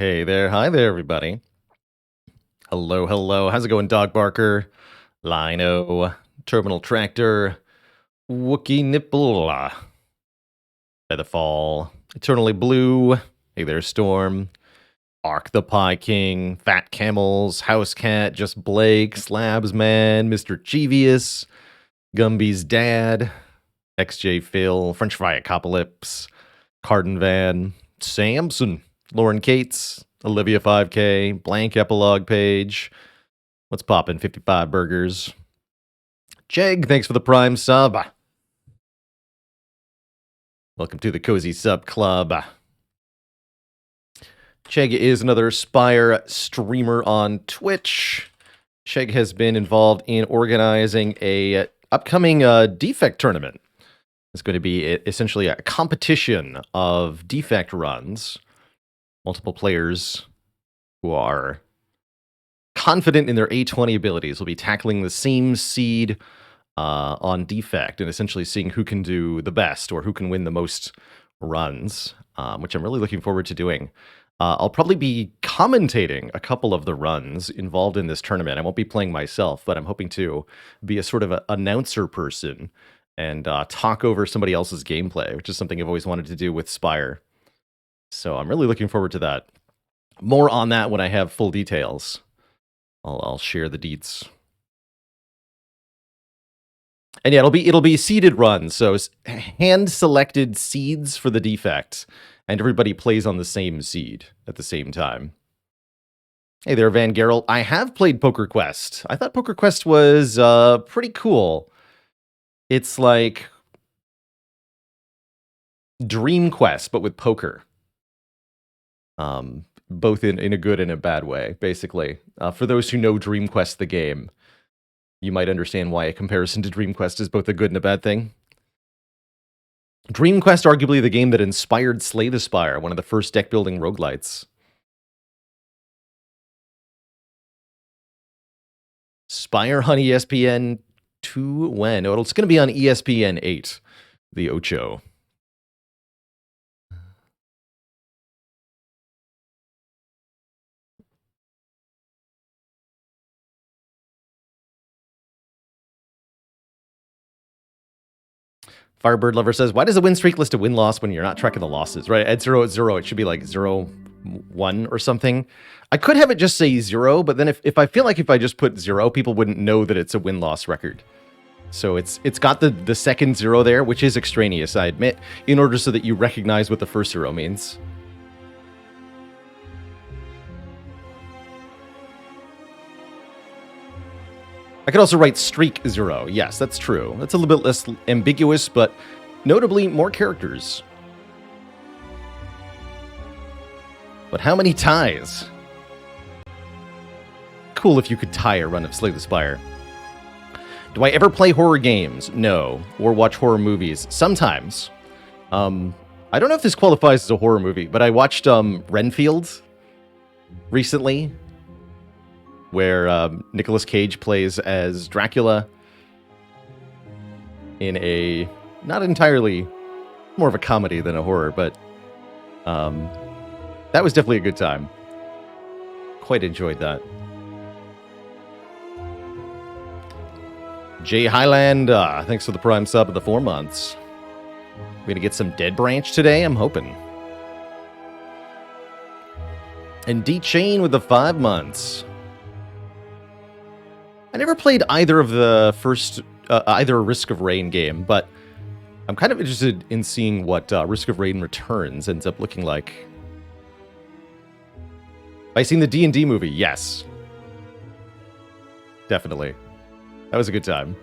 Hey there, hi there, everybody. Hello, hello. How's it going, Dog Barker, Lino, Terminal Tractor, Wookie Nipple, by the Fall, Eternally Blue. Hey there, Storm, Ark the Pie King, Fat Camels, House Cat, Just Blake, Slabs Man, Mr. Cheevious, Gumby's Dad, XJ Phil, French Fry Apocalypse, Carden Van, Samson, Lauren Cates, Olivia 5K, Blank Epilogue Page. What's poppin'? 55 Burgers. Jeg, thanks for the Prime sub. Welcome to the Cozy Sub Club. Chegg is another Spire streamer on Twitch. Chegg has been involved in organizing a upcoming defect tournament. It's going to be essentially a competition of defect runs. Multiple players who are confident in their A20 abilities will be tackling the same seed on defect and essentially seeing who can do the best or who can win the most runs, which I'm really looking forward to doing. I'll probably be commentating a couple of the runs involved in this tournament. I won't be playing myself, but I'm hoping to be a sort of an announcer person and talk over somebody else's gameplay, which is something I've always wanted to do with Spire. So I'm really looking forward to that. More on that when I have full details. I'll share the deets. And yeah, it'll be seeded runs, so hand selected seeds for the defect, and everybody plays on the same seed at the same time. Hey there, Van Geralt. I have played Poker Quest. I thought Poker Quest was pretty cool. It's like Dream Quest, but with poker. Both in a good and a bad way, basically. For those who know Dream Quest, the game, you might understand why a comparison to Dream Quest is both a good and a bad thing. Dream Quest, arguably the game that inspired Slay the Spire, one of the first deck-building roguelites. Spire on ESPN 2 when? Oh, it's going to be on ESPN 8, the Ocho. Firebird Lover says, why does a win streak list a win-loss when you're not tracking the losses? Right, at 0-0, it should be like 0-1 or something. I could have it just say 0, but then if I feel like if I just put 0, people wouldn't know that it's a win-loss record. So it's got the second 0 there, which is extraneous, I admit, in order so that you recognize what the first 0 means. I could also write streak 0. Yes, that's true. That's a little bit less ambiguous, but notably more characters. But how many ties? Cool if you could tie a run of Slay the Spire. Do I ever play horror games? No. Or watch horror movies? Sometimes. I don't know if this qualifies as a horror movie, but I watched Renfield recently, where Nicolas Cage plays as Dracula in a not entirely more of a comedy than a horror, but that was definitely a good time. Quite enjoyed that. Jay Highland, thanks for the Prime sub of the 4 months. We're going to get some Dead Branch today, I'm hoping. And D-Chain with the 5 months. I never played either of the first, either Risk of Rain game, but I'm kind of interested in seeing what Risk of Rain Returns ends up looking like. Have I seen the D&D movie? Yes. Definitely. That was a good time.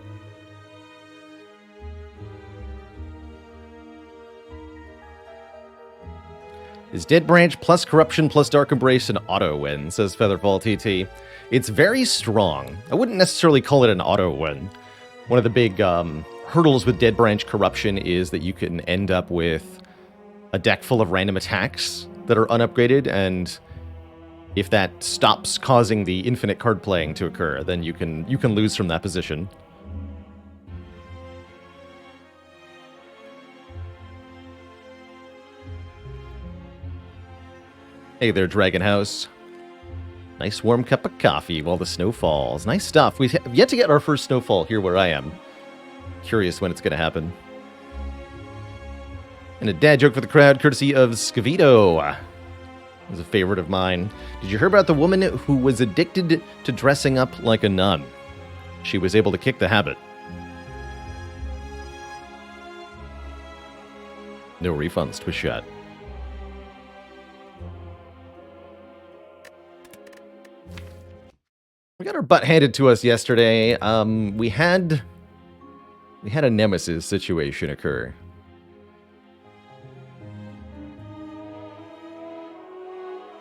Is Dead Branch plus Corruption plus Dark Embrace an auto win, says Featherfall TT. It's very strong. I wouldn't necessarily call it an auto win. One of the big hurdles with Dead Branch Corruption is that you can end up with a deck full of random attacks that are unupgraded, and if that stops causing the infinite card playing to occur, then you can lose from that position. Hey there, Dragon House. Nice warm cup of coffee while the snow falls. Nice stuff. We've yet to get our first snowfall here where I am. Curious when it's going to happen. And a dad joke for the crowd, courtesy of Scavito. It was a favorite of mine. Did you hear about the woman who was addicted to dressing up like a nun? She was able to kick the habit. No refunds, twist shot. We got our butt handed to us yesterday. We had a nemesis situation occur.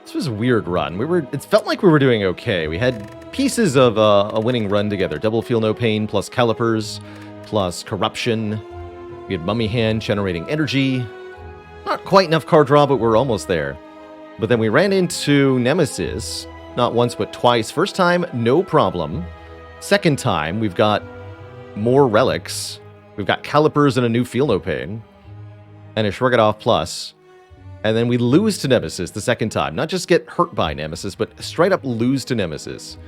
This was a weird run. It felt like we were doing okay. We had pieces of a winning run together. Double Feel No Pain plus Calipers plus Corruption. We had Mummy Hand generating energy. Not quite enough card draw, but we're almost there. But then we ran into Nemesis. Not once, but twice. First time, no problem. Second time, we've got more relics. We've got Calipers and a new Feel No Pain. And a Shrug It Off Plus. And then we lose to Nemesis the second time. Not just get hurt by Nemesis, but straight up lose to Nemesis.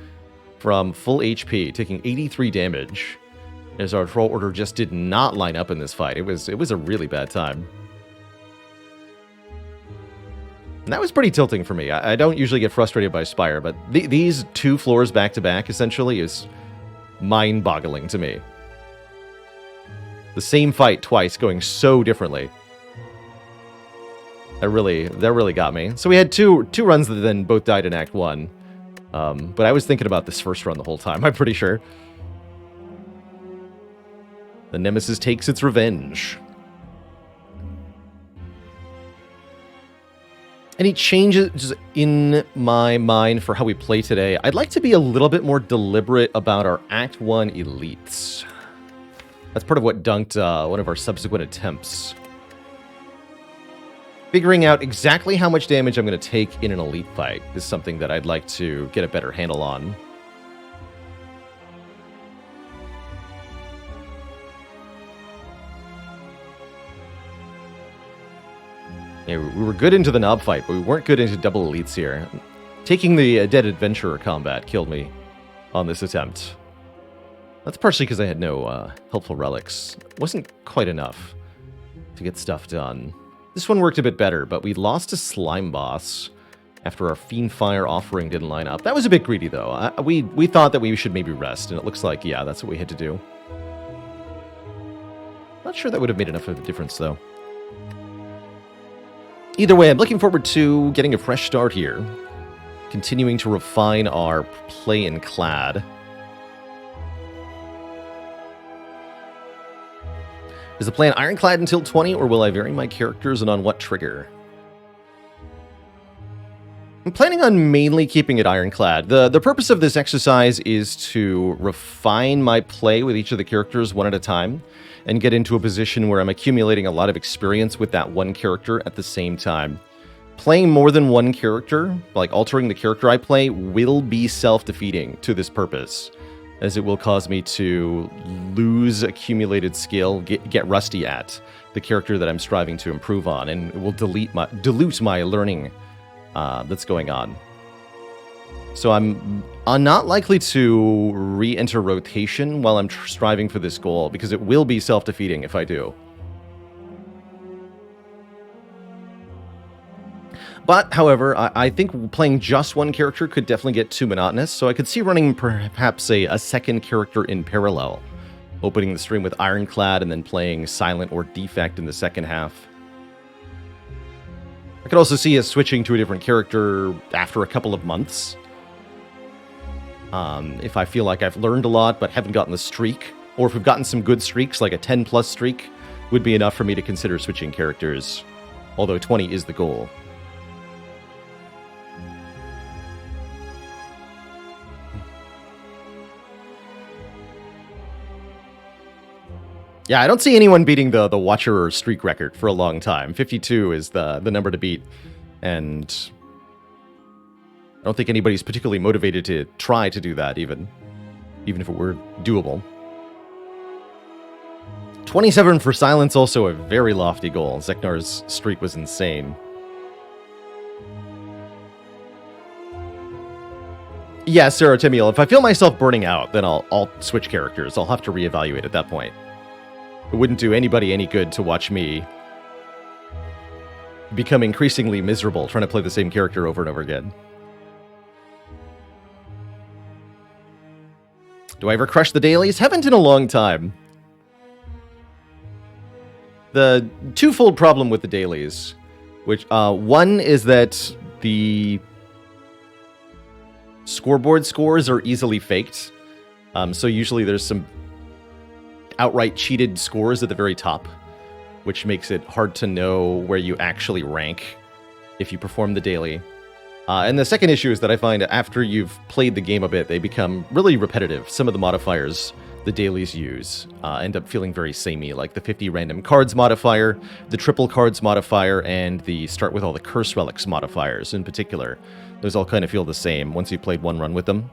From full HP, taking 83 damage. As our troll order just did not line up in this fight. It was a really bad time. And that was pretty tilting for me. I don't usually get frustrated by Spire, but these two floors back-to-back, essentially, is mind-boggling to me. The same fight twice, going so differently. That really got me. So we had two runs that then both died in Act 1. But I was thinking about this first run the whole time, I'm pretty sure. The Nemesis takes its revenge. Any changes in my mind for how we play today? I'd like to be a little bit more deliberate about our Act 1 elites. That's part of what dunked one of our subsequent attempts. Figuring out exactly how much damage I'm going to take in an elite fight is something that I'd like to get a better handle on. Yeah, we were good into the knob fight, but we weren't good into double elites here. Taking the Dead Adventurer combat killed me on this attempt. That's partially because I had no helpful relics. It wasn't quite enough to get stuff done. This one worked a bit better, but we lost to Slime Boss after our Fiend Fire offering didn't line up. That was a bit greedy, though. We thought that we should maybe rest, and it looks like, yeah, that's what we had to do. Not sure that would have made enough of a difference, though. Either way, I'm looking forward to getting a fresh start here. Continuing to refine our play in Clad. Is the plan Ironclad until 20, or will I vary my characters and on what trigger? I'm planning on mainly keeping it Ironclad. The purpose of this exercise is to refine my play with each of the characters one at a time, and get into a position where I'm accumulating a lot of experience with that one character at the same time. Playing more than one character, like altering the character I play, will be self-defeating to this purpose, as it will cause me to lose accumulated skill, get rusty at the character that I'm striving to improve on, and it will dilute my learning that's going on. So I'm not likely to re-enter rotation while I'm striving for this goal, because it will be self-defeating if I do. But, however, I think playing just one character could definitely get too monotonous, so I could see running perhaps a second character in parallel. Opening the stream with Ironclad and then playing Silent or Defect in the second half. I could also see us switching to a different character after a couple of months. If I feel like I've learned a lot but haven't gotten the streak, or if we've gotten some good streaks, like a 10+ streak, would be enough for me to consider switching characters, although 20 is the goal. Yeah, I don't see anyone beating the Watcher streak record for a long time. 52 is the number to beat, and I don't think anybody's particularly motivated to try to do that, even if it were doable. 27 for Silence, also a very lofty goal. Zeknar's streak was insane. Yeah, Sarah Timiel, if I feel myself burning out, then I'll switch characters. I'll have to reevaluate at that point. It wouldn't do anybody any good to watch me become increasingly miserable trying to play the same character over and over again. Do I ever crush the dailies? Haven't in a long time. The twofold problem with the dailies, which one is that the scoreboard scores are easily faked. So usually there's some outright cheated scores at the very top, which makes it hard to know where you actually rank if you perform the daily. And the second issue is that I find after you've played the game a bit, they become really repetitive. Some of the modifiers the dailies use end up feeling very samey, like the 50 random cards modifier, the triple cards modifier, and the start with all the curse relics modifiers in particular. Those all kind of feel the same once you've played one run with them.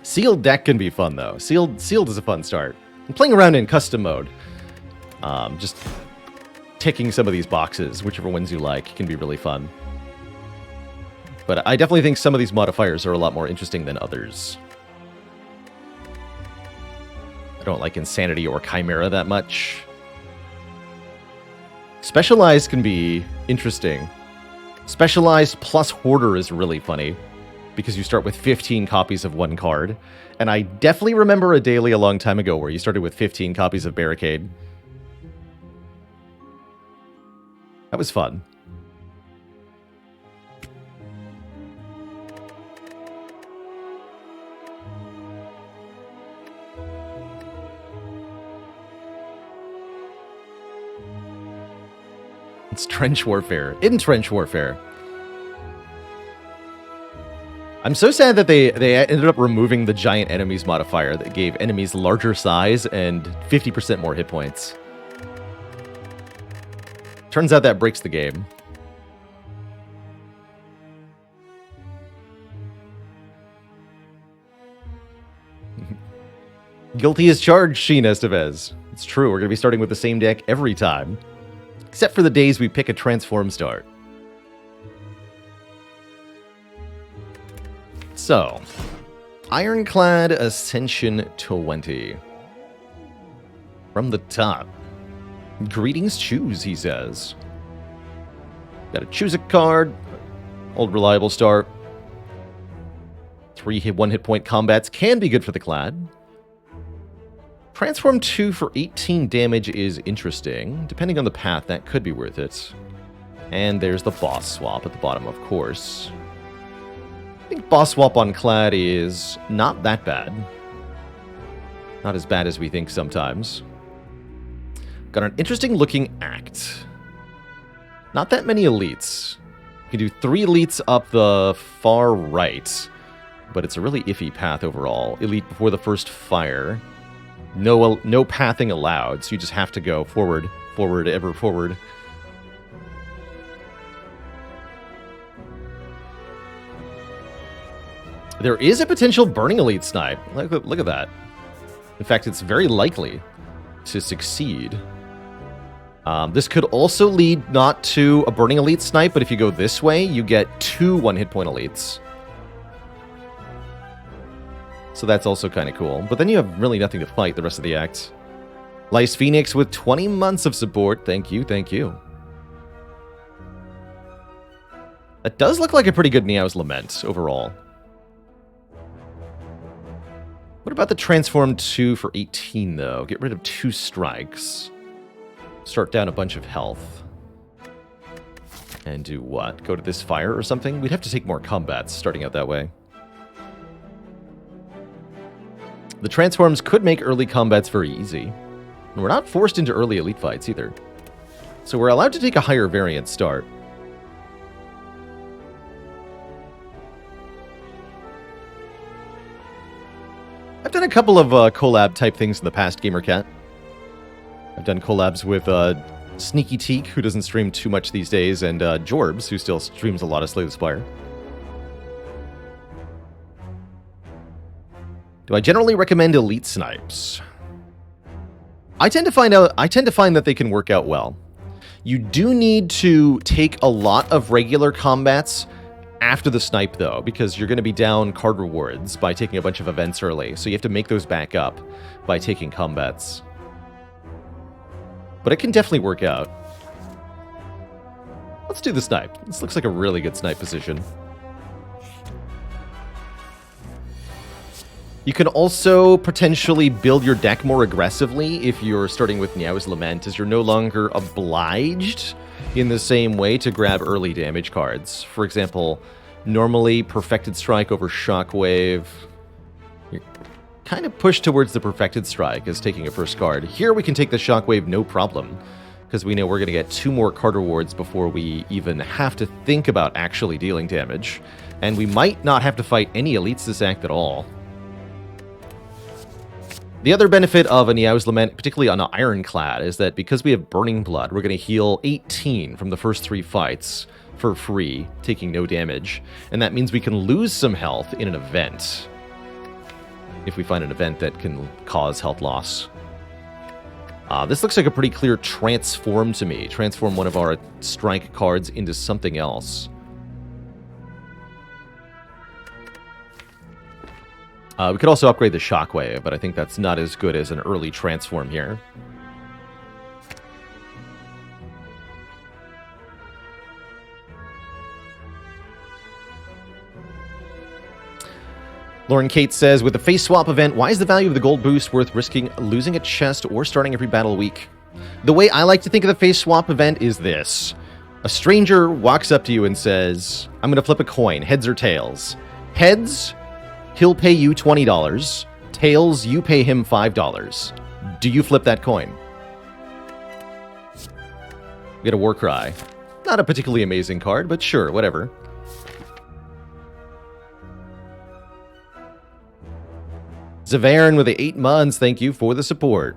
Sealed deck can be fun, though. Sealed is a fun start. I'm playing around in custom mode. Just ticking some of these boxes, whichever ones you like, can be really fun. But I definitely think some of these modifiers are a lot more interesting than others. I don't like Insanity or Chimera that much. Specialized can be interesting. Specialized plus Hoarder is really funny, because you start with 15 copies of one card. And I definitely remember a daily a long time ago where you started with 15 copies of Barricade. That was fun. It's Trench Warfare. In Trench Warfare. I'm so sad that they ended up removing the giant enemies modifier that gave enemies larger size and 50% more hit points. Turns out that breaks the game. Guilty as charged, Sheen Estevez. It's true, we're going to be starting with the same deck every time. Except for the days we pick a transform start. So, Ironclad Ascension 20. From the top. Greetings, choose, he says. Gotta choose a card. Old reliable start. 3 1-hit point combats can be good for the clad. Transform 2 for 18 damage is interesting. Depending on the path, that could be worth it. And there's the boss swap at the bottom, of course. I think boss swap on clad is not that bad. Not as bad as we think sometimes. Got an interesting looking act. Not that many elites. You can do 3 elites up the far right, but it's a really iffy path overall. Elite before the first fire. No pathing allowed, so you just have to go forward, forward, ever forward. There is a potential burning elite snipe. Look at that. In fact, it's very likely to succeed. This could also lead not to a burning elite snipe, but if you go this way, you get 2 1-hit point elites. So that's also kind of cool. But then you have really nothing to fight the rest of the act. Lice Phoenix with 20 months of support. Thank you, thank you. That does look like a pretty good Neow's Lament overall. What about the Transform 2 for 18, though? Get rid of 2 strikes. Start down a bunch of health. And do what? Go to this fire or something? We'd have to take more combats starting out that way. The transforms could make early combats very easy. And we're not forced into early elite fights either. So we're allowed to take a higher variant start. I've done a couple of collab type things in the past, GamerCat. I've done collabs with Sneaky Teak, who doesn't stream too much these days, and Jorbs, who still streams a lot of Slay the Spire. Do I generally recommend elite snipes? I tend to find that they can work out well. You do need to take a lot of regular combats after the snipe, though, because you're going to be down card rewards by taking a bunch of events early. So you have to make those back up by taking combats. But it can definitely work out. Let's do the snipe. This looks like a really good snipe position. You can also potentially build your deck more aggressively if you're starting with Niao's Lament, as you're no longer obliged in the same way to grab early damage cards. For example, normally Perfected Strike over Shockwave. You're kind of pushed towards the Perfected Strike as taking a first card. Here we can take the Shockwave no problem, because we know we're going to get 2 more card rewards before we even have to think about actually dealing damage. And we might not have to fight any elites this act at all. The other benefit of a Niao's Lament, particularly on Ironclad, is that because we have Burning Blood, we're going to heal 18 from the first 3 fights for free, taking no damage. And that means we can lose some health in an event, if we find an event that can cause health loss. This looks like a pretty clear transform to me. Transform one of our strike cards into something else. We could also upgrade the Shockwave, but I think that's not as good as an early transform here. Lauren Kate says, with the face swap event, why is the value of the gold boost worth risking losing a chest or starting every battle week? The way I like to think of the face swap event is this. A stranger walks up to you and says, I'm going to flip a coin, heads or tails. Heads, he'll pay you $20. Tails, you pay him $5. Do you flip that coin? We get a War Cry. Not a particularly amazing card, but sure, whatever. Zavern with the 8 months, thank you for the support.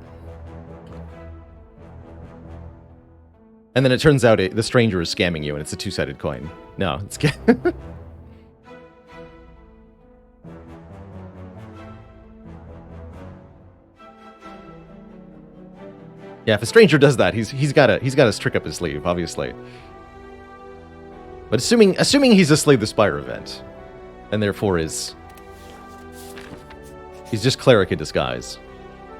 And then it turns out the stranger is scamming you and it's a 2-sided coin. No, it's... Yeah, if a stranger does that, he's got a trick up his sleeve, obviously. But assuming he's a Slay the Spire event, and therefore he's just cleric in disguise.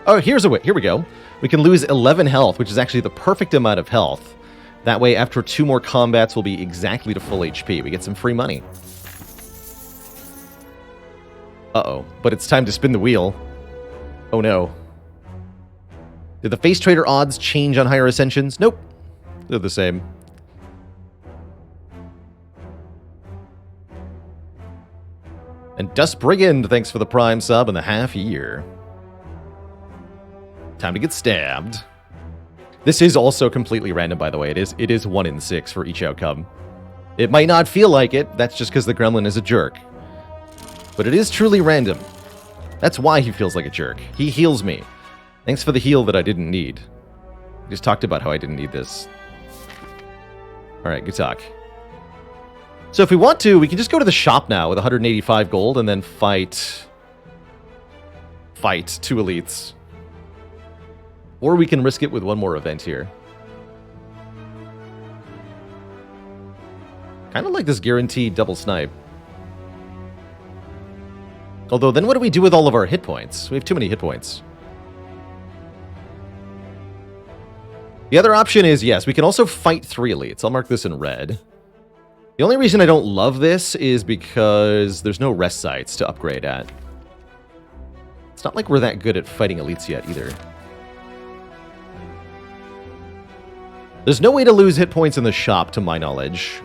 Oh, here we go. We can lose 11 health, which is actually the perfect amount of health. That way, after 2 more combats, we'll be exactly to full HP. We get some free money. Uh-oh, but it's time to spin the wheel. Oh no. Did the face trader odds change on higher ascensions? Nope. They're the same. And Dust Brigand, thanks for the Prime sub and the half year. Time to get stabbed. This is also completely random, by the way. It is 1 in 6 for each outcome. It might not feel like it. That's just because the gremlin is a jerk. But it is truly random. That's why he feels like a jerk. He heals me. Thanks for the heal that I didn't need. We just talked about how I didn't need this. Alright, good talk. So if we want to, we can just go to the shop now with 185 gold and then fight 2 elites. Or we can risk it with 1 more event here. Kind of like this guaranteed double snipe. Although, then what do we do with all of our hit points? We have too many hit points. The other option is, yes, we can also fight 3 elites. I'll mark this in red. The only reason I don't love this is because there's no rest sites to upgrade at. It's not like we're that good at fighting elites yet, either. There's no way to lose hit points in the shop, to my knowledge.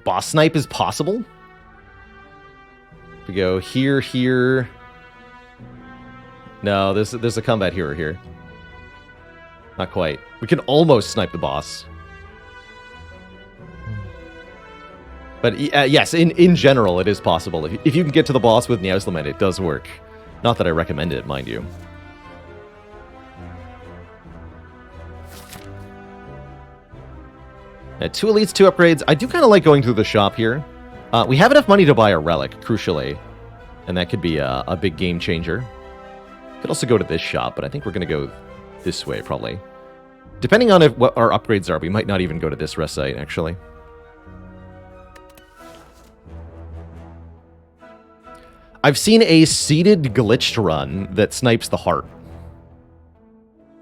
Boss snipe is possible? We go here, here. No, there's a combat hero here. Not quite. We can almost snipe the boss. But yes, in general, it is possible. If you can get to the boss with Niao's Lament, it does work. Not that I recommend it, mind you. Yeah, 2 elites, 2 upgrades. I do kind of like going through the shop here. We have enough money to buy a relic, crucially. And that could be a big game changer. Could also go to this shop, but I think we're going to go this way, probably. Depending on what our upgrades are, we might not even go to this rest site, actually. I've seen a seeded glitched run that snipes the heart.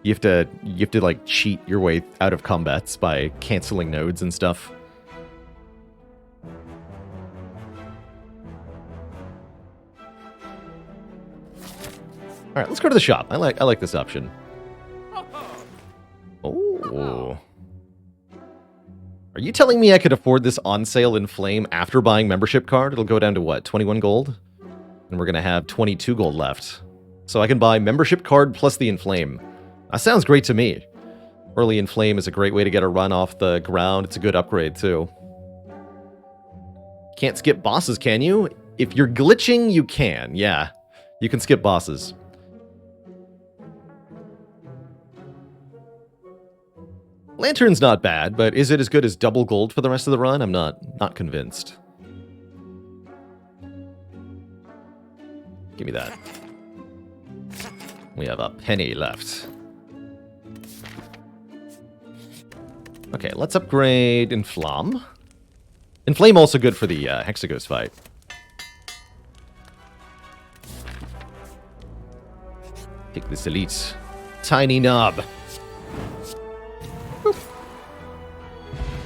You have to like cheat your way out of combats by canceling nodes and stuff. All right, let's go to the shop. I like this option. Oh. Are you telling me I could afford this on sale in Flame after buying membership card? It'll go down to what, 21 gold? And we're going to have 22 gold left. So I can buy membership card plus the Inflame. That sounds great to me. Early Inflame is a great way to get a run off the ground. It's a good upgrade, too. Can't skip bosses, can you? If you're glitching, you can. Yeah, you can skip bosses. Lantern's not bad, but is it as good as double gold for the rest of the run? I'm not convinced. Give me that. We have a penny left. Okay, let's upgrade Inflame. Inflame also good for the Hexaghost fight. Take this elite. Tiny knob. Boop.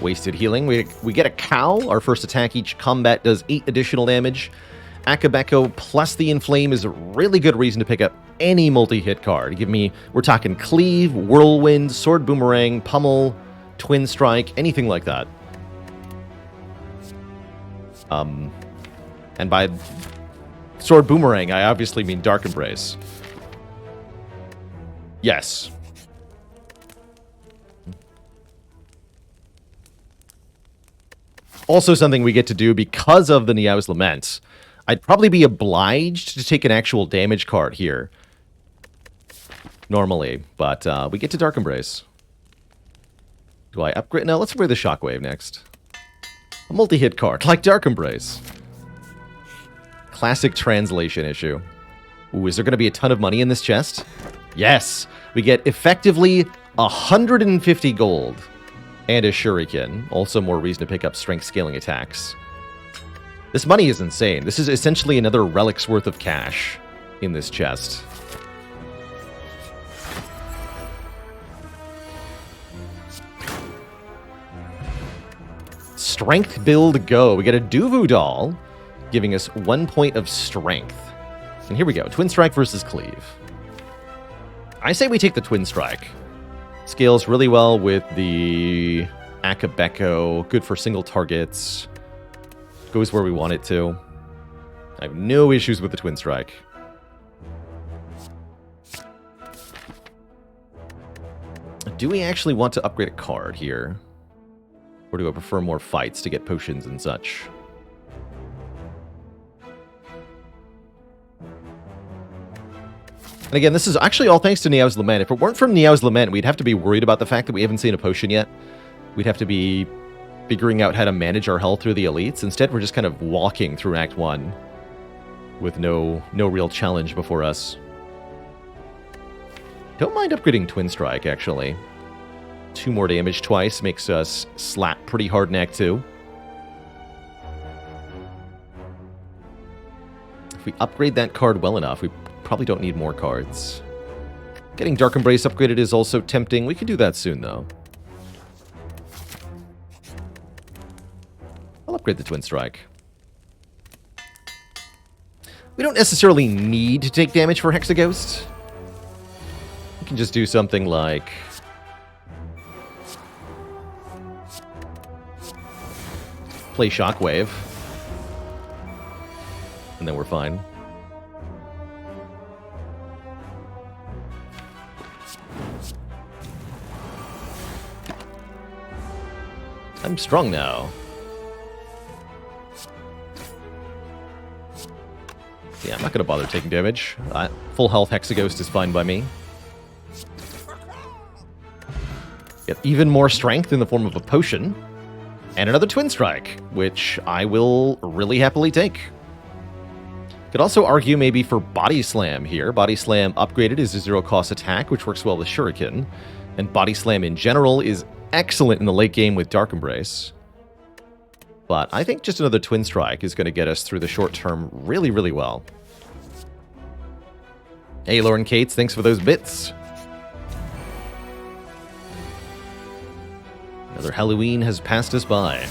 Wasted healing. We get a cow. Our first attack each combat does 8 additional damage. Akabeko plus the Inflame is a really good reason to pick up any multi-hit card. Give me, we're talking Cleave, Whirlwind, Sword Boomerang, Pummel, Twin Strike, anything like that. And by Sword Boomerang, I obviously mean Dark Embrace. Yes. Also something we get to do because of the Niao's Lament. I'd probably be obliged to take an actual damage card here. Normally, but we get to Dark Embrace. Do I upgrade? No, let's upgrade the Shockwave next. A multi-hit card, like Dark Embrace. Classic translation issue. Ooh, is there going to be a ton of money in this chest? Yes! We get effectively 150 gold. And a Shuriken. Also more reason to pick up strength scaling attacks. This money is insane. This is essentially another relic's worth of cash in this chest. Strength build go. We get a Duvu doll, giving us 1 point of strength. And here we go. Twin Strike versus Cleave. I say we take the Twin Strike. Scales really well with the Akabeko. Good for single targets. Goes where we want it to. I have no issues with the Twin Strike. Do we actually want to upgrade a card here? Or do I prefer more fights to get potions and such? And again, this is actually all thanks to Niao's Lament. If it weren't for Niao's Lament, we'd have to be worried about the fact that we haven't seen a potion yet. We'd have to be figuring out how to manage our health through the elites. Instead, we're just kind of walking through Act 1 with no real challenge before us. Don't mind upgrading Twin Strike, actually. 2 more damage twice makes us slap pretty hard in Act 2. If we upgrade that card well enough, we probably don't need more cards. Getting Dark Embrace upgraded is also tempting. We can do that soon, though. I'll upgrade the Twin Strike. We don't necessarily need to take damage for Hexaghost. We can just do something like... play Shockwave. And then we're fine. I'm strong now. Yeah, I'm not going to bother taking damage. Full health Hexaghost is fine by me. Get even more strength in the form of a potion. And another Twin Strike, which I will really happily take. Could also argue maybe for Body Slam here. Body Slam upgraded is a zero-cost attack, which works well with Shuriken. And Body Slam in general is excellent in the late game with Dark Embrace. But I think just another Twin Strike is going to get us through the short term really, really well. Hey, Lauren Cates, thanks for those bits. Another Halloween has passed us by.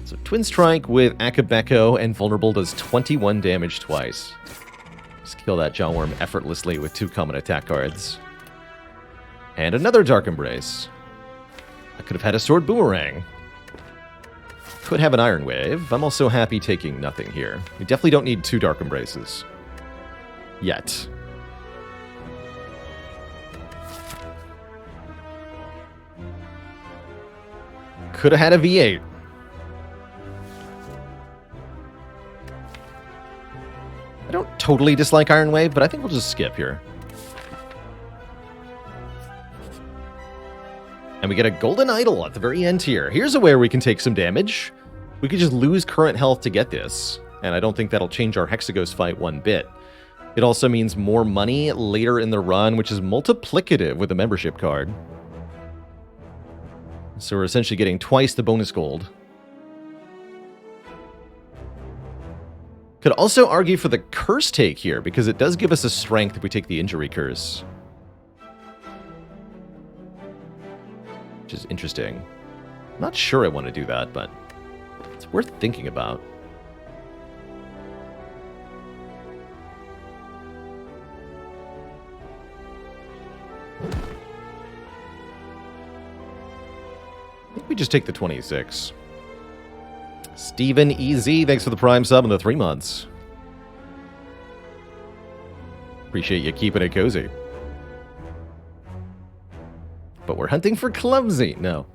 So Twin Strike with Akabeko and Vulnerable does 21 damage twice. Just kill that Jawworm effortlessly with 2 common attack cards. And another Dark Embrace. I could have had a Sword Boomerang. Could have an Iron Wave. I'm also happy taking nothing here. We definitely don't need 2 Dark Embraces. Yet. Could have had a V8. I don't totally dislike Iron Wave, but I think we'll just skip here. And we get a Golden Idol at the very end here. Here's a way we can take some damage. We could just lose current health to get this, and I don't think that'll change our Hexaghost fight one bit. It also means more money later in the run, which is multiplicative with a membership card. So we're essentially getting twice the bonus gold. Could also argue for the Curse take here, because it does give us a strength if we take the Injury Curse. Which is interesting. I'm not sure I want to do that, but it's worth thinking about. I think we just take the 26. Steven EZ, thanks for the Prime sub and the 3 months. Appreciate you keeping it cozy. But we're hunting for Clumsy. No.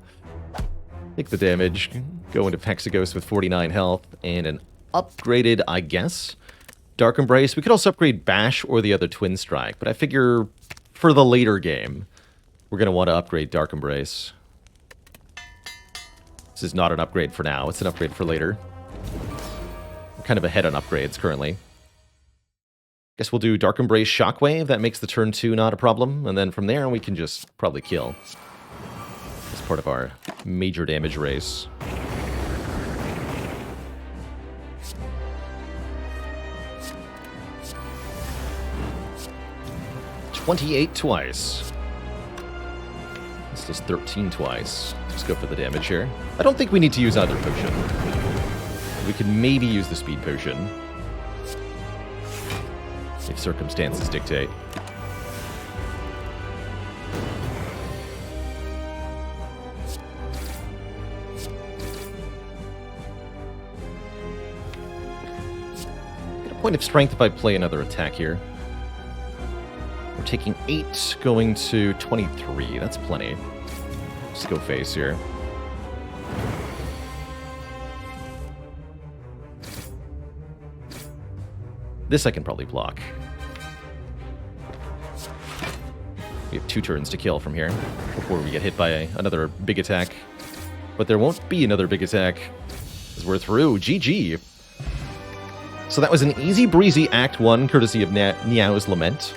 Take the damage. Go into Hexaghost with 49 health and an upgraded, I guess, Dark Embrace. We could also upgrade Bash or the other Twin Strike, but I figure for the later game, we're going to want to upgrade Dark Embrace. This is not an upgrade for now. It's an upgrade for later. We're kind of ahead on upgrades currently. Guess we'll do Dark Embrace Shockwave. That makes the turn 2 not a problem. And then from there, we can just probably kill. As part of our major damage race. $28 twice. This does 13 twice. Let's go for the damage here. I don't think we need to use either potion. We could maybe use the speed potion. If circumstances dictate. Get a point of strength if I play another attack here. We're taking 8, going to 23. That's plenty. Just go face here. This I can probably block. We have 2 turns to kill from here before we get hit by another big attack. But there won't be another big attack as we're through. GG. So that was an easy breezy Act 1 courtesy of Niao's Lament.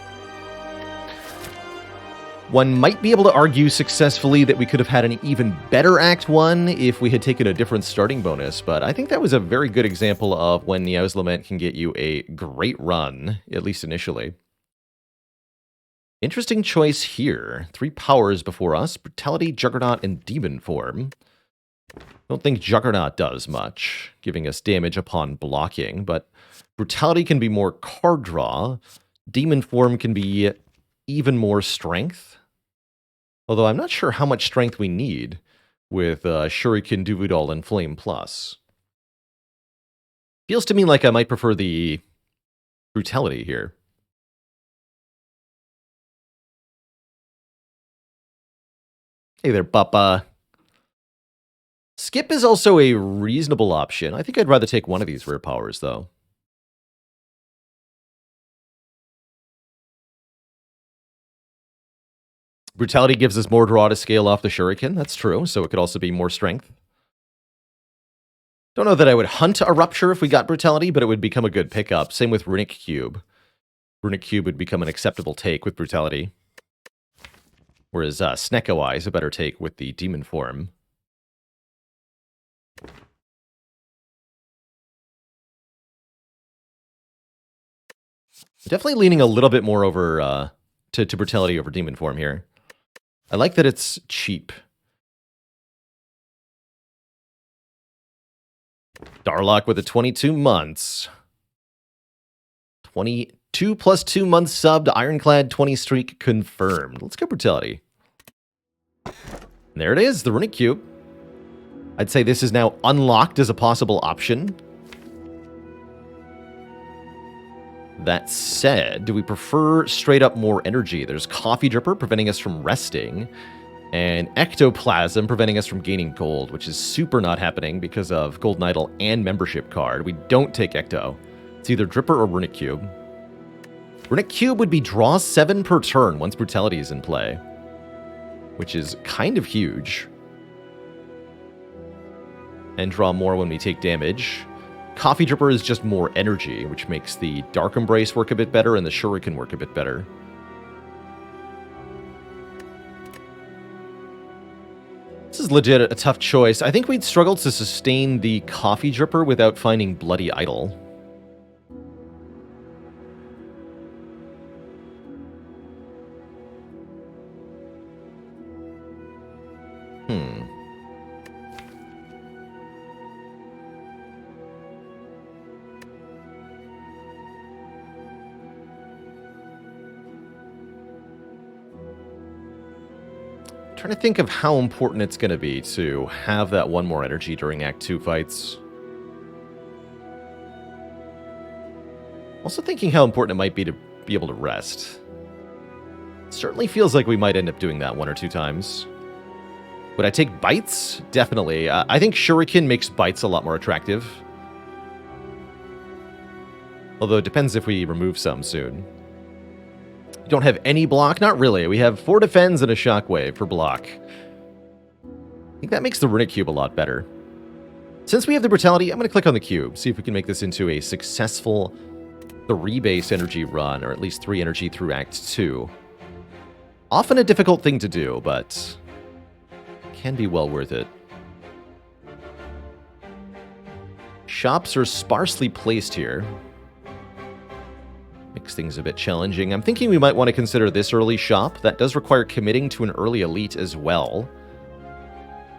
One might be able to argue successfully that we could have had an even better Act 1 if we had taken a different starting bonus, but I think that was a very good example of when Niao's Lament can get you a great run, at least initially. Interesting choice here. 3 powers before us, Brutality, Juggernaut, and Demon Form. Don't think Juggernaut does much, giving us damage upon blocking, but Brutality can be more card draw. Demon Form can be even more strength. Although I'm not sure how much strength we need with Shuriken, Duvidol, and Flame Plus. Feels to me like I might prefer the Brutality here. Hey there, Papa. Skip is also a reasonable option. I think I'd rather take one of these rare powers, though. Brutality gives us more draw to scale off the Shuriken. That's true, so it could also be more strength. Don't know that I would hunt a Rupture if we got Brutality, but it would become a good pickup. Same with Runic Cube. Runic Cube would become an acceptable take with Brutality. Whereas Snecko Eye is a better take with the Demon form. Definitely leaning a little bit more over to Brutality over Demon form here. I like that it's cheap. Darlock with the 22 months. 22 plus 2 months subbed, Ironclad 20 streak confirmed. Let's go Brutality. And there it is, the Runic Cube. I'd say this is now unlocked as a possible option. That said, do we prefer straight up more energy? There's Coffee Dripper preventing us from resting, and Ectoplasm preventing us from gaining gold, which is super not happening because of Golden Idol and Membership Card. We don't take Ecto. It's either Dripper or Runic Cube. Runic Cube would be draw 7 per turn once Brutality is in play, which is kind of huge. And draw more when we take damage. Coffee Dripper is just more energy, which makes the Dark Embrace work a bit better and the Shuriken work a bit better. This is legit a tough choice. I think we'd struggle to sustain the Coffee Dripper without finding Bloody Idol. Trying to think of how important it's going to be to have that one more energy during Act 2 fights. Also thinking how important it might be to be able to rest. Certainly feels like we might end up doing that 1 or 2 times. Would I take Bites? Definitely. I think Shuriken makes Bites a lot more attractive. Although it depends if we remove some soon. We don't have any block? Not really. We have 4 defends and a Shockwave for block. I think that makes the Runic Cube a lot better. Since we have the Brutality, I'm going to click on the cube, see if we can make this into a successful 3 base energy run, or at least 3 energy through Act 2. Often a difficult thing to do, but can be well worth it. Shops are sparsely placed here. Makes things a bit challenging. I'm thinking we might want to consider this early shop. That does require committing to an early elite as well.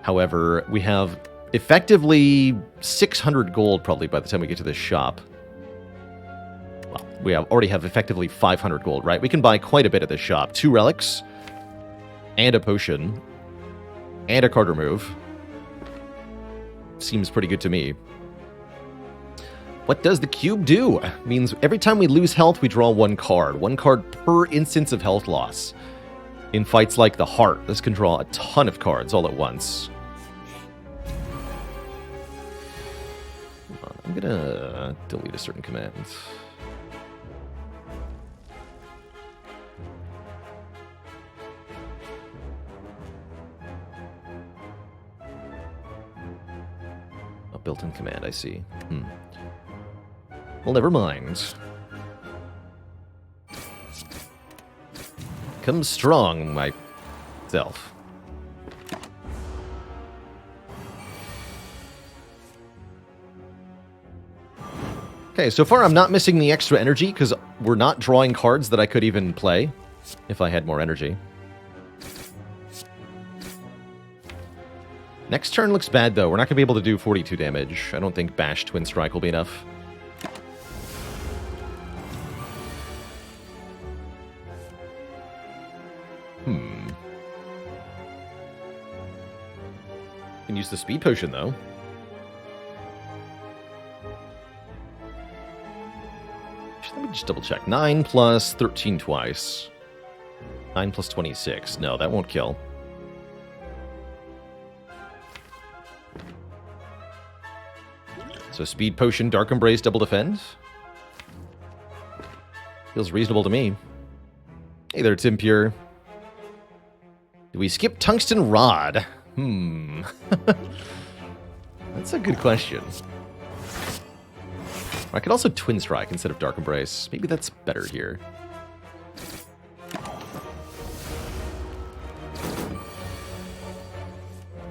However, we have effectively 600 gold probably by the time we get to this shop. Well, we already have effectively 500 gold, right? We can buy quite a bit at this shop. 2 relics, and a potion, and a card remove. Seems pretty good to me. What does the cube do? It means every time we lose health, we draw 1 card. 1 card per instance of health loss. In fights like the Heart, this can draw a ton of cards all at once. I'm gonna delete a certain command. A built-in command, I see. Well, never mind. Come strong, myself. Okay, so far I'm not missing the extra energy because we're not drawing cards that I could even play if I had more energy. Next turn looks bad, though. We're not going to be able to do 42 damage. I don't think Bash Twin Strike will be enough. Can use the speed potion, though. Let me just double check. 9 plus 13 twice. 9 plus 26. No, that won't kill. So speed potion, Dark Embrace, double defend. Feels reasonable to me. Hey there, Tim Pure. Do we skip Tungsten Rod? That's a good question. I could also Twin Strike instead of Dark Embrace. Maybe that's better here.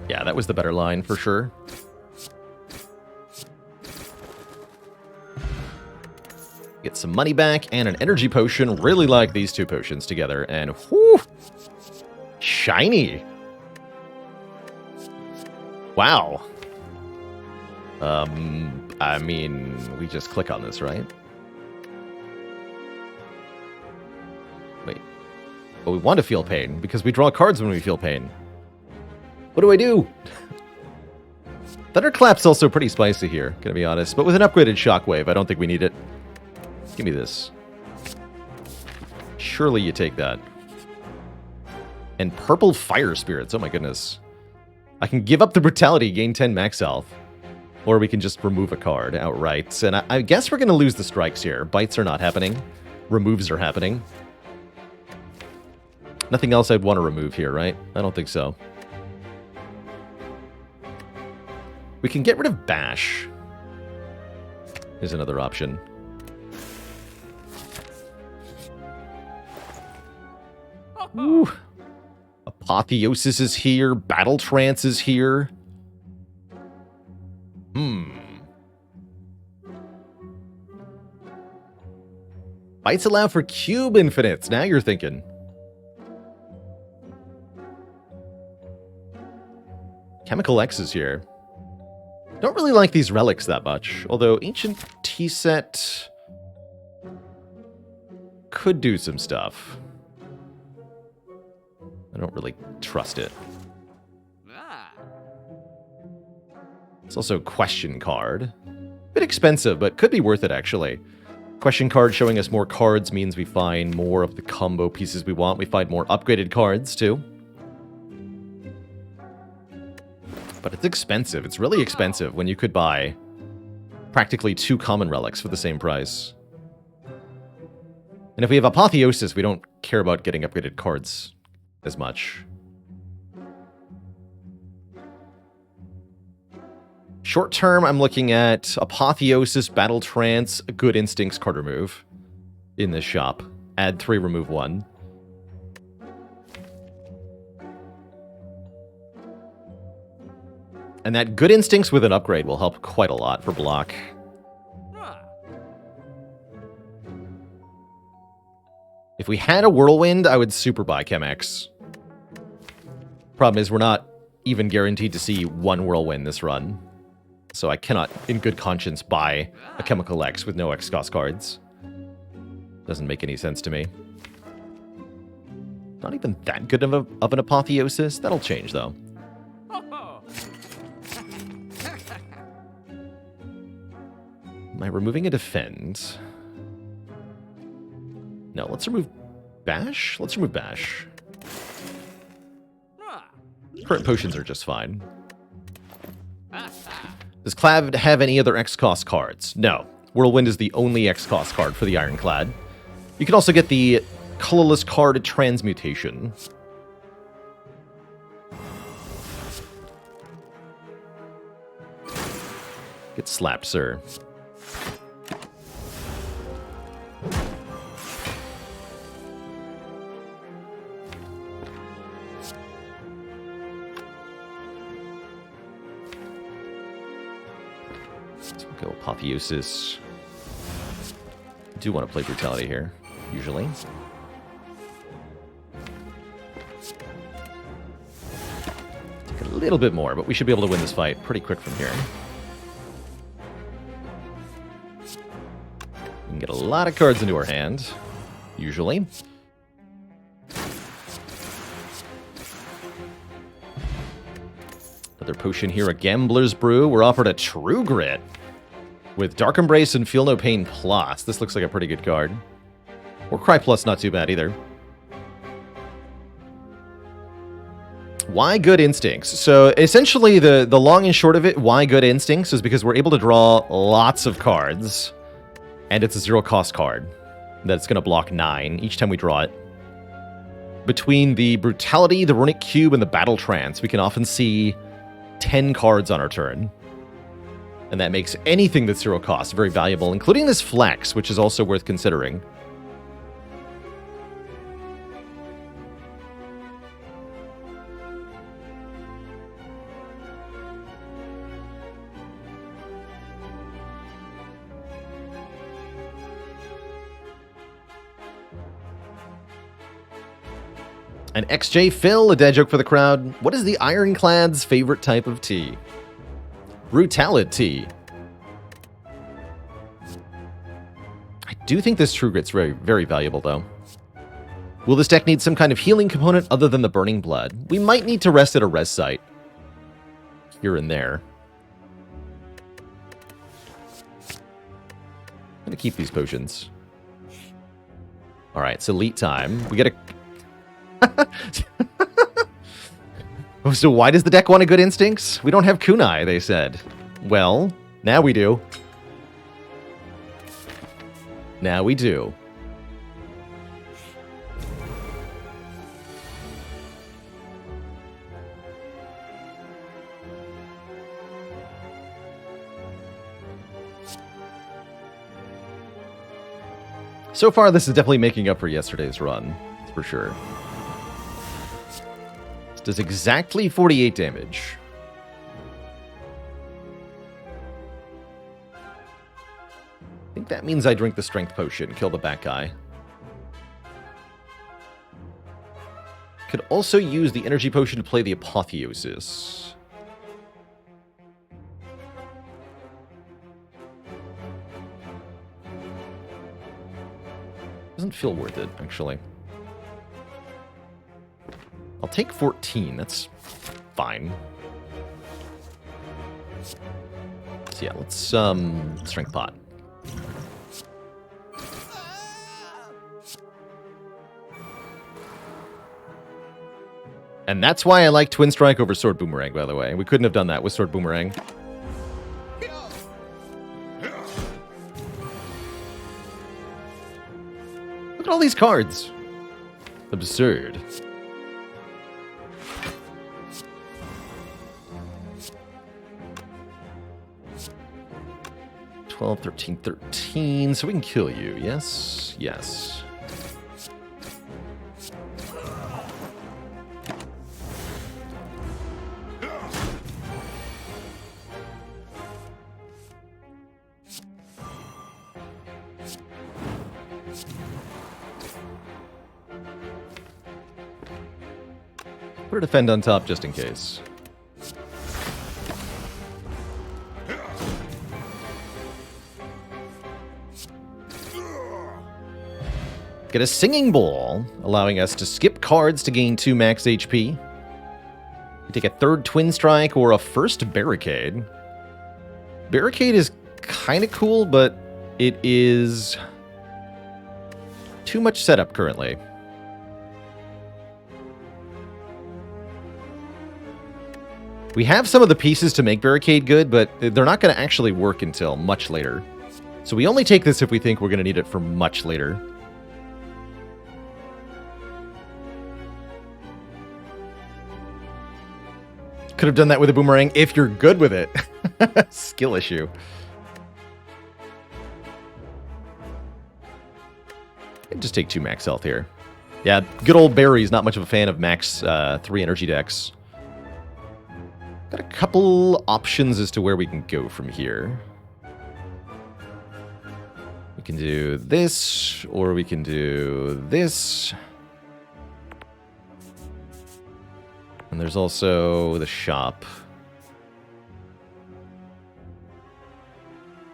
Yeah, that was the better line for sure. Get some money back and an energy potion. Really like these two potions together. And whew, shiny. Wow. I mean, we just click on this, right? Wait. But we want to feel pain because we draw cards when we feel pain. What do I do? Thunderclap's also pretty spicy here, gonna be honest. But with an upgraded Shockwave, I don't think we need it. Give me this. Surely you take that. And purple fire spirits, oh my goodness. I can give up the brutality, gain 10 max health. Or we can just remove a card outright. And I guess we're going to lose the strikes here. Bites are not happening. Removes are happening. Nothing else I'd want to remove here, right? I don't think so. We can get rid of Bash. Here's another option. Ooh. Apotheosis is here. Battle Trance is here. Bites allow for cube infinites. Now you're thinking. Chemical X is here. Don't really like these relics that much. Although Ancient T-Set could do some stuff. I don't really trust it. It's also a question card. Bit expensive, but could be worth it, actually. Question card showing us more cards means we find more of the combo pieces we want. We find more upgraded cards, too. But it's expensive. It's really expensive when you could buy practically 2 common relics for the same price. And if we have Apotheosis, we don't care about getting upgraded cards as much. Short term, I'm looking at Apotheosis, Battle Trance, Good Instincts card remove in this shop. Add 3, remove 1. And that Good Instincts with an upgrade will help quite a lot for block. If we had a Whirlwind, I would super buy Chemex. Problem is, we're not even guaranteed to see 1 Whirlwind this run. So I cannot, in good conscience, buy a Chemical X with no X cost cards. Doesn't make any sense to me. Not even that good of an Apotheosis. That'll change, though. Am I removing a Defend? No, let's remove Bash. Let's remove Bash. Current potions are just fine. Does Clav have any other X-Cost cards? No. Whirlwind is the only X-Cost card for the Ironclad. You can also get the colorless card Transmutation. Get slapped, sir. Go Apotheosis. I do want to play Brutality here, usually. Take a little bit more, but we should be able to win this fight pretty quick from here. We can get a lot of cards into our hand, usually. Another potion here, a Gambler's Brew. We're offered a True Grit with Dark Embrace and Feel No Pain Plus. This looks like a pretty good card. Or Cry Plus, not too bad either. Why Good Instincts? So essentially the long and short of it, why Good Instincts is because we're able to draw lots of cards. And it's a 0-cost card that's going to block 9 each time we draw it. Between the Brutality, the Runic Cube, and the Battle Trance, we can often see 10 cards on our turn. And that makes anything that's 0 cost very valuable, including this flex, which is also worth considering. An XJ Phil, a dad joke for the crowd. What is the Ironclad's favorite type of tea? Brutality. I do think this True Grit's very, very valuable, though. Will this deck need some kind of healing component other than the Burning Blood? We might need to rest at a res site. Here and there. I'm gonna keep these potions. Alright, so elite time. We get a... So why does the deck want a good instincts? We don't have kunai, they said. Well, now we do. Now we do. So far, this is definitely making up for yesterday's run. That's for sure. This does exactly 48 damage. I think that means I drink the strength potion and kill the back guy. Could also use the energy potion to play the apotheosis. Doesn't feel worth it, actually. I'll take 14. That's fine. So yeah, let's strength pot. And that's why I like Twin Strike over Sword Boomerang, by the way. We couldn't have done that with Sword Boomerang. Look at all these cards. Absurd. $12, $13, $13. So we can kill you. Yes. Yes. Put a defend on top just in case. Get a Singing Bowl, allowing us to skip cards to gain 2 max HP. We take a third Twin Strike or a first Barricade. Barricade is kind of cool, but it is too much setup currently. We have some of the pieces to make Barricade good, but they're not going to actually work until much later. So we only take this if we think we're going to need it for much later. Could have done that with a Boomerang if you're good with it. Skill issue. I'd just take 2 max health here. Yeah, good old Barry's not much of a fan of max 3 energy decks. Got a couple options as to where we can go from here. We can do this, or we can do this. And there's also the shop.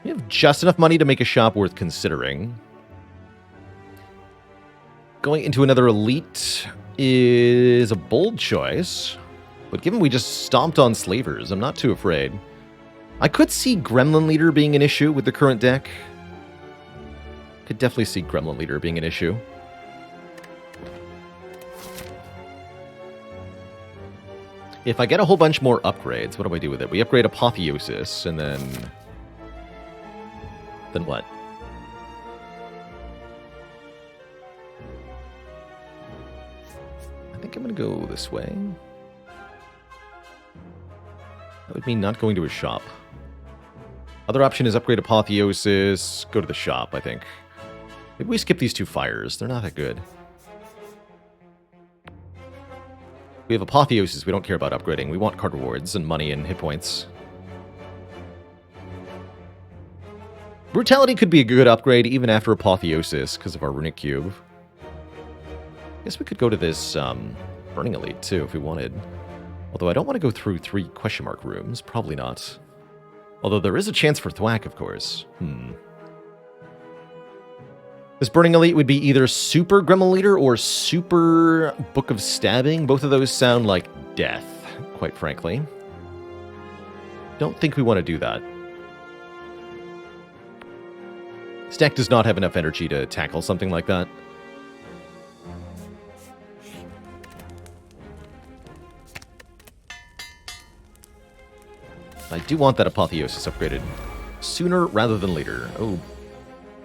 We have just enough money to make a shop worth considering. Going into another elite is a bold choice. But given we just stomped on Slavers, I'm not too afraid. I could see Gremlin Leader being an issue with the current deck. Could definitely see Gremlin Leader being an issue. If I get a whole bunch more upgrades, what do I do with it? We upgrade Apotheosis, and then... Then what? I think I'm going to go this way. That would mean not going to a shop. Other option is upgrade Apotheosis, go to the shop, I think. Maybe we skip these 2 fires. They're not that good. We have Apotheosis. We don't care about upgrading. We want card rewards and money and hit points. Brutality could be a good upgrade even after Apotheosis because of our Runic Cube. I guess we could go to this Burning Elite too if we wanted. Although I don't want to go through 3 question mark rooms. Probably not. Although there is a chance for Thwack, of course. This Burning Elite would be either Super Gremlin Leader or Super Book of Stabbing. Both of those sound like death, quite frankly. Don't think we want to do that. Stack does not have enough energy to tackle something like that. I do want that Apotheosis upgraded sooner rather than later. Oh,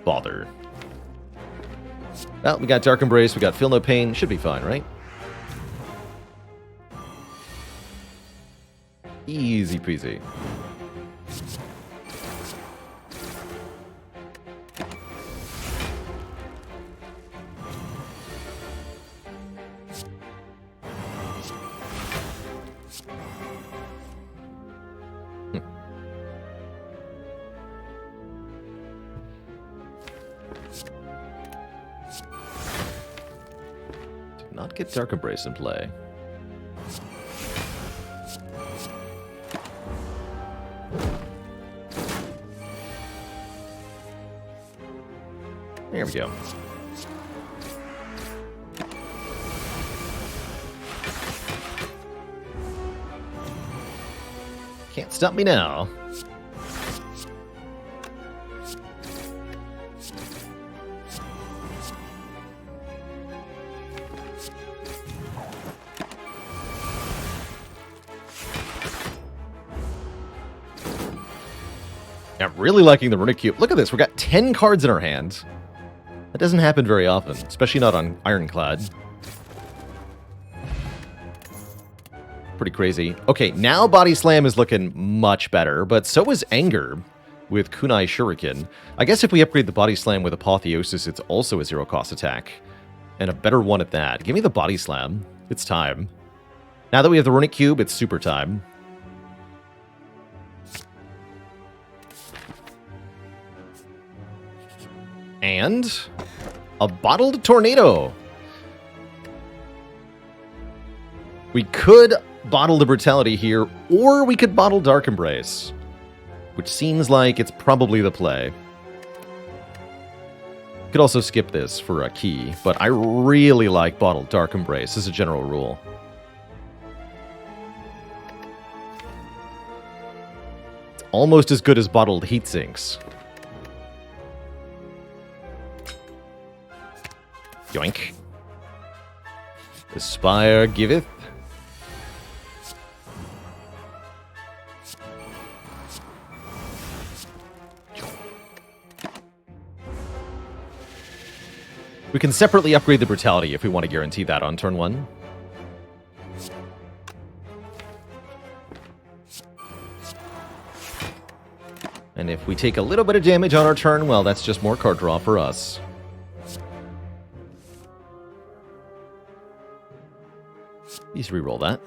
bother. Well, we got Dark Embrace, we got Feel No Pain. Should be fine, right? Easy peasy. Not get Dark Embrace in play. There we go. Can't stop me now. I'm really liking the Runic Cube. Look at this, we've got 10 cards in our hand. That doesn't happen very often, especially not on Ironclad. Pretty crazy. Okay, now Body Slam is looking much better, but so is Anger with Kunai Shuriken. I guess if we upgrade the Body Slam with Apotheosis, it's also a 0-cost attack. And a better one at that. Give me the Body Slam. It's time. Now that we have the Runic Cube, it's super time. And a Bottled Tornado. We could bottle the Brutality here, or we could bottle Dark Embrace, which seems like it's probably the play. Could also skip this for a key, but I really like bottled Dark Embrace as a general rule. It's almost as good as bottled Heat Sinks. Yoink. The Spire giveth. We can separately upgrade the Brutality if we want to guarantee that on turn 1. And if we take a little bit of damage on our turn, well, that's just more card draw for us. Please reroll that.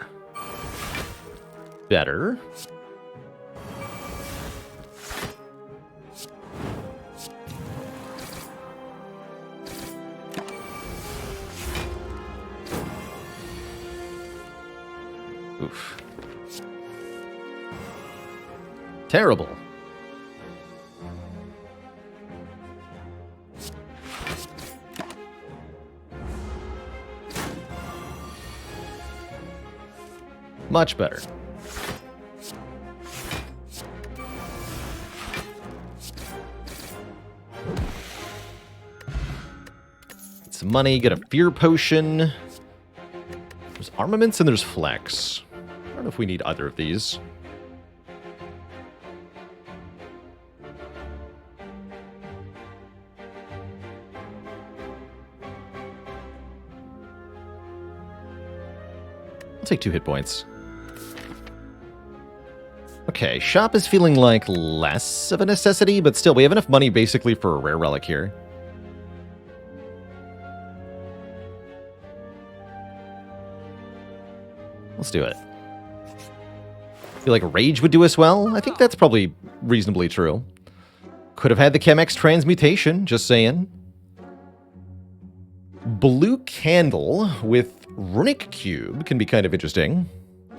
Better. Oof. Terrible. Much better. Get some money, get a Fear Potion. There's Armaments and there's Flex. I don't know if we need either of these. I'll take 2 hit points. Okay, shop is feeling like less of a necessity, but still, we have enough money basically for a rare relic here. Let's do it. I feel like Rage would do us well. I think that's probably reasonably true. Could have had the Chemex transmutation, just saying. Blue Candle with Runic Cube can be kind of interesting.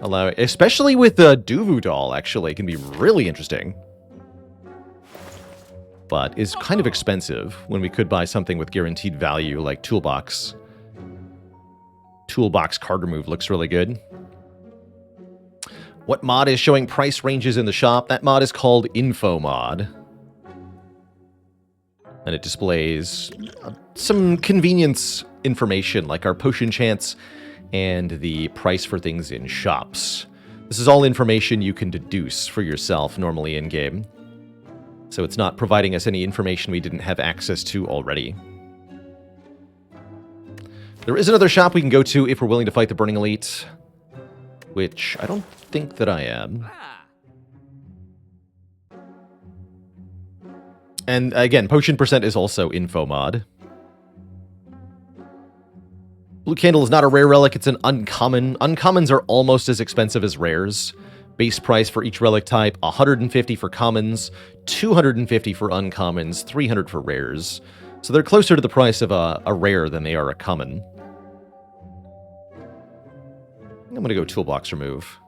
Especially with the Duvu doll, actually, can be really interesting. But is kind of expensive when we could buy something with guaranteed value like Toolbox. Toolbox card remove looks really good. What mod is showing price ranges in the shop? That mod is called Info Mod. And it displays some convenience information like our potion chance and the price for things in shops. This is all information you can deduce for yourself normally in-game. So it's not providing us any information we didn't have access to already. There is another shop we can go to if we're willing to fight the Burning Elite, which I don't think that I am. And again, potion percent is also info mod. Blue Candle is not a rare relic, it's an uncommon. Uncommons are almost as expensive as rares. Base price for each relic type, 150 for commons, 250 for uncommons, 300 for rares. So they're closer to the price of a rare than they are a common. I'm going to go Toolbox Remove.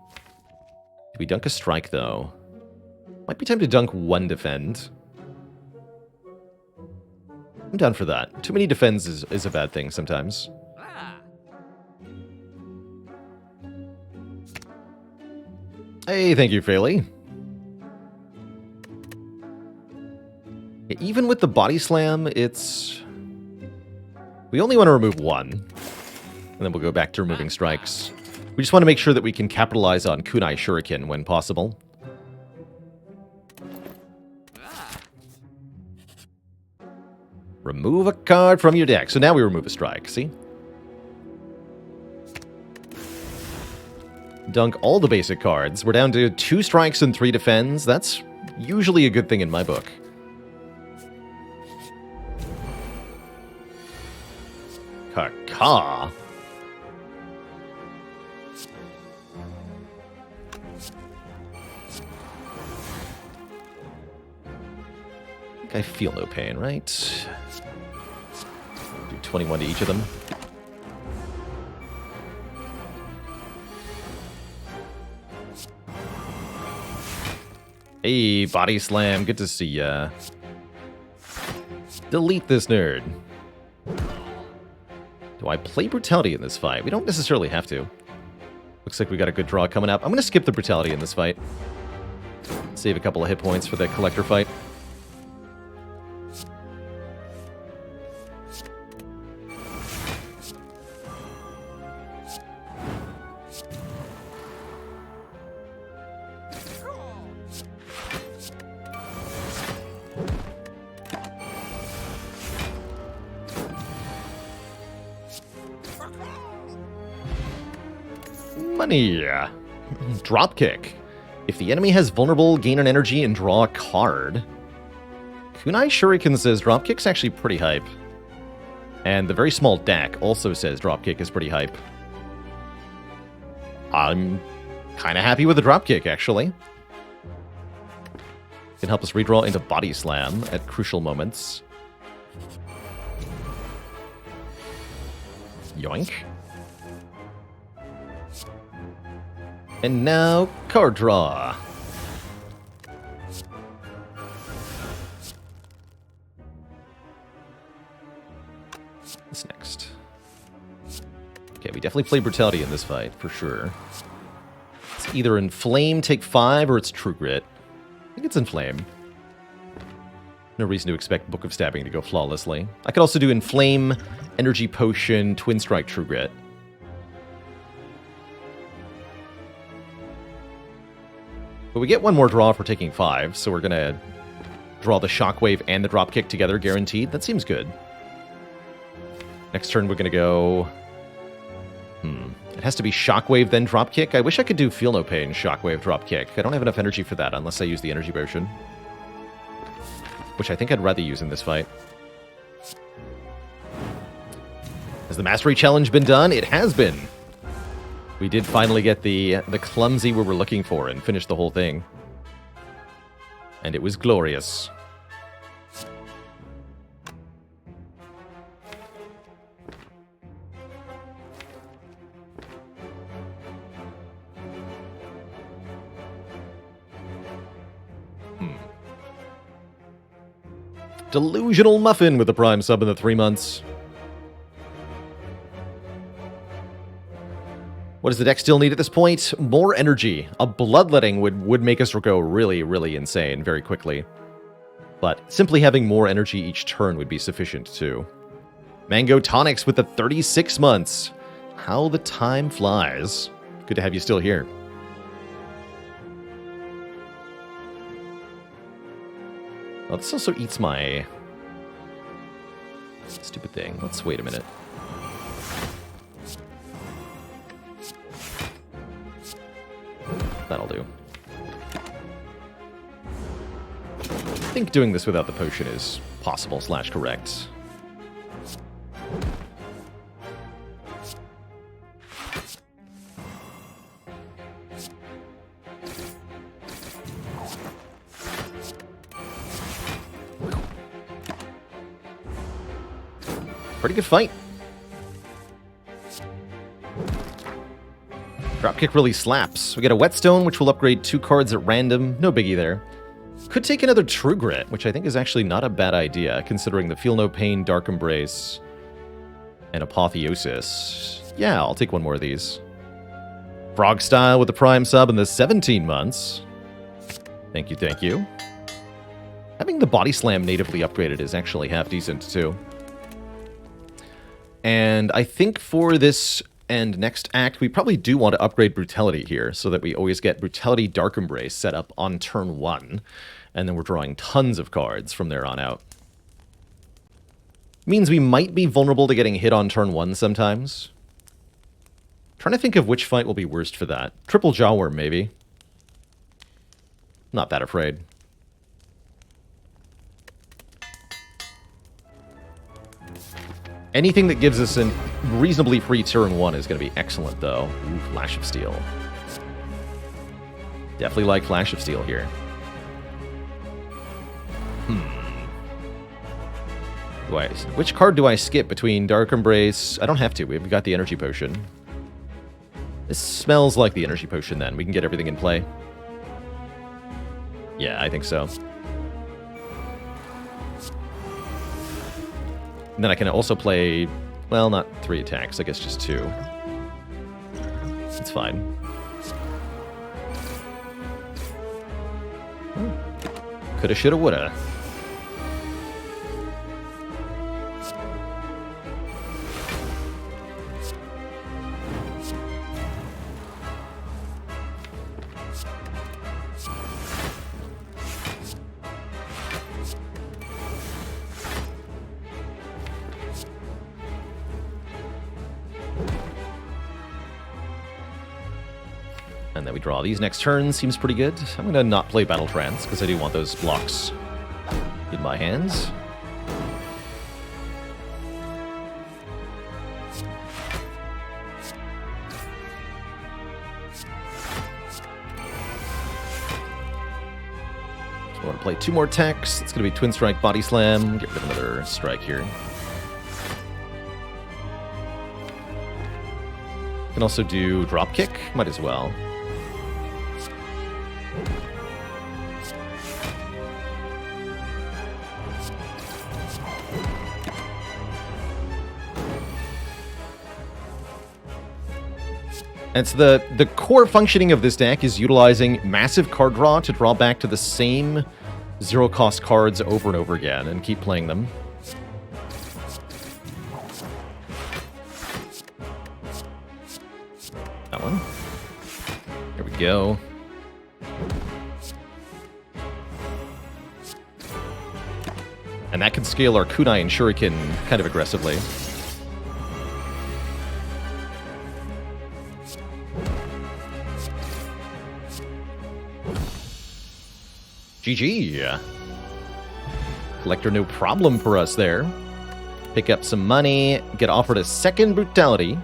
Do we dunk a strike, though? Might be time to dunk one defend. I'm down for that. Too many defends is a bad thing sometimes. Hey, thank you, Faley. Even with the Body Slam, it's... We only want to remove one. And then we'll go back to removing strikes. We just want to make sure that we can capitalize on Kunai Shuriken when possible. Remove a card from your deck. So now we remove a strike, see? Dunk all the basic cards. We're down to 2 strikes and 3 defends. That's usually a good thing in my book. Caw. I feel no pain, right? Do 21 to each of them. Hey, Body Slam, good to see ya. Delete this nerd. Do I play Brutality in this fight? We don't necessarily have to. Looks like we got a good draw coming up. I'm going to skip the Brutality in this fight. Save a couple of hit points for the Collector fight. Money. Dropkick. If the enemy has vulnerable, gain an energy and draw a card. Kunai Shuriken says Dropkick's actually pretty hype. And the very small deck also says Dropkick is pretty hype. I'm kind of happy with the Dropkick, actually. Can help us redraw into Body Slam at crucial moments. Yoink. And now, card draw. What's next? Okay, we definitely play Brutality in this fight, for sure. It's either Inflame, take 5, or it's True Grit. I think it's Inflame. No reason to expect Book of Stabbing to go flawlessly. I could also do Inflame, Energy Potion, Twin Strike, True Grit. But we get one more draw for taking 5, so we're going to draw the Shockwave and the Dropkick together, guaranteed. That seems good. Next turn, we're going to go... It has to be Shockwave, then Dropkick. I wish I could do Feel No Pain, Shockwave, Dropkick. I don't have enough energy for that unless I use the Energy Potion. Which I think I'd rather use in this fight. Has the Mastery Challenge been done? It has been! We did finally get the clumsy we were looking for and finish the whole thing. And it was glorious. Delusional Muffin with the Prime sub in the 3 months. What does the deck still need at this point? More energy. A Bloodletting would make us go really, really insane very quickly. But simply having more energy each turn would be sufficient too. Mango Tonics with the 36 months. How the time flies. Good to have you still here. Well, this also eats my stupid thing. Let's wait a minute. That'll do. I think doing this without the potion is possible / correct. Pretty good fight. Dropkick really slaps. We get a Whetstone, which will upgrade 2 cards at random. No biggie there. Could take another True Grit, which I think is actually not a bad idea, considering the Feel No Pain, Dark Embrace, and Apotheosis. Yeah, I'll take one more of these. Frog Style with the Prime sub in the 17 months. Thank you, thank you. Having the Body Slam natively upgraded is actually half decent, too. And I think for this and next act, we probably do want to upgrade Brutality here, so that we always get Brutality Dark Embrace set up on turn 1, and then we're drawing tons of cards from there on out. Means we might be vulnerable to getting hit on turn 1 sometimes. Trying to think of which fight will be worst for that. Triple Jawworm, maybe. Not that afraid. Anything that gives us a reasonably free turn 1 is going to be excellent, though. Ooh, Flash of Steel. Definitely like Flash of Steel here. Which card do I skip between Dark Embrace? I don't have to. We've got the Energy Potion. This smells like the Energy Potion, then. We can get everything in play. Yeah, I think so. And then I can also play, well, not 3 attacks, I guess just 2. It's fine. Coulda, shoulda, woulda. And then we draw these next turns. Seems pretty good. I'm going to not play Battle Trance, because I do want those blocks in my hands. So I want to play 2 more attacks. It's going to be Twin Strike, Body Slam. Get rid of another strike here. Can also do Dropkick. Might as well. And so the core functioning of this deck is utilizing massive card draw to draw back to the same 0-cost cards over and over again and keep playing them. That one. There we go. And that can scale our Kunai and Shuriken kind of aggressively. GG. Collector, no problem for us there. Pick up some money, get offered a second Brutality,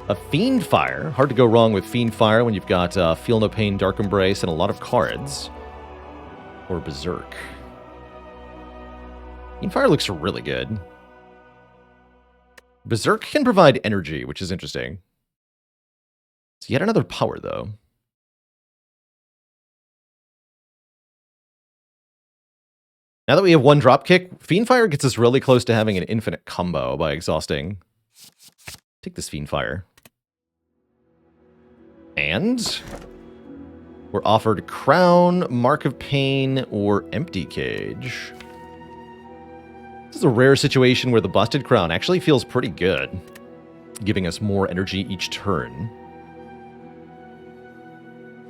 a Fiend Fire. Hard to go wrong with Fiend Fire when you've got Feel No Pain, Dark Embrace, and a lot of cards. Or Berserk. Fiend Fire looks really good. Berserk can provide energy, which is interesting. It's yet another power, though. Now that we have one dropkick, Fiendfire gets us really close to having an infinite combo by exhausting. Take this Fiendfire. And we're offered Crown, Mark of Pain, or Empty Cage. This is a rare situation where the Busted Crown actually feels pretty good, giving us more energy each turn.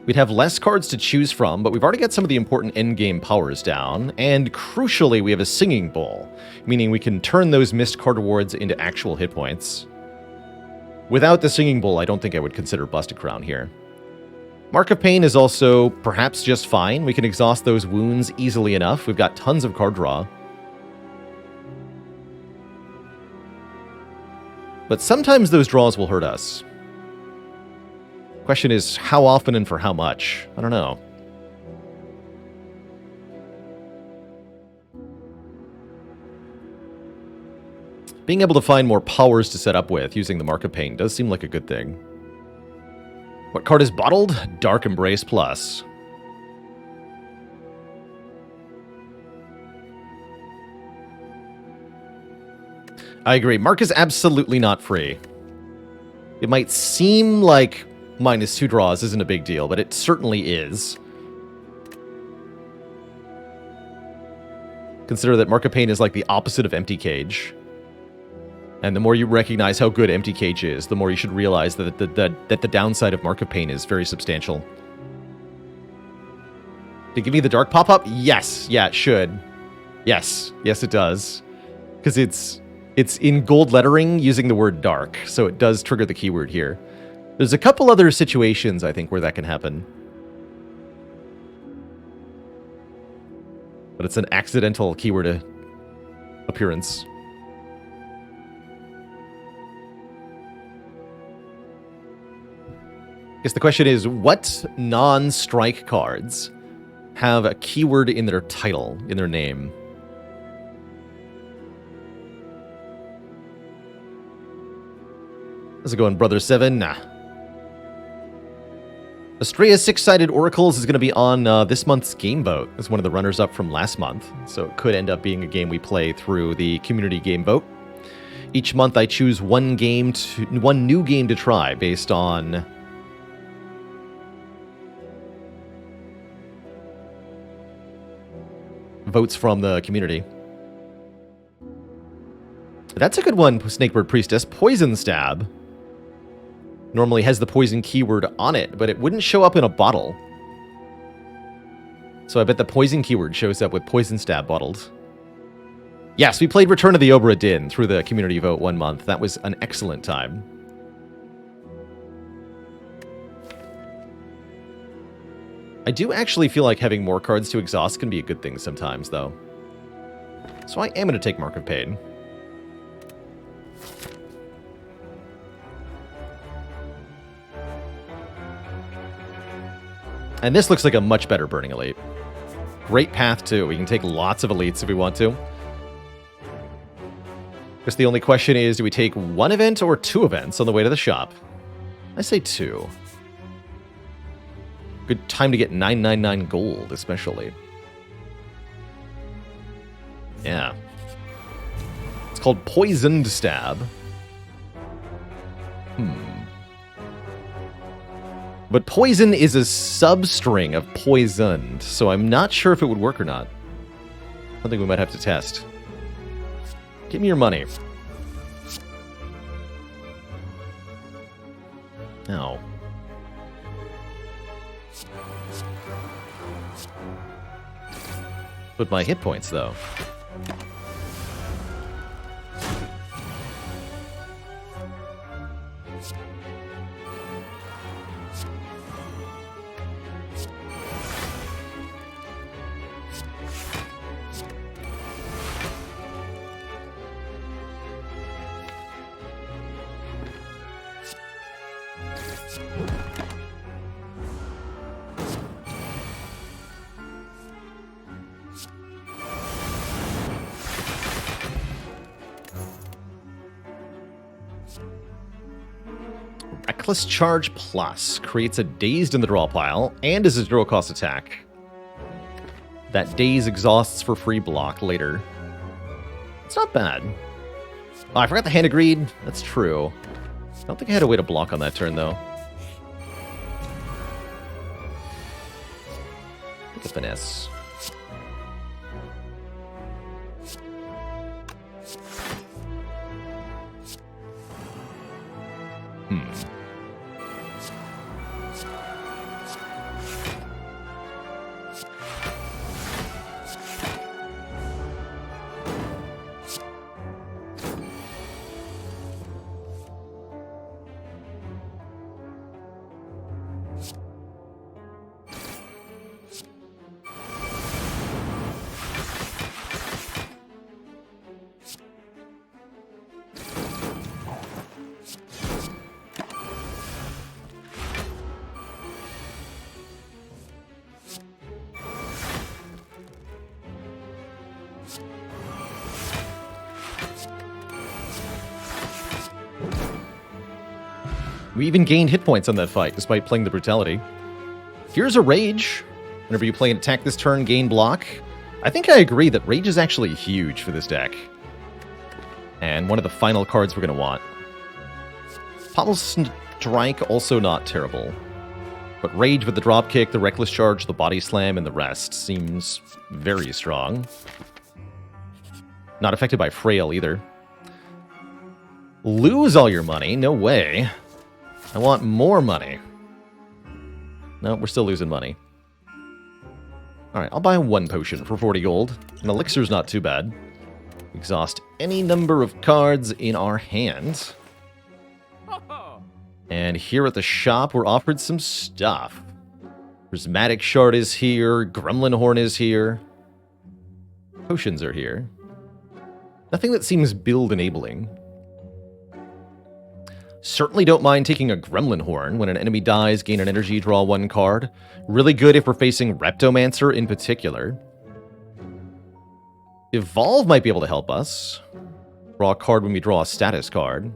We'd have less cards to choose from, but we've already got some of the important endgame powers down, and crucially, we have a Singing Bowl, meaning we can turn those missed card rewards into actual hit points. Without the Singing Bowl, I don't think I would consider Busted Crown here. Mark of Pain is also perhaps just fine. We can exhaust those wounds easily enough. We've got tons of card draw. But sometimes those draws will hurt us. Question is, how often and for how much? I don't know. Being able to find more powers to set up with using the Mark of Pain does seem like a good thing. What card is bottled? Dark Embrace Plus. I agree. Mark is absolutely not free. It might seem like -2 draws isn't a big deal, but it certainly is. Consider that Mark of Pain is like the opposite of Empty Cage. And the more you recognize how good Empty Cage is, the more you should realize that the downside of Mark of Pain is very substantial. Did it give me the dark pop-up? Yes. Yeah, it should. Yes. Yes, it does. Because it's in gold lettering using the word dark, so it does trigger the keyword here. There's a couple other situations, I think, where that can happen. But it's an accidental keyword appearance. I guess the question is, what non-strike cards have a keyword in their title, in their name? How's it going, Brother 7? Nah. Astrea's Six-Sided Oracles is going to be on this month's game vote. It's one of the runners-up from last month, so it could end up being a game we play through the community game vote. Each month I choose one new game to try based on votes from the community. That's a good one, Snakebird Priestess. Poison Stab normally has the poison keyword on it, but it wouldn't show up in a bottle. So I bet the poison keyword shows up with Poison Stab bottled. Yes, we played Return of the Obra Dinn through the community vote one month. That was an excellent time. I do actually feel like having more cards to exhaust can be a good thing sometimes, though. So I am going to take Mark of Pain. And this looks like a much better Burning Elite. Great path, too. We can take lots of elites if we want to. Guess the only question is, do we take one event or 2 events on the way to the shop? I say 2. Good time to get 999 gold, especially. Yeah. It's called Poisoned Stab. But poison is a substring of poisoned, so I'm not sure if it would work or not. Something we might have to test. Give me your money. Ow. But my hit points, though. Reckless Charge Plus creates a Dazed in the draw pile and is a zero cost attack. That Daze exhausts for free block later. It's not bad. Oh, I forgot the Hand of Greed. That's true. I don't think I had a way to block on that turn, though. Look at Finesse. We even gained hit points on that fight, despite playing the Brutality. Here's a Rage. Whenever you play an attack this turn, gain block. I think I agree that Rage is actually huge for this deck. And one of the final cards we're going to want. Pommel Strike, also not terrible. But Rage with the Dropkick, the Reckless Charge, the Body Slam, and the rest seems very strong. Not affected by Frail either. Lose all your money? No way. I want more money. No, we're still losing money. Alright, I'll buy one potion for 40 gold. An elixir's not too bad. Exhaust any number of cards in our hand. And here at the shop, we're offered some stuff. Prismatic Shard is here. Gremlin Horn is here. Potions are here. Nothing that seems build-enabling. Certainly don't mind taking a Gremlin Horn. When an enemy dies, gain an energy, draw one card. Really good if we're facing Reptomancer in particular. Evolve might be able to help us. Draw a card when we draw a status card.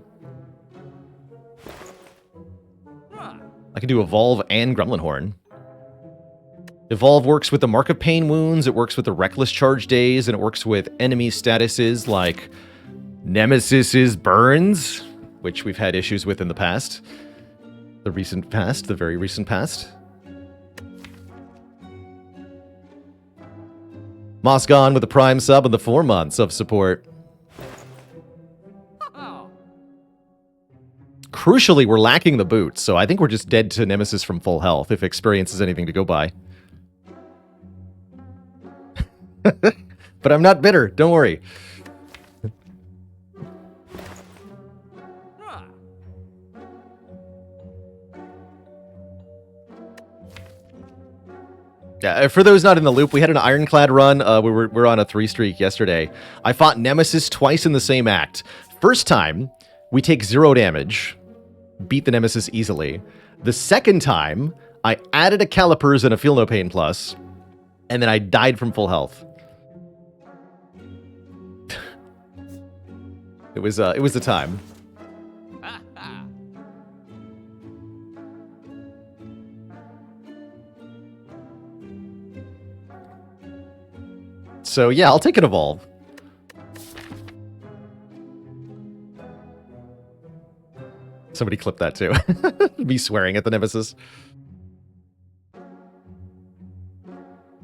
I can do Evolve and Gremlin Horn. Evolve works with the Mark of Pain wounds, it works with the Reckless Charge days, and it works with enemy statuses like Nemesis's Burns, which we've had issues with in the past. The recent past, the very recent past. Mosgon with the Prime sub and the 4 months of support. Crucially, we're lacking the boots, so I think we're just dead to Nemesis from full health, if experience is anything to go by. But I'm not bitter, don't worry. Yeah, for those not in the loop, we had an Ironclad run. We were on a 3 streak yesterday. I fought Nemesis twice in the same act. First time, we take 0 damage. Beat the Nemesis easily. The second time, I added a Calipers and a Feel No Pain Plus, and then I died from full health. It was the time. So yeah, I'll take an Evolve. Somebody clip that too. Me swearing at the Nemesis. It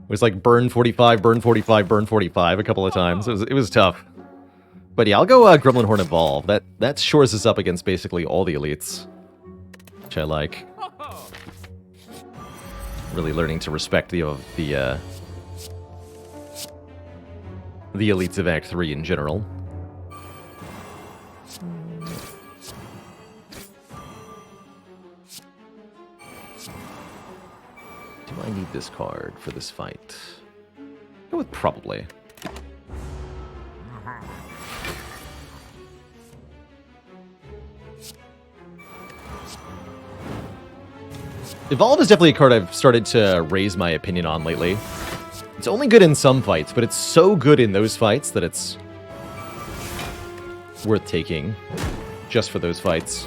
was like burn 45, burn 45, burn 45 a couple of times. It was tough. But yeah, I'll go Gremlin Horn Evolve. That shores us up against basically all the elites, which I like. Really learning to respect the elites of Act 3 in general. Do I need this card for this fight? Go with probably. Evolve is definitely a card I've started to raise my opinion on lately. It's only good in some fights, but it's so good in those fights that it's worth taking just for those fights.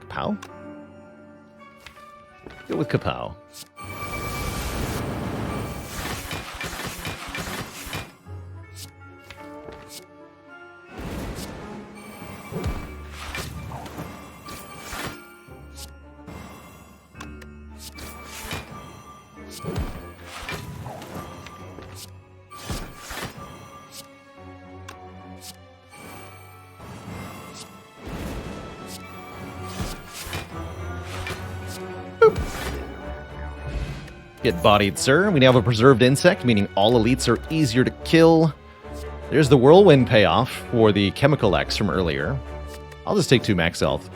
Kapow? Go with Kapow. Get bodied, sir. We now have a preserved insect, meaning all elites are easier to kill. There's the whirlwind payoff for the chemical X from earlier. I'll just take 2 max health.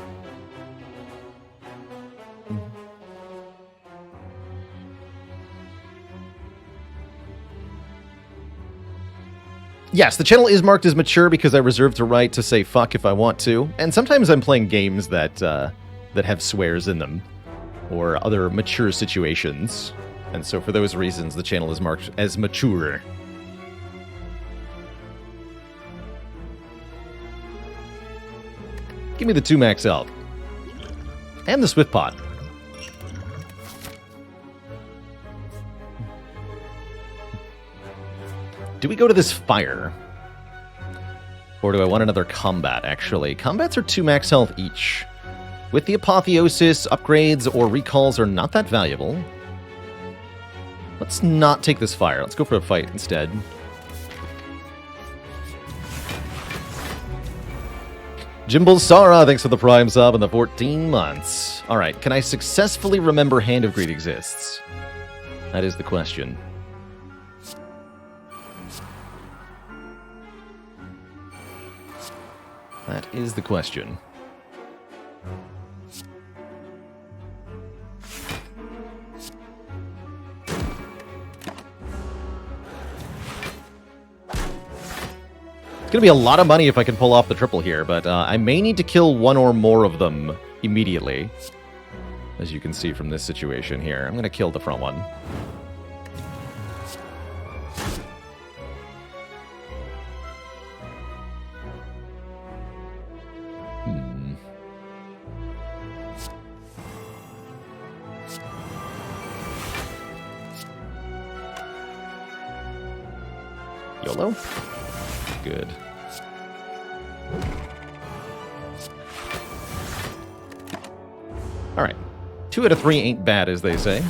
Yes, the channel is marked as mature because I reserve the right to say fuck if I want to. And sometimes I'm playing games that have swears in them or other mature situations. And so for those reasons, the channel is marked as mature. Give me the 2 max health. And the Swift Pot. Do we go to this fire? Or do I want another combat, actually? Combats are 2 max health each. With the Apotheosis, upgrades or recalls are not that valuable. Let's not take this fire. Let's go for a fight instead. Jimble Sara, thanks for the Prime sub and the 14 months. Alright, can I successfully remember Hand of Greed exists? That is the question. That is the question. It's going to be a lot of money if I can pull off the triple here, but I may need to kill 1 or more of them immediately. As you can see from this situation here. I'm going to kill the front one. YOLO? Good. Alright. 2 out of 3 ain't bad, as they say.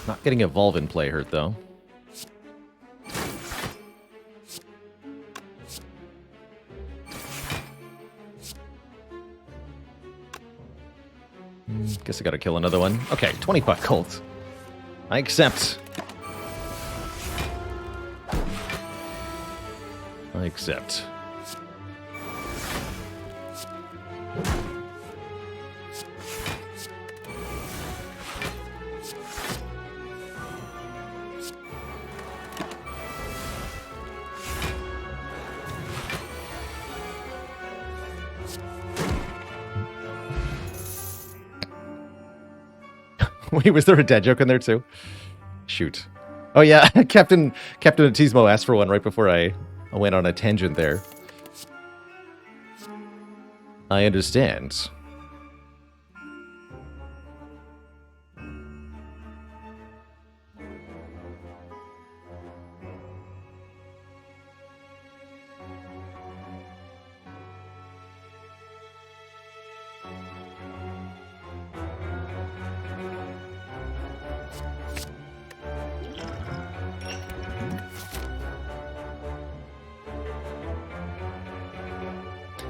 Not getting Evolve in play hurt, though. Guess I gotta kill another one. Okay, 25 gold. I accept. I accept. Wait, was there a dad joke in there too? Shoot. Oh yeah, Captain Atismo asked for one right before I went on a tangent there. I understand.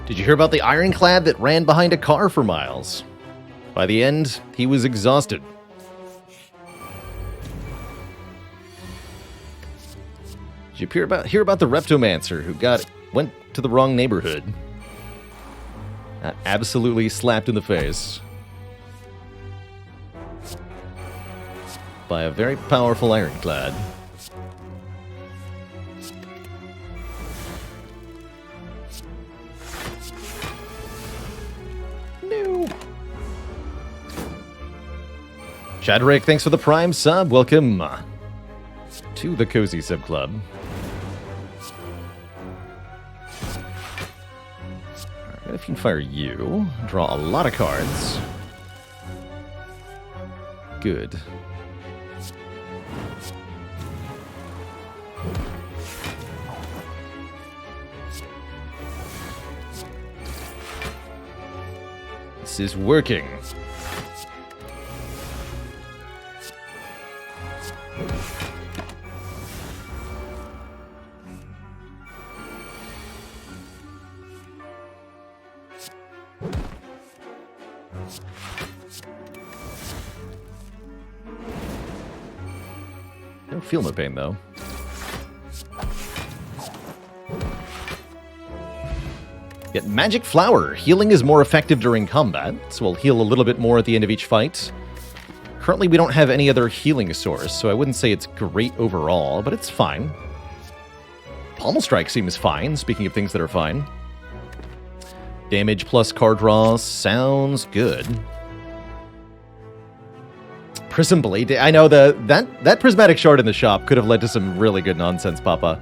Did you hear about the Ironclad that ran behind a car for miles? By the end, he was exhausted. Did you hear about the Reptomancer who went to the wrong neighborhood? Absolutely slapped in the face by a very powerful Ironclad. No. Chadrick, thanks for the Prime sub. Welcome to the Cozy Sub Club. If you can fire you, draw a lot of cards. Good. This is working. I don't feel no pain, though. Get Magic Flower. Healing is more effective during combat, so we'll heal a little bit more at the end of each fight. Currently, we don't have any other healing source, so I wouldn't say it's great overall, but it's fine. Pommel Strike seems fine, speaking of things that are fine. Damage plus card draw sounds good. Prism Blade. I know that prismatic shard in the shop could have led to some really good nonsense, Papa.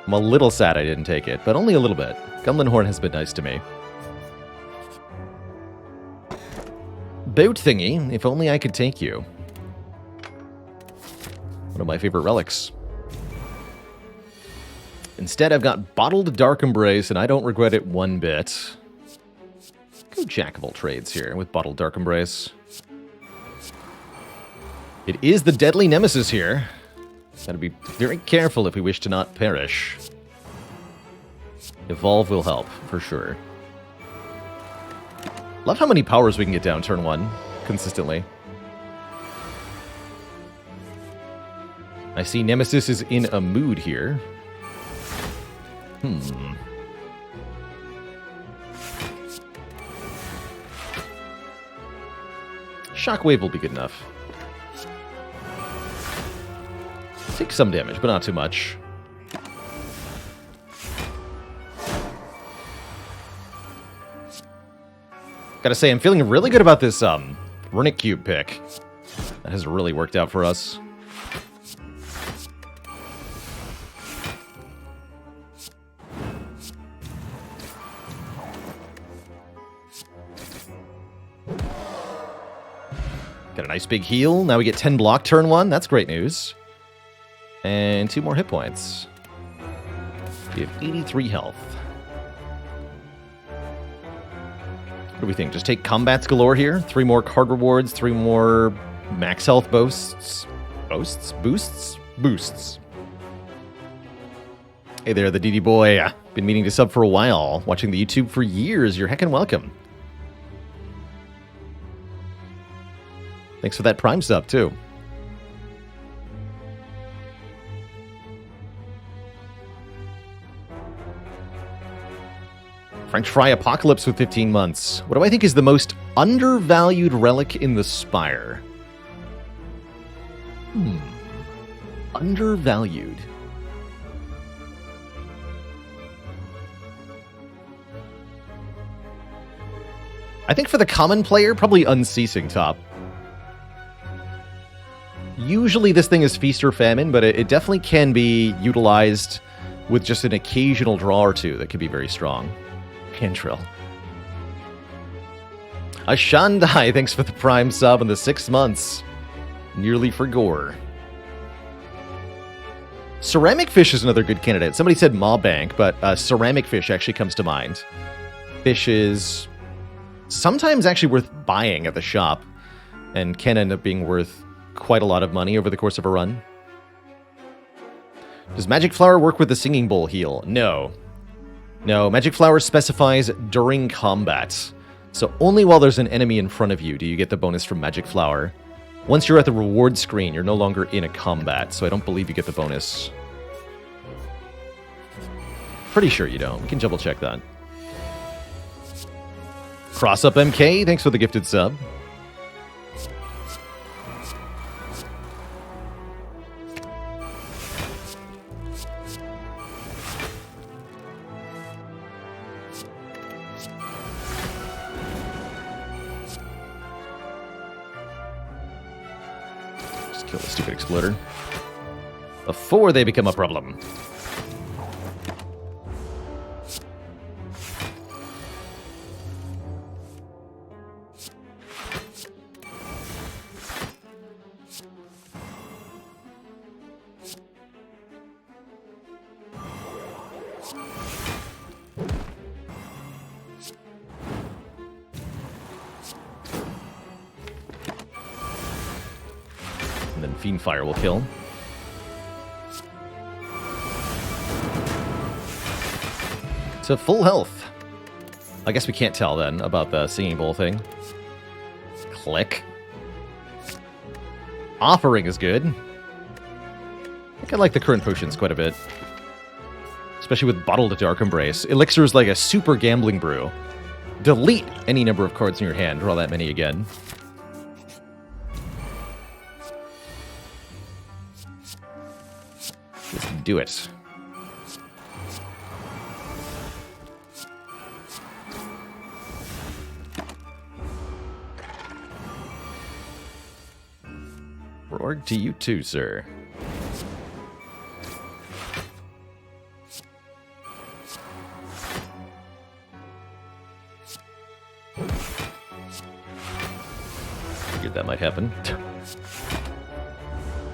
I'm a little sad I didn't take it, but only a little bit. Gunlin Horn has been nice to me. Boat thingy, if only I could take you. One of my favorite relics. Instead, I've got Bottled Dark Embrace, and I don't regret it one bit. Go Jack of all trades here with Bottled Dark Embrace. It is the deadly nemesis here. Gotta be very careful if we wish to not perish. Evolve will help, for sure. Love how many powers we can get down turn 1, consistently. I see Nemesis is in a mood here. Shockwave will be good enough. Take some damage, but not too much. Gotta say, I'm feeling really good about this Runic Cube pick. That has really worked out for us. Got a nice big heal. Now we get 10 block turn 1. That's great news. And 2 more hit points. We have 83 health. What do we think? Just take combats galore here? 3 more card rewards, 3 more max health boosts. Boosts. Hey there, the DD boy. Been meaning to sub for a while. Watching the YouTube for years. You're heckin' welcome. Thanks for that Prime sub, too. French Fry Apocalypse with 15 months. What do I think is the most undervalued relic in the Spire? Undervalued. I think for the common player, probably Unceasing top. Usually this thing is Feast or Famine, but it definitely can be utilized with just an occasional draw or two that could be very strong. Cantrill. Ashandai, thanks for the Prime sub and the 6 months. Nearly for gore. Ceramic Fish is another good candidate. Somebody said Maw Bank, but Ceramic Fish actually comes to mind. Fish is sometimes actually worth buying at the shop, and can end up being worth quite a lot of money over the course of a run. Does Magic Flower work with the Singing Bowl heal? No. No, Magic Flower specifies during combat. So only while there's an enemy in front of you do you get the bonus from Magic Flower. Once you're at the reward screen, you're no longer in a combat, so I don't believe you get the bonus. Pretty sure you don't. We can double check that. Cross Up MK, thanks for the gifted sub. Just kill the stupid exploder before they become a problem. And then Fiendfire will kill. To full health. I guess we can't tell then about the singing bowl thing. Click. Offering is good. I think I like the current potions quite a bit. Especially with Bottled Dark Embrace. Elixir is like a super gambling brew. Delete any number of cards in your hand. Draw that many again. Just do it. Org to you too, sir. Figured that might happen.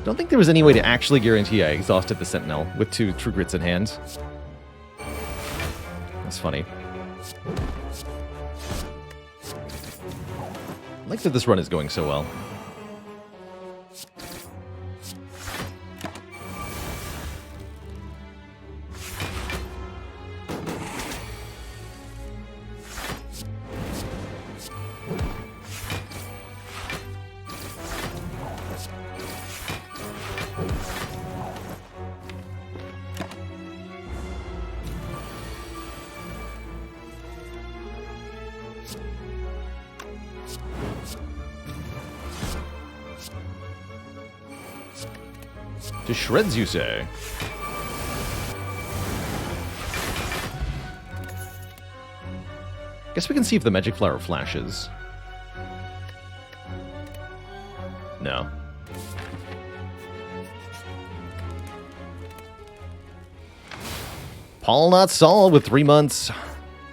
Don't think there was any way to actually guarantee I exhausted the Sentinel with 2 True Grits in hand. That's funny. I like that this run is going so well. To shreds, you say? Guess we can see if the Magic Flower flashes. No. Paul Not Saul with 3 months.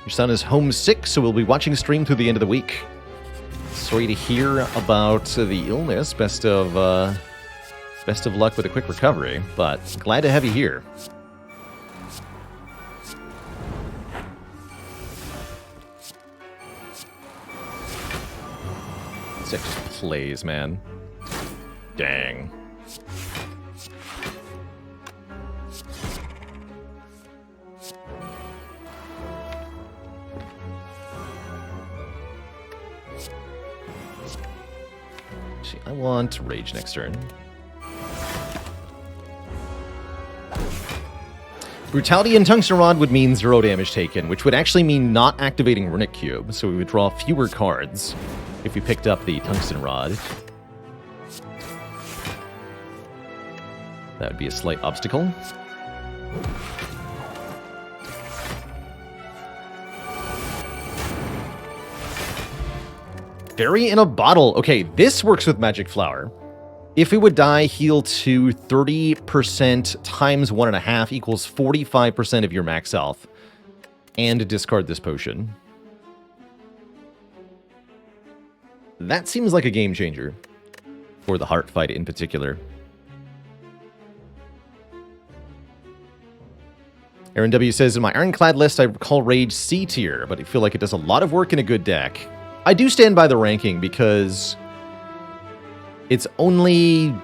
Your son is homesick, so we'll be watching stream through the end of the week. Sorry to hear about the illness. Best of luck with a quick recovery, but glad to have you here. This deck just plays, man. Dang. I want Rage next turn. Brutality and Tungsten Rod would mean 0 damage taken, which would actually mean not activating Runic Cube, so we would draw fewer cards if we picked up the Tungsten Rod. That would be a slight obstacle. Fairy in a Bottle. Okay, this works with Magic Flower. If we would die, heal to 30% times 1.5 equals 45% of your max health. And discard this potion. That seems like a game changer. For the heart fight in particular. Aaron W. says, in my Ironclad list, I call Rage C tier, but I feel like it does a lot of work in a good deck. I do stand by the ranking because it's only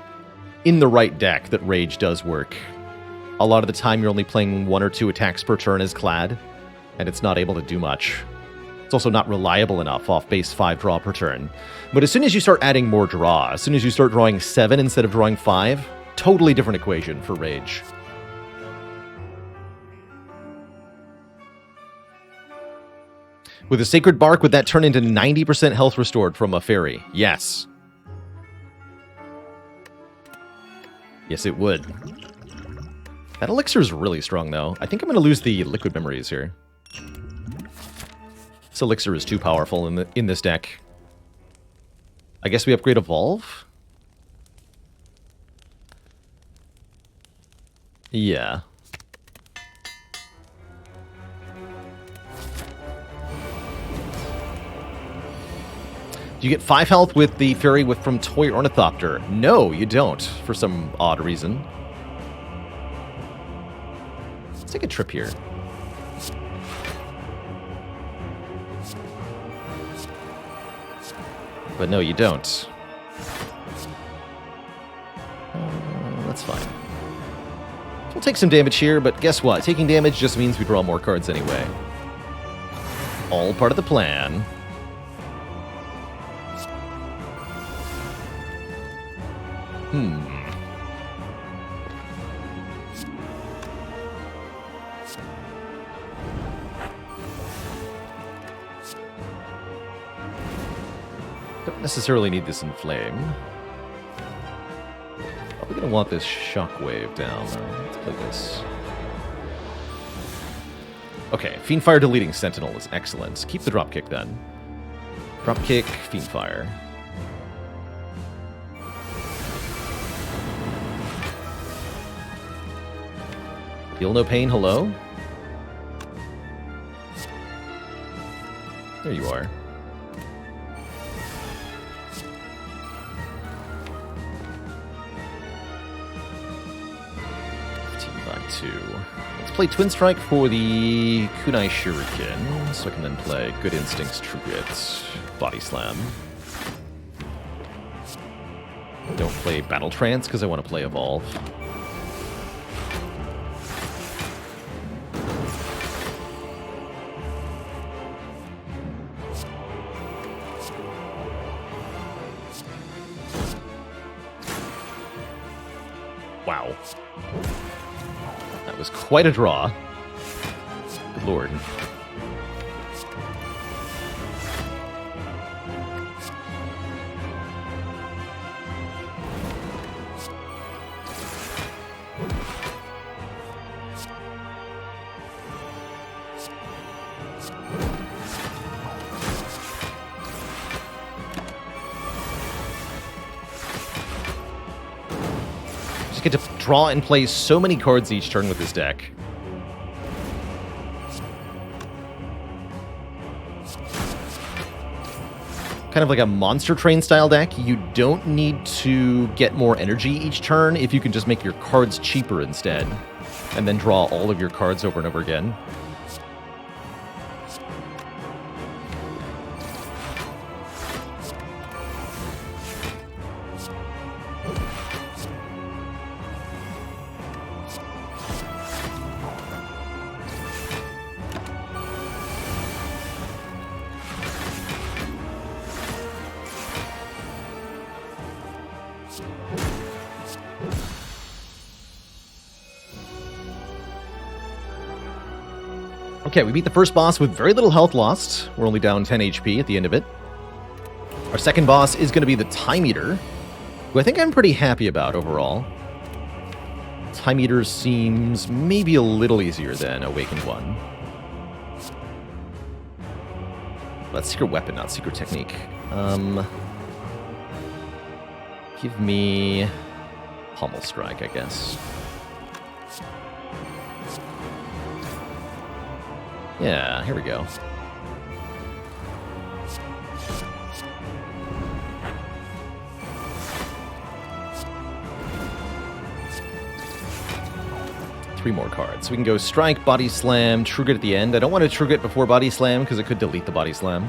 in the right deck that Rage does work. A lot of the time you're only playing 1 or 2 attacks per turn as Clad, and it's not able to do much. It's also not reliable enough off base 5 draw per turn. But as soon as you start adding more draw, as soon as you start drawing 7 instead of drawing 5, totally different equation for Rage. With a Sacred Bark, would that turn into 90% health restored from a fairy? Yes. Yes, it would. That elixir is really strong, though. I think I'm going to lose the liquid memories here. This elixir is too powerful in this deck. I guess we upgrade Evolve? Yeah. Do you get 5 health with the fairy from Toy Ornithopter? No, you don't, for some odd reason. Let's take a trip here. But no, you don't. That's fine. We'll take some damage here, but guess what? Taking damage just means we draw more cards anyway. All part of the plan. Don't necessarily need this Inflame. Probably gonna want this Shockwave down, though. Let's play this. Okay, Fiendfire deleting Sentinel is excellent. Keep the Dropkick then. Dropkick, Fiendfire. Feel no pain, hello? There you are. Let's play Twin Strike for the Kunai Shuriken, so I can then play Good Instincts, True Grit, Body Slam. Don't play Battle Trance because I want to play Evolve. Wow. That was quite a draw. Good lord. Get to draw and play so many cards each turn with this deck. Kind of like a Monster Train style deck. You don't need to get more energy each turn if you can just make your cards cheaper instead. And then draw all of your cards over and over again. Okay, we beat the first boss with very little health lost. We're only down 10 HP at the end of it. Our second boss is going to be the Time Eater, who I think I'm pretty happy about overall. Time Eater seems maybe a little easier than Awakened One. That's Secret Weapon, not Secret Technique. Give me Pommel Strike, I guess. Yeah, here we go. Three more cards. So we can go Strike, Body Slam, True Grit at the end. I don't want to True Grit before Body Slam because it could delete the Body Slam.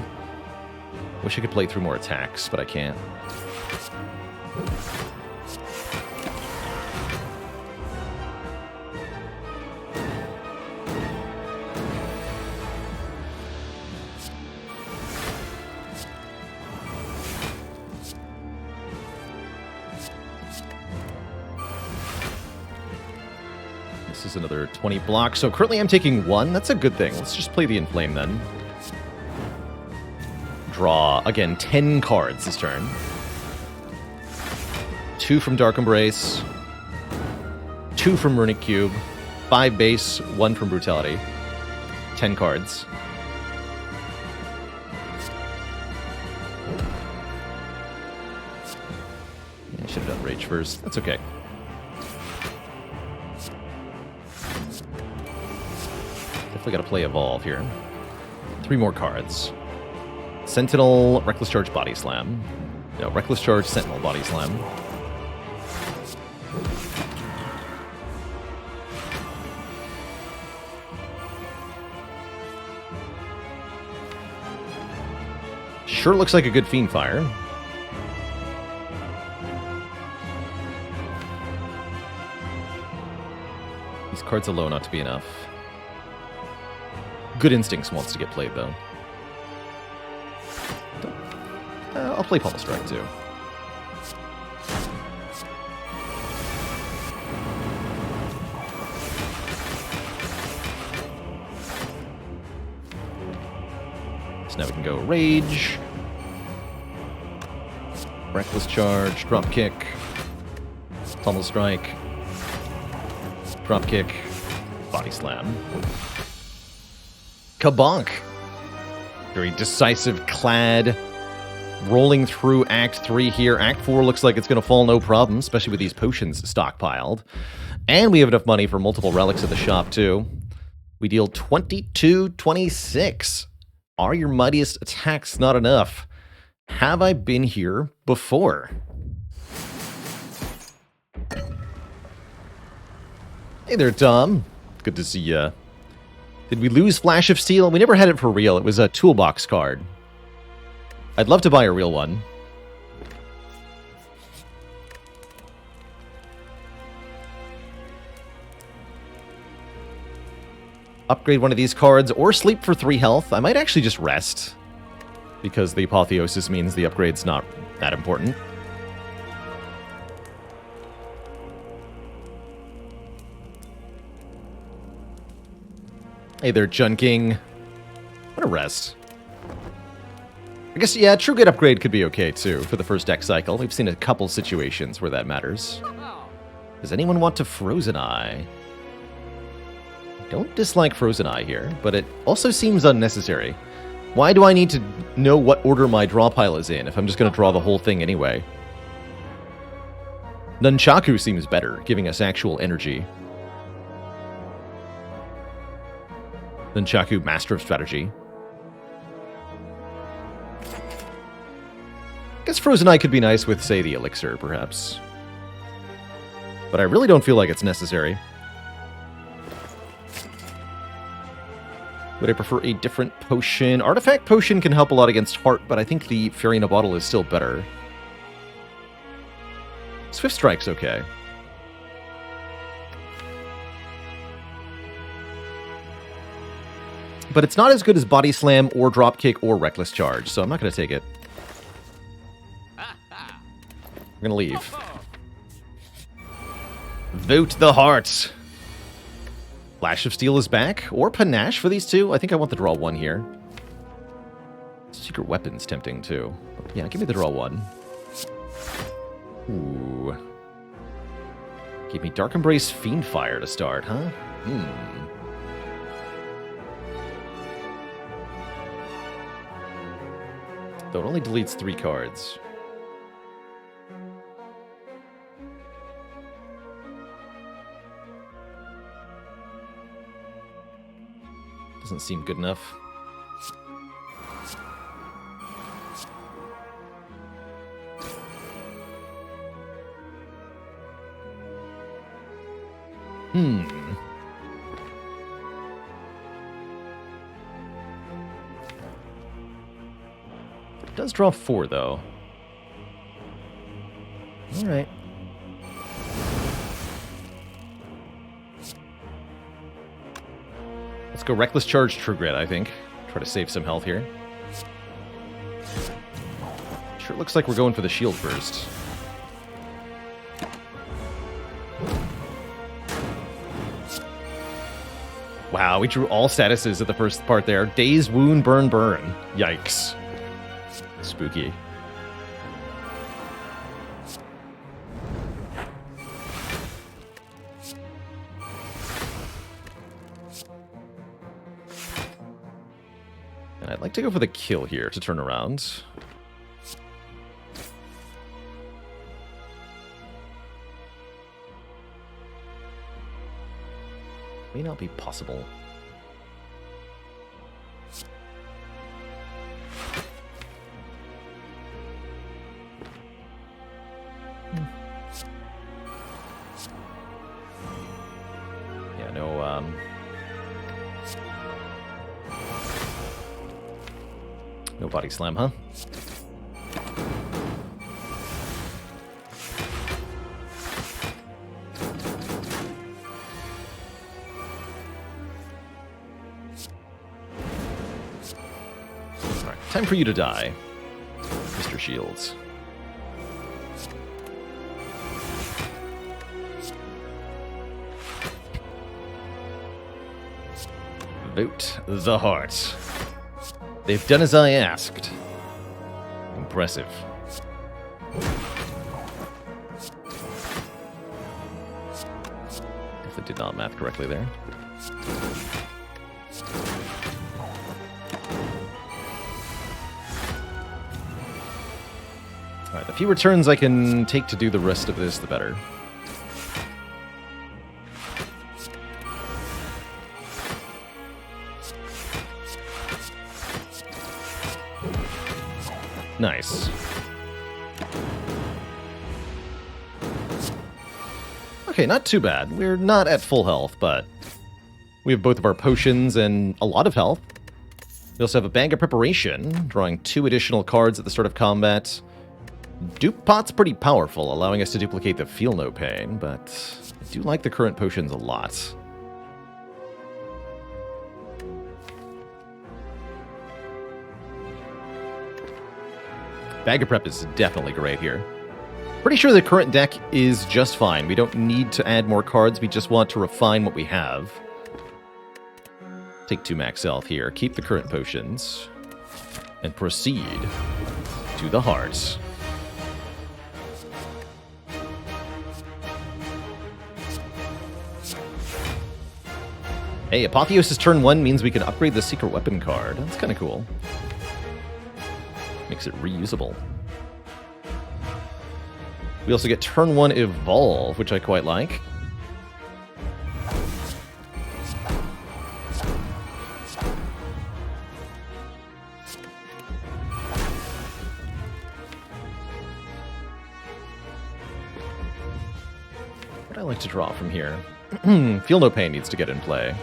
Wish I could play through more attacks, but I can't. This is another 20 blocks. So currently I'm taking 1. That's a good thing. Let's just play the Inflame then. draw, again, 10 cards this turn. 2 from Dark Embrace. 2 from Runic Cube. 5 base, 1 from Brutality. 10 cards. I should have done Rage first. That's okay. Definitely got to play Evolve here. 3 more cards. Sentinel, Reckless Charge, Body Slam. No, Reckless Charge, Sentinel, Body Slam. Sure looks like a good Fiend Fire. These cards alone ought to be enough. Good Instincts wants to get played, though. I'll play Pummel Strike, too. So now we can go Rage. Reckless Charge, Drop Kick. Pummel Strike. Drop Kick. Body Slam. Kabonk! Very decisive Clad. Rolling through Act 3 here. Act 4 looks like it's going to fall no problem, especially with these potions stockpiled. And we have enough money for multiple relics at the shop, too. We deal 22-26. Are your mightiest attacks not enough? Have I been here before? Hey there, Tom. Good to see ya. Did we lose Flash of Steel? We never had it for real. It was a toolbox card. I'd love to buy a real one. Upgrade one of these cards or sleep for 3 health. I might actually just rest, because the Apotheosis means the upgrade's not that important. Hey there, Junking. I'm gonna rest. I guess, yeah, True Good Upgrade could be okay, too, for the first deck cycle. We've seen a couple situations where that matters. Does anyone want to Frozen Eye? Don't dislike Frozen Eye here, but it also seems unnecessary. Why do I need to know what order my draw pile is in if I'm just going to draw the whole thing anyway? Nunchaku seems better, giving us actual energy. Nunchaku, Master of Strategy. I guess Frozen Eye could be nice with, say, the Elixir, perhaps. But I really don't feel like it's necessary. Would I prefer a different potion? Artifact Potion can help a lot against Heart, but I think the Fairy in a Bottle is still better. Swift Strike's okay. But it's not as good as Body Slam or Dropkick or Reckless Charge, so I'm not going to take it. We're going to leave. Vote the Heart! Flash of Steel is back, or Panache for these two. I think I want the draw 1 here. Secret Weapon's tempting, too. Yeah, give me the draw 1. Ooh. Give me Dark Embrace Fiend Fire to start, huh? Though it only deletes 3 cards. Doesn't seem good enough. It does draw 4, though. All right. Let's go Reckless Charge, True Grit, I think. Try to save some health here. Sure looks like we're going for the shield first. Wow, we drew all statuses at the first part there. Daze, Wound, Burn, Burn. Yikes. Spooky. And I'd like to go for the kill here to turn around. May not be possible. Yeah, no body slam, huh? Alright, time for you to die, Mr. Shields. Vote the heart. They've done as I asked. Impressive. If I did not math correctly there. Alright, the fewer turns I can take to do the rest of this, the better. Nice. Okay, not too bad. We're not at full health, but we have both of our potions and a lot of health. We also have a bag of preparation, drawing 2 additional cards at the start of combat. Dupe Pot's pretty powerful, allowing us to duplicate the Feel No Pain, but I do like the current potions a lot. Bag of Prep is definitely great here. Pretty sure the current deck is just fine. We don't need to add more cards, we just want to refine what we have. Take 2 max health here, keep the current potions, and proceed to the heart. Hey, Apotheosis turn 1 means we can upgrade the secret weapon card. That's kind of cool. Makes it reusable. We also get turn 1 Evolve, which I quite like. What do I like to draw from here? Feel No Pain needs to get in play.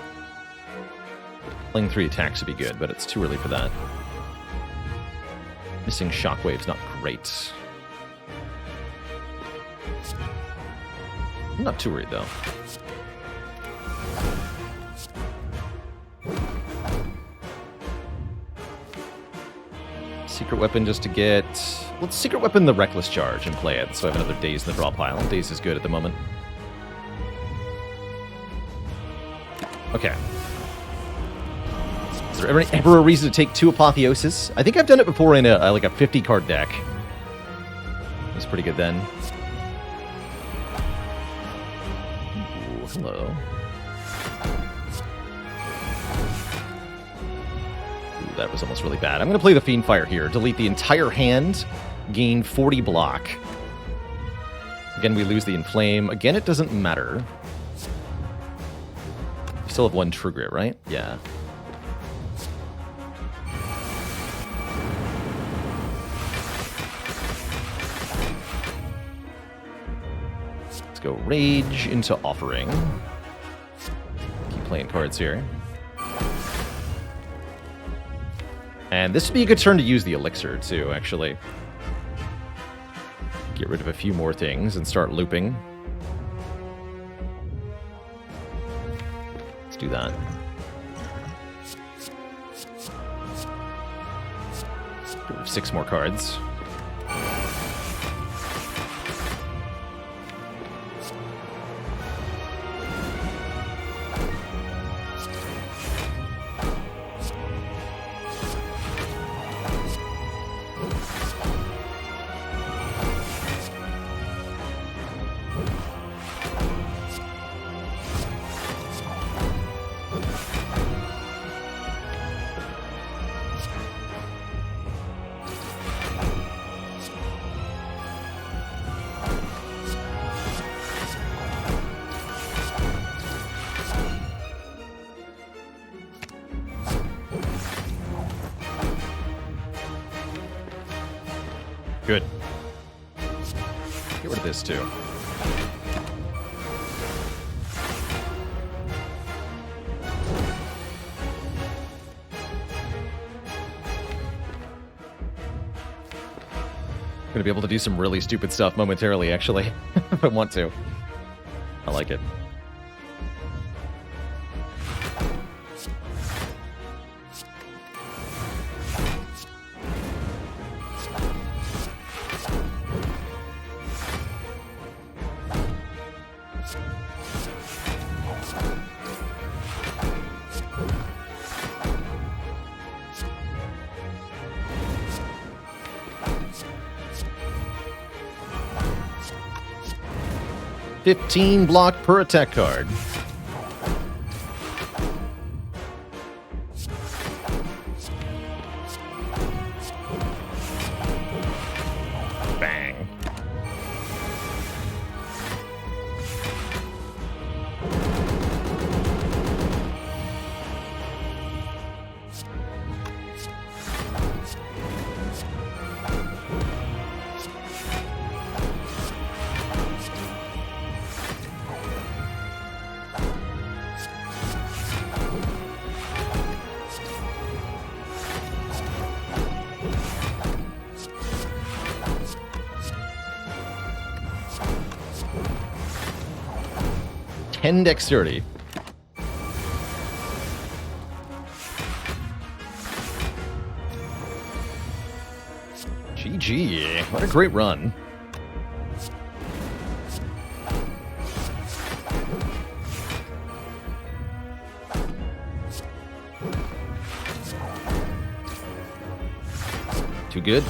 Playing 3 attacks would be good, but it's too early for that. Missing Shockwave's not great. I'm not too worried, though. Secret Weapon just to get... Let's Secret Weapon the Reckless Charge and play it, so I have another Daze in the draw pile. Daze is good at the moment. Okay. Is there ever a reason to take 2 Apotheosis? I think I've done it before in a like a 50-card deck. That's pretty good then. Ooh, hello. Ooh, that was almost really bad. I'm going to play the Fiendfire here. Delete the entire hand. Gain 40 block. Again, we lose the Inflame. Again, it doesn't matter. We still have 1 True Grit, right? Yeah. Go Rage into Offering. Keep playing cards here. And this would be a good turn to use the Elixir, too, actually. Get rid of a few more things and start looping. Let's do that. Get rid of 6 more cards. Good. Get rid of this, too. Gonna be able to do some really stupid stuff momentarily, actually, if I want to. I like it. $15 block per attack card. Bang. Dexterity. GG. What a great run. Too good?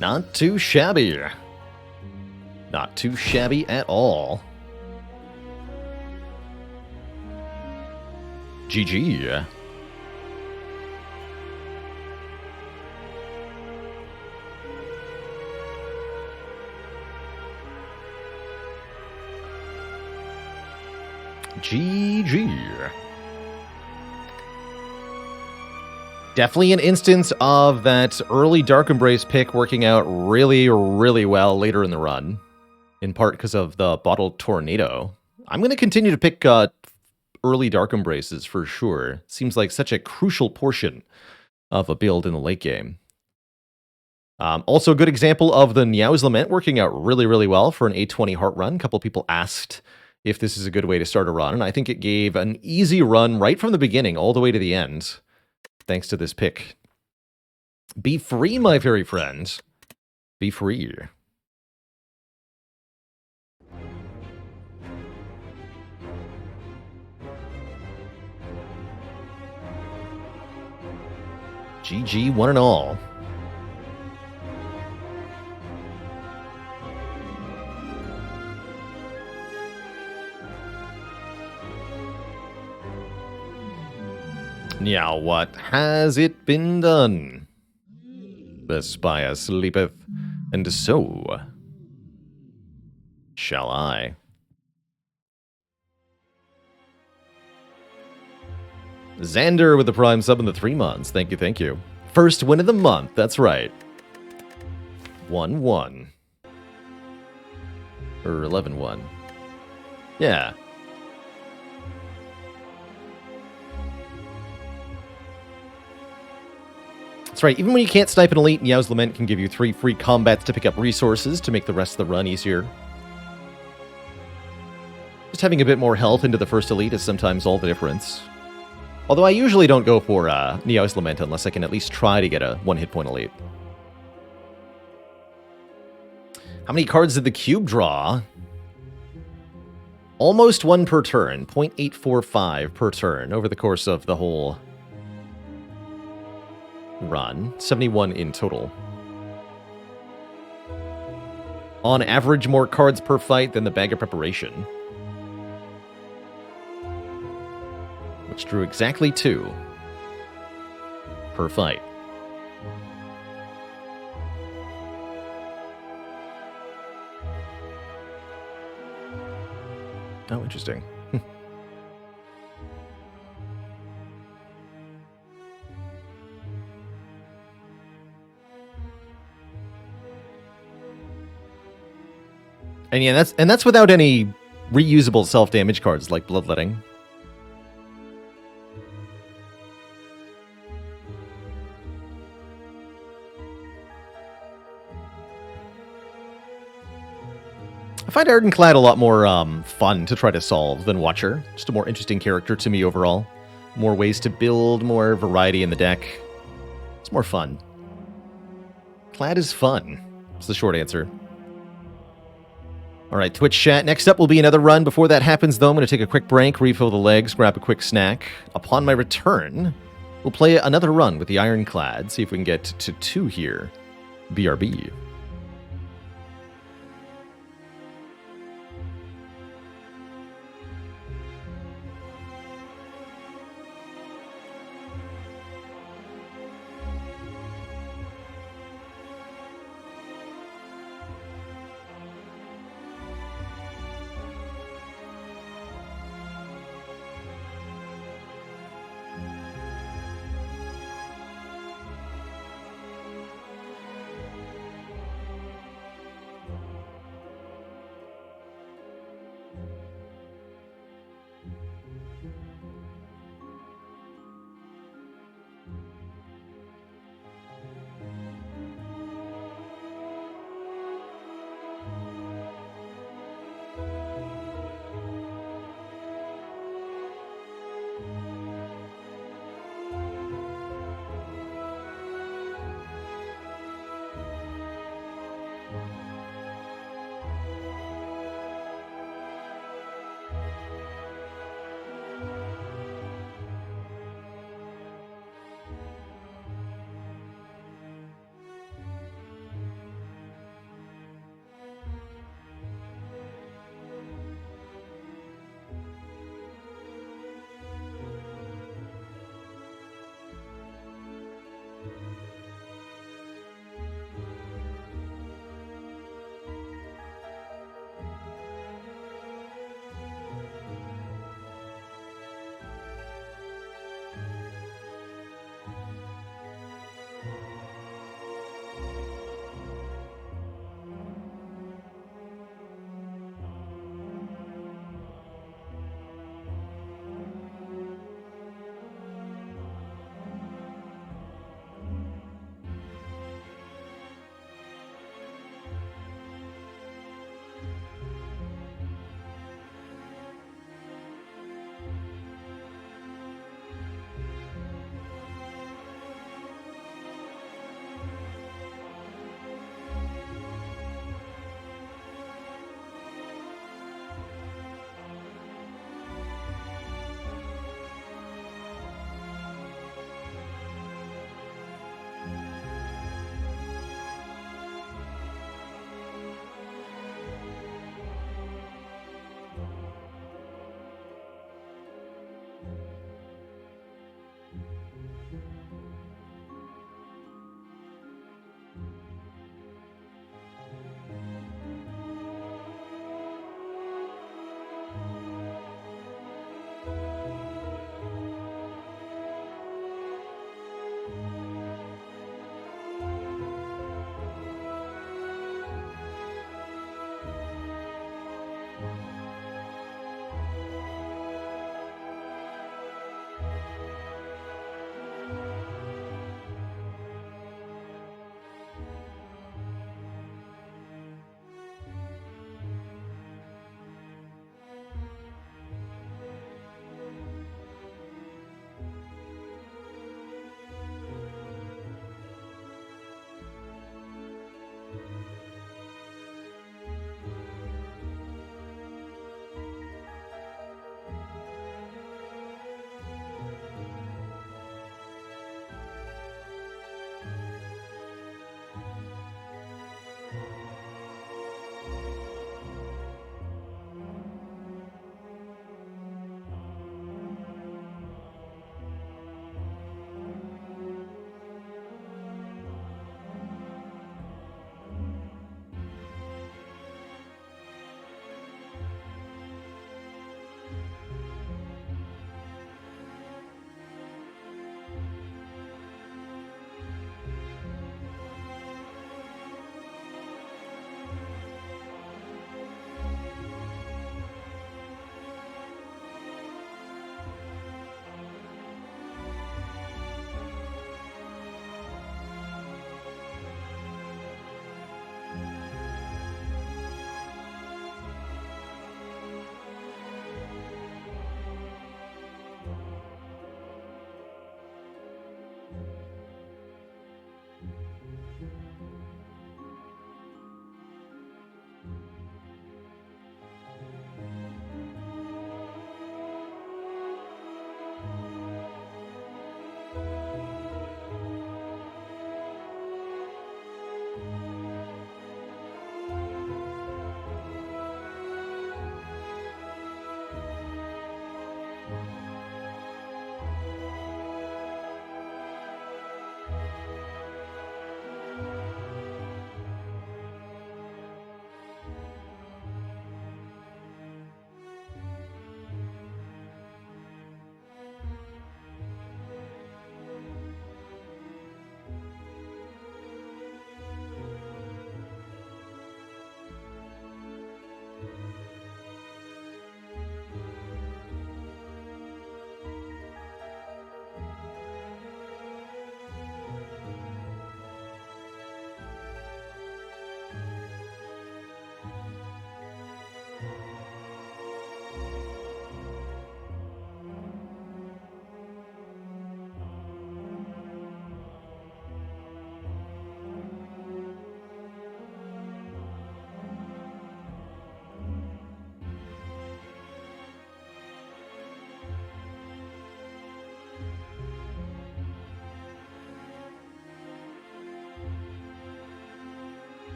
Not too shabby. Not too shabby at all. GG. GG. Definitely an instance of that early Dark Embrace pick working out really, really well later in the run. In part because of the Bottled Tornado. I'm going to continue to pick early Dark Embraces for sure. Seems like such a crucial portion of a build in the late game. Also a good example of the Niao's Lament working out really, really well for an 820 heart run. A couple people asked if this is a good way to start a run, and I think it gave an easy run right from the beginning all the way to the end, thanks to this pick. Be free, my very friends. Be free. GG, one and all. Now what has it been done? The Spire sleepeth, and so shall I. Xander with the Prime sub in the 3 months. Thank you, thank you. First win of the month, that's right. 1-1. Or 11-1. Yeah. That's right, even when you can't snipe an elite, Niao's Lament can give you 3 free combats to pick up resources to make the rest of the run easier. Just having a bit more health into the first elite is sometimes all the difference. Although I usually don't go for Niao's Lament unless I can at least try to get a 1 hit point elite. How many cards did the cube draw? Almost 1 per turn, 0.845 per turn over the course of the whole run. 71 in total. On average, more cards per fight than the Bag of Preparation, which drew exactly 2 per fight. Oh, interesting. And yeah, that's without any reusable self-damage cards like Bloodletting. I find Ironclad a lot more fun to try to solve than Watcher. Just a more interesting character to me overall. More ways to build, more variety in the deck. It's more fun. Clad is fun. That's the short answer. All right, Twitch chat. Next up will be another run. Before that happens, though, I'm going to take a quick break, refill the legs, grab a quick snack. Upon my return, we'll play another run with the Ironclad, see if we can get to 2 here. BRB.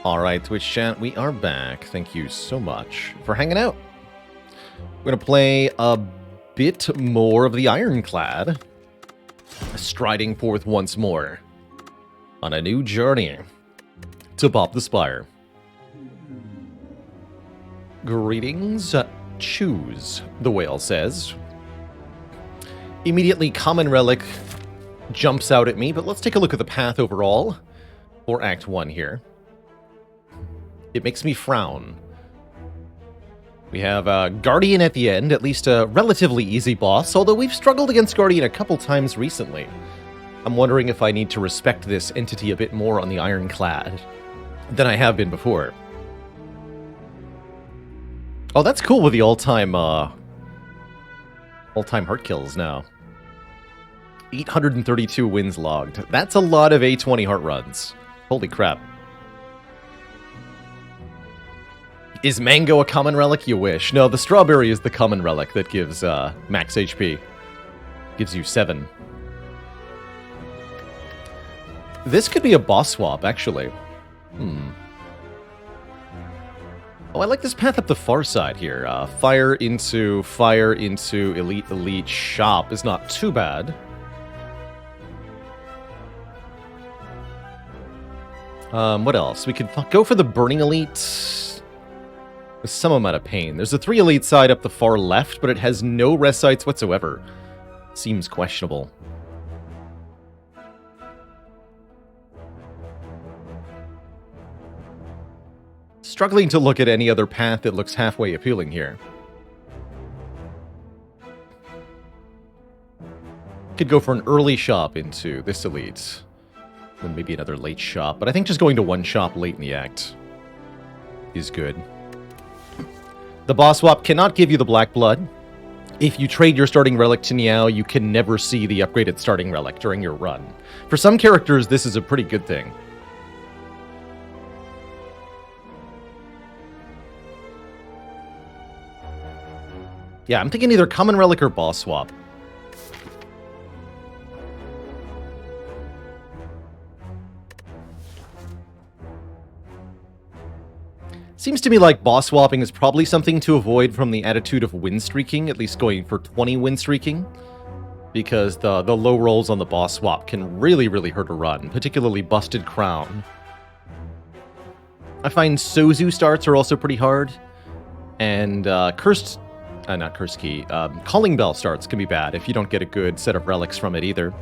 Alright, Twitch chat, we are back. Thank you so much for hanging out. We're going to play a bit more of the Ironclad, striding forth once more on a new journey to pop the Spire. Greetings, choose, the whale says. Immediately, Common Relic jumps out at me, but let's take a look at the path overall for Act 1 here. It makes me frown. We have Guardian at the end, at least a relatively easy boss, although we've struggled against Guardian a couple times recently. I'm wondering if I need to respect this entity a bit more on the Ironclad than I have been before. Oh, that's cool with the all-time heart kills now. 832 wins logged. That's a lot of A20 heart runs. Holy crap. Is Mango a common relic? You wish. No, the strawberry is the common relic that gives max HP. Gives you 7. This could be a boss swap, actually. Oh, I like this path up the far side here. Fire into elite shop is not too bad. What else? We could go for the burning elite with some amount of pain. There's a 3 elite side up the far left, but it has no rest sites whatsoever. Seems questionable. Struggling to look at any other path that looks halfway appealing here. Could go for an early shop into this elite. Then maybe another late shop. But I think just going to one shop late in the act is good. The boss swap cannot give you the Black Blood. If you trade your starting relic to Niao, you can never see the upgraded starting relic during your run. For some characters, this is a pretty good thing. Yeah, I'm thinking either common relic or boss swap. Seems to me like boss swapping is probably something to avoid from the attitude of win streaking, at least going for 20 win streaking, because the low rolls on the boss swap can really, really hurt a run, particularly Busted Crown. I find Sozu starts are also pretty hard, and Calling Bell starts can be bad if you don't get a good set of relics from it either.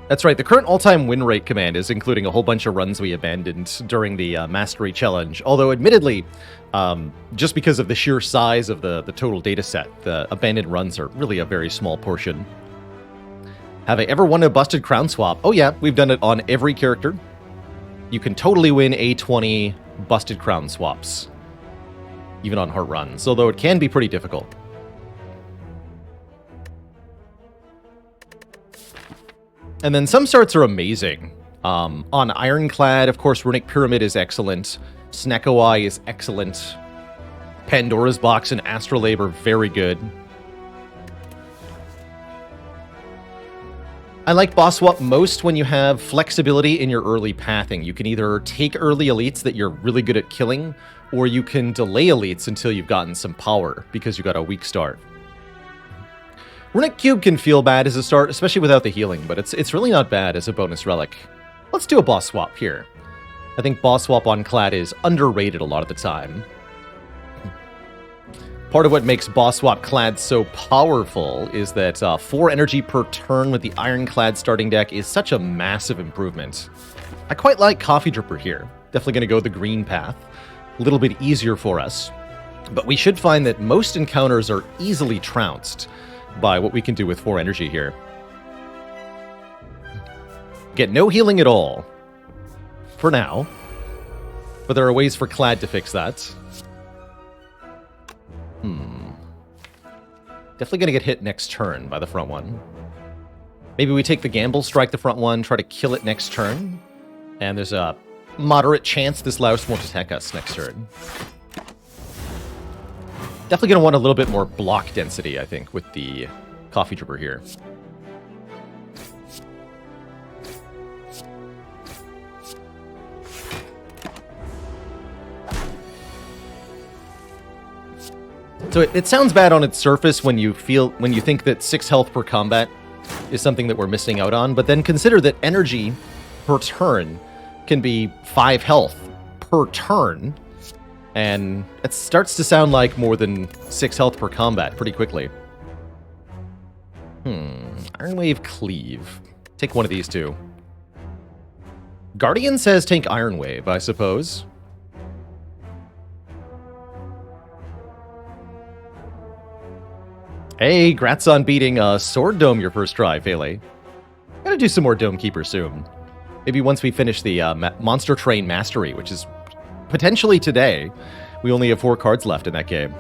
That's right, the current all-time win rate command is including a whole bunch of runs we abandoned during the Mastery Challenge, although admittedly, just because of the sheer size of the total data set, the abandoned runs are really a very small portion. Have I ever won a Busted Crown swap? Oh yeah, we've done it on every character. You can totally win A20 Busted Crown swaps, even on hard runs, although it can be pretty difficult. And then some starts are amazing. On Ironclad, of course, Runic Pyramid is excellent. Snekoi is excellent. Pandora's Box and Astrolabe are very good. I like boss swap most when you have flexibility in your early pathing. You can either take early elites that you're really good at killing, or you can delay elites until you've gotten some power because you got a weak start. Runic Cube can feel bad as a start, especially without the healing, but it's really not bad as a bonus relic. Let's do a boss swap here. I think boss swap on Clad is underrated a lot of the time. Part of what makes boss swap Clad so powerful is that 4 energy per turn with the Ironclad starting deck is such a massive improvement. I quite like Coffee Dripper here. Definitely going to go the green path. A little bit easier for us. But we should find that most encounters are easily trounced by what we can do with 4 energy here. Get no healing at all. For now. But there are ways for Clad to fix that. Definitely going to get hit next turn by the front one. Maybe we take the gamble, strike the front one, try to kill it next turn. And there's a moderate chance this Louse won't attack us next turn. Definitely going to want a little bit more block density, I think, with the Coffee Dripper here. So it sounds bad on its surface when you think that 6 health per combat is something that we're missing out on, but then consider that energy per turn can be 5 health per turn, and it starts to sound like more than 6 health per combat pretty quickly. Iron Wave Cleave. Take one of these two. Guardian says take Iron Wave, I suppose. Hey, grats on beating Sword Dome your first try, Fele. Gotta do some more Dome Keeper soon. Maybe once we finish the Monster Train Mastery, which is potentially today. We only have 4 cards left in that game.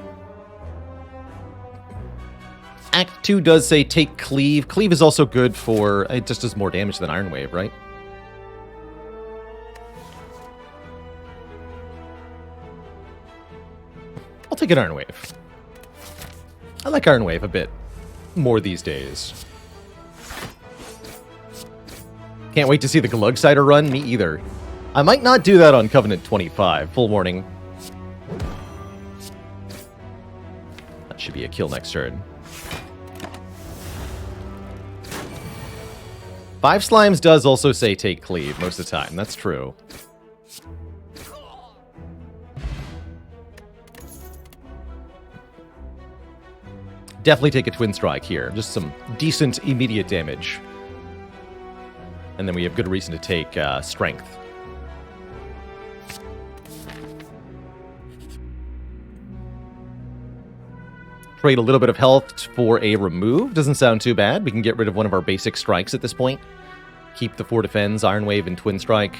Act 2 does say take Cleave. Cleave is also good for... It just does more damage than Iron Wave, right? I'll take an Iron Wave. I like Iron Wave a bit more these days. Can't wait to see the Glugsider run. Me either. I might not do that on Covenant 25. Full warning. That should be a kill next turn. 5 Slimes does also say take Cleave most of the time. That's true. Definitely take a Twin Strike here. Just some decent immediate damage. And then we have good reason to take Strength. Trade a little bit of health for a remove. Doesn't sound too bad. We can get rid of one of our basic strikes at this point. Keep the 4 defends, Iron Wave, and Twin Strike.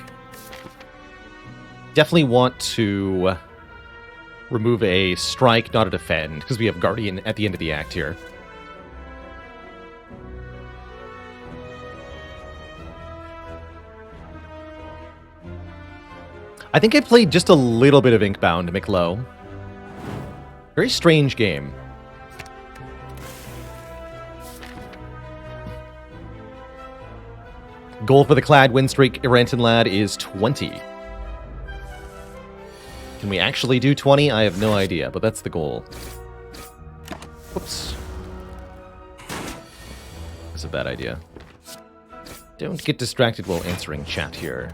Definitely want to remove a strike, not a defend, because we have Guardian at the end of the act here. I think I played just a little bit of Inkbound, McLow. Very strange game. Goal for the Clad win streak, Ironclad, is 20. Can we actually do 20? I have no idea, but that's the goal. Whoops. That's a bad idea. Don't get distracted while answering chat here.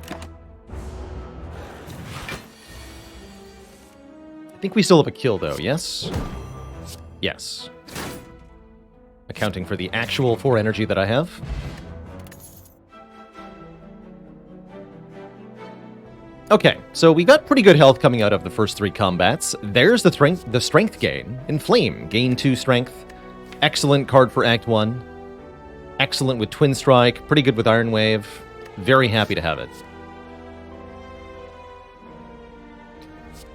I think we still have a kill, though, yes? Yes. Accounting for the actual 4 energy that I have. Okay, so we got pretty good health coming out of the first 3 combats. There's the strength gain. Inflame, gain 2 strength. Excellent card for Act 1. Excellent with Twin Strike. Pretty good with Iron Wave. Very happy to have it.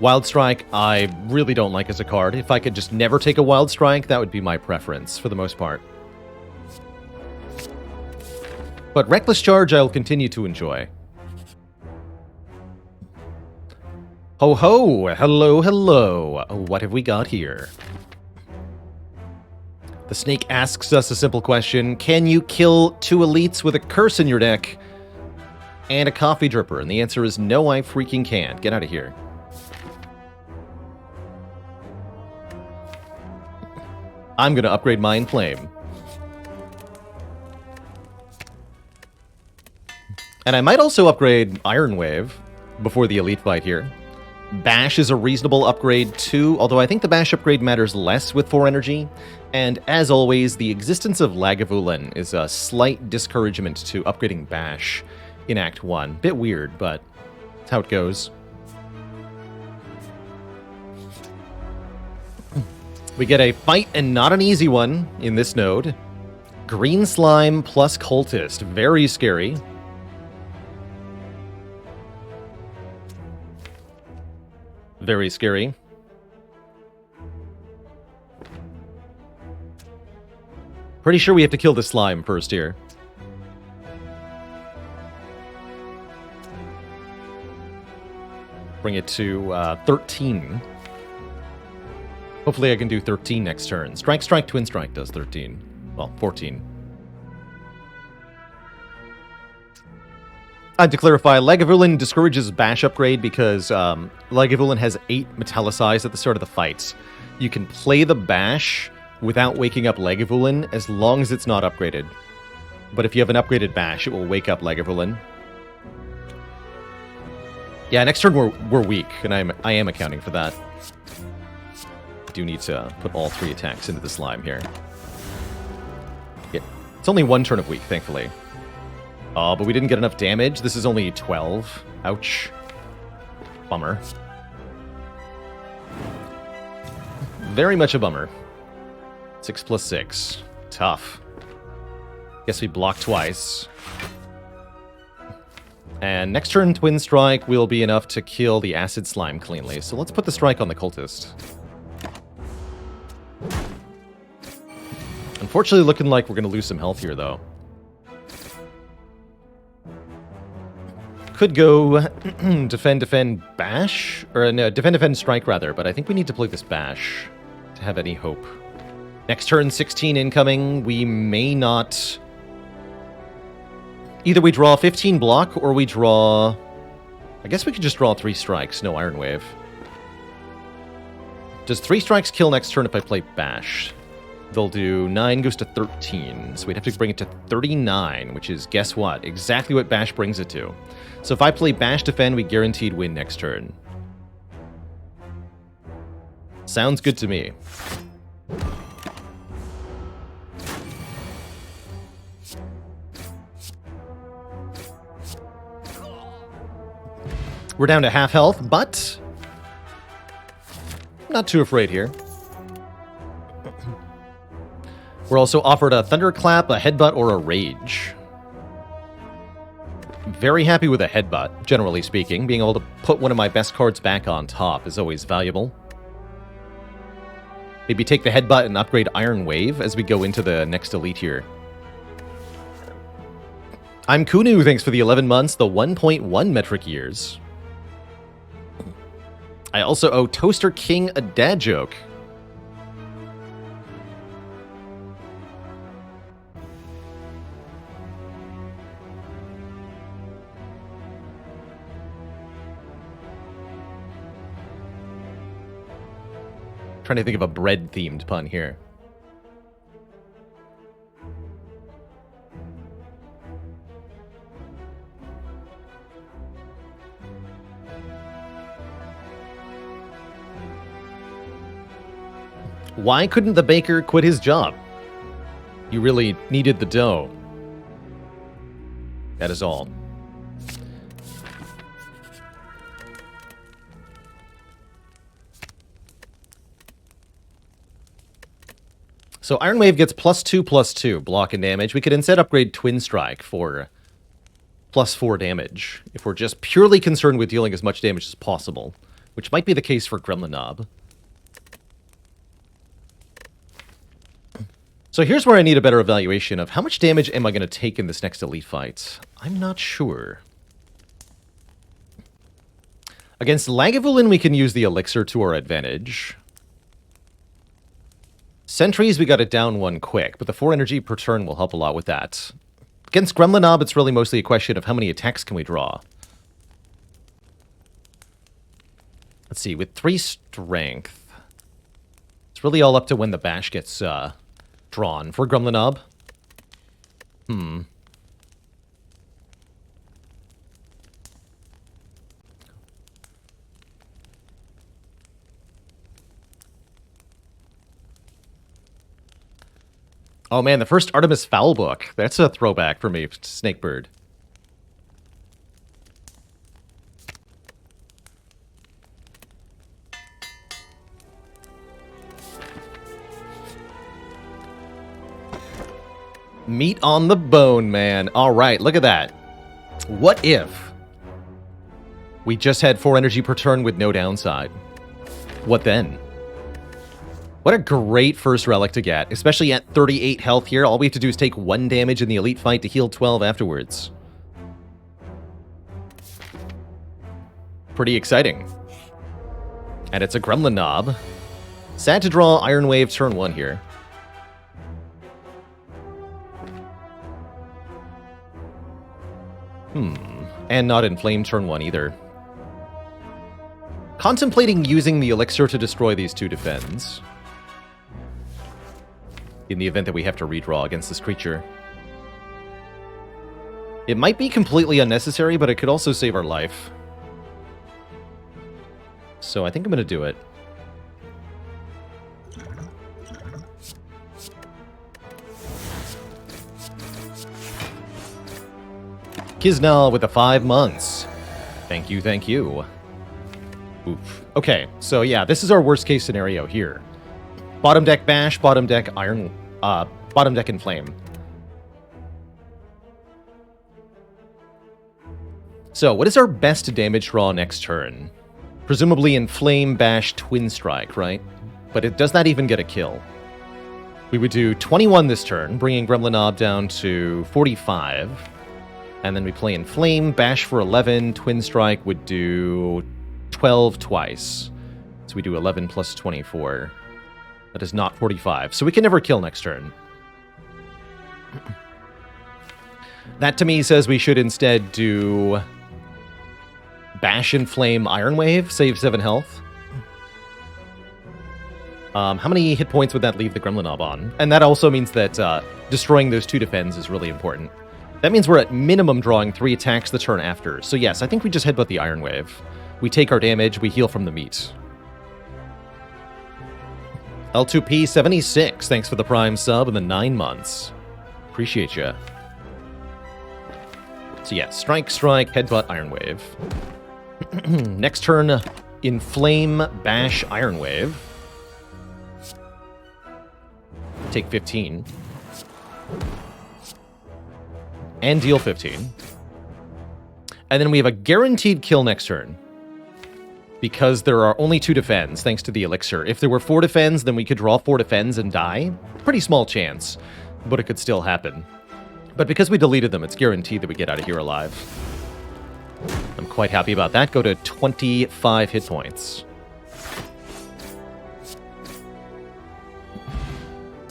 Wild Strike, I really don't like as a card. If I could just never take a Wild Strike, that would be my preference, for the most part. But Reckless Charge, I'll continue to enjoy. Ho ho! Hello, hello! What have we got here? The Snake asks us a simple question. Can you kill 2 elites with a curse in your deck and a Coffee Dripper? And the answer is no, I freaking can't. Get out of here. I'm gonna upgrade Mind Flame. And I might also upgrade Iron Wave before the elite fight here. Bash is a reasonable upgrade too, although I think the Bash upgrade matters less with 4 energy. And as always, the existence of Lagavulin is a slight discouragement to upgrading Bash in Act 1. Bit weird, but that's how it goes. We get a fight and not an easy one in this node. Green Slime plus Cultist. Very scary. Very scary. Pretty sure we have to kill the slime first here. Bring it to 13. Hopefully I can do 13 next turn. Strike, strike, twin strike does 13. Well, 14. To clarify, Lagavulin discourages Bash upgrade because Lagavulin has 8 metallicized at the start of the fights. You can play the Bash without waking up Lagavulin as long as it's not upgraded. But if you have an upgraded Bash, it will wake up Lagavulin. Yeah, next turn we're weak, and I am accounting for that. Do need to put all 3 attacks into the slime here. Yeah, it's only 1 turn of weak, thankfully. Oh, but we didn't get enough damage. This is only 12. Ouch. Bummer. Very much a bummer. 6 plus 6. Tough. Guess we block twice. And next turn, Twin Strike will be enough to kill the Acid Slime cleanly. So let's put the strike on the Cultist. Unfortunately, looking like we're going to lose some health here, though. Could go defend, bash, or no, defend, strike rather, but I think we need to play this bash to have any hope. Next turn, 16 incoming. We may not... Either we draw 15 block, or we draw... I guess we could just draw 3 strikes, no Iron Wave. Does 3 strikes kill next turn if I play bash? They'll do 9 goes to 13, so we'd have to bring it to 39, which is, guess what? Exactly what bash brings it to. So if I play bash defend, we guaranteed win next turn. Sounds good to me. We're down to half health, but not too afraid here. We're also offered a Thunderclap, a Headbutt, or a Rage. Very happy with a Headbutt, generally speaking. Being able to put one of my best cards back on top is always valuable. Maybe take the Headbutt and upgrade Iron Wave as we go into the next Elite here. I'm Kunu, thanks for the 11 months, the 1.1 metric years. I also owe Toaster King a dad joke. Trying to think of a bread-themed pun here. Why couldn't the baker quit his job? You really needed the dough. That is all. So Iron Wave gets +2/+2 block and damage. We could instead upgrade Twin Strike for +4 damage if we're just purely concerned with dealing as much damage as possible, which might be the case for Gremlin Knob. So here's where I need a better evaluation of how much damage am I going to take in this next Elite fight. I'm not sure. Against Lagavulin, we can use the Elixir to our advantage. Sentries, we got it down 1 quick, but the 4 energy per turn will help a lot with that. Against Gremlin Knob, it's really mostly a question of how many attacks can we draw. Let's see, with 3 strength, it's really all up to when the bash gets drawn. For Gremlin Knob, Oh man, the first Artemis Fowl book. That's a throwback for me, Snakebird. Meat on the bone, man. All right, look at that. What if we just had 4 energy per turn with no downside? What then? What a great first relic to get, especially at 38 health here. All we have to do is take 1 damage in the Elite fight to heal 12 afterwards. Pretty exciting. And it's a Gremlin Knob. Sad to draw Iron Wave turn 1 here. And not Inflame turn 1 either. Contemplating using the Elixir to destroy these 2 defends. In the event that we have to redraw against this creature. It might be completely unnecessary, but it could also save our life. So I think I'm going to do it. Kiznal with the 5 months. Thank you, thank you. Oof. Okay, so yeah, this is our worst case scenario here. Bottom deck Bash, bottom deck bottom deck Inflame. So, what is our best damage draw next turn? Presumably Inflame, Bash, Twin Strike, right? But it does not even get a kill. We would do 21 this turn, bringing Gremlinob down to 45. And then we play Inflame, Bash for 11, Twin Strike would do 12 twice. So we do 11 plus 24. That is not 45. So we can never kill next turn. That to me says we should instead do Bash, Inflame, Iron Wave, save 7 health. How many hit points would that leave the Gremlinob on? And that also means that destroying those 2 defends is really important. That means we're at minimum drawing 3 attacks the turn after. So yes, I think we just headbutt the Iron Wave. We take our damage, we heal from the meat. L2P76, thanks for the Prime sub and the 9 months. Appreciate ya. So yeah, strike, strike, headbutt, Iron Wave. Next turn, Inflame, Bash, Iron Wave. Take 15. And deal 15. And then we have a guaranteed kill next turn. Because there are only 2 defends, thanks to the Elixir. If there were 4 defends, then we could draw 4 defends and die. Pretty small chance, but it could still happen. But because we deleted them, it's guaranteed that we get out of here alive. I'm quite happy about that. Go to 25 hit points.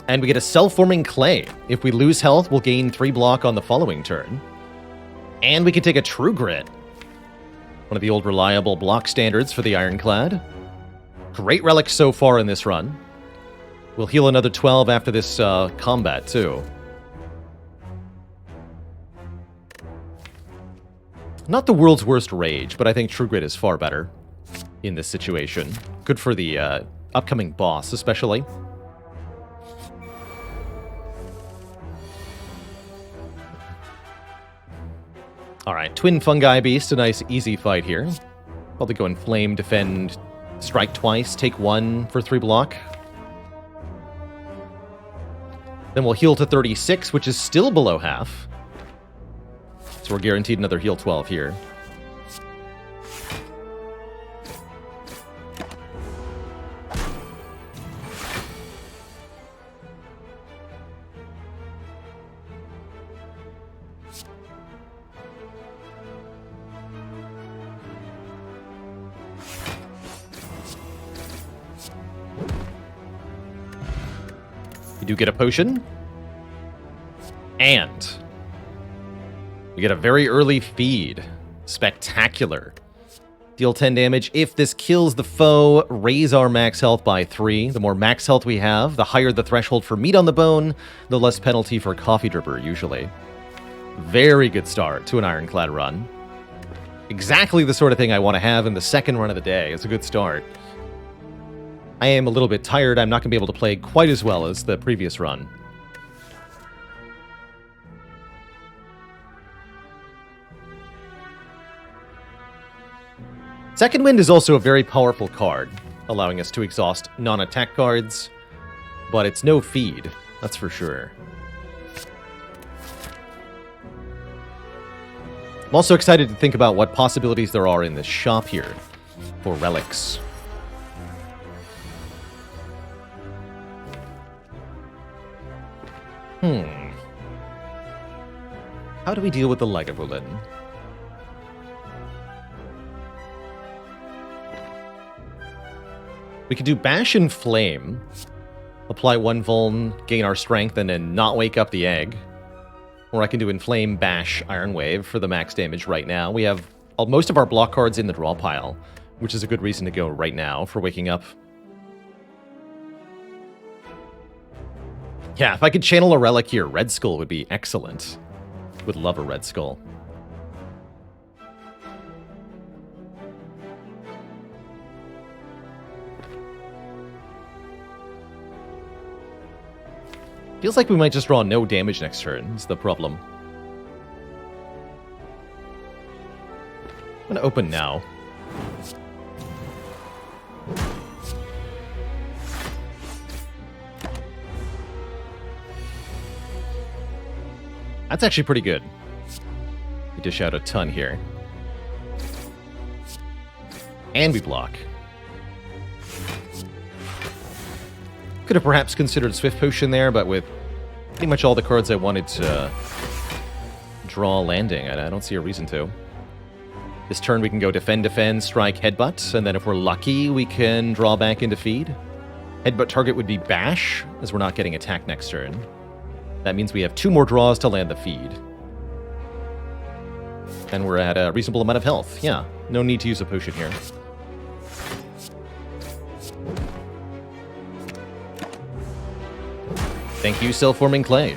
And we get a self-forming clay. If we lose health, we'll gain 3 block on the following turn. And we can take a True Grit. One of the old reliable block standards for the Ironclad. Great relics so far in this run. We'll heal another 12 after this combat, too. Not the world's worst rage, but I think True Grit is far better in this situation. Good for the upcoming boss, especially. Alright, Twin Fungi Beast, a nice easy fight here. Probably go Inflame, defend, strike twice, take 1 for 3 block. Then we'll heal to 36, which is still below half. So we're guaranteed another heal 12 here. We do get a potion. And we get a very early feed. Spectacular. Deal 10 damage. If this kills the foe, raise our max health by 3. The more max health we have, the higher the threshold for meat on the bone, the less penalty for coffee dripper, usually. Very good start to an Ironclad run. Exactly the sort of thing I want to have in the second run of the day. It's a good start. I am a little bit tired. I'm not going to be able to play quite as well as the previous run. Second Wind is also a very powerful card, allowing us to exhaust non-attack cards, but it's no feed, that's for sure. I'm also excited to think about what possibilities there are in this shop here for relics. How do we deal with the Lagavulin? We could do Bash and Flame. Apply 1 vuln, gain our strength, and then not wake up the egg. Or I can do Inflame, Bash, Iron Wave for the max damage right now. We have most of our block cards in the draw pile, which is a good reason to go right now for waking up. Yeah, if I could channel a relic here, Red Skull would be excellent. Would love a Red Skull. Feels like we might just draw no damage next turn, is the problem. I'm gonna open now. That's actually pretty good. We dish out a ton here. And we block. Could have perhaps considered Swift Potion there, but with pretty much all the cards I wanted to draw landing, I don't see a reason to. This turn we can go Defend, Defend, Strike, Headbutt, and then if we're lucky, we can draw back into Feed. Headbutt target would be Bash, as we're not getting attacked next turn. That means we have 2 more draws to land the Feed. And we're at a reasonable amount of health. Yeah, no need to use a potion here. Thank you, Self-Forming Clay.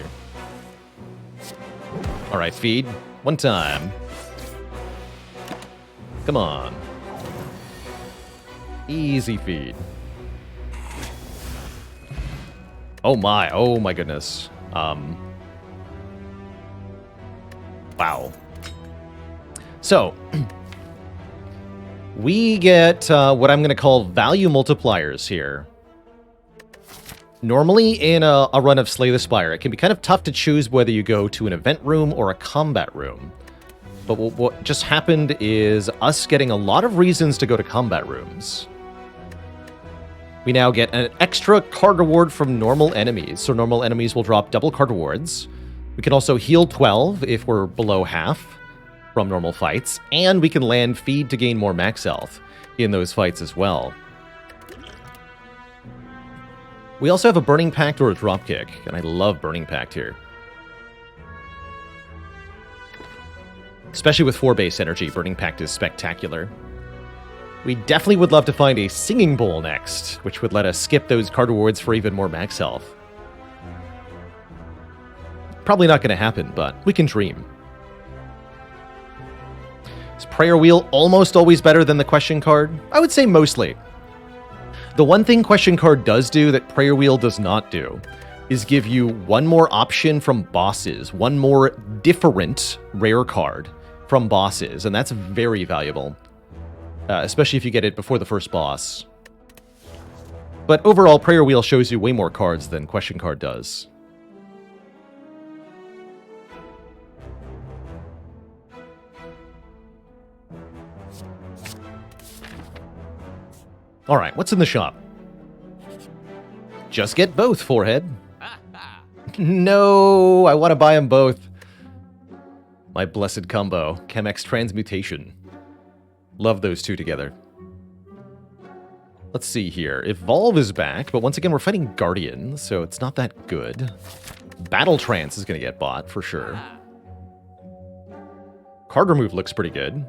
Alright, Feed. 1 time. Come on. Easy Feed. Oh my goodness. Wow. So, we get what I'm going to call value multipliers here. Normally, in a run of Slay the Spire, it can be kind of tough to choose whether you go to an event room or a combat room. But what just happened is us getting a lot of reasons to go to combat rooms. We now get an extra card reward from normal enemies, so normal enemies will drop double card rewards. We can also heal 12 if we're below half from normal fights, and we can land Feed to gain more max health in those fights as well. We also have a Burning Pact or a Dropkick, and I love Burning Pact here. Especially with 4 base energy, Burning Pact is spectacular. We definitely would love to find a Singing Bowl next, which would let us skip those card rewards for even more max health. Probably not going to happen, but we can dream. Is Prayer Wheel almost always better than the question card? I would say mostly. The one thing question card does do that Prayer Wheel does not do is give you 1 more option from bosses, 1 more different rare card from bosses, and that's very valuable, especially if you get it before the first boss. But overall, Prayer Wheel shows you way more cards than question card does. Alright, what's in the shop? Just get both, Forehead. No, I want to buy them both. My blessed combo, Chemex Transmutation. Love those 2 together. Let's see here. Evolve is back, but once again, we're fighting Guardian, so it's not that good. Battle Trance is going to get bought, for sure. Card Remove looks pretty good.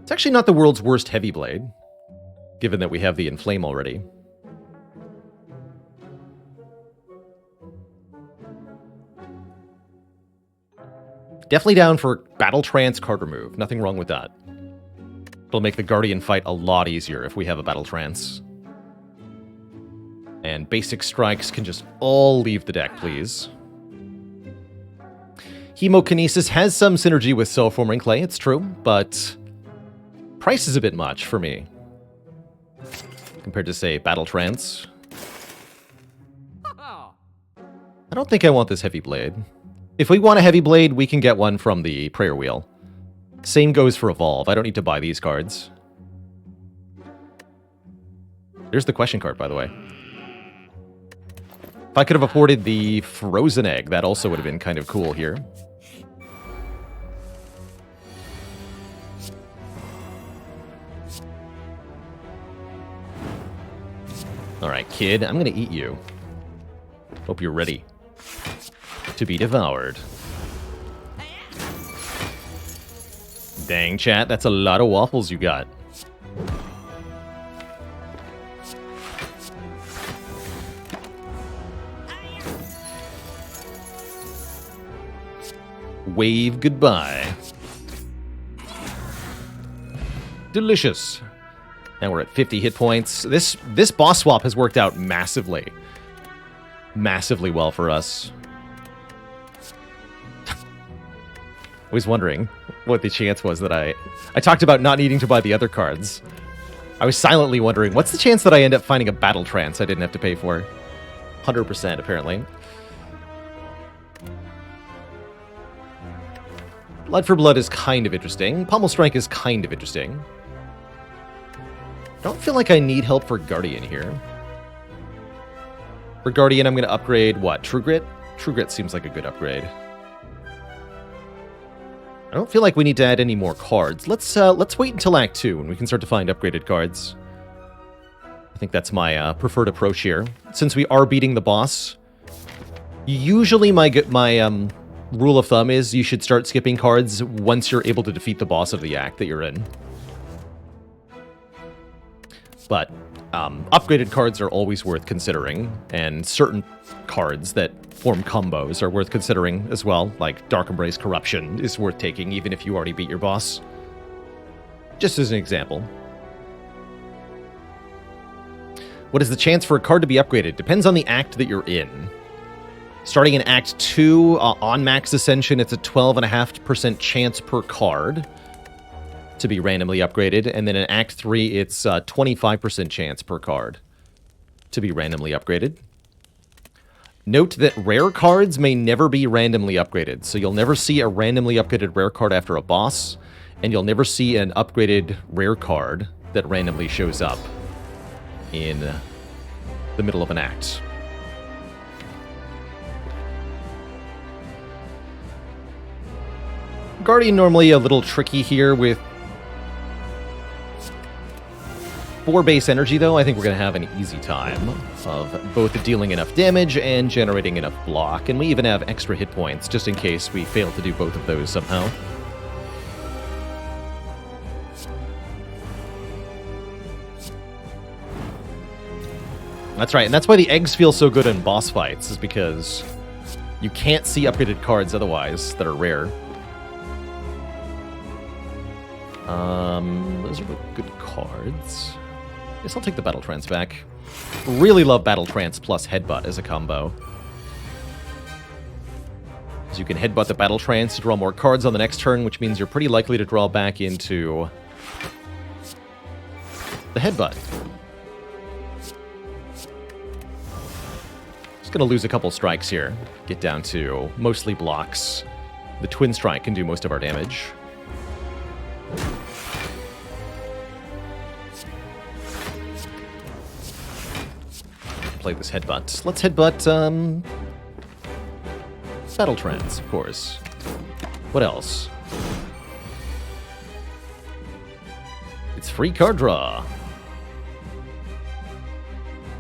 It's actually not the world's worst Heavy Blade, given that we have the Inflame already. Definitely down for Battle Trance Card Remove. Nothing wrong with that. It'll make the Guardian fight a lot easier if we have a Battle Trance. And basic strikes can just all leave the deck, please. Hemokinesis has some synergy with Self-Forming Clay, it's true, but price is a bit much for me. Compared to, say, Battle Trance. I don't think I want this Heavy Blade. If we want a Heavy Blade, we can get one from the Prayer Wheel. Same goes for Evolve. I don't need to buy these cards. There's the question card, by the way. If I could have afforded the Frozen Egg, that also would have been kind of cool here. Alright, kid, I'm gonna eat you. Hope you're ready to be devoured. Dang, chat, that's a lot of waffles you got. Wave goodbye. Delicious. Now we're at 50 hit points. This boss swap has worked out massively. Massively well for us. I was wondering what the chance was that I talked about not needing to buy the other cards. I was silently wondering, what's the chance that I end up finding a battle trance I didn't have to pay for? 100% apparently. Blood for Blood is kind of interesting. Pommel Strike is kind of interesting. I don't feel like I need help for Guardian here. For Guardian, I'm going to upgrade, what, True Grit? True Grit seems like a good upgrade. I don't feel like we need to add any more cards. Let's wait until Act 2 when we can start to find upgraded cards. I think that's my preferred approach here. Since we are beating the boss, usually my rule of thumb is you should start skipping cards once you're able to defeat the boss of the act that you're in. But upgraded cards are always worth considering, and certain cards that form combos are worth considering as well, like Dark Embrace Corruption is worth taking even if you already beat your boss. Just as an example. What is the chance for a card to be upgraded? Depends on the act that you're in. Starting in Act 2, on Max Ascension, it's a 12.5% chance per card to be randomly upgraded. And then in Act 3, it's a 25% chance per card to be randomly upgraded. Note that rare cards may never be randomly upgraded. So you'll never see a randomly upgraded rare card after a boss, and you'll never see an upgraded rare card that randomly shows up in the middle of an act. Guardian normally a little tricky here with 4 base energy, though. I think we're going to have an easy time of both dealing enough damage and generating enough block. And we even have extra hit points, just in case we fail to do both of those somehow. That's right, and that's why the eggs feel so good in boss fights, is because you can't see upgraded cards otherwise that are rare. Those are good cards. I guess I'll take the Battle Trance back. Really love Battle Trance plus Headbutt as a combo. So you can Headbutt the Battle Trance to draw more cards on the next turn, which means you're pretty likely to draw back into the Headbutt. Just gonna lose a couple strikes here. Get down to mostly blocks. The Twin Strike can do most of our damage. Play this Headbutt. Let's Headbutt, Battle Trance, of course. What else? It's free card draw.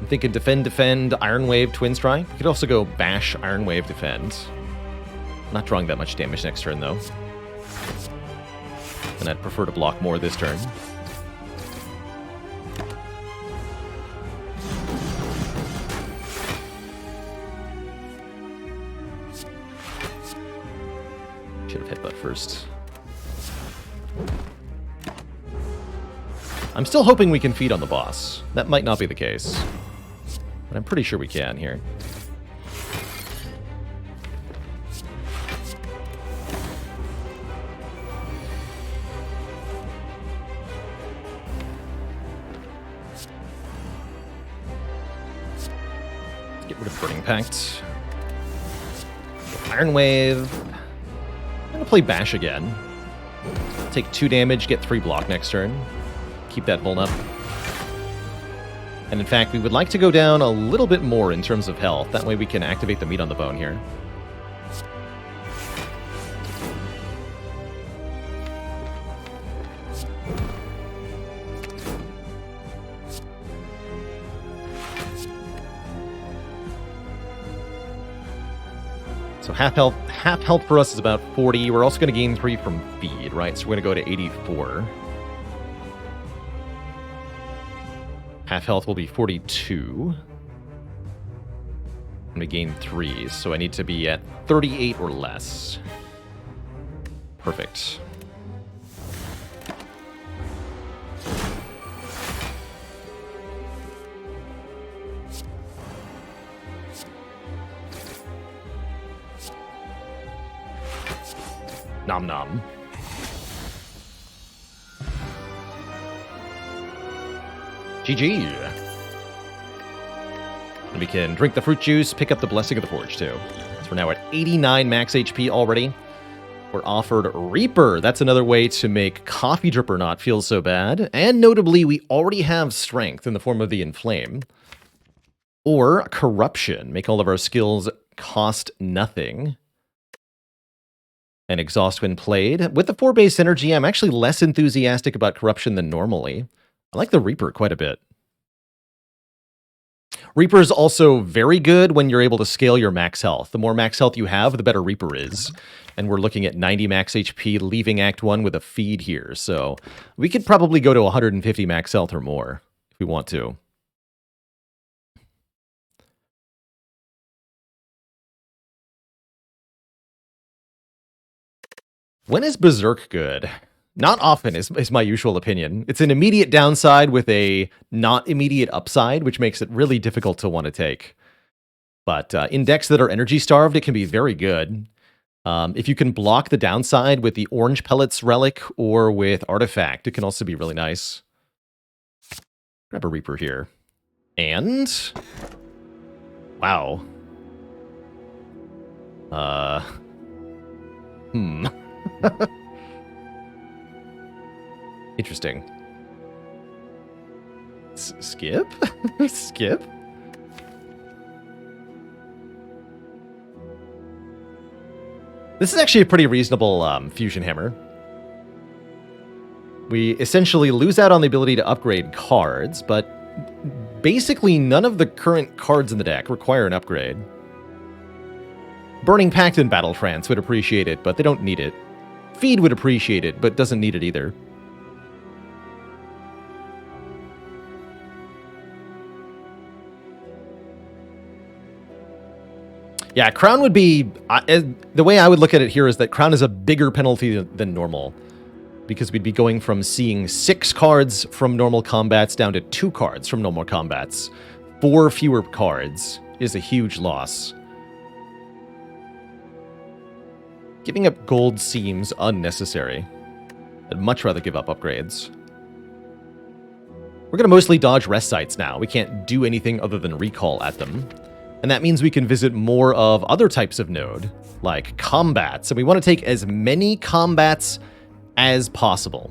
I'm thinking Defend, Iron Wave, Twin Strike. We could also go Bash, Iron Wave, Defend. Not drawing that much damage next turn, though. And I'd prefer to block more this turn. Should have Headbutt first. I'm still hoping we can feed on the boss. That might not be the case, but I'm pretty sure we can here. Let's get rid of Burning Pact. Iron Wave. I'm going to play Bash again. Take 2 damage, get 3 block next turn. Keep that vuln up. And in fact, we would like to go down a little bit more in terms of health. That way we can activate the meat on the bone here. So half health for us is about 40. We're also going to gain 3 from feed, right? So we're going to go to 84. Half health will be 42. I'm going to gain 3, so I need to be at 38 or less. Perfect. Nom nom. GG. And we can drink the fruit juice, pick up the Blessing of the Forge too. So we're now at 89 max HP already. We're offered Reaper. That's another way to make Coffee Dripper not feel so bad. And notably, we already have Strength in the form of the Inflame. Or Corruption. Make all of our skills cost nothing. And Exhaust when played. With the 4 base energy, I'm actually less enthusiastic about Corruption than normally. I like the Reaper quite a bit. Reaper is also very good when you're able to scale your max health. The more max health you have, the better Reaper is. And we're looking at 90 max HP, leaving Act 1 with a feed here. So we could probably go to 150 max health or more if we want to. When is Berserk good? Not often is my usual opinion. It's an immediate downside with a not immediate upside, which makes it really difficult to want to take. But in decks that are energy starved, it can be very good. If you can block the downside with the Orange Pellets Relic or with Artifact, it can also be really nice. Grab a Reaper here. And... wow. Interesting. Skip? Skip? This is actually a pretty reasonable Fusion Hammer. We essentially lose out on the ability to upgrade cards, but basically none of the current cards in the deck require an upgrade. Burning Pact and Battle Trance would appreciate it, but they don't need it. Feed would appreciate it, but doesn't need it either. Yeah, Crown would be... the way I would look at it here is that Crown is a bigger penalty than normal. Because we'd be going from seeing 6 cards from normal combats down to 2 cards from normal combats. 4 fewer cards is a huge loss. Giving up gold seems unnecessary. I'd much rather give up upgrades. We're going to mostly dodge rest sites now. We can't do anything other than recall at them. And that means we can visit more of other types of node, like combats. And we want to take as many combats as possible.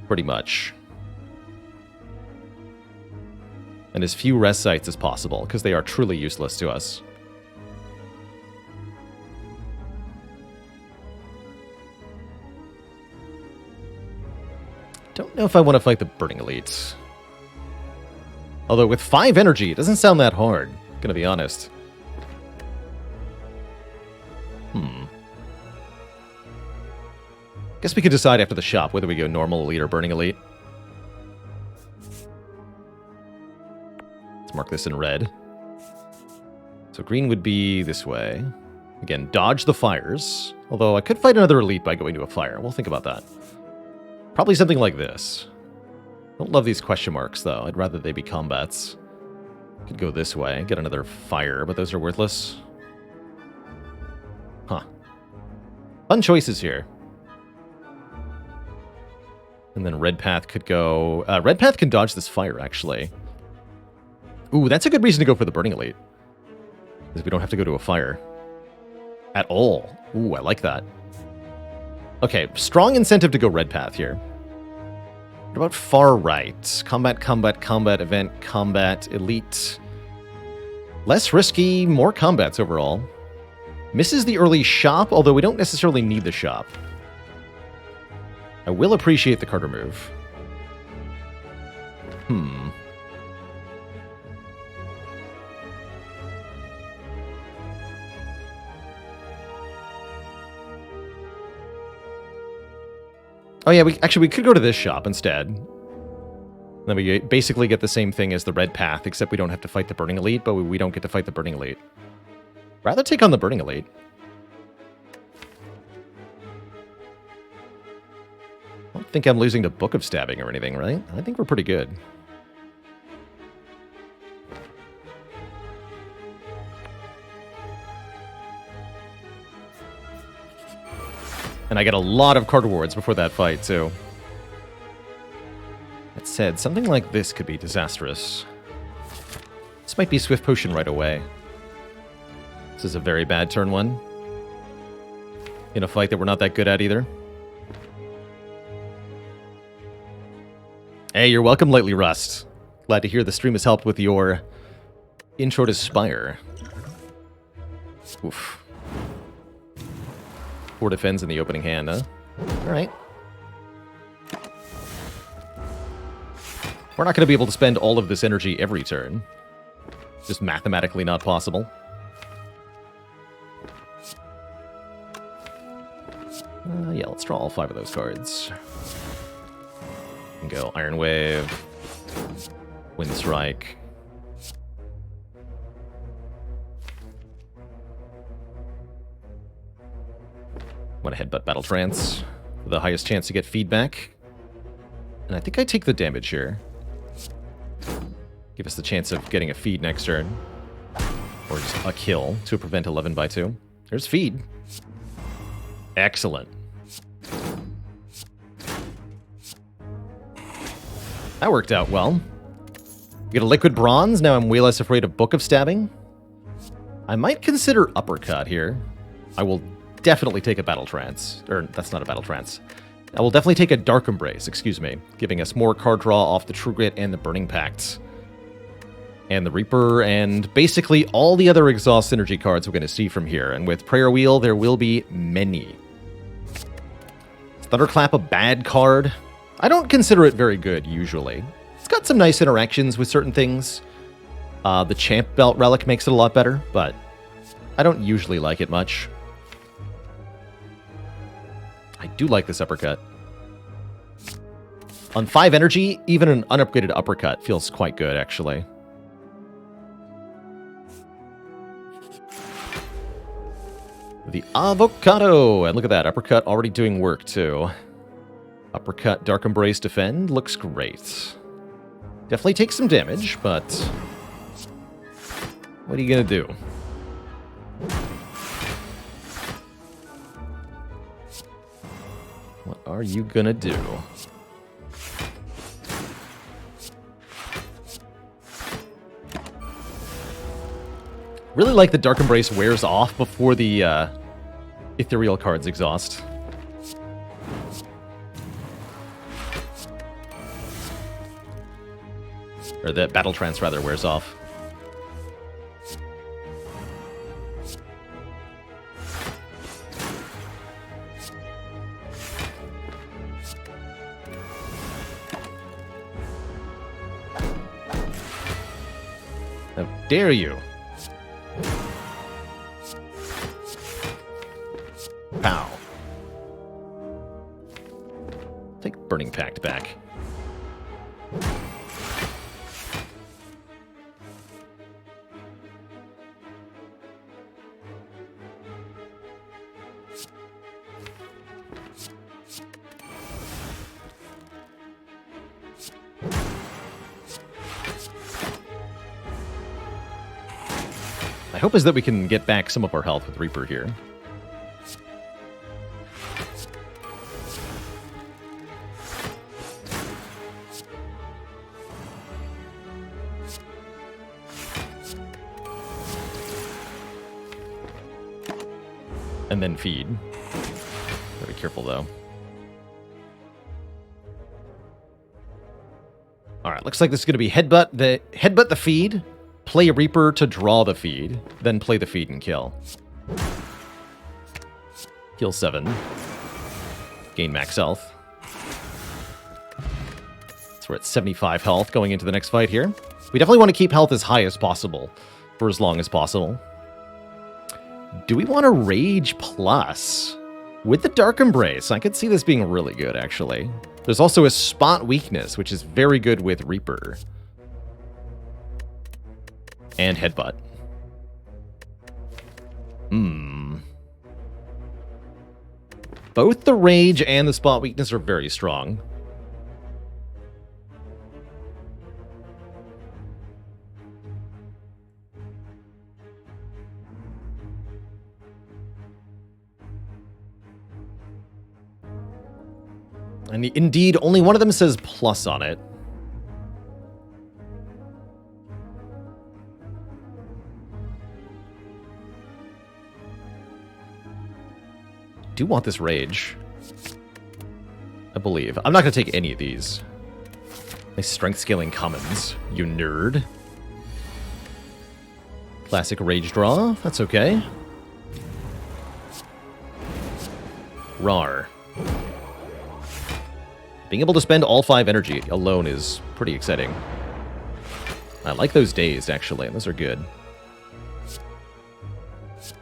Pretty much. And as few rest sites as possible, because they are truly useless to us. Don't know if I want to fight the Burning Elites. Although with 5 energy, it doesn't sound that hard, gonna be honest. Guess we could decide after the shop whether we go normal elite or Burning Elite. Let's mark this in red. So green would be this way. Again, dodge the fires. Although I could fight another elite by going to a fire. We'll think about that. Probably something like this. Don't love these question marks, though. I'd rather they be combats. Could go this way, get another fire, but those are worthless. Huh. Fun choices here. And then Red Path could go... Red Path can dodge this fire, actually. Ooh, that's a good reason to go for the Burning Elite. Because we don't have to go to a fire. At all. Ooh, I like that. Okay, strong incentive to go Red Path here. What about far right? Combat, combat, combat, event, combat, elite. Less risky, more combats overall. Misses the early shop, although we don't necessarily need the shop. I will appreciate the Carter move. Oh yeah, we could go to this shop instead. Then we basically get the same thing as the red path, except we don't have to fight the Burning Elite, but we don't get to fight the Burning Elite. Rather take on the Burning Elite. I don't think I'm losing to Book of Stabbing or anything, right? I think we're pretty good. And I get a lot of card rewards before that fight, too. That said, something like this could be disastrous. This might be Swift Potion right away. This is a very bad turn 1. In a fight that we're not that good at either. Hey, you're welcome, Lightly Rust. Glad to hear the stream has helped with your intro to Spire. Oof. 4 defends in the opening hand, huh? Alright. We're not going to be able to spend all of this energy every turn. Just mathematically not possible. Yeah, let's draw all 5 of those cards. And go Iron Wave, Wind Strike. Want to headbutt Battle Trance for the highest chance to get feedback. And I think I take the damage here. Give us the chance of getting a feed next turn. Or just a kill to prevent 11 by 2. There's feed. Excellent. That worked out well. Get a Liquid Bronze. Now I'm way less afraid of Book of Stabbing. I might consider Uppercut here. I will definitely take a Battle Trance. Or, that's not a Battle Trance. I will definitely take a Dark Embrace, excuse me. Giving us more card draw off the True Grit and the Burning Pact. And the Reaper, and basically all the other Exhaust Synergy cards we're going to see from here. And with Prayer Wheel, there will be many. Is Thunderclap a bad card? I don't consider it very good, usually. It's got some nice interactions with certain things. The Champ Belt Relic makes it a lot better, but I don't usually like it much. I do like this Uppercut. On 5 energy, even an unupgraded Uppercut feels quite good, actually. The Avocado! And look at that, Uppercut already doing work, too. Uppercut, Dark Embrace, Defend looks great. Definitely takes some damage, but what are you gonna do? What are you gonna do? Really like the Dark Embrace wears off before the ethereal cards exhaust. Or the Battle Trance, rather, wears off. How dare you! Pow. Take Burning Pact back. My hope is that we can get back some of our health with Reaper here. And then feed. Gotta be careful, though. Alright, looks like this is going to be headbutt the feed, play Reaper to draw the feed, then play the feed and kill. Kill 7. Gain max health. So we're at 75 health going into the next fight here. We definitely want to keep health as high as possible for as long as possible. Do we want to Rage Plus? With the Dark Embrace, I could see this being really good, actually. There's also a spot weakness, which is very good with Reaper. And Headbutt. Both the Rage and the spot weakness are very strong. And indeed, only one of them says plus on it. Do want this Rage. I believe. I'm not going to take any of these. Nice strength scaling commons, you nerd. Classic Rage draw. That's okay. Rar. Being able to spend all 5 energy alone is pretty exciting. I like those dazed, actually. Those are good. So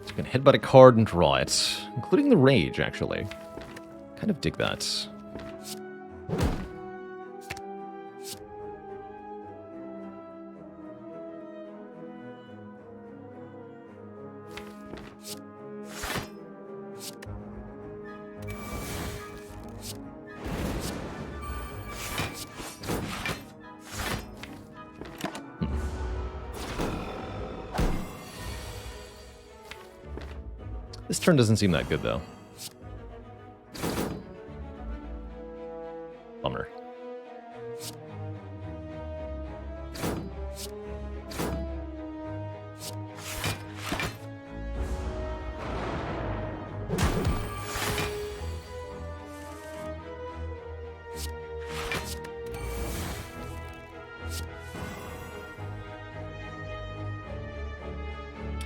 you can headbutt a card and draw it, including the Rage, actually. Kind of dig that. This turn doesn't seem that good, though. Bummer.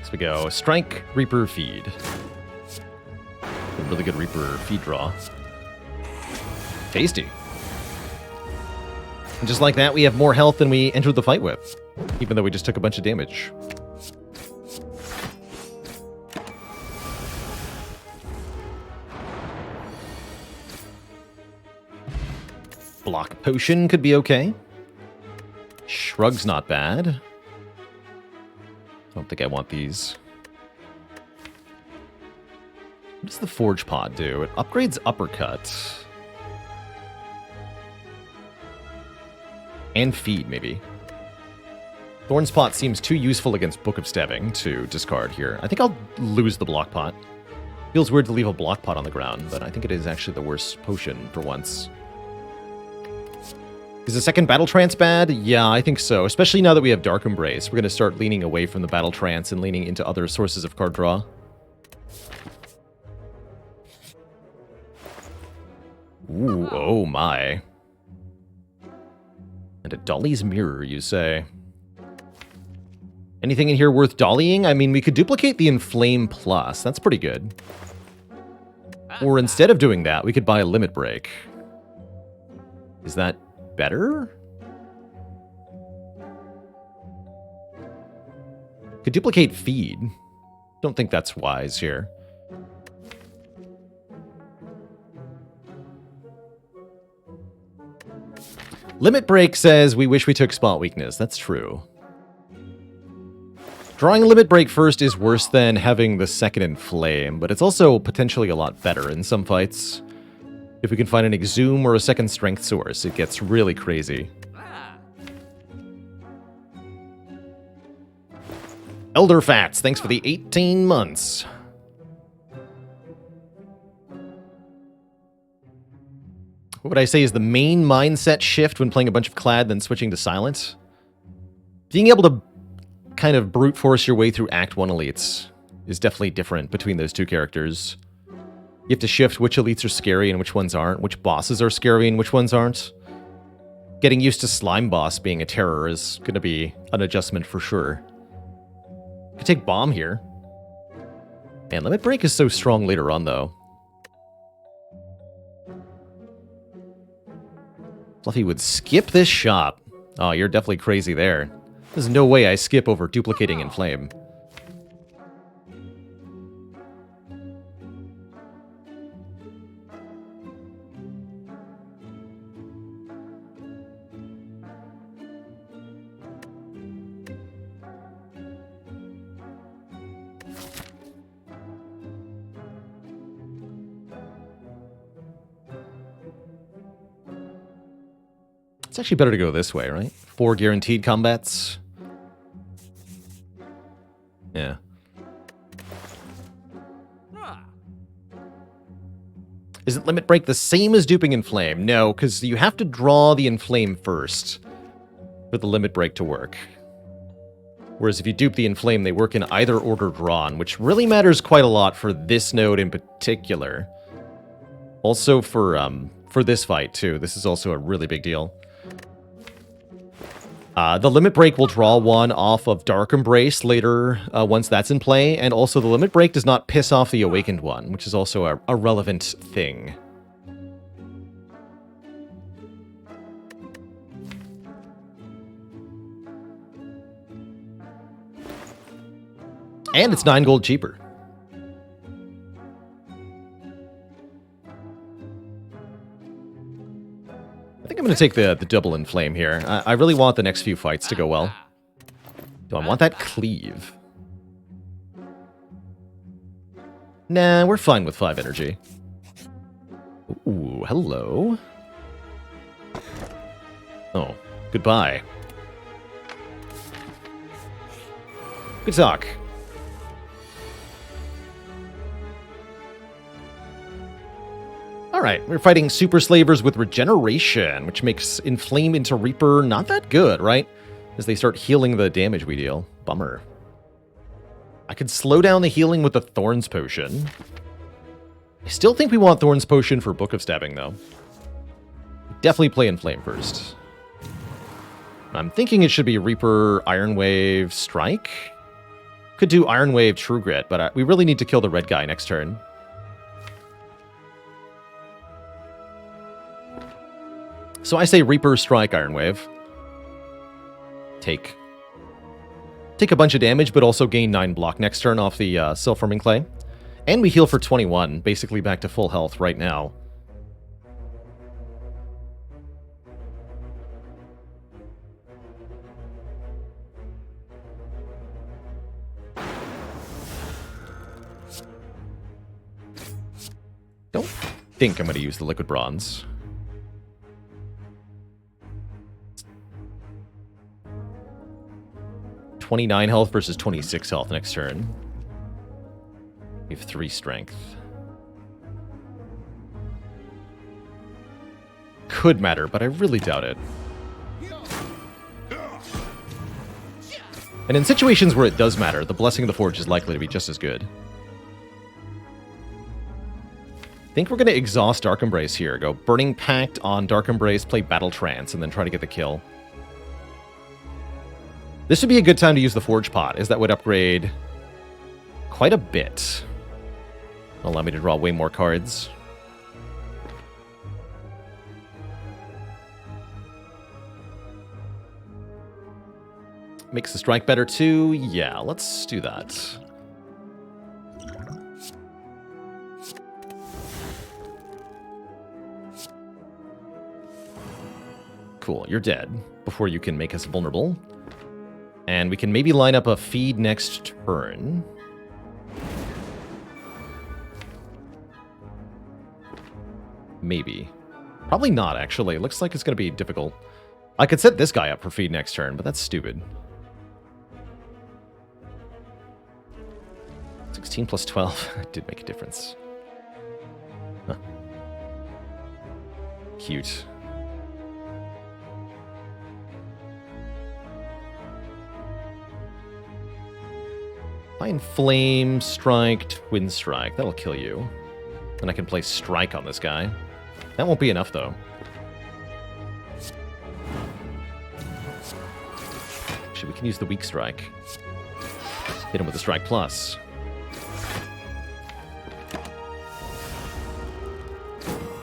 So we go Strike, Reaper, Feed. A really good Reaper feed draw. Tasty. And just like that, we have more health than we entered the fight with, even though we just took a bunch of damage. Block Potion could be okay. Shrug's not bad. I don't think I want these. What does the Forge Pod do? It upgrades Uppercut. And Feed, maybe. Thorn's Pot seems too useful against Book of Stabbing to discard here. I think I'll lose the Block Pot. Feels weird to leave a Block Pot on the ground, but I think it is actually the worst potion for once. Is the second Battle Trance bad? Yeah, I think so. Especially now that we have Dark Embrace. We're going to start leaning away from the Battle Trance and leaning into other sources of card draw. Ooh, oh my. And a Dolly's Mirror, you say? Anything in here worth dollying? I mean, we could duplicate the Inflame Plus. That's pretty good. Or instead of doing that, we could buy a Limit Break. Is that better? Could duplicate Feed. Don't think that's wise here. Limit Break says we wish we took Spot Weakness. That's true. Drawing Limit Break first is worse than having the second Inflame, but it's also potentially a lot better in some fights. If we can find an Exhume or a second Strength source, it gets really crazy. Elder Fats, thanks for the 18 months. What would I say is the main mindset shift when playing a bunch of Clad, then switching to Silent? Being able to kind of brute force your way through Act 1 elites is definitely different between those two characters. You have to shift which elites are scary and which ones aren't, which bosses are scary and which ones aren't. Getting used to Slime Boss being a terror is going to be an adjustment for sure. Could take Bomb here. Man, Limit Break is so strong later on, though. Fluffy would skip this shop. Oh, you're definitely crazy there. There's no way I skip over duplicating Inflame. It's actually better to go this way, right? 4 guaranteed combats. Yeah. Isn't Limit Break the same as duping Inflame? No, because you have to draw the Inflame first for the Limit Break to work. Whereas if you dupe the Inflame, they work in either order drawn, which really matters quite a lot for this node in particular. Also for this fight, too. This is also a really big deal. The Limit Break will draw one off of Dark Embrace later once that's in play, and also the Limit Break does not piss off the Awakened one, which is also a relevant thing. And it's 9 gold cheaper. I think I'm going to take the double Inflame here. I really want the next few fights to go well. Do I want that cleave? Nah, we're fine with 5 energy. Ooh, hello. Oh, goodbye. Good talk. Alright, we're fighting Super Slavers with Regeneration, which makes Inflame into Reaper not that good, right? As they start healing the damage we deal. Bummer. I could slow down the healing with the Thorns Potion. I still think we want Thorns Potion for Book of Stabbing, though. Definitely play Inflame first. I'm thinking it should be Reaper, Iron Wave, Strike. Could do Iron Wave, True Grit, but we really need to kill the red guy next turn. So I say Reaper, Strike, Iron Wave. Take a bunch of damage, but also gain 9 block next turn off the Self-Forming Clay. And we heal for 21, basically back to full health right now. Don't think I'm going to use the Liquid Bronze. $29 health versus 26 health next turn. We have 3 strength. Could matter, but I really doubt it. And in situations where it does matter, the Blessing of the Forge is likely to be just as good. I think we're going to exhaust Dark Embrace here. Go Burning Pact on Dark Embrace, play Battle Trance, and then try to get the kill. This would be a good time to use the Forge Pot, as that would upgrade quite a bit. Allow me to draw way more cards. Makes the strike better too? Yeah, let's do that. Cool, you're dead before you can make us vulnerable. And we can maybe line up a feed next turn. Maybe. Probably not, actually. It looks like it's going to be difficult. I could set this guy up for feed next turn, but that's stupid. 16 plus 12 did make a difference. Huh. Cute. Flame, Strike, Twin Strike. That'll kill you. Then I can play Strike on this guy. That won't be enough, though. Actually, we can use the Weak Strike. Hit him with the Strike Plus.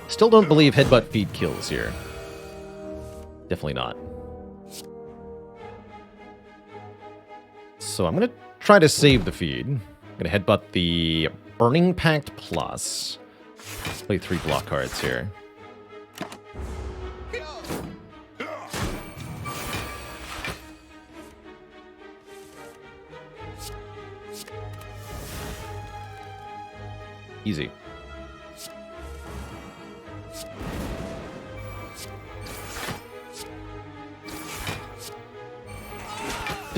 Still don't believe Headbutt Feed kills here. Definitely not. So I'm going to try to save the feed. I'm going to headbutt the Burning Pact Plus. Play 3 block cards here. Easy.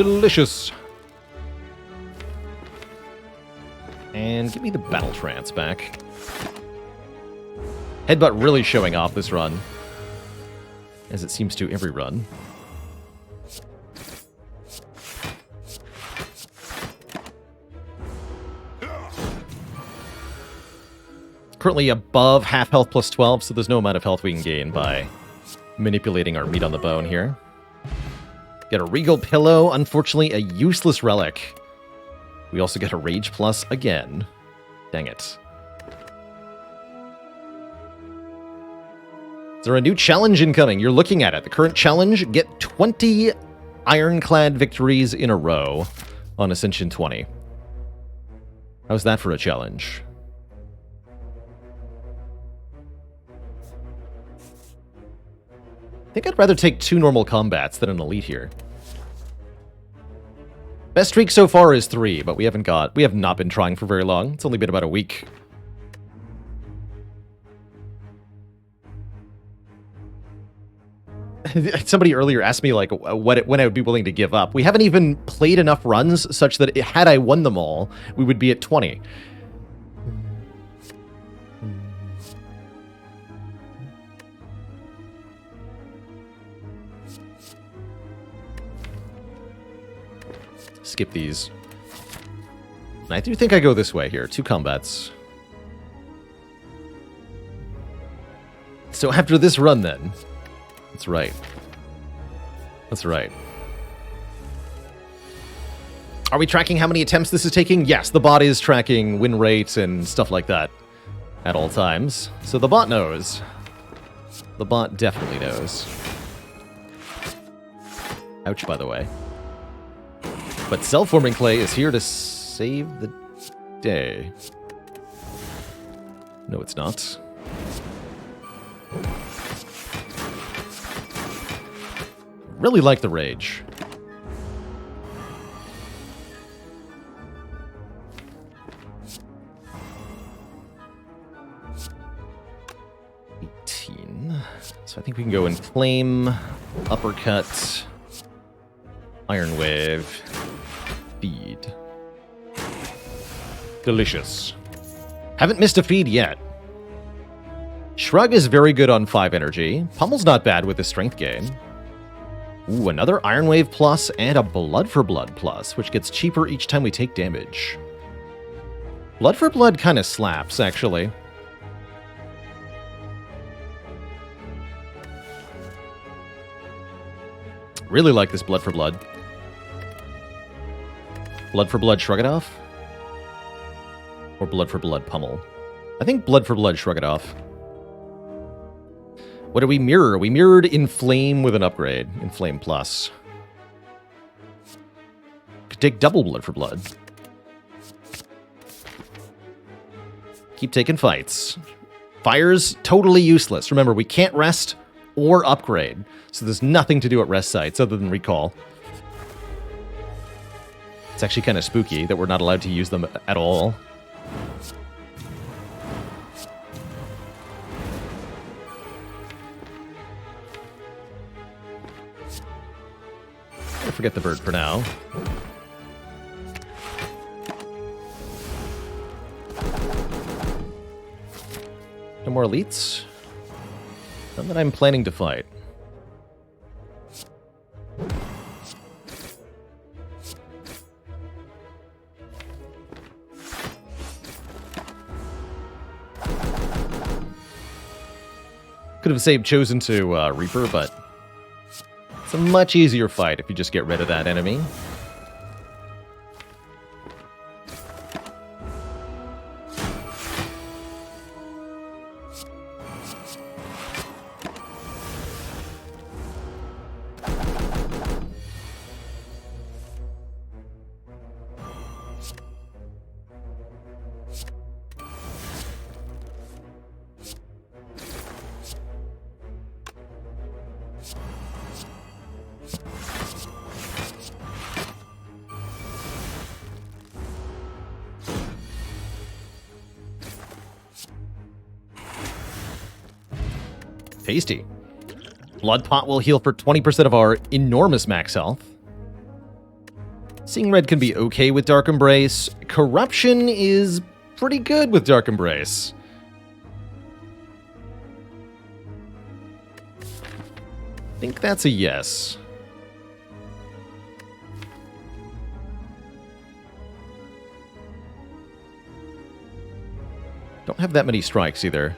Delicious. And give me the battle trance back. Headbutt really showing off this run, as it seems to every run. Currently above half health plus 12, so there's no amount of health we can gain by manipulating our meat on the bone here. Get a Regal Pillow, unfortunately a useless relic. We also get a Rage Plus again. Dang it. Is there a new challenge incoming? You're looking at it. The current challenge, get 20 Ironclad victories in a row on Ascension 20. How's that for a challenge? I think I'd rather take 2 normal combats than an elite here. Best streak so far is 3, but we have not been trying for very long. It's only been about a week. Somebody earlier asked me like when I would be willing to give up. We haven't even played enough runs such that had I won them all, we would be at 20. Skip these. I do think I go this way here. 2 combats. So after this run then. That's right. That's right. Are we tracking how many attempts this is taking? Yes, the bot is tracking win rate and stuff like that at all times. So the bot knows. The bot definitely knows. Ouch, by the way. But Self-Forming Clay is here to save the day. No, it's not. Really like the Rage. So I think we can go in Flame, Uppercut, Iron Wave, Feed. Delicious. Haven't missed a feed yet. Shrug is very good on 5 energy. Pummel's not bad with the strength gain. Ooh, another Iron Wave plus and a Blood for Blood plus, which gets cheaper each time we take damage. Blood for Blood kind of slaps, actually. Really like this Blood for Blood. Blood for Blood, Shrug it off? Or Blood for Blood, Pummel? I think Blood for Blood, Shrug it off. What do we mirror? We mirrored Inflame with an upgrade. Inflame Plus. Could take double Blood for Blood. Keep taking fights. Fire's totally useless. Remember, we can't rest or upgrade. So there's nothing to do at rest sites other than recall. It's actually kind of spooky that we're not allowed to use them at all. I'll forget the bird for now. No more elites? None that I'm planning to fight. Could have saved Chosen to Reaper, but it's a much easier fight if you just get rid of that enemy. Tasty. Blood Pot will heal for 20% of our enormous max health. Seeing Red can be okay with Dark Embrace. Corruption is pretty good with Dark Embrace. I think that's a yes. Don't have that many strikes either.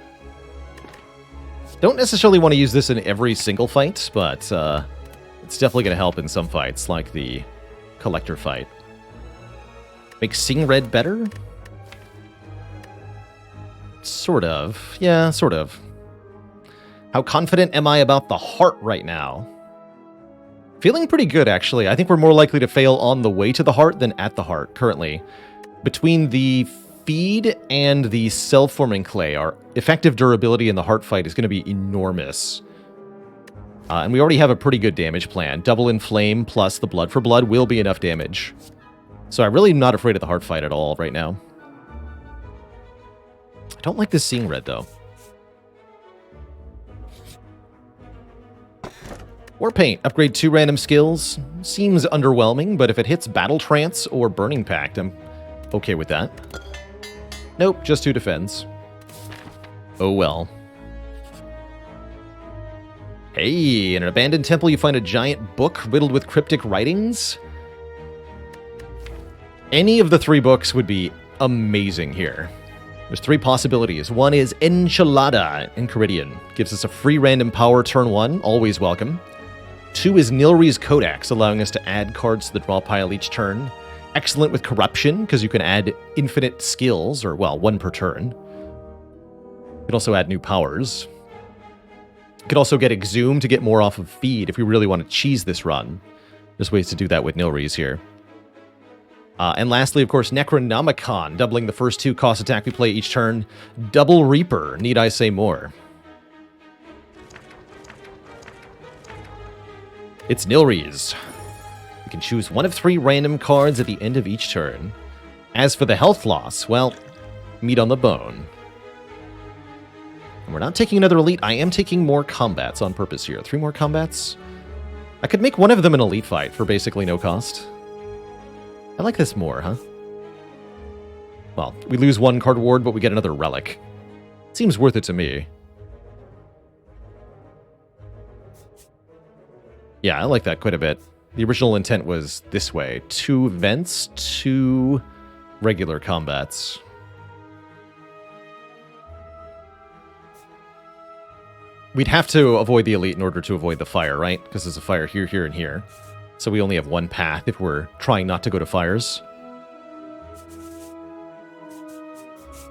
Don't necessarily want to use this in every single fight, but it's definitely going to help in some fights, like the Collector fight. Make Seeing Red better? Sort of. Yeah, sort of. How confident am I about the heart right now? Feeling pretty good, actually. I think we're more likely to fail on the way to the heart than at the heart, currently. Between the feed and the self-forming clay, our effective durability in the heart fight is going to be enormous. And we already have a pretty good damage plan. Double Inflame plus the Blood for Blood will be enough damage. So I'm really not afraid of the heart fight at all right now. I don't like this Seeing Red, though. War Paint, upgrade 2 random skills. Seems underwhelming, but if it hits Battle Trance or Burning Pact, I'm okay with that. Nope, just 2 defends. Oh well. Hey, in an abandoned temple you find a giant book riddled with cryptic writings. Any of the 3 books would be amazing here. There's 3 possibilities. One is Enchilada in Caridian. Gives us a free random power turn 1, always welcome. 2 is Nilri's Codex, allowing us to add cards to the draw pile each turn. Excellent with Corruption, because you can add infinite skills, or, well, 1 per turn. You can also add new powers. You could also get Exhume to get more off of Feed if we really want to cheese this run. There's ways to do that with Nilri's here. And lastly, of course, Necronomicon, doubling the first 2 cost attack we play each turn. Double Reaper, need I say more? It's Nilri's. You can choose one of 3 random cards at the end of each turn. As for the health loss, well, meat on the bone. And we're not taking another elite. I am taking more combats on purpose here. 3 more combats? I could make one of them an elite fight for basically no cost. I like this more, huh? Well, we lose 1 card ward, but we get another relic. Seems worth it to me. Yeah, I like that quite a bit. The original intent was this way. 2 vents, 2 regular combats. We'd have to avoid the elite in order to avoid the fire, right? Because there's a fire here, here, and here. So we only have 1 path if we're trying not to go to fires.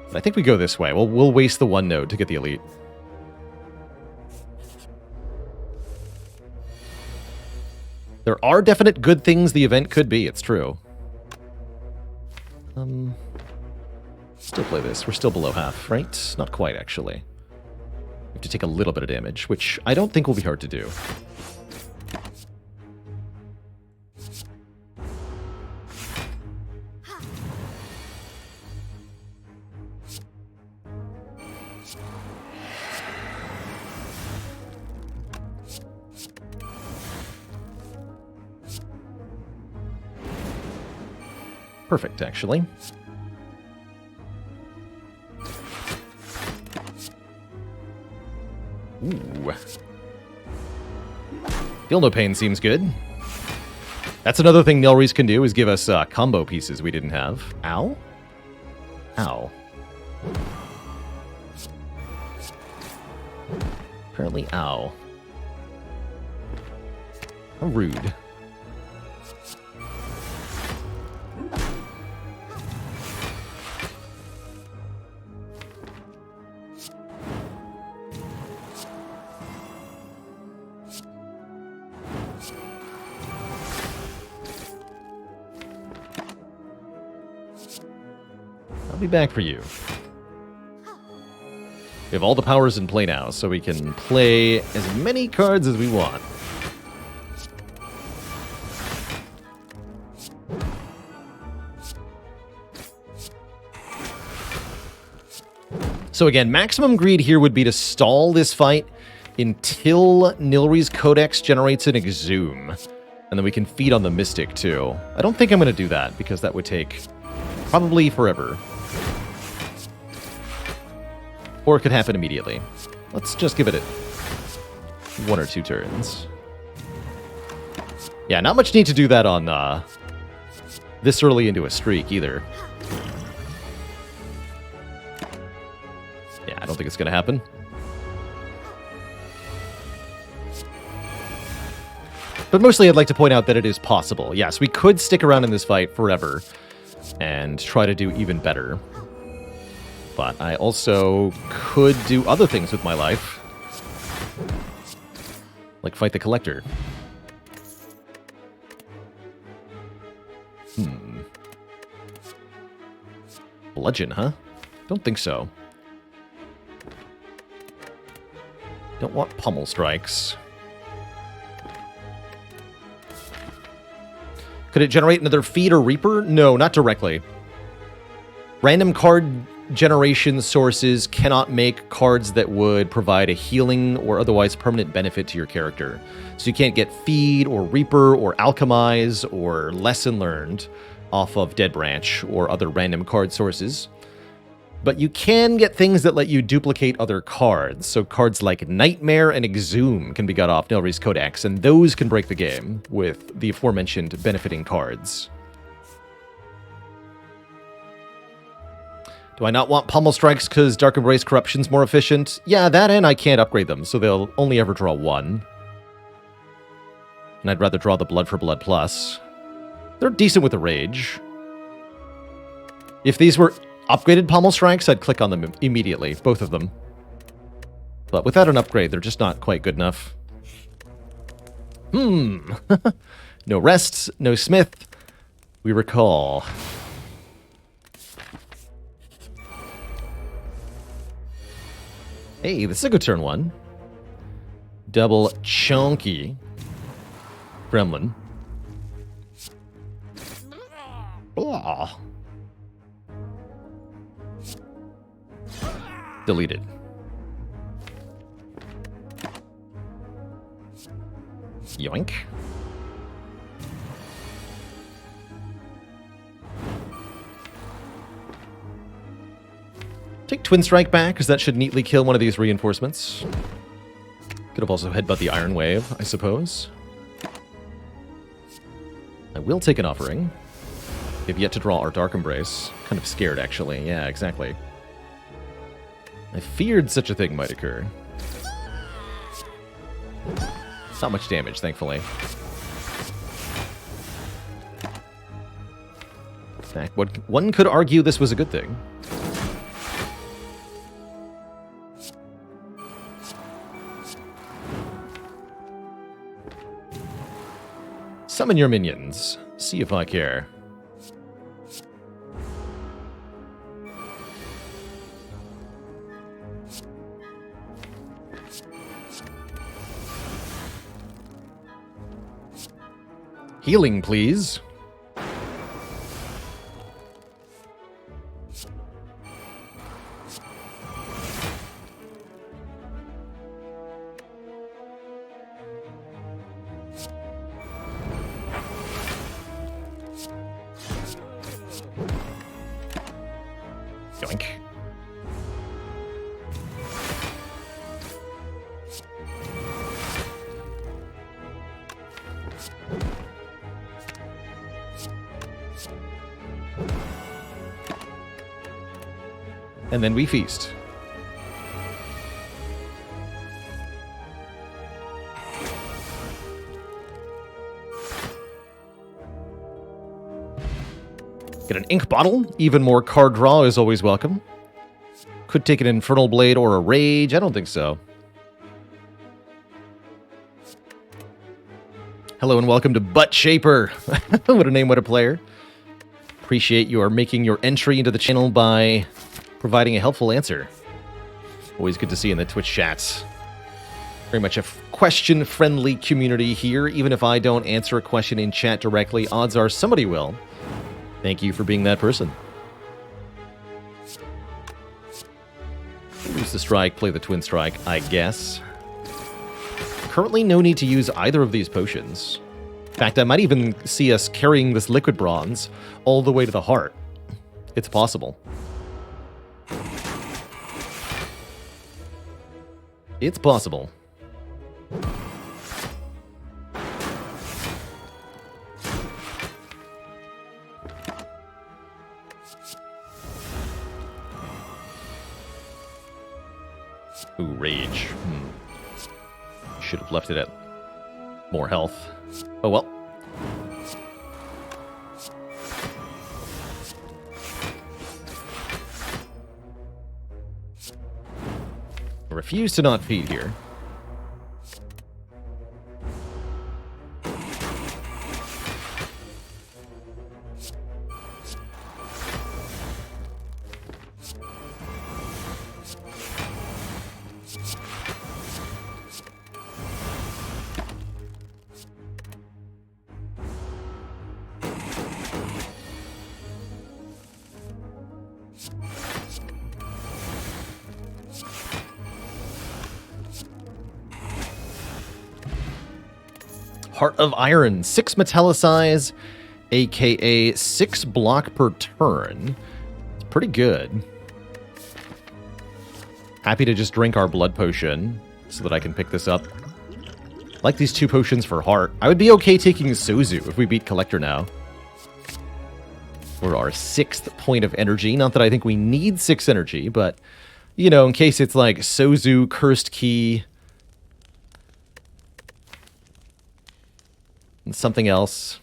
But I think we go this way. We'll waste the 1 node to get the elite. There are definite good things the event could be, it's true. Still play this. We're still below half, right? Not quite, actually. We have to take a little bit of damage, which I don't think will be hard to do. Perfect, actually. Ooh. Feel No Pain seems good. That's another thing Nilri's can do, is give us combo pieces we didn't have. Ow? Ow. Apparently, ow. How rude. Be back for you. We have all the powers in play now, so we can play as many cards as we want. So again, maximum greed here would be to stall this fight until Nilri's Codex generates an Exhume. And then we can feed on the Mystic, too. I don't think I'm going to do that, because that would take probably forever. Or it could happen immediately. Let's just give it 1 or 2 turns. Yeah, not much need to do that on this early into a streak, either. Yeah, I don't think it's going to happen. But mostly I'd like to point out that it is possible. Yes, we could stick around in this fight forever and try to do even better. But I also could do other things with my life. Like fight the Collector. Bludgeon, huh? Don't think so. Don't want Pummel Strikes. Could it generate another Feed or Reaper? No, not directly. Random card generation sources cannot make cards that would provide a healing or otherwise permanent benefit to your character. So you can't get Feed or Reaper or Alchemize or Lesson Learned off of Dead Branch or other random card sources. But you can get things that let you duplicate other cards. So cards like Nightmare and Exhume can be got off Nelry's Codex, and those can break the game with the aforementioned benefiting cards. Do I not want Pummel Strikes because Dark Embrace Corruption's more efficient? Yeah, that and I can't upgrade them, so they'll only ever draw 1. And I'd rather draw the Blood for Blood Plus. They're decent with the Rage. If these were upgraded Pummel Strikes, I'd click on them immediately, both of them. But without an upgrade, they're just not quite good enough. No Rests, no Smith. We recall. Hey, this is a good turn 1. Double Chunky Gremlin. Blah. Deleted. Yoink. Take Twin Strike back, because that should neatly kill one of these reinforcements. Could have also headbutt the Iron Wave, I suppose. I will take an Offering. We have yet to draw our Dark Embrace. Kind of scared, actually. Yeah, exactly. I feared such a thing might occur. Not much damage, thankfully. In fact, one could argue this was a good thing. Summon your minions. See if I care. Healing, please. Yoink. And then we feast. Get an ink bottle. Even more card draw is always welcome. Could take an Infernal Blade or a Rage. I don't think so. Hello and welcome to Butt Shaper. What a name, what a player. Appreciate you are making your entry into the channel by providing a helpful answer. Always good to see in the Twitch chats. Very much a question-friendly community here. Even if I don't answer a question in chat directly, odds are somebody will. Thank you for being that person. Use the strike, play the twin strike, I guess. Currently no need to use either of these potions. fact, I might even see us carrying this liquid bronze all the way to the heart. It's possible. It's possible. Ooh, rage. Should have left it at more health. Oh well. I refuse to not feed here. Heart of Iron, 6 metallicize, aka 6 block per turn. It's pretty good. Happy to just drink our blood potion so that I can pick this up. Like these 2 potions for heart. I would be okay taking Sozu if we beat Collector now. For our 6th point of energy. Not that I think we need 6 energy, but, you know, in case it's like Sozu, Cursed Key, and something else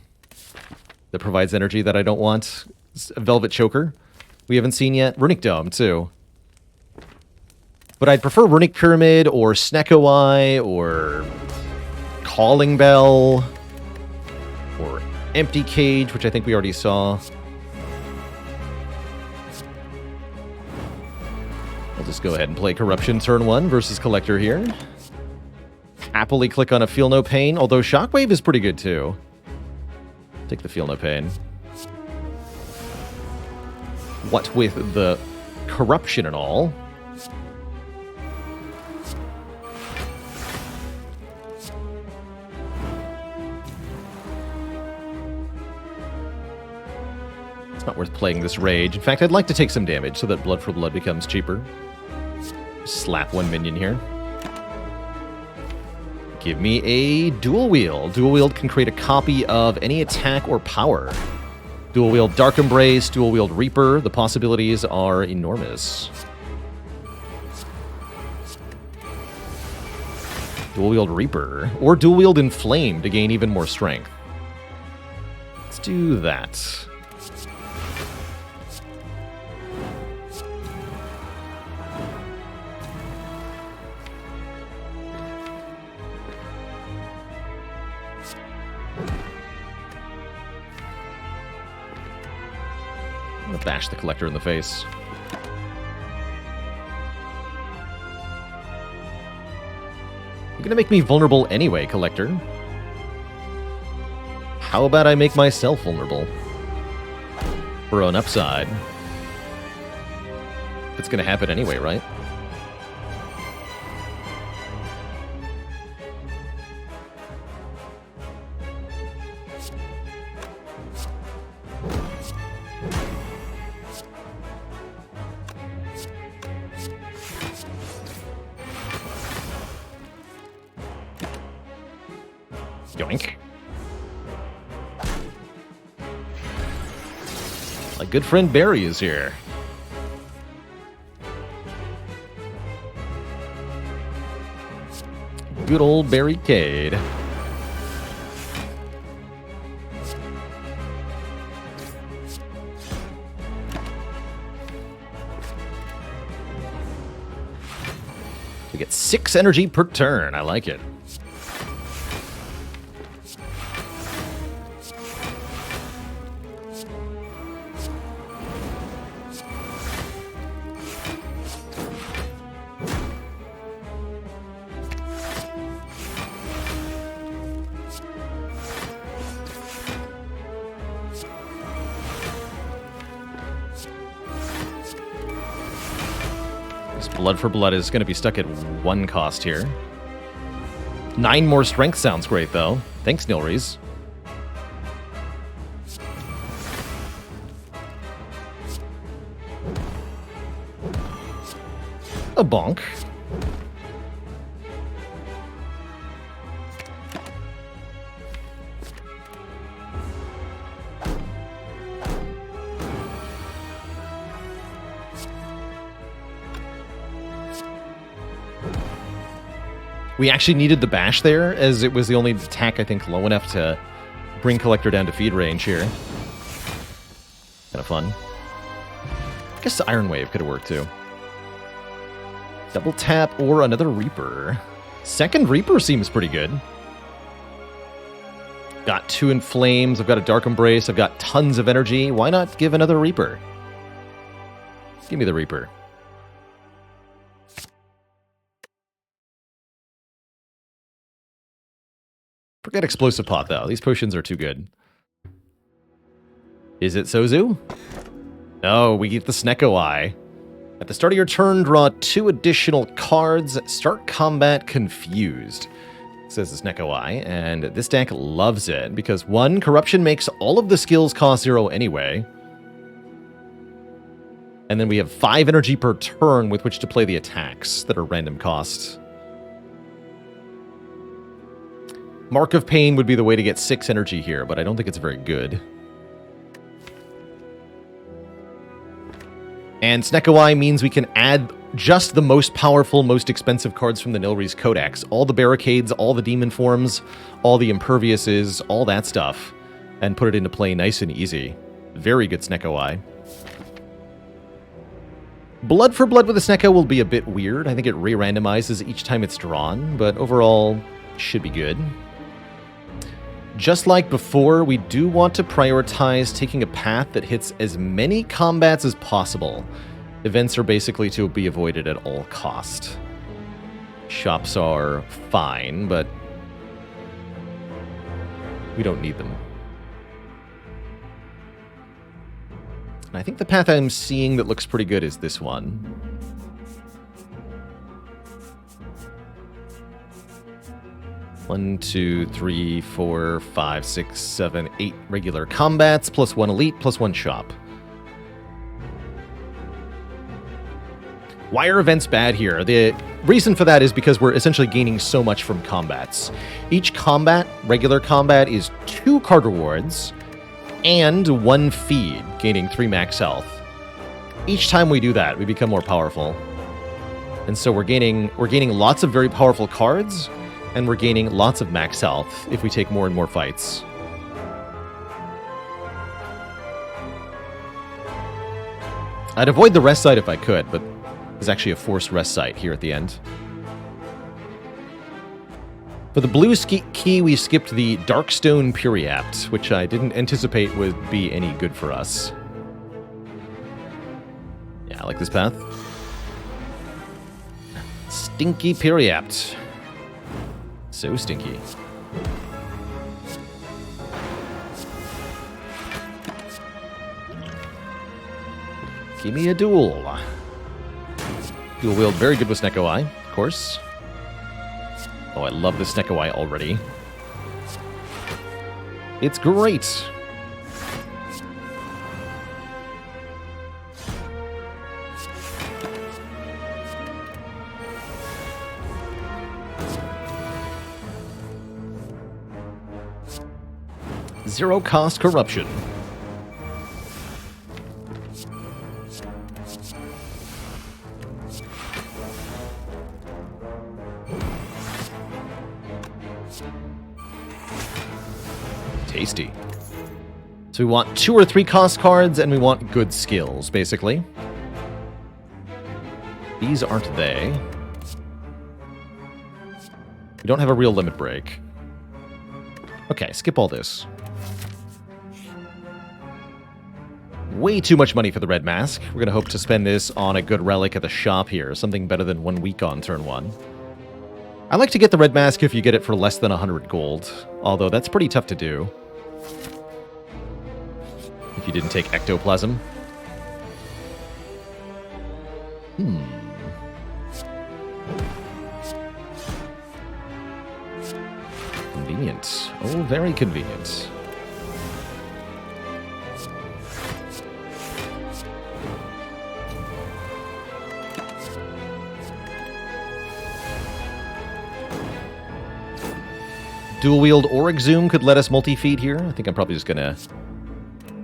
that provides energy that I don't want. A Velvet Choker we haven't seen yet. Runic Dome, too. But I'd prefer Runic Pyramid, or Snecko Eye, or Calling Bell, or Empty Cage, which I think we already saw. I'll just go ahead and play Corruption turn 1 versus Collector here. Happily click on a Feel No Pain, although Shockwave is pretty good too. Take the Feel No Pain. What with the corruption and all. It's not worth playing this Rage. In fact, I'd like to take some damage so that Blood for Blood becomes cheaper. Slap one minion here. Give me a Dual Wield. Dual Wield can create a copy of any attack or power. Dual Wield Dark Embrace, Dual Wield Reaper. The possibilities are enormous. Dual Wield Reaper. Or Dual Wield Inflame to gain even more strength. Let's do that. I'm gonna bash the Collector in the face. You're gonna make me vulnerable anyway, Collector. How about I make myself vulnerable? For an upside. It's gonna happen anyway, right? Yoink. My good friend Barry is here. Good old barricade. We get 6 energy per turn. I like it. Blood for Blood is going to be stuck at 1 cost here. 9 more strength sounds great, though. Thanks, Nilrees. a bonk. We actually needed the bash there, as it was the only attack, I think, low enough to bring Collector down to feed range here. Kind of fun. I guess the Iron Wave could have worked, too. Double tap or another Reaper. Second Reaper seems pretty good. Got 2 in Flames, I've got a Dark Embrace, I've got tons of energy. Why not give another Reaper? Give me the Reaper. Forget Explosive Pot, though. These potions are too good. Is it Sozu? No, we get the Snecko Eye. At the start of your turn, draw 2 additional cards. Start combat confused, says the Snecko Eye. And this deck loves it, because 1, Corruption makes all of the skills cost 0 anyway. And then we have 5 energy per turn with which to play the attacks that are random cost. Mark of Pain would be the way to get 6 energy here, but I don't think it's very good. And Snecko Eye means we can add just the most powerful, most expensive cards from the Nilry's Codex. All the Barricades, all the Demon Forms, all the Imperviouses, all that stuff. And put it into play nice and easy. Very good Snecko Eye. Blood for Blood with a Snecko will be a bit weird. I think it re-randomizes each time it's drawn, but overall, should be good. Just like before, we do want to prioritize taking a path that hits as many combats as possible. Events are basically to be avoided at all cost. Shops are fine, but we don't need them. And I think the path I'm seeing that looks pretty good is this one. One, 2, 3, 4, 5, 6, 7, 8 regular combats, plus 1 elite, plus 1 shop. Why are events bad here? The reason for that is because we're essentially gaining so much from combats. Each combat, regular combat, is 2 card rewards and 1 feed, gaining 3 max health. Each time we do that, we become more powerful. And so we're gaining lots of very powerful cards, and we're gaining lots of max health if we take more and more fights. I'd avoid the rest site if I could, but there's actually a forced rest site here at the end. For the blue key, we skipped the Darkstone Puriapt, which I didn't anticipate would be any good for us. Yeah, I like this path. Stinky Puriapt. So stinky. Give me a duel. Dual wield, very good with Snecko Eye, of course. Oh, I love the Snecko Eye already. It's great. Zero cost corruption. Tasty. So we want 2 or 3 cost cards, and we want good skills, basically. These aren't they. We don't have a real limit break. Okay, skip all this. Way too much money for the red mask. We're going to hope to spend this on a good relic at the shop here. Something better than 1 week on turn 1. I like to get the red mask if you get it for less than 100 gold. Although that's pretty tough to do. If you didn't take ectoplasm. Convenient. Oh, very convenient. Dual wield or exhume could let us multi-feed here. I think I'm probably just gonna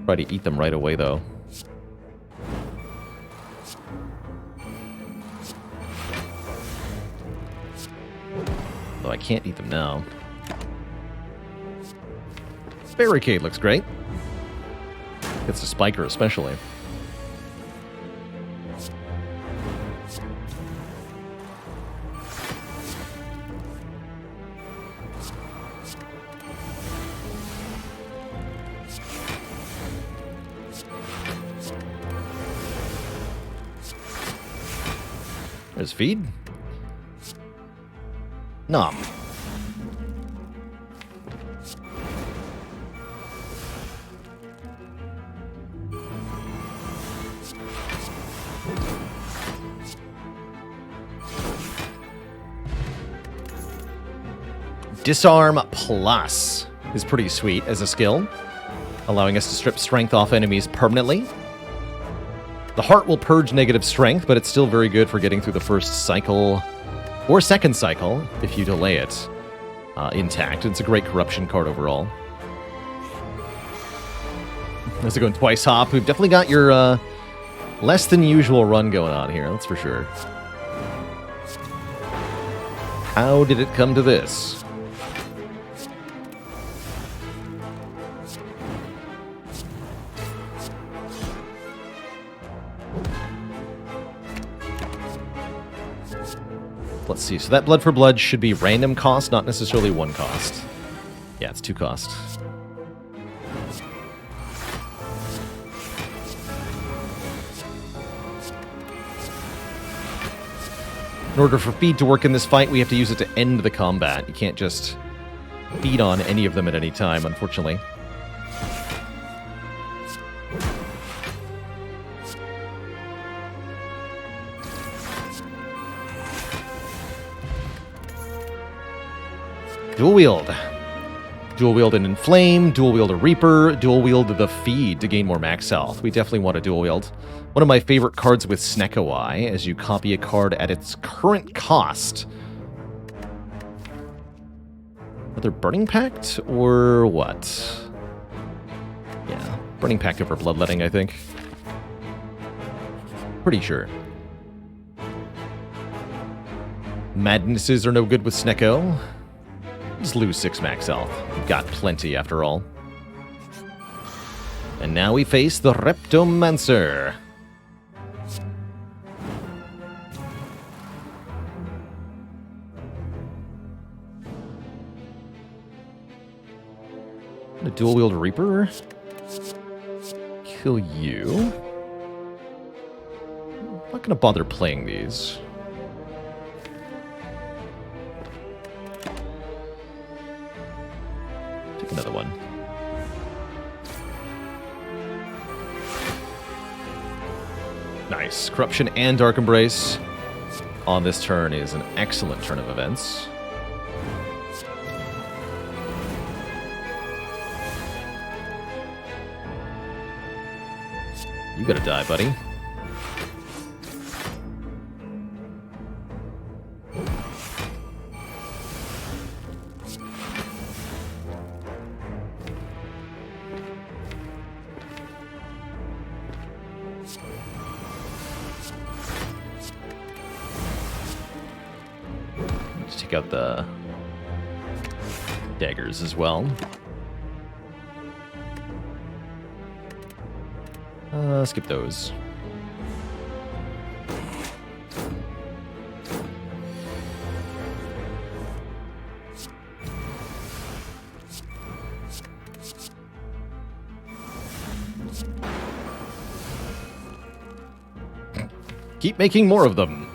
try to eat them right away, though. Though I can't eat them now. Barricade looks great. It's a spiker especially. There's feed. Nom. Disarm Plus is pretty sweet as a skill, allowing us to strip strength off enemies permanently. The heart will purge negative strength, but it's still very good for getting through the first cycle or second cycle if you delay it intact. It's a great corruption card overall. How's it going, Twice Hop? We've definitely got your less than usual run going on here, that's for sure. How did it come to this? Let's see, so that blood for blood should be random cost, not necessarily one cost. Yeah, it's 2 cost. In order for feed to work in this fight, we have to use it to end the combat. You can't just feed on any of them at any time, unfortunately. Dual wield. Dual wield an Inflame, dual wield a Reaper, dual wield the Feed to gain more max health. We definitely want a dual wield. One of my favorite cards with Snecko Eye, as you copy a card at its current cost. Another Burning Pact, or what? Yeah, Burning Pact over Bloodletting, I think. Pretty sure. Madnesses are no good with Snecko. Just lose 6 max health. We've got plenty after all. And now we face the Reptomancer. A dual wield Reaper. Kill you. I'm not gonna bother playing these. Take another one. Nice. Corruption and Dark Embrace on this turn is an excellent turn of events. You gotta die, buddy. Let's take out the daggers as well. Skip those. Keep making more of them.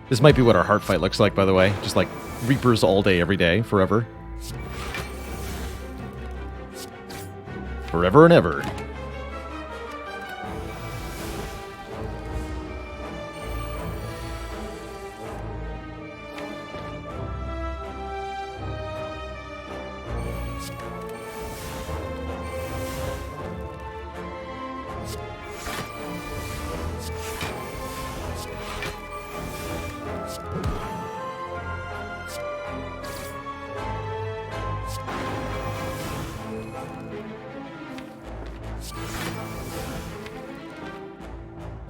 This might be what our heart fight looks like, by the way. Just like Reapers all day, every day, forever. Forever and ever.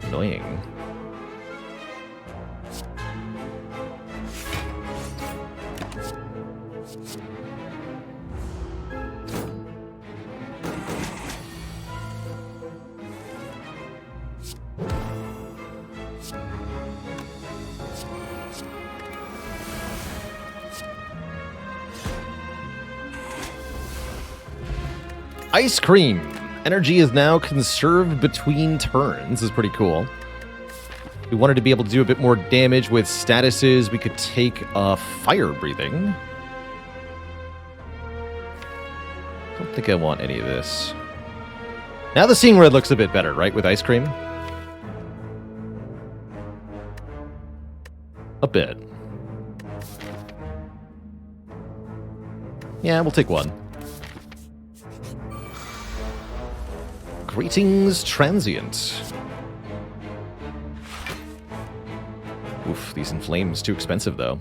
Annoying. Ice cream! Energy is now conserved between turns. This is pretty cool. We wanted to be able to do a bit more damage with statuses. We could take fire breathing. Don't think I want any of this. Now the Seeing Red looks a bit better, right, with ice cream? A bit. Yeah, we'll take one. Greetings, Transient. Oof, these inflames too expensive, though.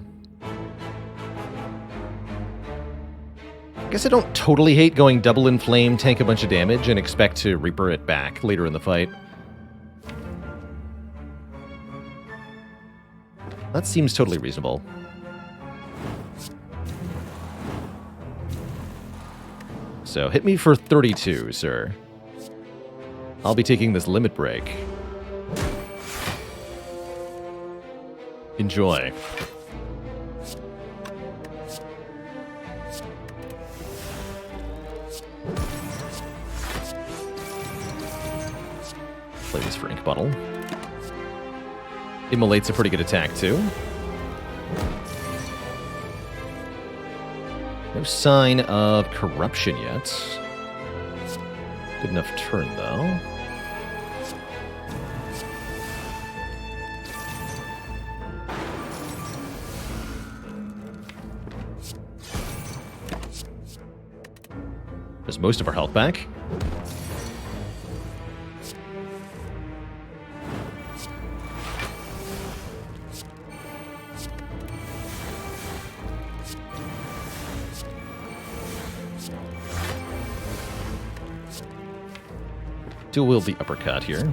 I guess I don't totally hate going double inflame, tank a bunch of damage, and expect to Reaper it back later in the fight. That seems totally reasonable. So, hit me for 32, sir. I'll be taking this limit break. Enjoy. Play this for Ink Bottle. Immolate's a pretty good attack, too. No sign of corruption yet. Good enough turn, though. There's most of our health back. Dual wield the uppercut here.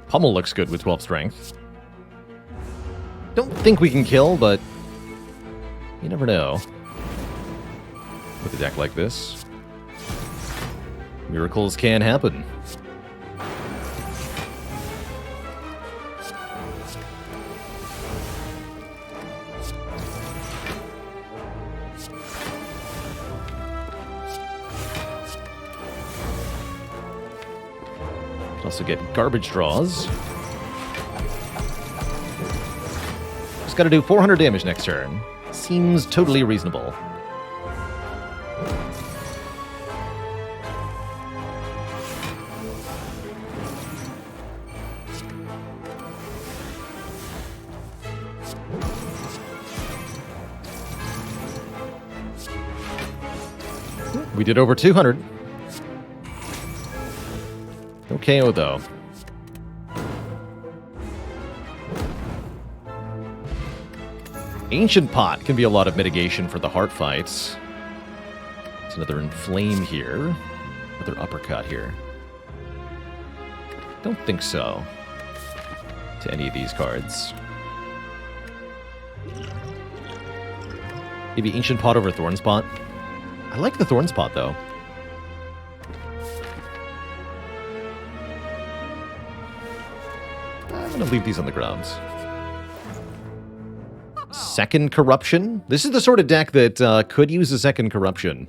Pummel looks good with 12 strength. Don't think we can kill, but you never know. With a deck like this, miracles can happen. Also get garbage draws. Just gotta do 400 damage next turn. Seems totally reasonable. We did over 200. No KO, though. Ancient Pot can be a lot of mitigation for the heart fights. There's another Inflame here. Another uppercut here. Don't think so. To any of these cards. Maybe Ancient Pot over Thorn Spot. I like the Thorn Spot, though. I'm going to leave these on the ground. Second Corruption. This is the sort of deck that could use a second Corruption.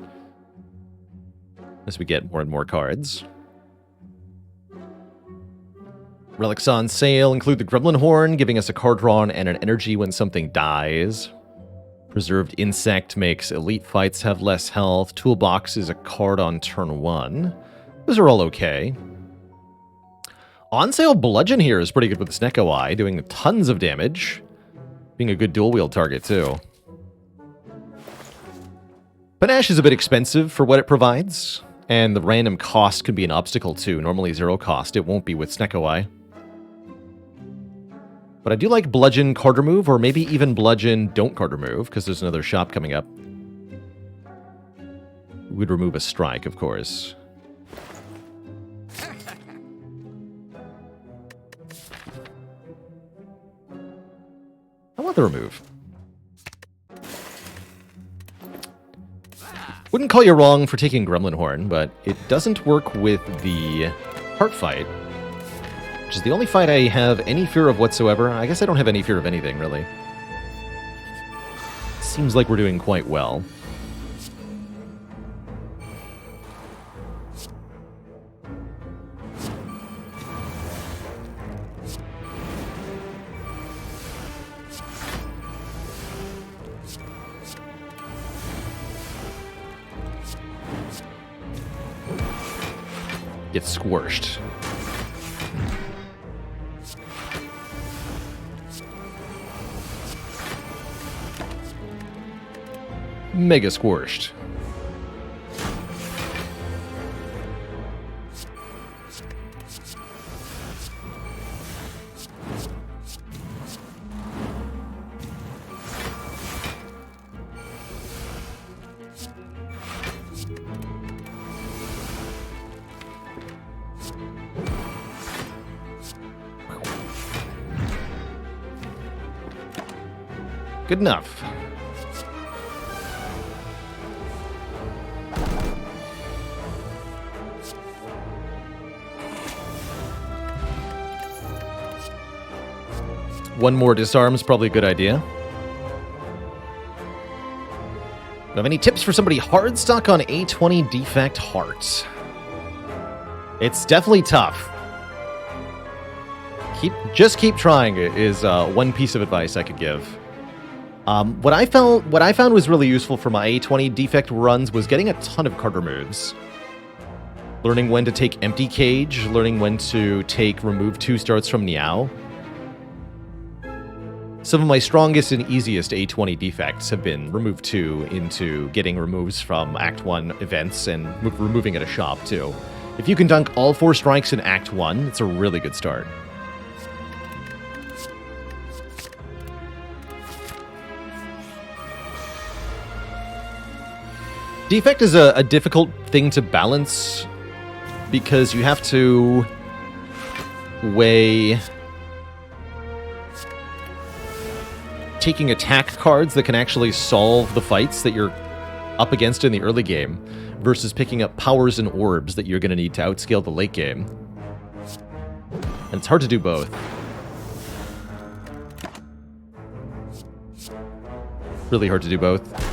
As we get more and more cards. Relics on sale include the Gremlin Horn, giving us a card drawn and an energy when something dies. Preserved Insect makes elite fights have less health. Toolbox is a card on turn 1. Those are all okay. On sale Bludgeon here is pretty good with the Snecko Eye, doing tons of damage. Being a good dual wield target, too. Panache is a bit expensive for what it provides. And the random cost could be an obstacle too. Normally 0 cost. It won't be with Snecko-Eye. But I do like Bludgeon card remove, or maybe even Bludgeon don't card remove, because there's another shop coming up. We'd remove a strike, of course. I want the remove. Wouldn't call you wrong for taking Gremlin Horn, but it doesn't work with the Heart fight, which is the only fight I have any fear of whatsoever. I guess I don't have any fear of anything, really. Seems like we're doing quite well. Get squished. Mega squished. Good enough. One more disarm is probably a good idea. Have any tips for somebody hard stuck on A20 defect heart? It's definitely tough. Just keep trying is one piece of advice I could give. What I found was really useful for my A20 defect runs was getting a ton of card removes. Learning when to take Empty Cage, learning when to take Remove 2 starts from Niao. Some of my strongest and easiest A20 defects have been Remove 2 into getting removes from Act 1 events and removing at a shop, too. If you can dunk all 4 strikes in Act 1, it's a really good start. Defect is a difficult thing to balance because you have to weigh taking attack cards that can actually solve the fights that you're up against in the early game versus picking up powers and orbs that you're going to need to outscale the late game. And it's hard to do both. Really hard to do both.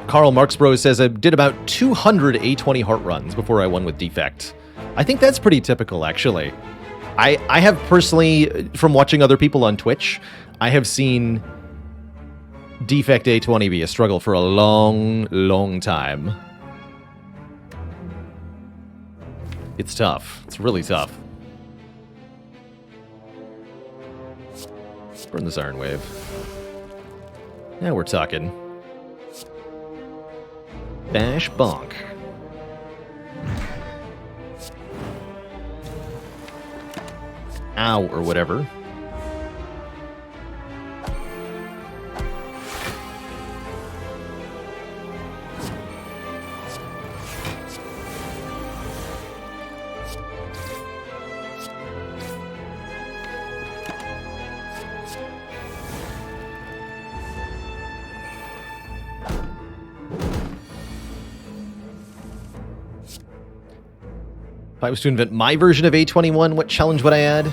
Carl Marxbro says, I did about 200 A20 heart runs before I won with Defect. I think that's pretty typical, actually. I have personally, from watching other people on Twitch, I have seen Defect A20 be a struggle for a long, long time. It's tough. It's really tough. Burn this Iron Wave. Now we're talking. Bash bonk. Ow, or whatever. If I was to invent my version of A21, what challenge would I add?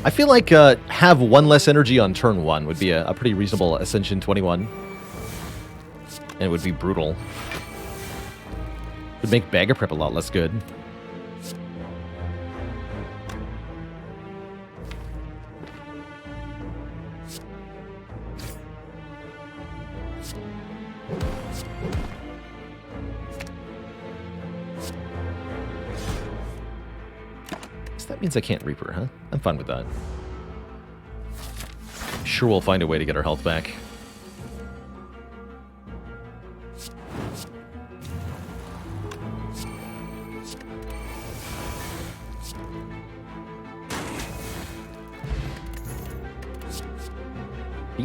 I feel like have 1 less energy on turn 1 would be a pretty reasonable Ascension 21. And it would be brutal. It would make Bagger Prep a lot less good. That means I can't Reaper, huh? I'm fine with that. Sure, we'll find a way to get our health back.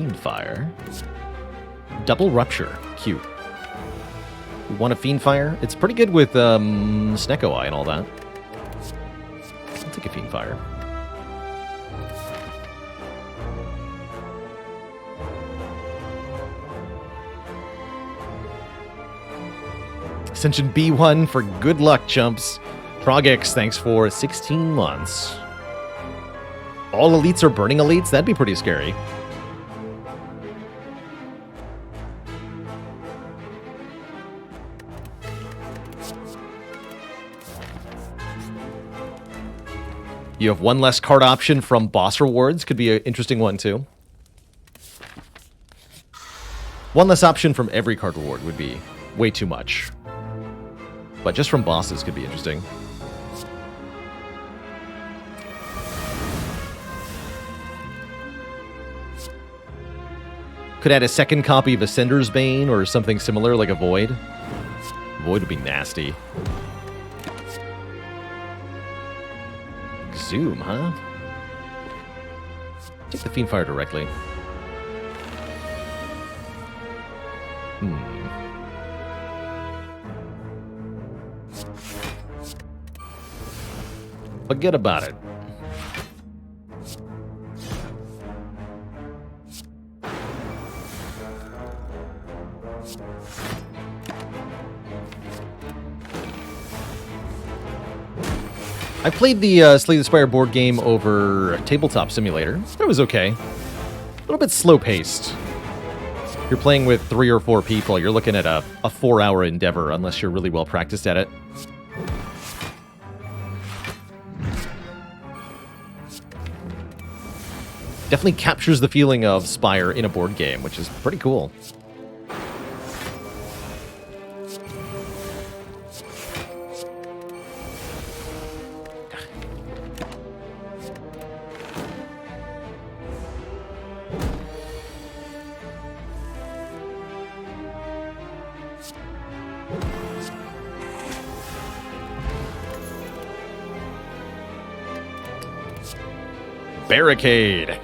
Fiend Fire. Double Rupture. Cute. We want a Fiend Fire? It's pretty good with Snecko Eye and all that. I'll take a Fiend Fire. Ascension B1 for good luck, chumps. Trogix, thanks for 16 months. All elites are burning elites? That'd be pretty scary. You have one less card option from boss rewards. Could be an interesting one, too. One less option from every card reward would be way too much. But just from bosses could be interesting. Could add a second copy of Ascender's Bane or something similar, like a Void. Void would be nasty. Zoom, huh? Take the Fiend Fire directly. Forget about it. I played the Slay the Spire board game over Tabletop Simulator. It was okay. A little bit slow-paced. You're playing with 3 or 4 people. You're looking at a 4-hour endeavor unless you're really well practiced at it. Definitely captures the feeling of Spire in a board game, which is pretty cool. Barricade.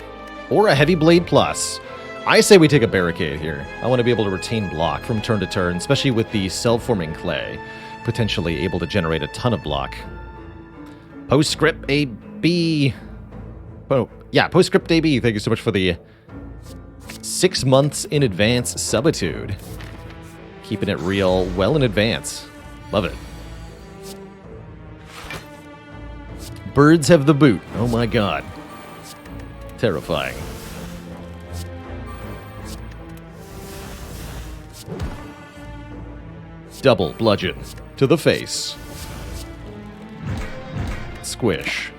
Or a Heavy Blade Plus. I say we take a Barricade here. I want to be able to retain block from turn to turn, especially with the self-forming clay, potentially able to generate a ton of block. Postscript AB. Oh, yeah, Postscript AB. Thank you so much for the 6 months in advance subitude. Keeping it real well in advance. Love it. Birds have the boot. Oh my god. Terrifying. Double bludgeon to the face. Squish.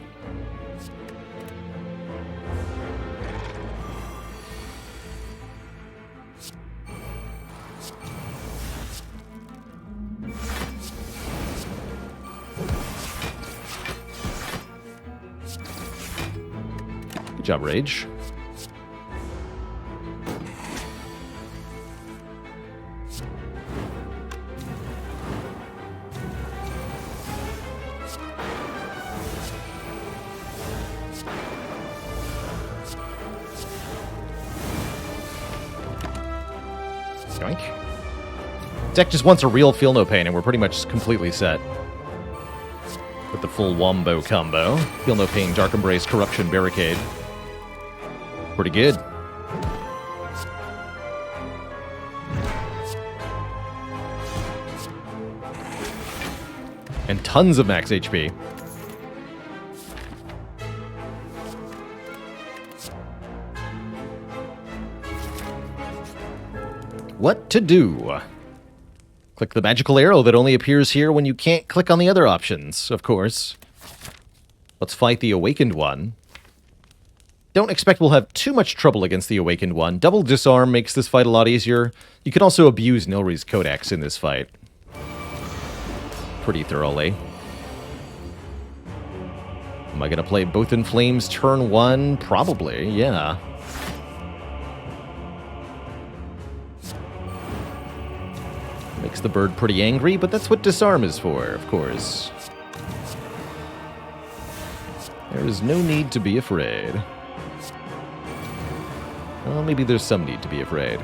Good job, Rage. Yoink. Deck just wants a real Feel No Pain, and we're pretty much completely set. With the full Wombo combo. Feel No Pain, Dark Embrace, Corruption, Barricade. Pretty good. And tons of max HP. What to do? Click the magical arrow that only appears here when you can't click on the other options, of course. Let's fight the Awakened One. Don't expect we'll have too much trouble against the Awakened One. Double Disarm makes this fight a lot easier. You can also abuse Nilri's Codex in this fight. Pretty thoroughly. Am I going to play both in Flames turn 1? Probably, yeah. Makes the bird pretty angry, but that's what Disarm is for, of course. There is no need to be afraid. Well, maybe there's some need to be afraid.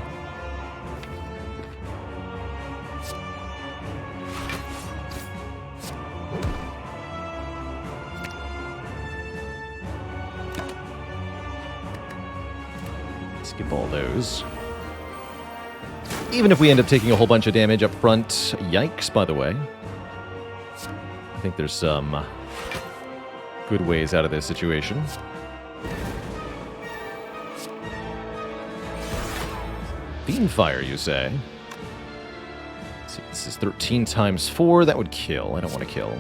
Skip all those. Even if we end up taking a whole bunch of damage up front, yikes, by the way. I think there's some good ways out of this situation. Beamfire, you say? Let's see, this is 13 times 4. That would kill. I don't want to kill.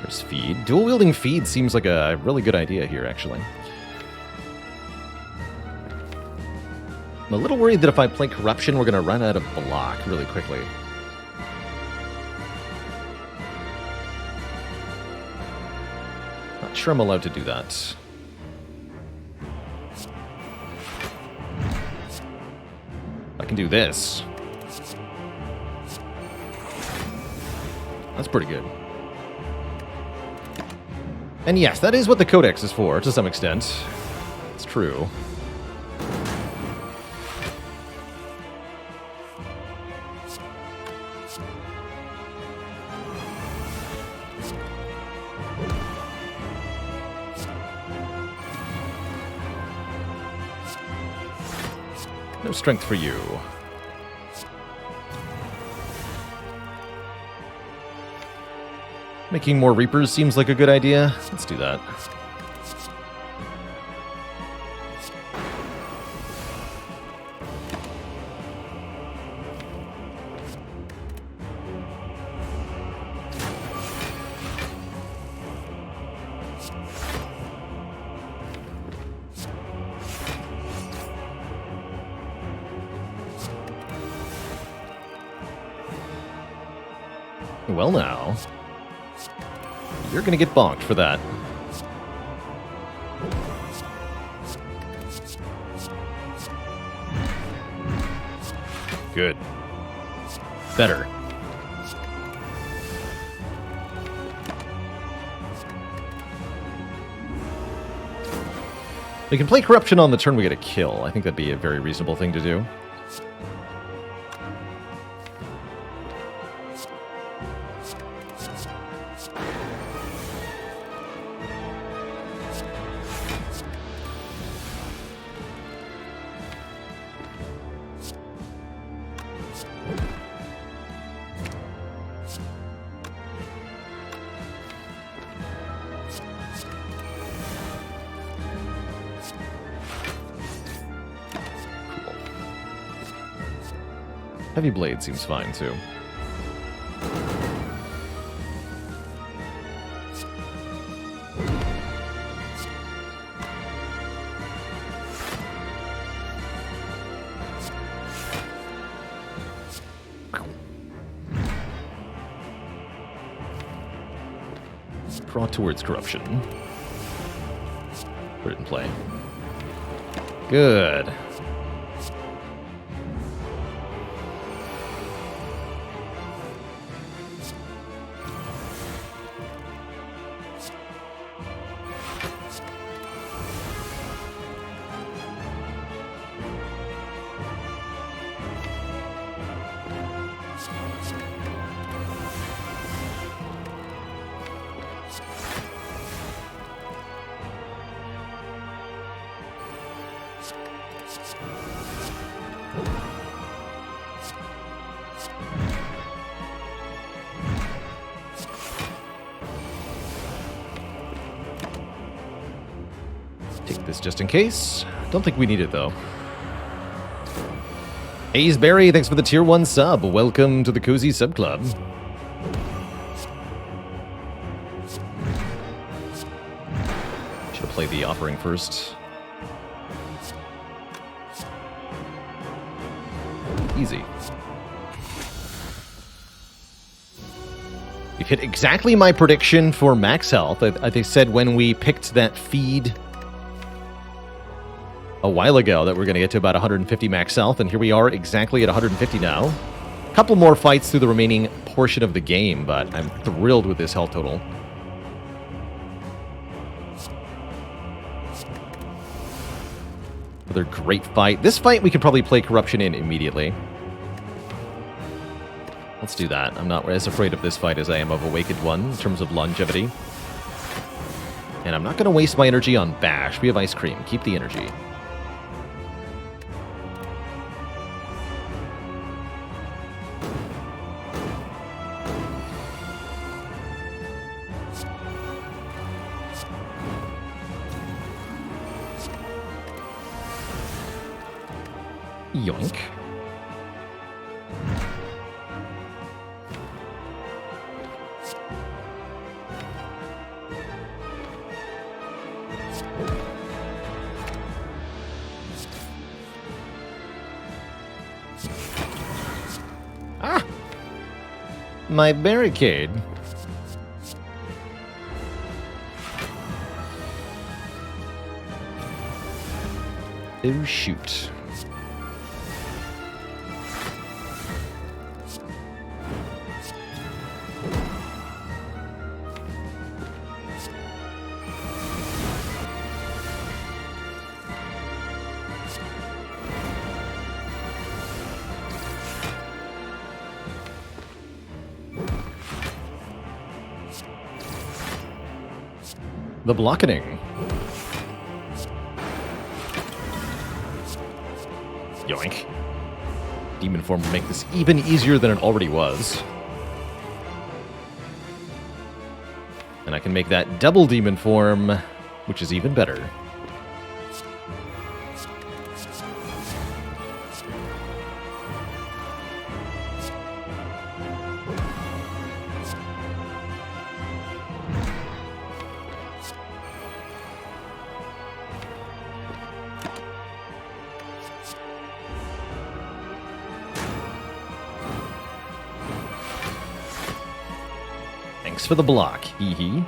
There's feed. Dual-wielding feed seems like a really good idea here, actually. I'm a little worried that if I play Corruption, we're going to run out of block really quickly. Not sure I'm allowed to do that. I can do this. That's pretty good. And yes, that is what the Codex is for, to some extent. It's true. No strength for you. Making more Reapers seems like a good idea. Let's do that. Well now. You're gonna get bonked for that. Good. Better. We can play Corruption on the turn we get a kill. I think that'd be a very reasonable thing to do. Heavy Blade seems fine, too. Draw towards Corruption. Put it in play. Good. Take this just in case. Don't think we need it, though. Azeberry, thanks for the tier 1 sub. Welcome to the Cozy Sub Club. Should have played the offering first. Easy. You've hit exactly my prediction for max health. They said when we picked that feed a while ago that we're going to get to about 150 max health, and here we are exactly at 150 now. Couple more fights through the remaining portion of the game, but I'm thrilled with this health total. Another great fight. This fight we could probably play Corruption in immediately. Let's do that. I'm not as afraid of this fight as I am of Awakened One in terms of longevity. And I'm not going to waste my energy on Bash. We have Ice Cream. Keep the energy. Yoink. Ah! My barricade. Oh, shoot. The blocketing. Yoink. Demon form will make this even easier than it already was. And I can make that double demon form, which is even better. Thanks for the block, hee hee.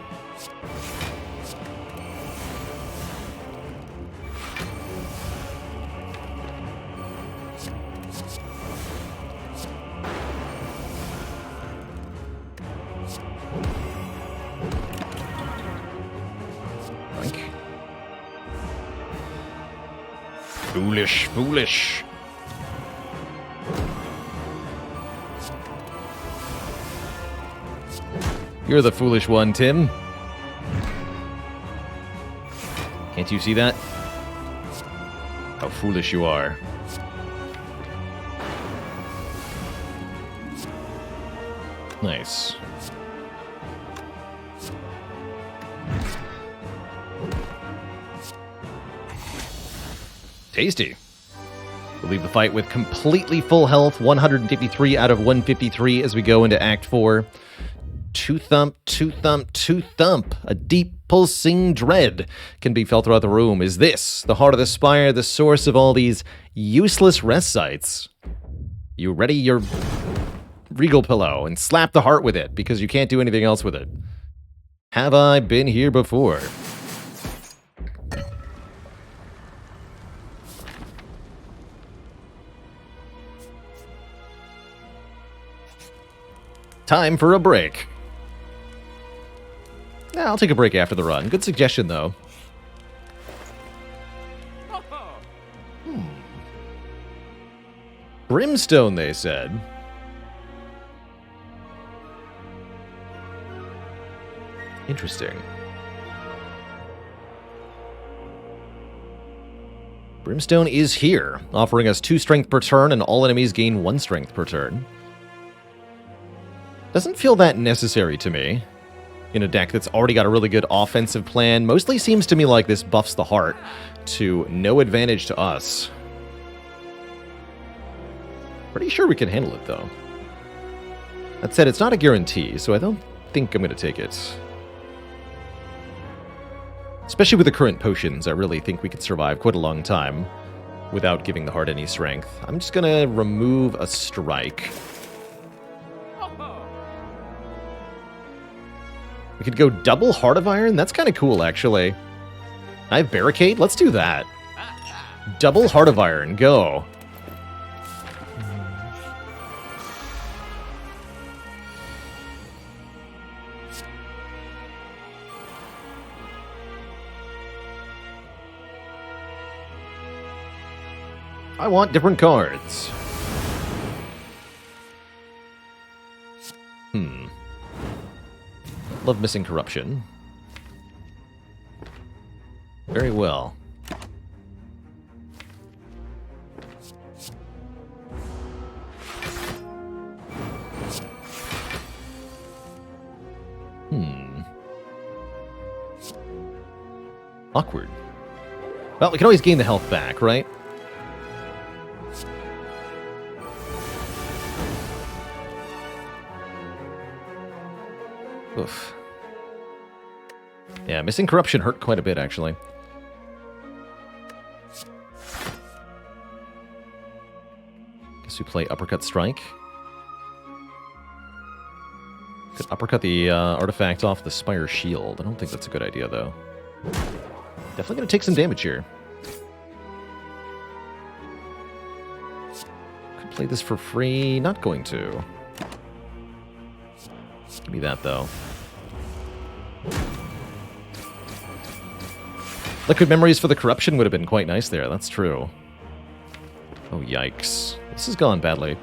Foolish, foolish. You're the foolish one, Tim. Can't you see that? How foolish you are. Nice. Tasty. We'll leave the fight with completely full health, 153 out of 153 as we go into Act 4. Two thump, two thump, two thump. A deep pulsing dread can be felt throughout the room. Is this the heart of the Spire, the source of all these useless rest sites? You ready your regal pillow and slap the heart with it because you can't do anything else with it. Have I been here before? Time for a break. Yeah, I'll take a break after the run. Good suggestion, though. Brimstone, they said. Interesting. Brimstone is here, offering us 2 strength per turn, and all enemies gain 1 strength per turn. Doesn't feel that necessary to me. In a deck that's already got a really good offensive plan. Mostly seems to me like this buffs the heart to no advantage to us. Pretty sure we can handle it, though. That said, it's not a guarantee, so I don't think I'm going to take it. Especially with the current potions, I really think we could survive quite a long time without giving the heart any strength. I'm just going to remove a strike. We could go double Heart of Iron? That's kind of cool, actually. I have Barricade? Let's do that. Double Heart of Iron, go. I want different cards. Love missing corruption. Very well. Awkward. Well, we can always gain the health back, right? Oof. Yeah, missing corruption hurt quite a bit, actually. Guess we play Uppercut Strike. Could uppercut the artifact off the Spire shield. I don't think that's a good idea, though. Definitely going to take some damage here. Could play this for free. Not going to. Give me that, though. Liquid Memories for the corruption would have been quite nice there. That's true. Oh, yikes. This has gone badly.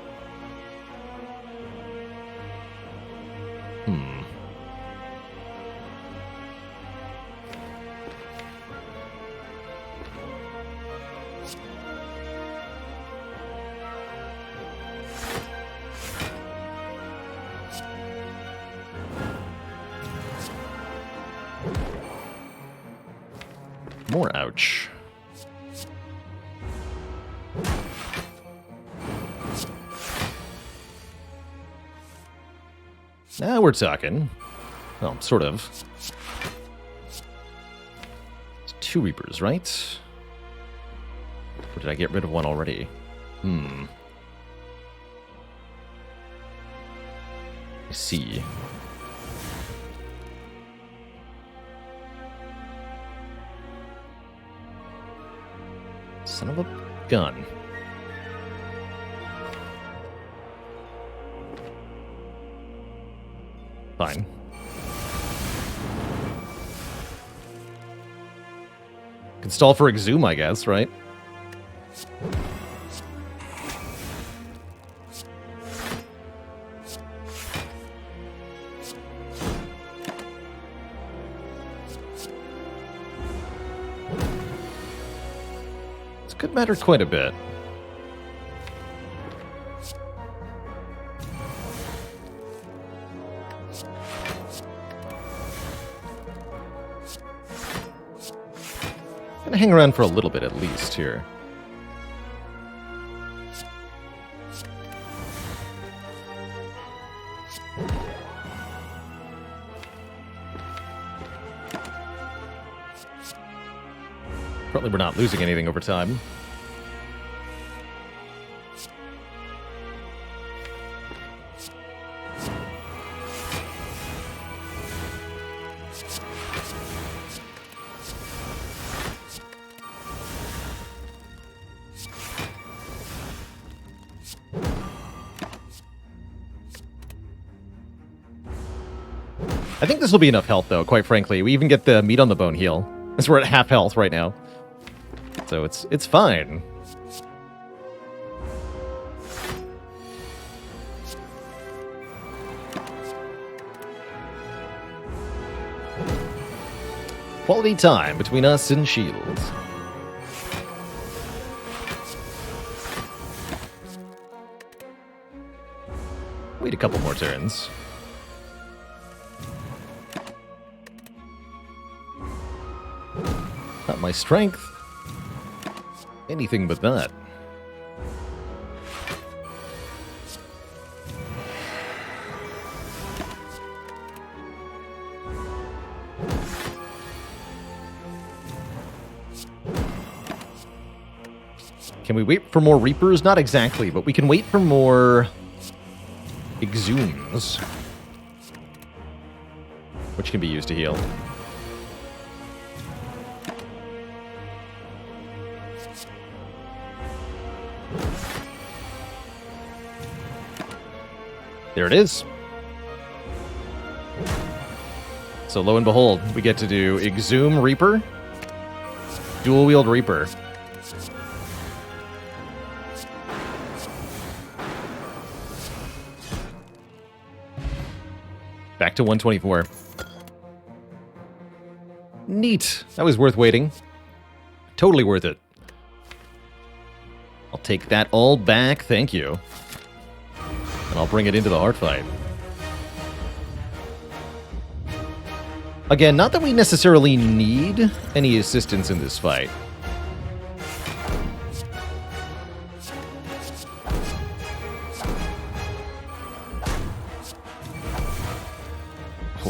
More ouch. Now we're talking. Well, sort of. It's 2 Reapers, right? Or did I get rid of one already? I see. Son of a gun. Fine. Can stall for Exhume, I guess, right? This could matter quite a bit. Gonna hang around for a little bit at least here. Probably we're not losing anything over time. I think this will be enough health, though, quite frankly. We even get the meat on the bone heal. As we're at half health right now. So it's fine. Quality time between us and shields. Wait a couple more turns. Not my strength. Anything but that. Can we wait for more Reapers? Not exactly, but we can wait for more Exhumes, which can be used to heal. There it is. So lo and behold, we get to do Exhume Reaper, Dual Wield Reaper. Back to 124. Neat. That was worth waiting. Totally worth it. I'll take that all back, thank you. And I'll bring it into the hard fight. Again, not that we necessarily need any assistance in this fight.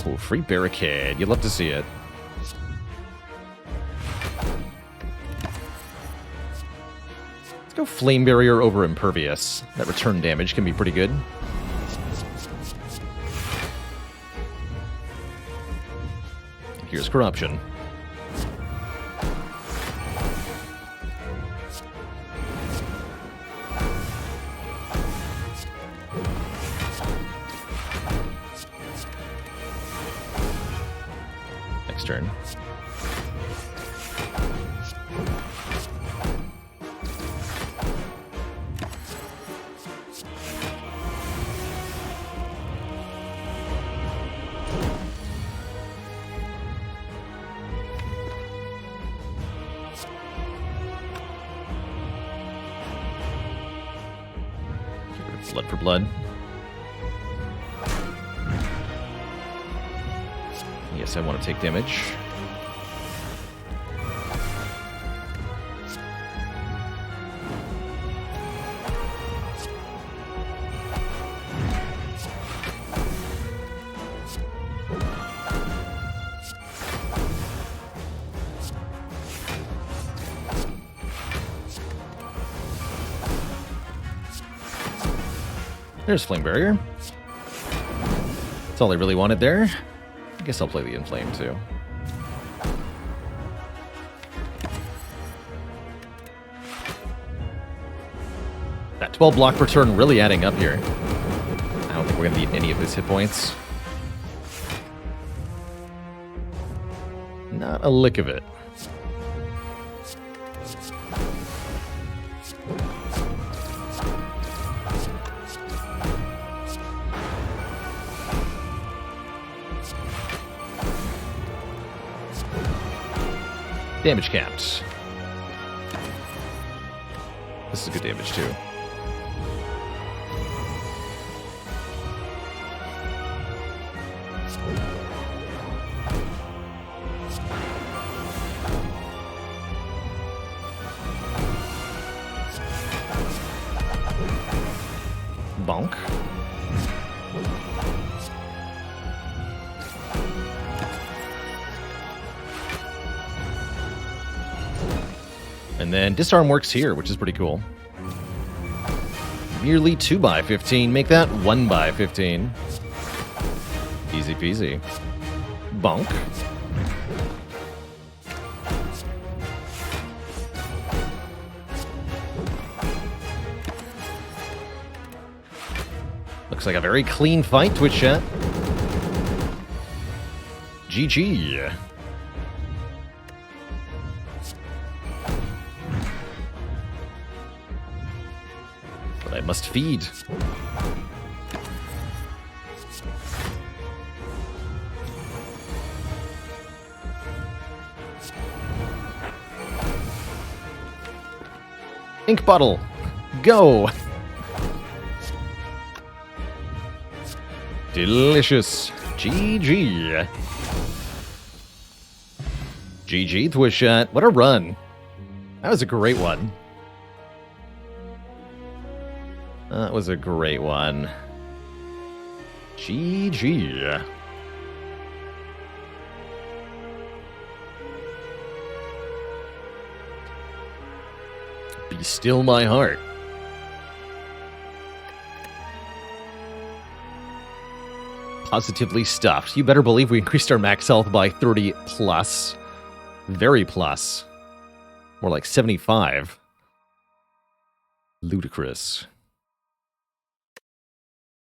Oh, free barricade. You'd love to see it. Let's go flame barrier over impervious. That return damage can be pretty good. Here's corruption. Next turn. Blood for blood. Yes, I want to take damage. There's Flame Barrier. That's all I really wanted there. I guess I'll play the Inflame too. That 12 block per turn really adding up here. I don't think we're going to need any of his hit points. Not a lick of it. Damage capped. This is good damage too. Bonk. And then disarm works here, which is pretty cool. Merely 2x15. Make that 1x15. Easy peasy. Bonk. Looks like a very clean fight, Twitch chat. GG. But I must feed. Ink bottle. Go. Delicious. GG. GG, Twitch chat. What a run. That was a great one. That was a great one. GG. Be still my heart. Positively stuffed. You better believe we increased our max health by 30 plus. Very plus. More like 75. Ludicrous.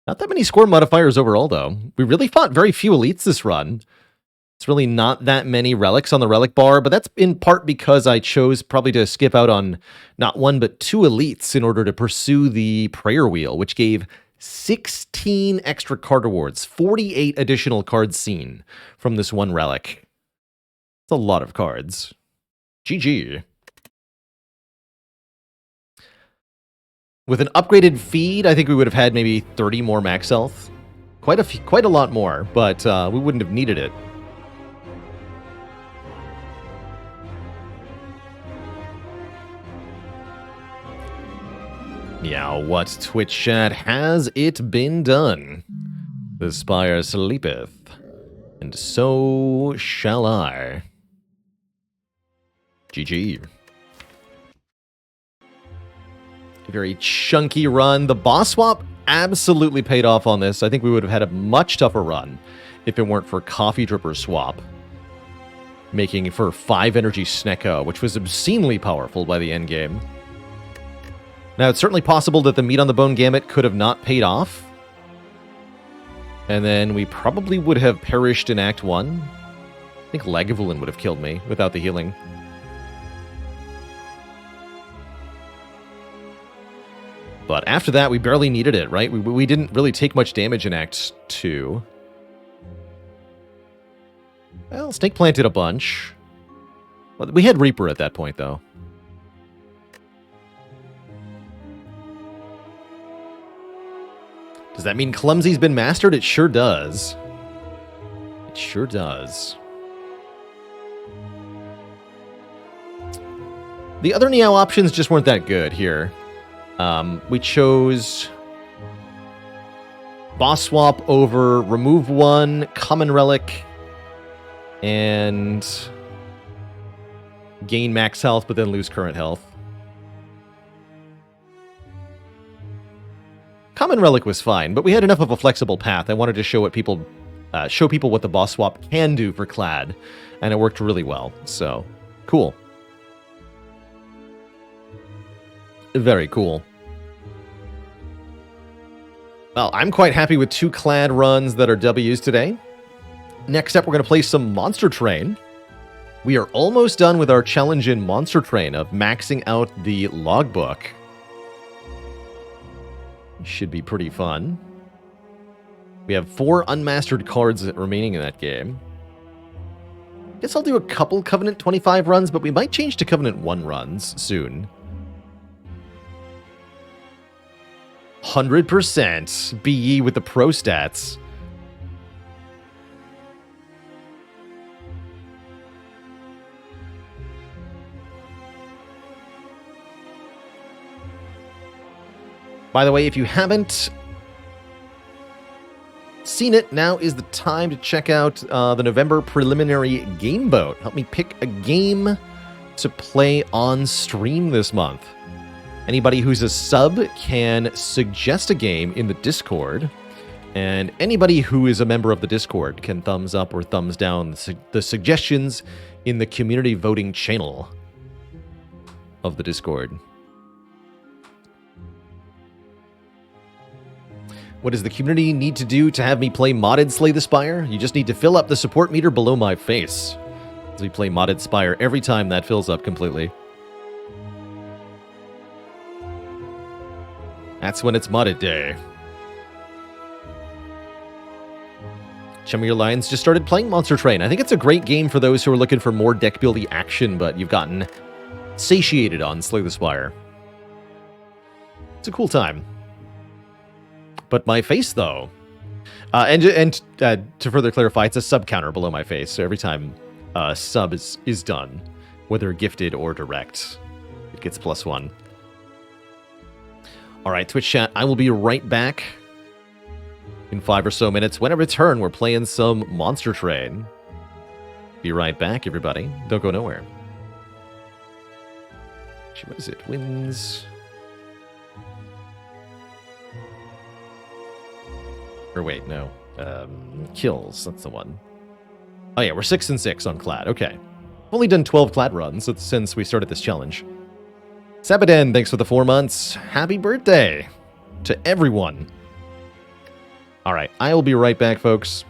Not that many score modifiers overall, though. We really fought very few elites this run. It's really not that many relics on the relic bar, but that's in part because I chose probably to skip out on not one but two elites in order to pursue the prayer wheel, which gave 16 extra card rewards, 48 additional cards seen from this one relic. It's a lot of cards. GG. With an upgraded feed, I think we would have had maybe 30 more max health. Quite a lot more, but we wouldn't have needed it. Meow, what Twitch chat? Has it been done? The Spire sleepeth, and so shall I. GG. A very chunky run. The boss swap absolutely paid off on this. I think we would have had a much tougher run if it weren't for Coffee Dripper swap, making for 5 energy Snecko, which was obscenely powerful by the end game. Now, it's certainly possible that the Meat on the Bone Gamut could have not paid off, and then we probably would have perished in Act 1. I think Lagavulin would have killed me without the healing. But after that, we barely needed it, right? We didn't really take much damage in Act 2. Well, Snake planted a bunch. Well, we had Reaper at that point, though. Does that mean Clumsy's been mastered? It sure does. It sure does. The other Niao options just weren't that good here. We chose Boss Swap over Remove 1, Common Relic, and gain max health but then lose current health. Common Relic was fine, but we had enough of a flexible path. I wanted to show what people what the boss swap can do for Clad, and it worked really well. So, cool. Very cool. Well, I'm quite happy with 2 Clad runs that are W's today. Next up, we're going to play some Monster Train. We are almost done with our challenge in Monster Train of maxing out the logbook. Should be pretty fun. We have 4 unmastered cards remaining in that game. Guess I'll do a couple Covenant 25 runs, but we might change to Covenant 1 runs soon. 100% BE with the pro stats. By the way, if you haven't seen it, now is the time to check out the November preliminary game boat. Help me pick a game to play on stream this month. Anybody who's a sub can suggest a game in the Discord, and anybody who is a member of the Discord can thumbs up or thumbs down the suggestions in the community voting channel of the Discord. What does the community need to do to have me play modded Slay the Spire? You just need to fill up the support meter below my face. As we play modded Spire every time that fills up completely. That's when it's modded day. Chummy Lions just started playing Monster Train. I think it's a great game for those who are looking for more deck building action, but you've gotten satiated on Slay the Spire. It's a cool time. But my face, though, and to further clarify, it's a sub counter below my face. So every time sub is done, whether gifted or direct, it gets +1. All right, Twitch chat, I will be right back in 5 or so minutes. When I return, we're playing some Monster Train. Be right back, everybody. Don't go nowhere. Actually, what is it? Wins. Or wait, no. Kills, that's the one. Oh yeah, we're 6 and 6 on Clad. Okay. I've only done 12 Clad runs since we started this challenge. Sabaden, thanks for the 4 months. Happy birthday to everyone. All right, I will be right back, folks.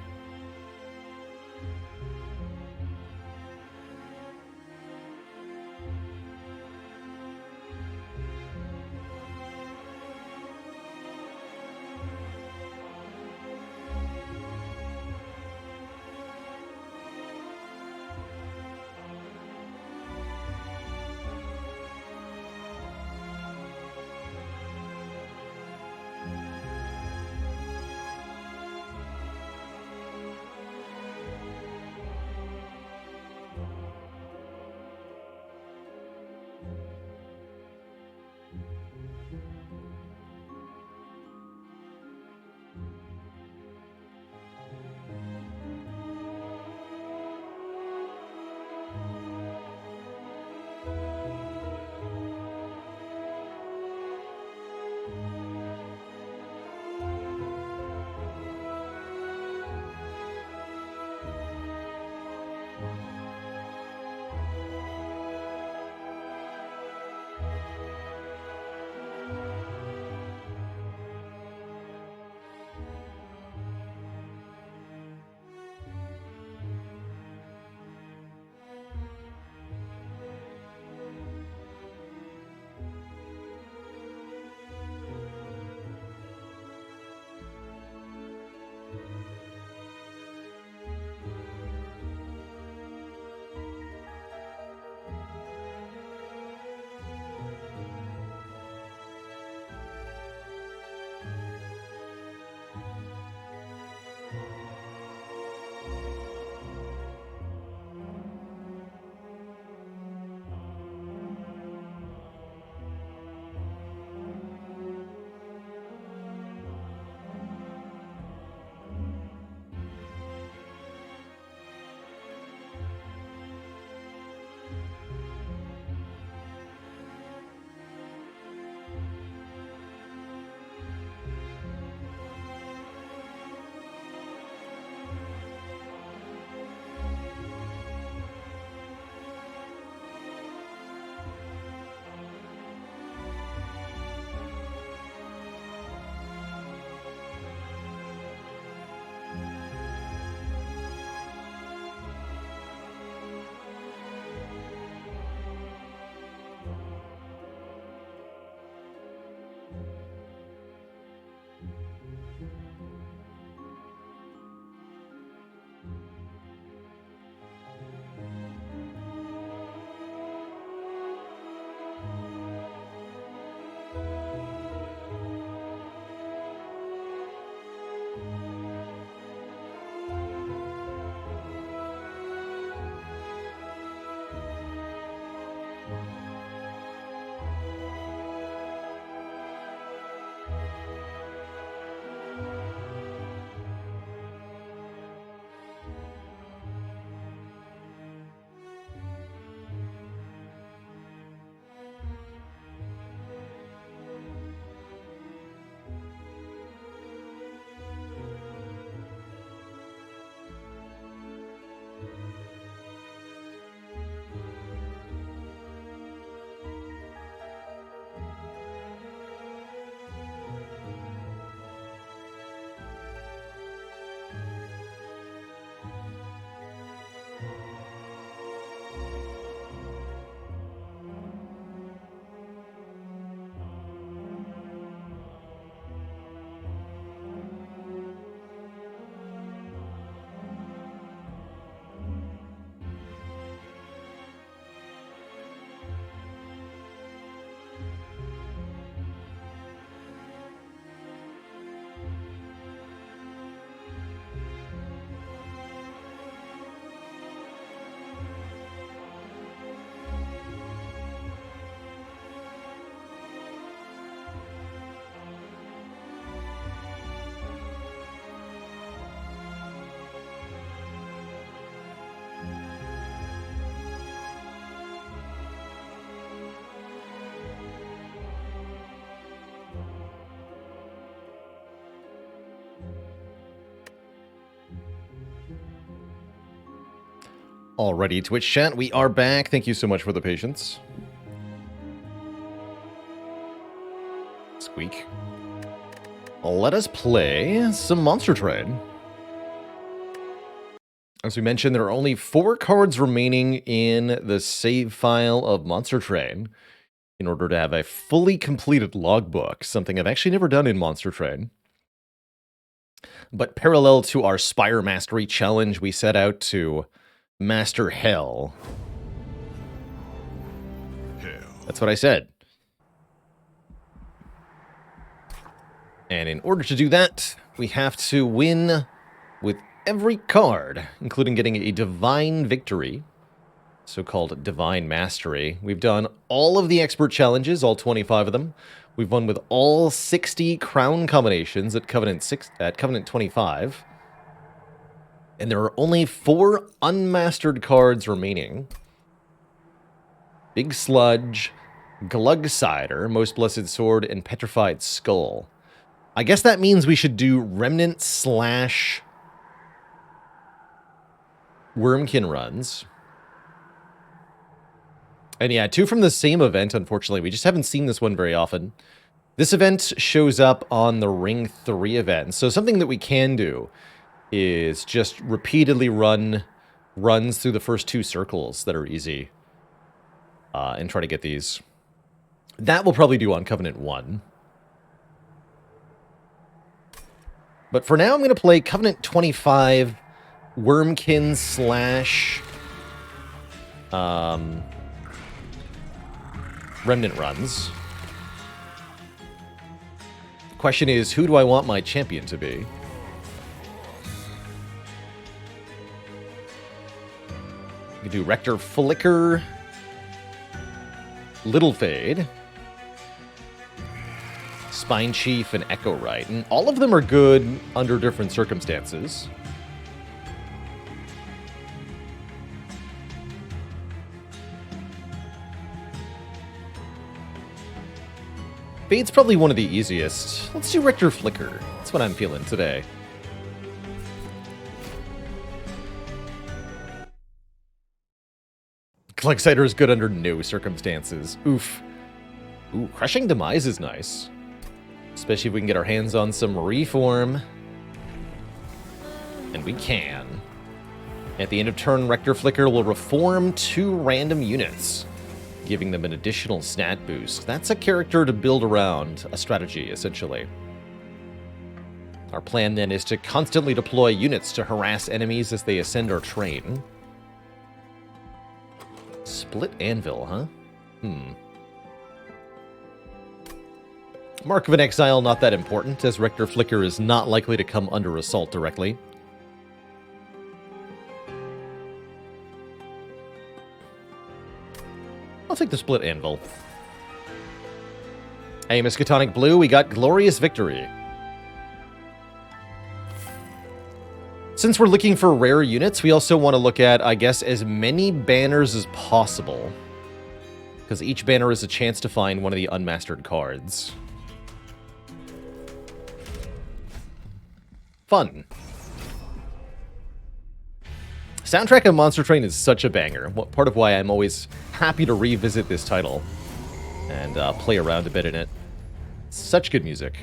Alrighty, Twitch chat, we are back. Thank you so much for the patience. Squeak. Let us play some Monster Train. As we mentioned, there are only 4 cards remaining in the save file of Monster Train in order to have a fully completed logbook, something I've actually never done in Monster Train. But parallel to our Spire Mastery challenge, we set out to master Hell. That's what I said. And in order to do that, we have to win with every card, including getting a Divine Victory, so-called Divine Mastery. We've done all of the Expert Challenges, all 25 of them. We've won with all 60 Crown combinations at Covenant 25. And there are only 4 unmastered cards remaining. Big Sludge, Glug Cider, Most Blessed Sword, and Petrified Skull. I guess that means we should do Remnant / Wormkin runs. And yeah, 2 from the same event, unfortunately. We just haven't seen this one very often. This event shows up on the Ring 3 event. So something that we can do is just repeatedly run runs through the first 2 circles that are easy. And try to get these. That we'll probably do on Covenant 1. But for now, I'm going to play Covenant 25 Wormkin / Remnant runs. Question is, who do I want my champion to be? You can do Rector Flicker, Little Fade, Spine Chief, and Echo Right. And all of them are good under different circumstances. Fade's probably one of the easiest. Let's do Rector Flicker. That's what I'm feeling today. Glug Cider is good under no circumstances. Oof. Ooh, Crushing Demise is nice. Especially if we can get our hands on some Reform. And we can. At the end of turn, Rector Flicker will reform 2 random units, giving them an additional stat boost. That's a character to build around, a strategy, essentially. Our plan then is to constantly deploy units to harass enemies as they ascend our train. Split Anvil, huh? Mark of an Exile, not that important, as Rector Flicker is not likely to come under assault directly. I'll take the Split Anvil. Hey, Miskatonic Blue, we got Glorious Victory. Since we're looking for rare units, we also want to look at, I guess, as many banners as possible. Because each banner is a chance to find one of the unmastered cards. Fun. Soundtrack of Monster Train is such a banger. Part of why I'm always happy to revisit this title and play around a bit in it. Such good music.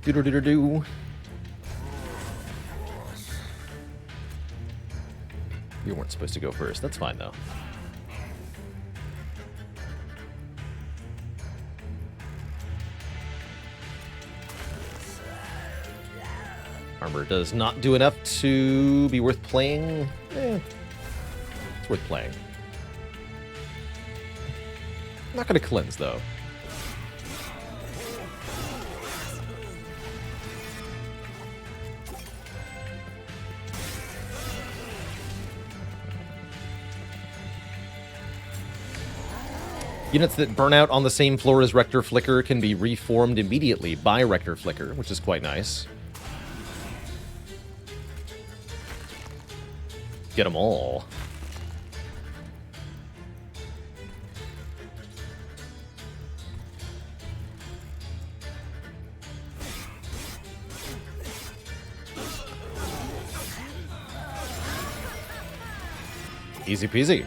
Do-do-do-do-do. You weren't supposed to go first. That's fine, though. Armor does not do enough to be worth playing. It's worth playing. Not going to cleanse, though. Units that burn out on the same floor as Rector Flicker can be reformed immediately by Rector Flicker, which is quite nice. Get them all. Easy peasy.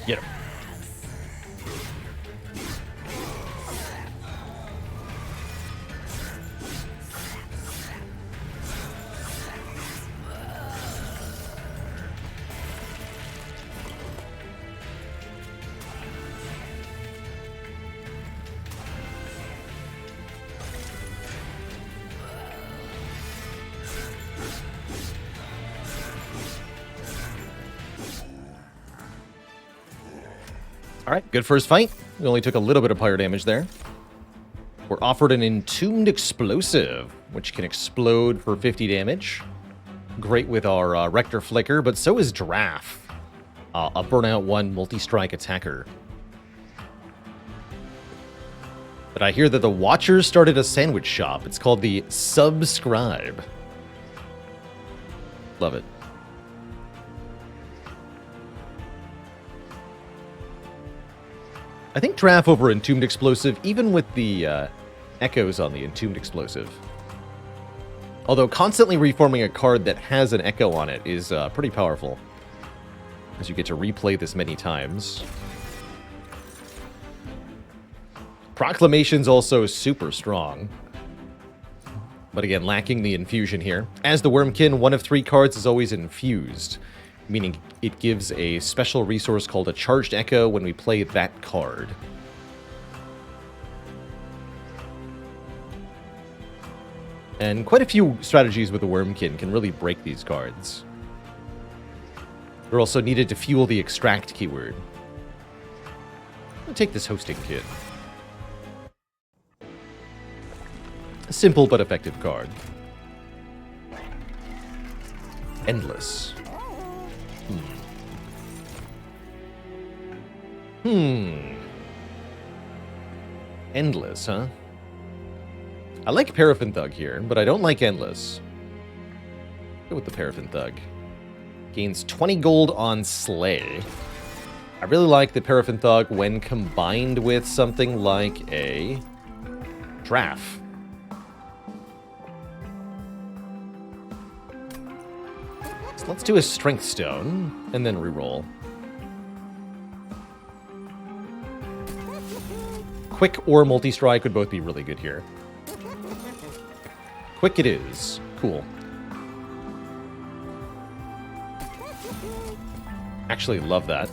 Get him. All right, good first fight. We only took a little bit of pyre damage there. We're offered an Entombed Explosive, which can explode for 50 damage. Great with our Rector Flicker, but so is Draff, a Burnout 1 multi-strike attacker. But I hear that the Watchers started a sandwich shop. It's called the Subscribe. Love it. I think Draff over Entombed Explosive, even with the echoes on the Entombed Explosive. Although constantly reforming a card that has an echo on it is pretty powerful, as you get to replay this many times. Proclamation's also super strong, but again, lacking the infusion here. As the Wormkin, one of 3 cards is always infused, meaning it gives a special resource called a Charged Echo when we play that card. And quite a few strategies with the Wormkin can really break these cards. They're also needed to fuel the Extract keyword. I'll take this Hosting Kit. A simple but effective card. Endless. Endless, huh? I like Paraffin Thug here, but I don't like Endless. Go with the Paraffin Thug. Gains 20 gold on Slay. I really like the Paraffin Thug when combined with something like a Draff. So let's do a Strength Stone, and then reroll. Quick or multi-strike would both be really good here. Quick it is. Cool. Actually love that.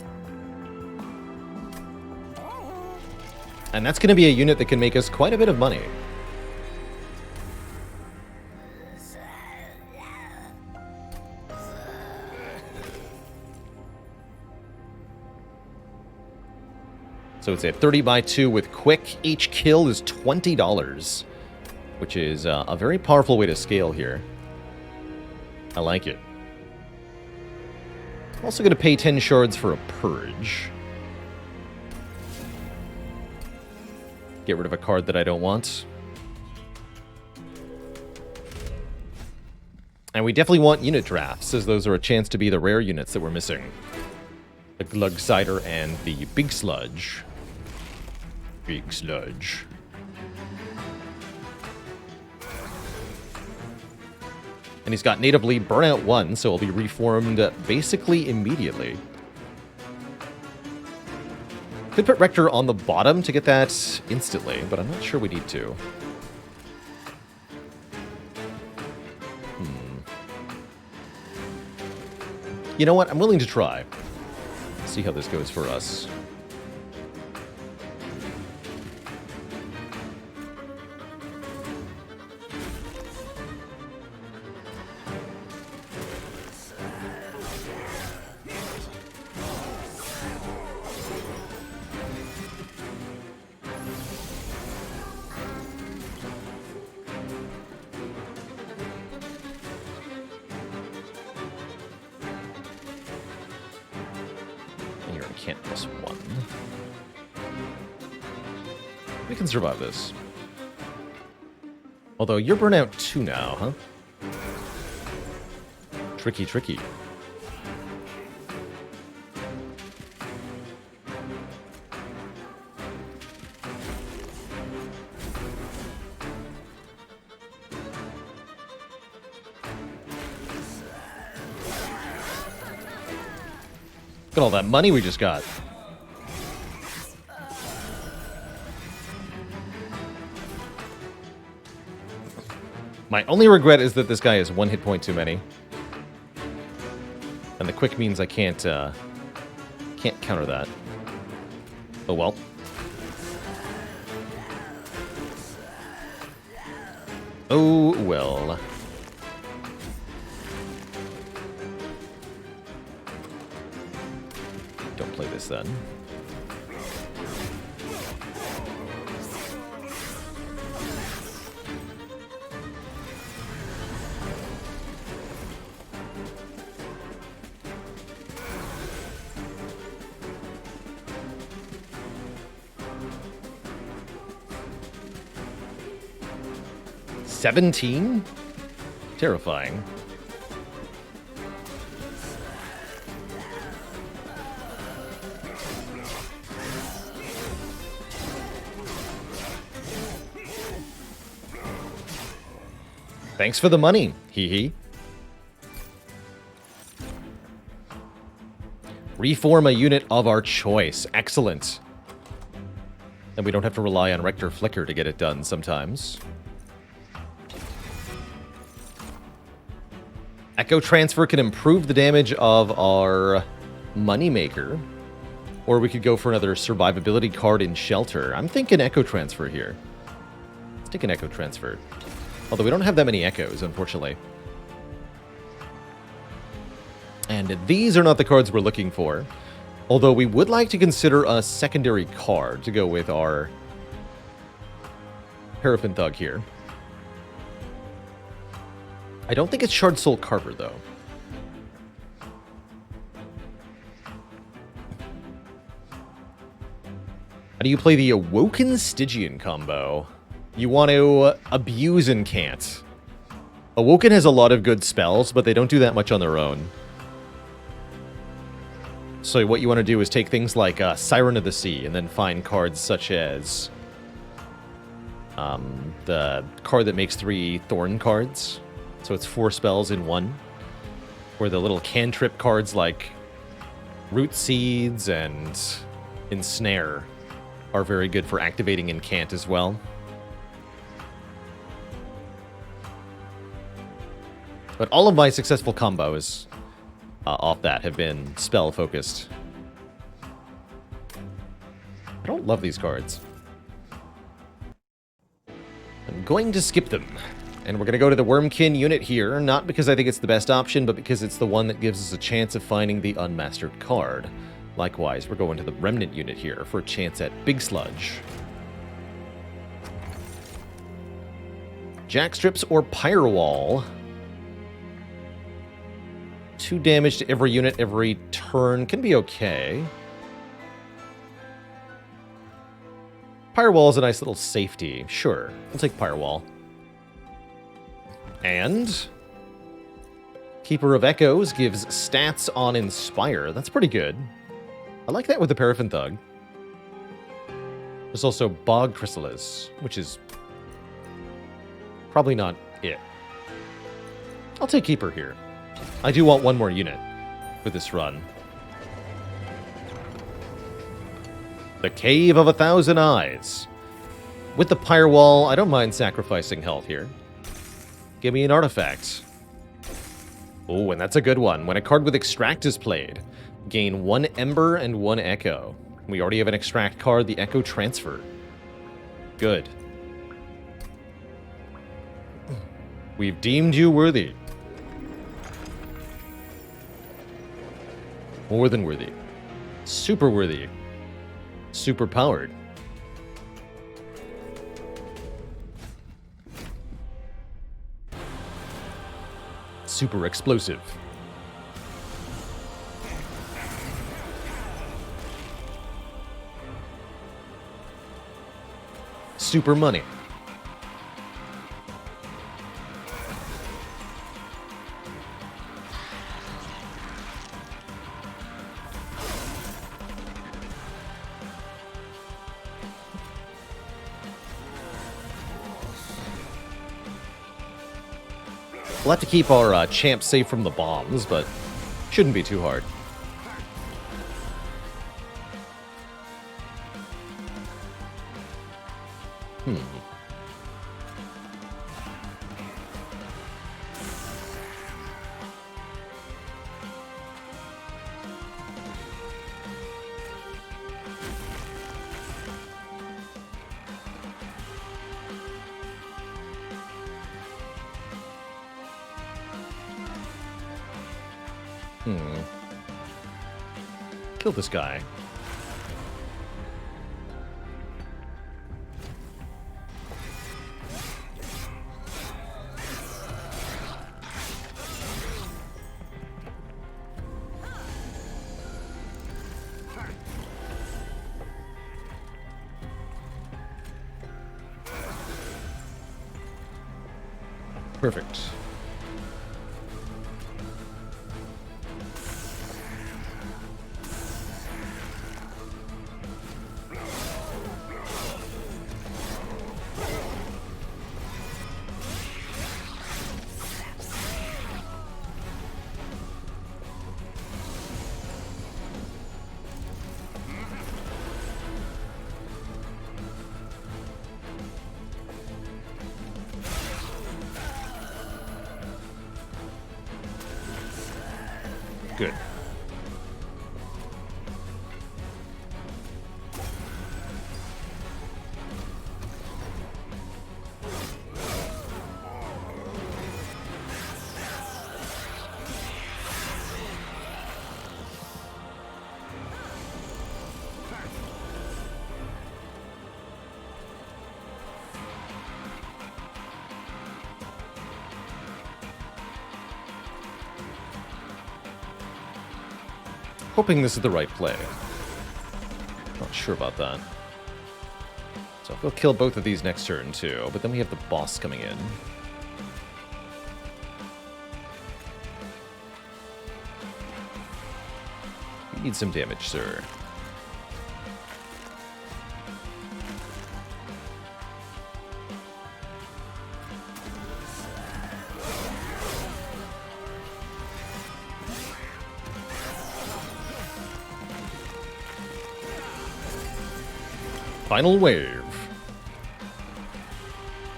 And that's going to be a unit that can make us quite a bit of money. So it's a 30x2 with quick. Each kill is $20, which is a very powerful way to scale here. I like it. I'm also going to pay 10 shards for a Purge. Get rid of a card that I don't want. And we definitely want unit drafts, as those are a chance to be the rare units that we're missing. The Glug Cider and the Big Sludge. Big Sludge. And he's got natively Burnout 1, so he'll be reformed basically immediately. Could put Rector on the bottom to get that instantly, but I'm not sure we need to. You know what? I'm willing to try. See how this goes for us. can't +1. We can survive this. Although you're burnout 2 now, huh? Tricky, tricky. Look at all that money we just got. My only regret is that this guy has 1 hit point too many. And the quick means I can't counter that. Oh well. Oh well. Don't play this then. $17? Terrifying. Thanks for the money, hee hee. Reform a unit of our choice. Excellent. And we don't have to rely on Rector Flicker to get it done sometimes. Echo Transfer can improve the damage of our Moneymaker. Or we could go for another survivability card in Shelter. I'm thinking Echo Transfer here. Let's take an Echo Transfer. Although we don't have that many Echoes, unfortunately. And these are not the cards we're looking for. Although we would like to consider a secondary card to go with our Paraffin Thug here. I don't think it's Shard Soul Carver, though. How do you play the Awoken Stygian combo? You want to abuse and can't. Awoken has a lot of good spells, but they don't do that much on their own. So what you want to do is take things like Siren of the Sea, and then find cards such as the card that makes 3 Thorn cards. So it's 4 spells in 1. Or the little cantrip cards like Root Seeds and Ensnare are very good for activating Incant as well. But all of my successful combos off that have been spell-focused. I don't love these cards. I'm going to skip them. And we're going to go to the Wormkin unit here, not because I think it's the best option, but because it's the one that gives us a chance of finding the unmastered card. Likewise, we're going to the Remnant unit here for a chance at Big Sludge. Jackstrips or Pyrewall. 2 damage to every unit every turn can be okay. Pyrewall is a nice little safety. Sure, we'll take Pyrewall. And Keeper of Echoes gives stats on Inspire. That's pretty good. I like that with the Paraffin Thug. There's also Bog Chrysalis, which is probably not it. I'll take Keeper here. I do want 1 more unit with this run. The Cave of 1,000 Eyes. With the Pyrewall, I don't mind sacrificing health here. Give me an artifact. Oh, and that's a good one. When a card with Extract is played, gain 1 Ember and 1 Echo. We already have an Extract card, the Echo Transfer. Good. We've deemed you worthy. More than worthy. Super worthy. Super powered. Super explosive. super money. We'll have to keep our champ safe from the bombs, but shouldn't be too hard. Kill this guy. Perfect. Good. Hoping this is the right play. Not sure about that. So we'll kill both of these next turn too, but then we have the boss coming in. You need some damage, sir. Final wave.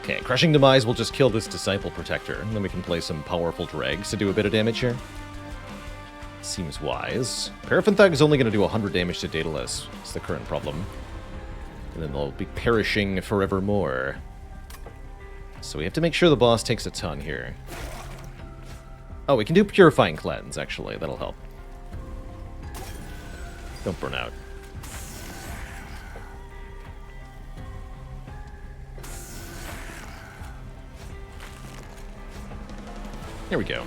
Okay, Crushing Demise will just kill this Disciple Protector, and then we can play some powerful dregs to do a bit of damage here. Seems wise. Paraffin Thug is only going to do 100 damage to Daedalus. It's the current problem. And then they'll be perishing forevermore. So we have to make sure the boss takes a ton here. Oh, we can do Purifying Cleanse, actually. That'll help. Don't burn out. Here we go.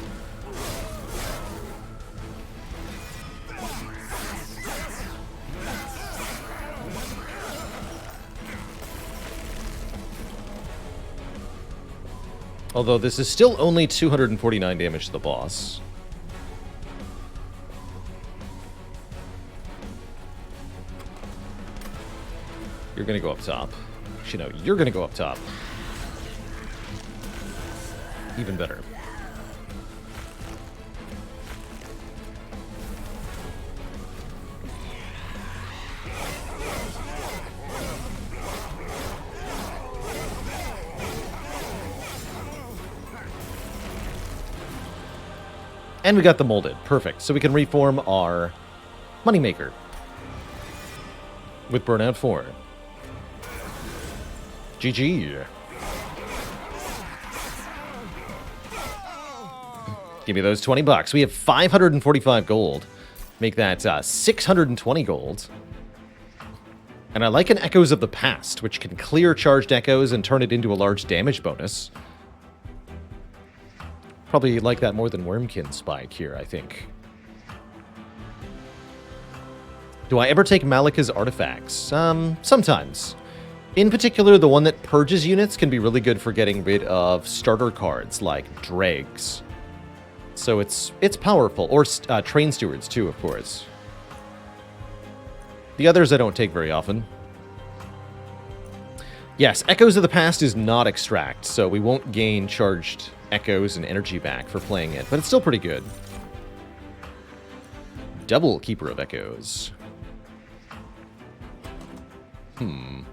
Although this is still only 249 damage to the boss. You're gonna go up top. Actually, no, you're gonna go up top. Even better. And we got the molded. Perfect. So we can reform our Moneymaker with Burnout 4. GG. Give me those 20 bucks. We have 545 gold. Make that 620 gold. And I like an Echoes of the Past, which can clear charged echoes and turn it into a large damage bonus. Probably like that more than Wormkin Spike here, I think. Do I ever take Malika's artifacts? Sometimes. In particular, the one that purges units can be really good for getting rid of starter cards like dregs. So it's powerful, or train stewards too, of course. The others I don't take very often. Yes, Echoes of the Past is not extract, so we won't gain charged echoes and energy back for playing it, but it's still pretty good. Double Keeper of Echoes. Don't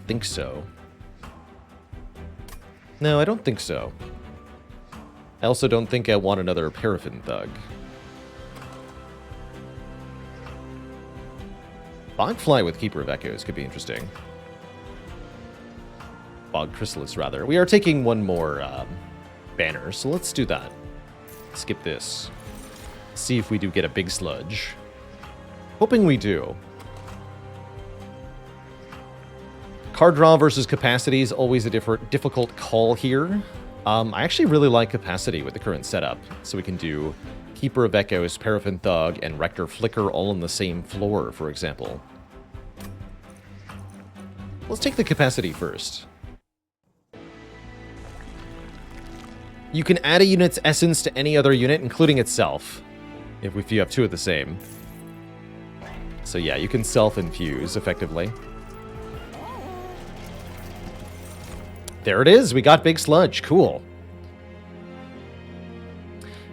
think so. No, I don't think so. I also don't think I want another Paraffin Thug. Bogfly with Keeper of Echoes could be interesting. Bog Chrysalis, rather. We are taking one more banner, so let's do that. Skip this. See if we do get a big sludge. Hoping we do. Card draw versus capacity is always a difficult call here. I actually really like capacity with the current setup, so we can do Keeper of Echoes, Paraffin Thug, and Rector Flicker all on the same floor, for example. Let's take the capacity first. You can add a unit's essence to any other unit, including itself, if you have two of the same. So yeah, you can self-infuse, effectively. There it is! We got Big Sludge. Cool.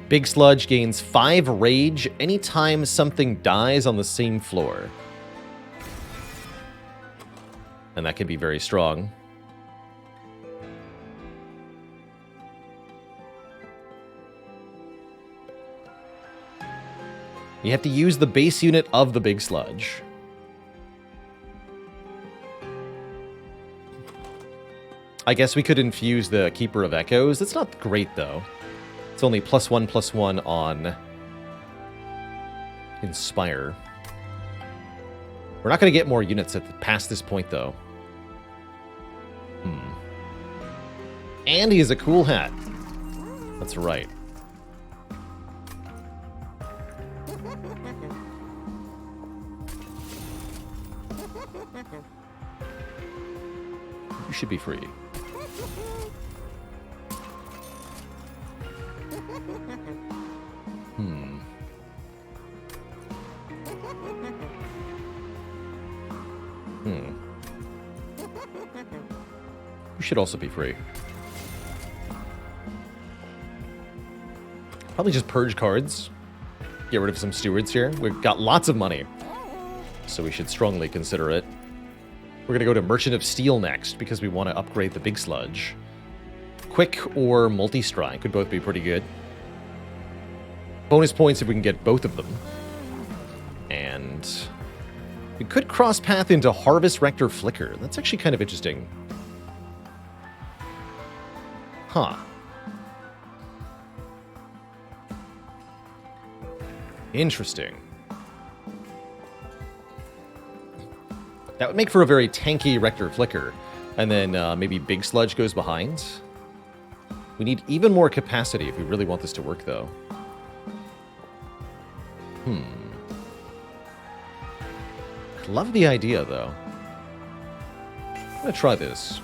Big Sludge gains 5 rage anytime something dies on the same floor. And that can be very strong. You have to use the base unit of the Big Sludge. I guess we could infuse the Keeper of Echoes. That's not great, though. It's only +1/+1 on Inspire. We're not going to get more units past this point, though. And he has a cool hat. That's right. You should be free. You should also be free. Probably just purge cards. Get rid of some stewards here. We've got lots of money, so we should strongly consider it. We're going to go to Merchant of Steel next, because we want to upgrade the Big Sludge. Quick or Multi-Strike could both be pretty good. Bonus points if we can get both of them. And we could cross path into Harvest Rector Flicker. That's actually kind of interesting. Huh. Interesting. That would make for a very tanky Rector Flicker. And then maybe Big Sludge goes behind. We need even more capacity if we really want this to work, though. Love the idea, though. I'm gonna try this.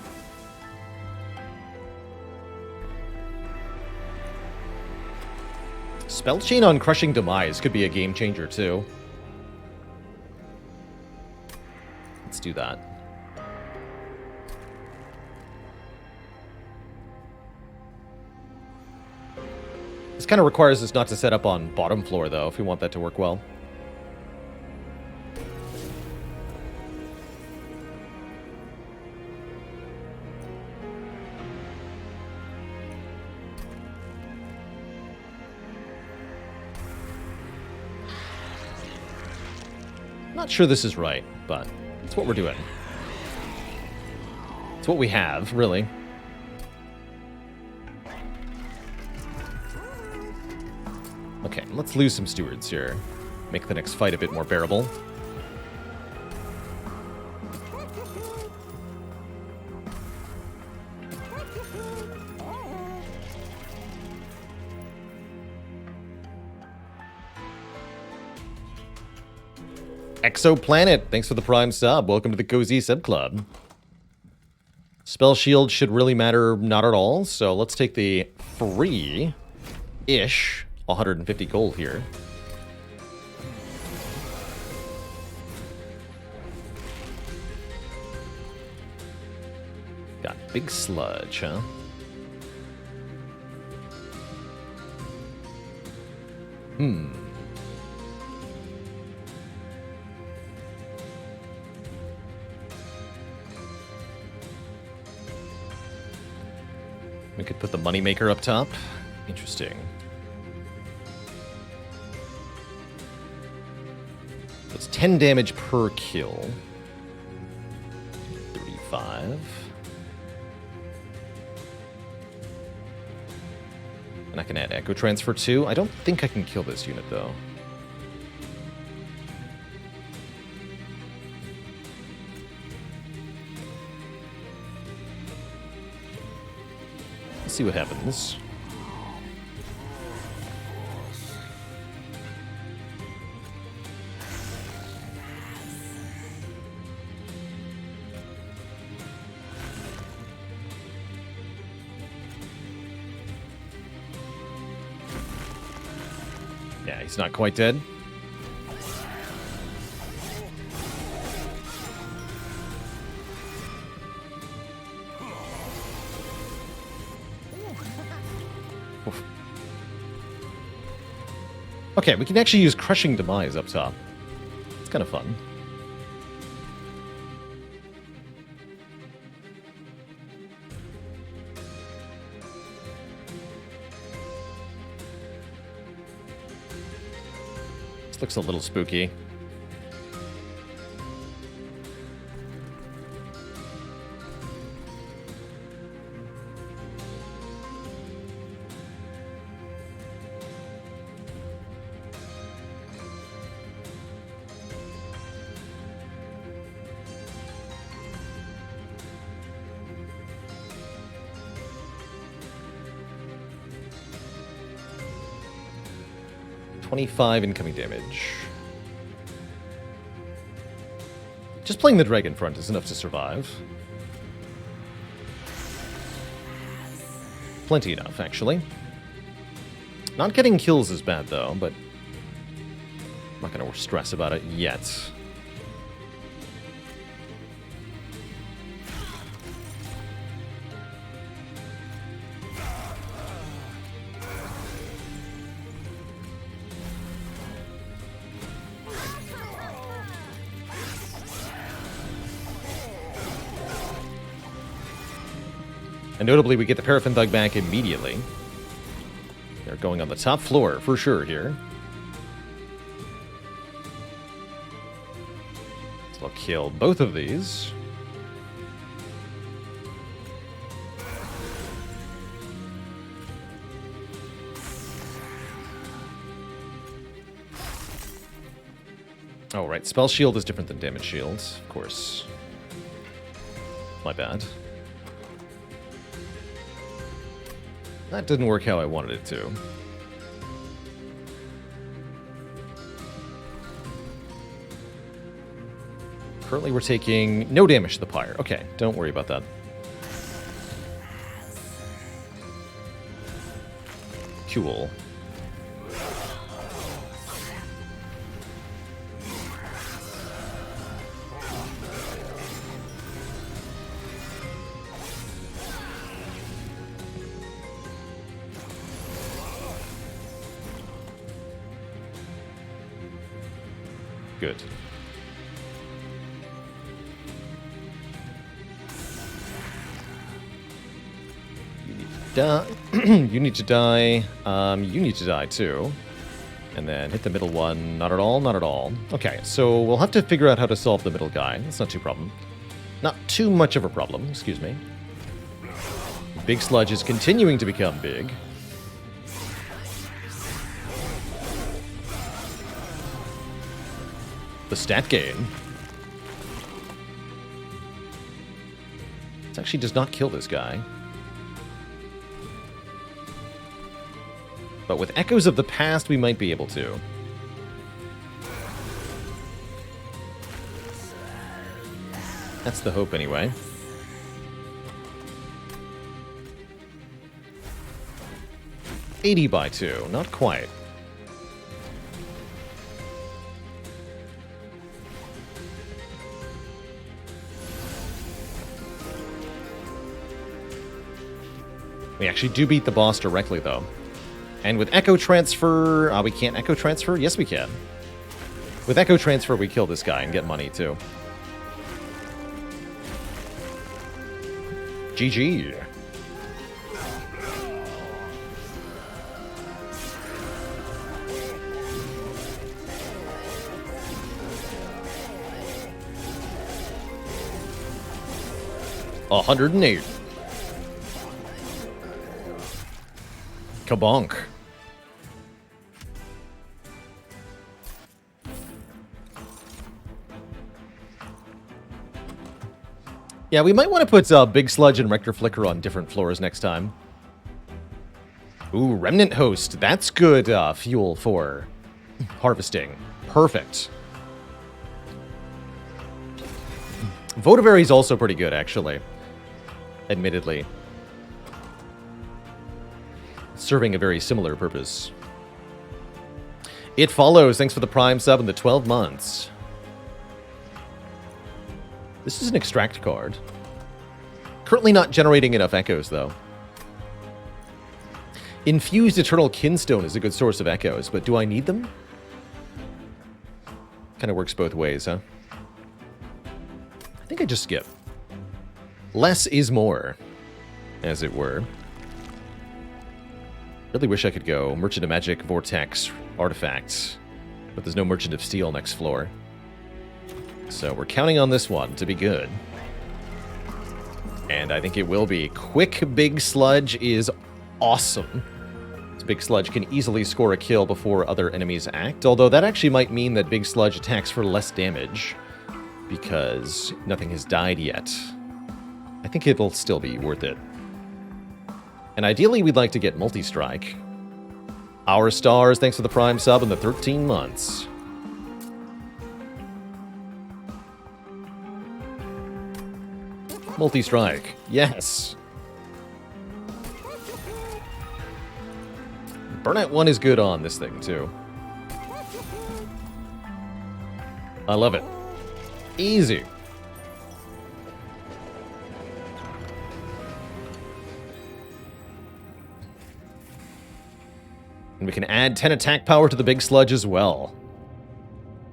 Spell Chain on Crushing Demise could be a game changer, too. Let's do that. This kind of requires us not to set up on bottom floor, though, if we want that to work well. Not sure this is right, but it's what we're doing. It's what we have, really. Okay, let's lose some stewards here. Make the next fight a bit more bearable. Exoplanet, thanks for the prime sub. Welcome to the Cozy Sub Club. Spell Shield should really matter not at all, so let's take the free-ish 150 gold here. Got Big Sludge, huh? We could put the Moneymaker up top. Interesting. That's 10 damage per kill. 35. And I can add Echo Transfer too. I don't think I can kill this unit though. Let's see what happens. Yeah, he's not quite dead. Oof. Okay, we can actually use Crushing Demise up top. It's kind of fun. This looks a little spooky. .25 incoming damage. Just playing the Dragon Front is enough to survive. Plenty enough, actually. Not getting kills is bad, though, but I'm not going to stress about it yet. And notably, we get the Paraffin Thug back immediately. They're going on the top floor for sure here. So I'll kill both of these. Oh, right. Spell Shield is different than Damage Shield, of course. My bad. That didn't work how I wanted it to. Currently we're taking no damage to the Pyre. Okay, don't worry about that. Cool. Good. You need to die. You need to die. You need to die too. And then hit the middle one. Not at all, not at all. Okay, so we'll have to figure out how to solve the middle guy. That's not too problem. Not too much of a problem, excuse me. Big Sludge is continuing to become big. The stat gain. It actually does not kill this guy. But with Echoes of the Past, we might be able to. That's the hope, anyway. $80 by 2. Not quite. We actually do beat the boss directly, though. And with Echo Transfer... we can't Echo Transfer? Yes, we can. With Echo Transfer, we kill this guy and get money, too. GG. $108. Kabonk. Yeah, we might want to put Big Sludge and Rector Flicker on different floors next time. Ooh, Remnant Host. That's good fuel for harvesting. Perfect. Votivary is also pretty good, actually. Admittedly. Serving a very similar purpose. It Follows. Thanks for the Prime sub and the 12 months. This is an extract card. Currently not generating enough echoes, though. Infused Eternal Kinstone is a good source of echoes, but do I need them? Kind of works both ways, huh? I think I just skip. Less is more, as it were. Really wish I could go Merchant of Magic, Vortex, Artifacts, but there's no Merchant of Steel next floor. So we're counting on this one to be good. And I think it will be. Quick Big Sludge is awesome. This Big Sludge can easily score a kill before other enemies act, although that actually might mean that Big Sludge attacks for less damage, because nothing has died yet. I think it'll still be worth it. And ideally, we'd like to get Multi-Strike. Our Stars, thanks for the Prime sub and the 13 months. Multi-Strike, yes. Burnout 1 is good on this thing, too. I love it. Easy. And we can add 10 attack power to the Big Sludge as well.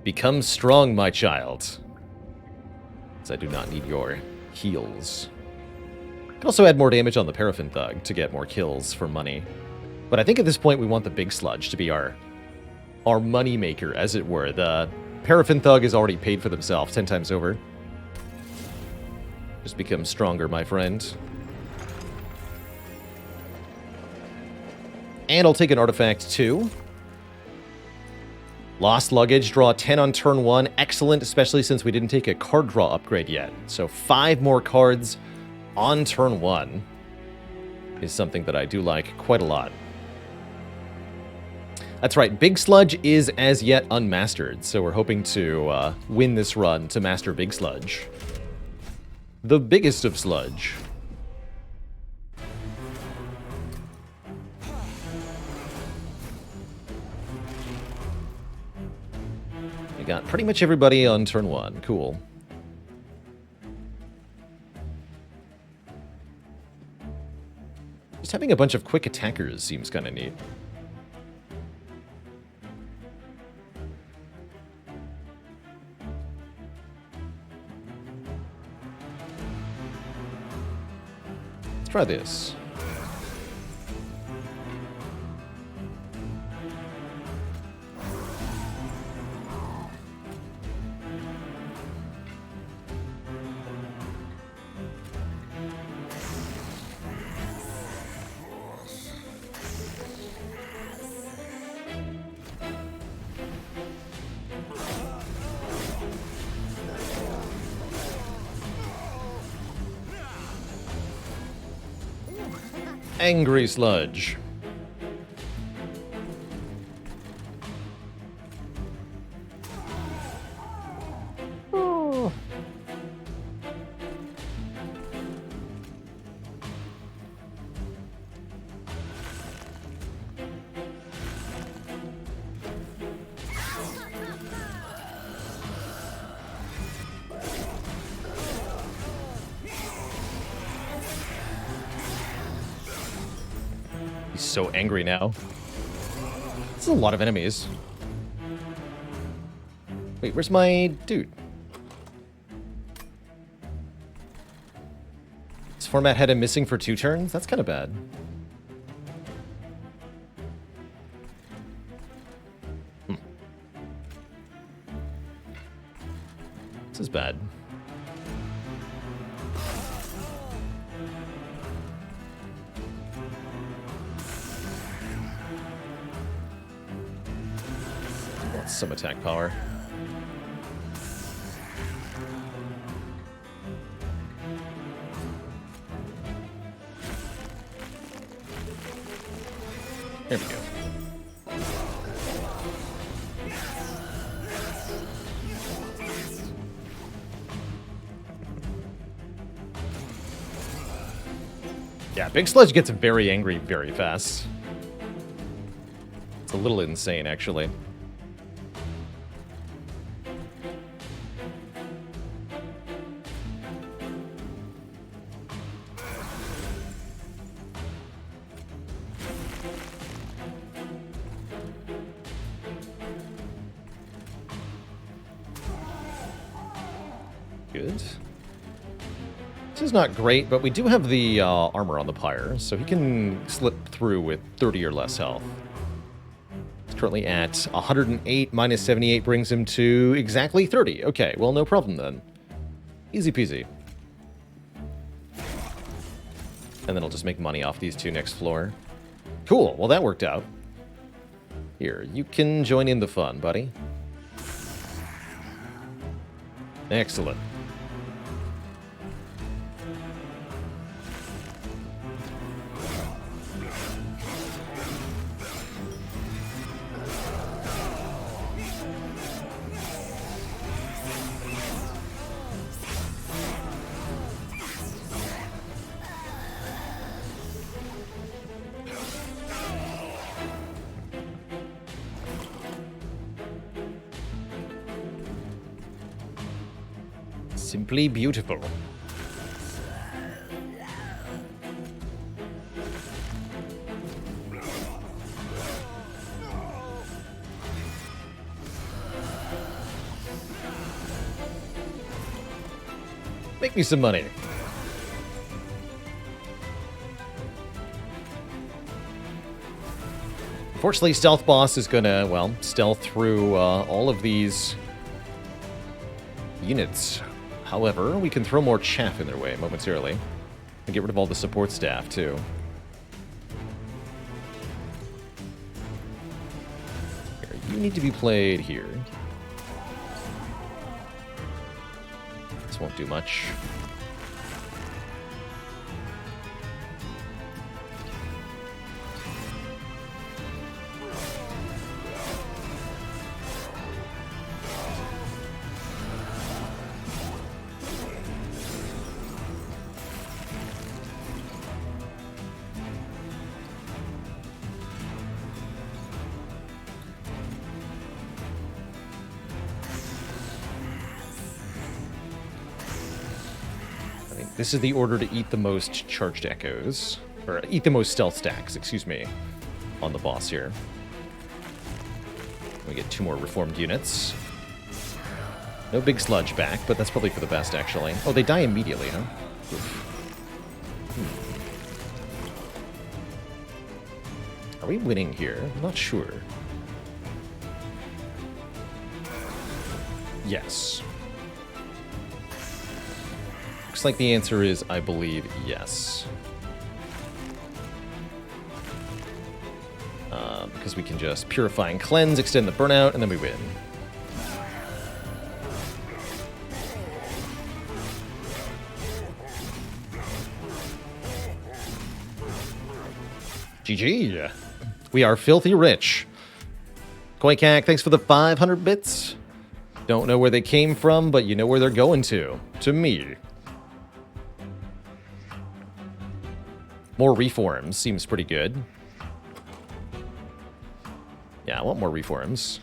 Become strong, my child. As I do not need your heals. Can also add more damage on the Paraffin Thug to get more kills for money. But I think at this point we want the Big Sludge to be our money maker, as it were. The Paraffin Thug is already paid for themselves 10 times over. Just become stronger, my friend. And I'll take an artifact, too. Lost Luggage, draw 10 on turn 1. Excellent, especially since we didn't take a card draw upgrade yet. So 5 more cards on turn 1 is something that I do like quite a lot. That's right, Big Sludge is as yet unmastered, so we're hoping to win this run to master Big Sludge. The biggest of Sludge. We got pretty much everybody on turn 1. Cool. Just having a bunch of quick attackers seems kind of neat. Let's try this. Angry Sludge. Oh. He's so angry now. This is a lot of enemies. Wait, where's my dude? This format had him missing for 2 turns? That's kind of bad. This is bad. That's some attack power. There we go. Yeah, Big Sludge gets very angry very fast. It's a little insane, actually. Good. This is not great, but we do have the armor on the pyre, so he can slip through with 30 or less health. He's currently at 108, minus 78 brings him to exactly 30. Okay, well, no problem then. Easy peasy. And then I'll just make money off these 2 next floor. Cool, well that worked out. Here, you can join in the fun, buddy. Excellent. Simply beautiful. Make me some money. Unfortunately, Stealth Boss is gonna, well, stealth through all of these units. However, we can throw more chaff in their way momentarily. And get rid of all the support staff, too. Here, you need to be played here. This won't do much. This is the order to eat the most charged echoes. Or eat the most stealth stacks, excuse me, on the boss here. We get 2 more reformed units. No Big Sludge back, but that's probably for the best, actually. Oh, they die immediately, huh? Are we winning here? I'm not sure. Yes. Looks like the answer is, I believe, yes. Because we can just Purify and Cleanse, extend the burnout, and then we win. GG. We are filthy rich. Koikak, thanks for the 500 bits. Don't know where they came from, but you know where they're going to. To me. More reforms seems pretty good. Yeah, I want more reforms.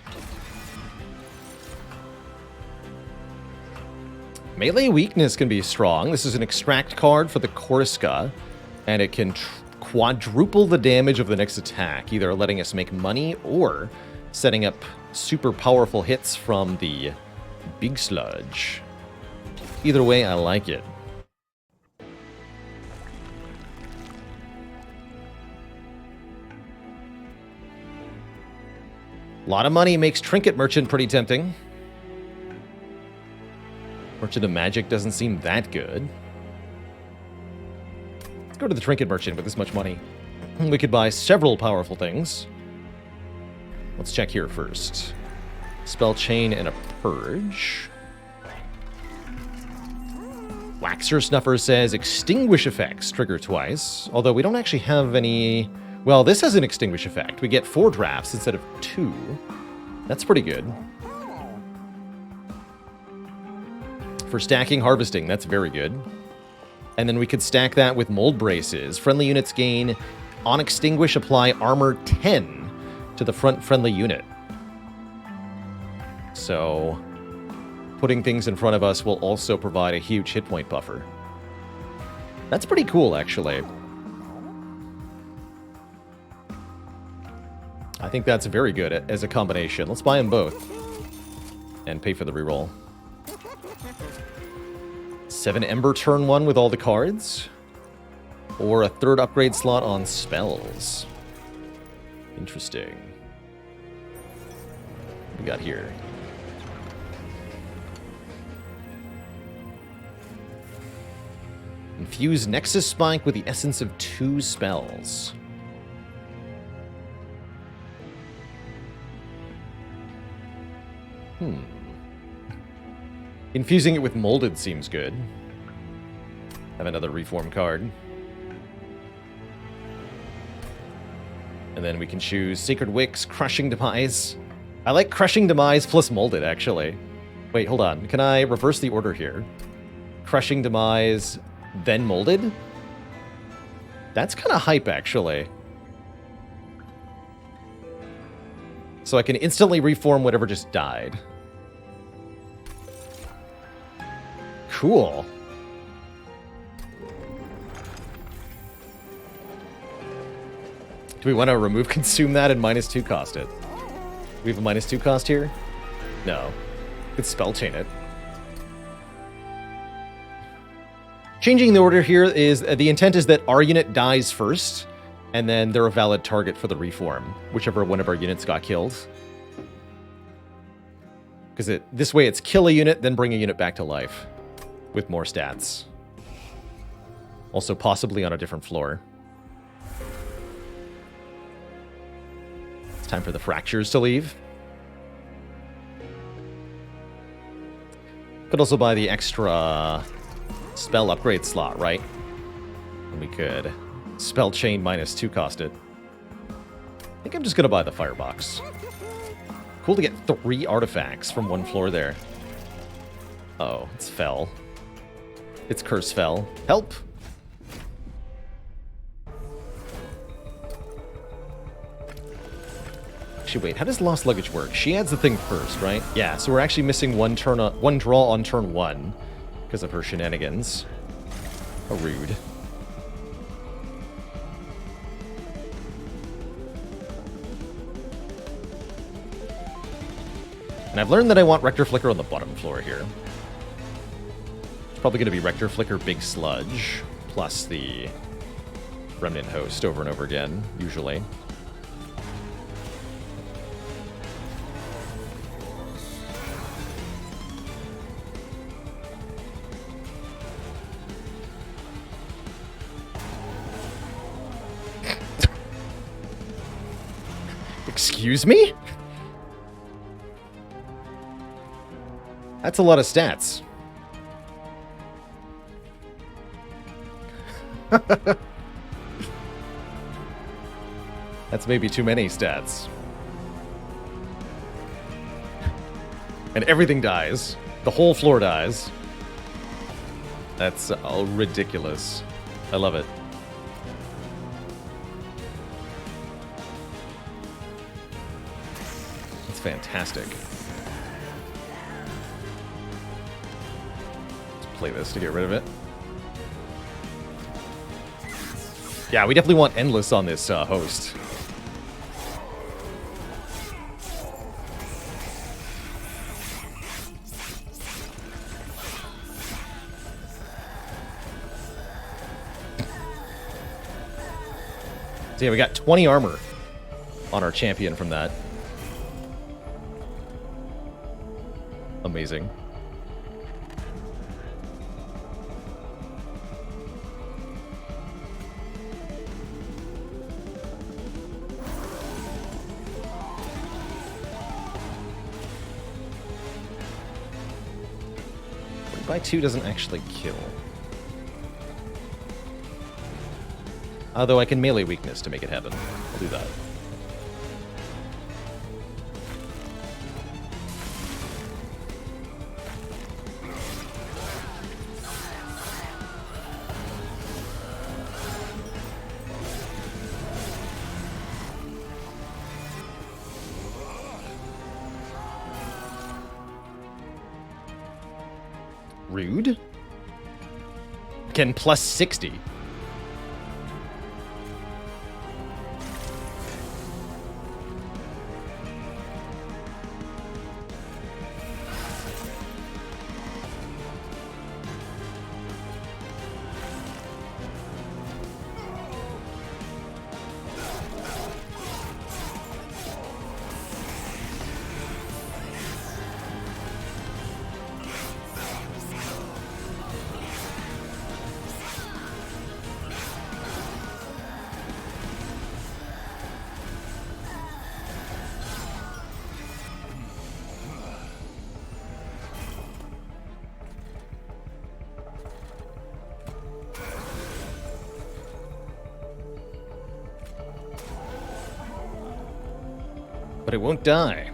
Melee weakness can be strong. This is an extract card for the Korska, and it can quadruple the damage of the next attack, either letting us make money or setting up super powerful hits from the big sludge. Either way, I like it. A lot of money makes Trinket Merchant pretty tempting. Merchant of Magic doesn't seem that good. Let's go to the Trinket Merchant with this much money. We could buy several powerful things. Let's check here first. Spell Chain and a Purge. Waxer Snuffer says Extinguish effects trigger twice, although we don't actually have any... Well, this has an Extinguish effect. We get 4 drafts instead of 2. That's pretty good. For stacking Harvesting, that's very good. And then we could stack that with Mold Braces. Friendly units gain, on Extinguish, apply Armor 10 to the front friendly unit. So, putting things in front of us will also provide a huge hit point buffer. That's pretty cool, actually. I think that's very good as a combination. Let's buy them both. And pay for the reroll. 7 Ember turn 1 with all the cards. Or a 3rd upgrade slot on spells. Interesting. What we got here? Infuse Nexus Spike with the essence of 2 spells. Infusing it with Molded seems good. Have another Reform card. And then we can choose Sacred Wicks, Crushing Demise. I like Crushing Demise plus Molded, actually. Wait, hold on. Can I reverse the order here? Crushing Demise, then Molded? That's kind of hype, actually. So I can instantly reform whatever just died. Cool. Do we want to remove Consume that and -2 cost it? Do we have a -2 cost here? No. Could Spell Chain it. Changing the order here is, the intent is that our unit dies first, and then they're a valid target for the reform, whichever one of our units got killed. Because this way it's kill a unit, then bring a unit back to life. With more stats. Also possibly on a different floor. It's time for the Fractures to leave. Could also buy the extra spell upgrade slot, right? And we could Spell Chain -2 cost it. I think I'm just gonna buy the Firebox. Cool to get 3 artifacts from 1 floor there. Oh, it's Fell. It's Curse Fell. Help! Actually, wait, how does Lost Luggage work? She adds the thing first, right? Yeah, so we're actually missing one draw on turn 1 because of her shenanigans. How rude. And I've learned that I want Rector Flicker on the bottom floor here. Probably going to be Rector Flicker, Big Sludge, plus the Remnant Host over and over again, usually. Excuse me? That's a lot of stats. That's maybe too many stats. And everything dies. The whole floor dies. That's ridiculous. I love it. That's fantastic. Let's play this to get rid of it. Yeah, we definitely want endless on this host. So yeah, we got 20 armor on our champion from that. Amazing. By 2 doesn't actually kill. Although I can melee weakness to make it happen. I'll do that. Rude? Can plus 60. But it won't die.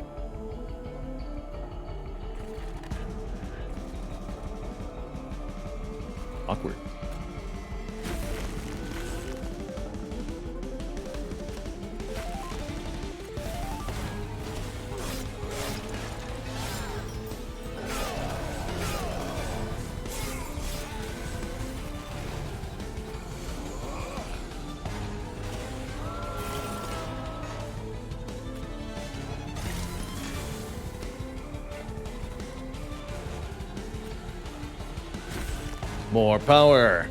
Awkward. More power.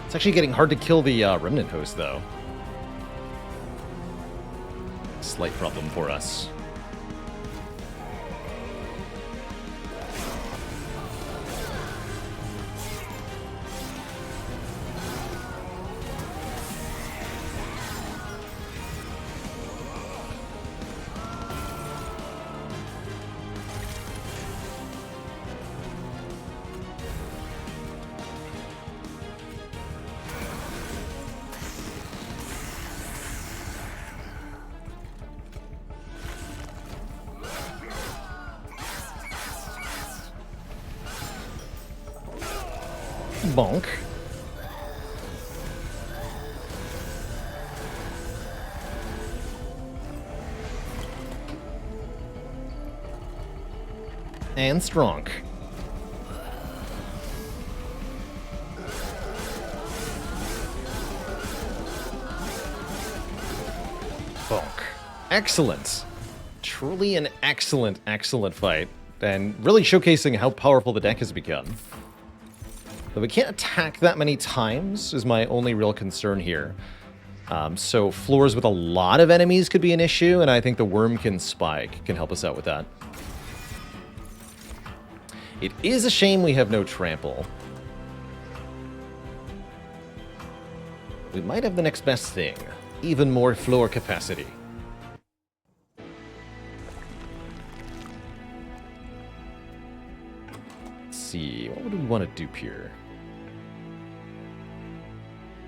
It's actually getting hard to kill the remnant host, though. Slight problem for us. Bonk. And strong. Bonk. Excellent. Truly an excellent, excellent fight. And really showcasing how powerful the deck has become. But we can't attack that many times is my only real concern here. So floors with a lot of enemies could be an issue, and I think the Wormkin Spike can help us out with that. It is a shame we have no trample. We might have the next best thing. Even more floor capacity. Let's see, what would we want to dupe here?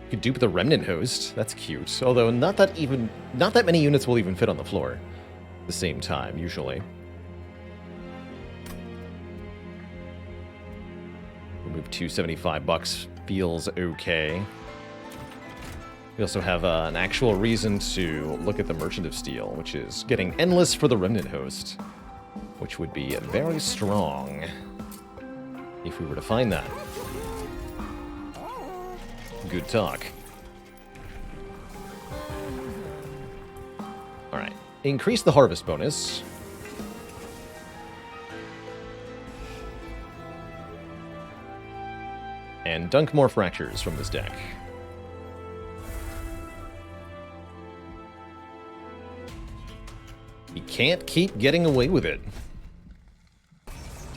You could dupe the Remnant Host. That's cute. Although not that many units will even fit on the floor at the same time, usually. We'll move $275 feels okay. We also have an actual reason to look at the Merchant of Steel, which is getting endless for the Remnant Host, which would be very strong if we were to find that. Good talk. Alright. Increase the harvest bonus. And dunk more fractures from this deck. He can't keep getting away with it.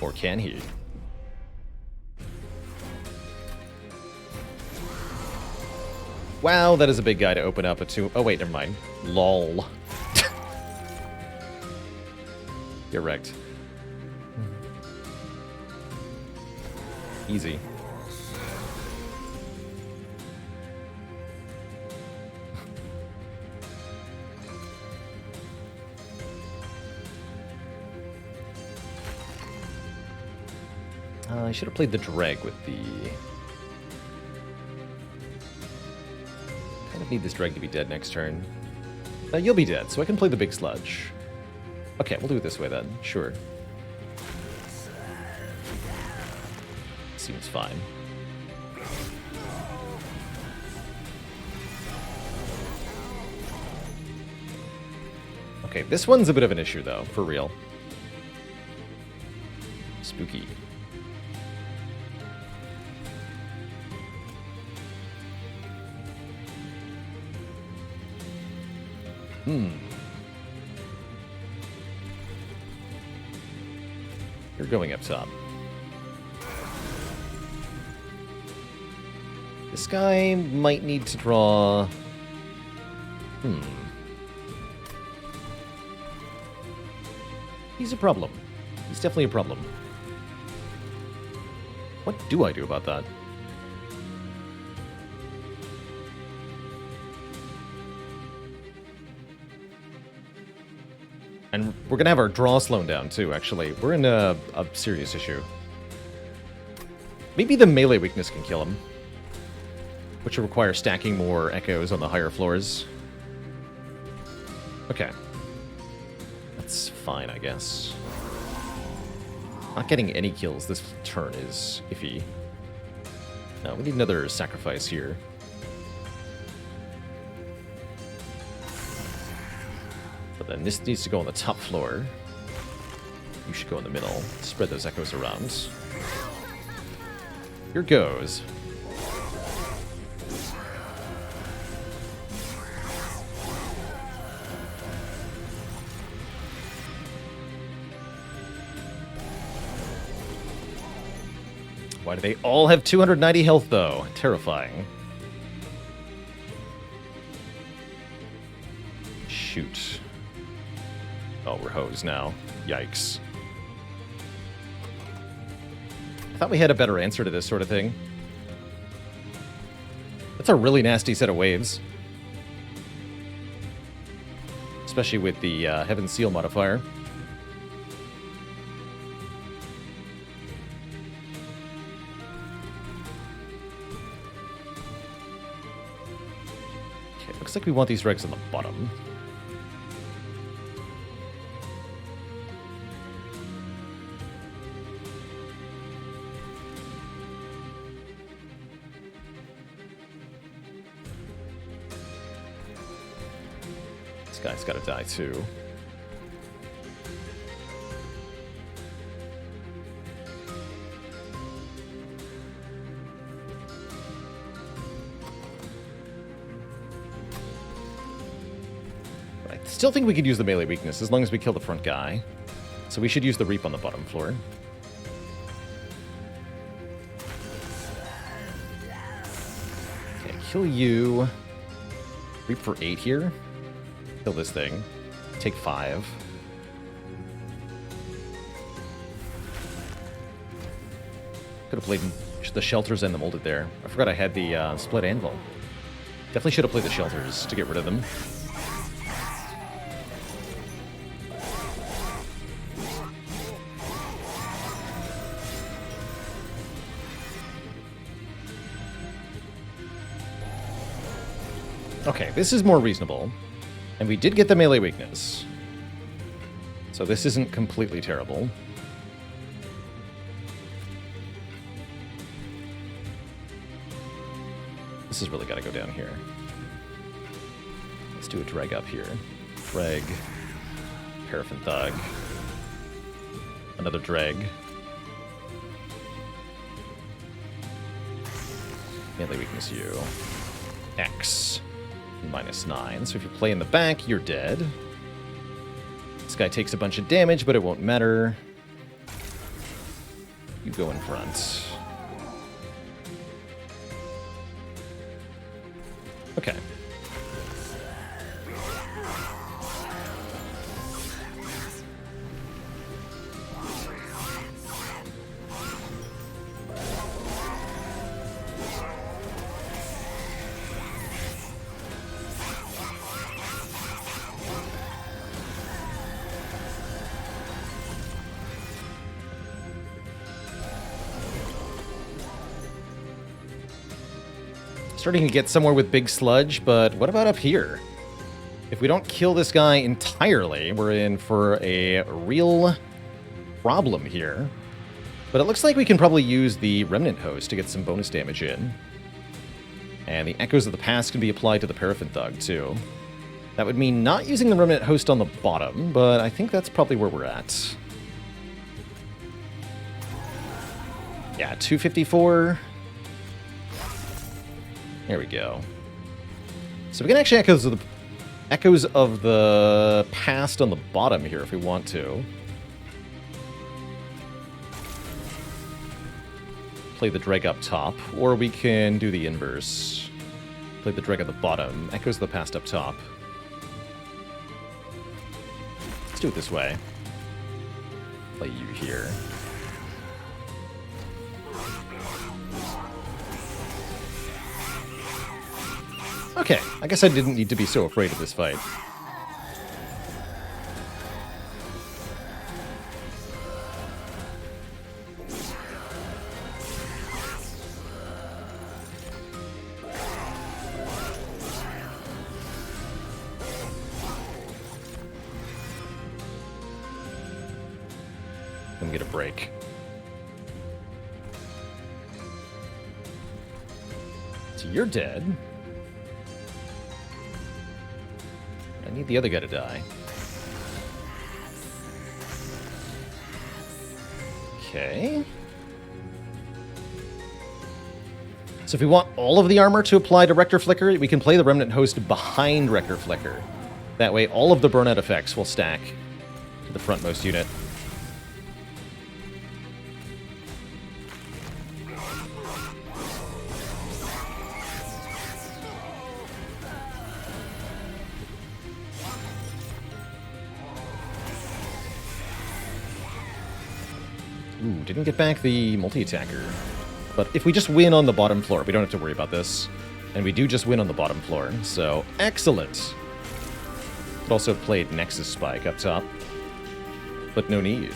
Or can he? Wow, that is a big guy to open up a two. Oh, wait, never mind. Lol. Get wrecked. Easy. I should have played the drag with the... Kind of need this drag to be dead next turn. You'll be dead, so I can play the big sludge. Okay, we'll do it this way then. Sure. Seems fine. Okay, this one's a bit of an issue, though, for real. Spooky. You're going up top. This guy might need to draw... He's a problem. He's definitely a problem. What do I do about that? And we're going to have our draw slowed down, too, actually. We're in a serious issue. Maybe the melee weakness can kill him. Which will require stacking more echoes on the higher floors. Okay. That's fine, I guess. Not getting any kills this turn is iffy. No, we need another sacrifice here. But then this needs to go on the top floor. You should go in the middle. Spread those echoes around. Here goes. Why do they all have 290 health, though? Terrifying. Shoot. Oh, we're hosed now. Yikes. I thought we had a better answer to this sort of thing. That's a really nasty set of waves. Especially with the Heaven Seal modifier. Okay, looks like we want these regs on the bottom. Guy's gotta die too. I still think we could use the melee weakness as long as we kill the front guy. So we should use the Reap on the bottom floor. Okay, kill you. Reap for 8 here. Kill this thing. Take 5. Could have played the shelters and the molded there. I forgot I had the split anvil. Definitely should have played the shelters to get rid of them. Okay, this is more reasonable. And we did get the melee weakness. So this isn't completely terrible. This has really got to go down here. Let's do a drag up here. Drag. Paraffin Thug. Another drag. Melee weakness you. X. -9. So if you play in the back, you're dead. This guy takes a bunch of damage, but it won't matter. You go in front. Okay. Starting to get somewhere with Big Sludge, but what about up here? If we don't kill this guy entirely, we're in for a real problem here. But it looks like we can probably use the Remnant Host to get some bonus damage in. And the Echoes of the Past can be applied to the Paraffin Thug, too. That would mean not using the Remnant Host on the bottom, but I think that's probably where we're at. Yeah, 254... There we go. So we can actually echoes of the past on the bottom here if we want to. Play the drag up top, or we can do the inverse. Play the drag at the bottom, echoes of the past up top. Let's do it this way. Play you here. Okay, I guess I didn't need to be so afraid of this fight. Let me get a break. So you're dead. I need the other guy to die. Okay. So if we want all of the armor to apply to Rector Flicker, we can play the Remnant Host behind Rector Flicker. That way all of the burnout effects will stack to the frontmost unit. Ooh, didn't get back the multi-attacker. But if we just win on the bottom floor, we don't have to worry about this. And we do just win on the bottom floor, so excellent. It also played Nexus Spike up top, but no need.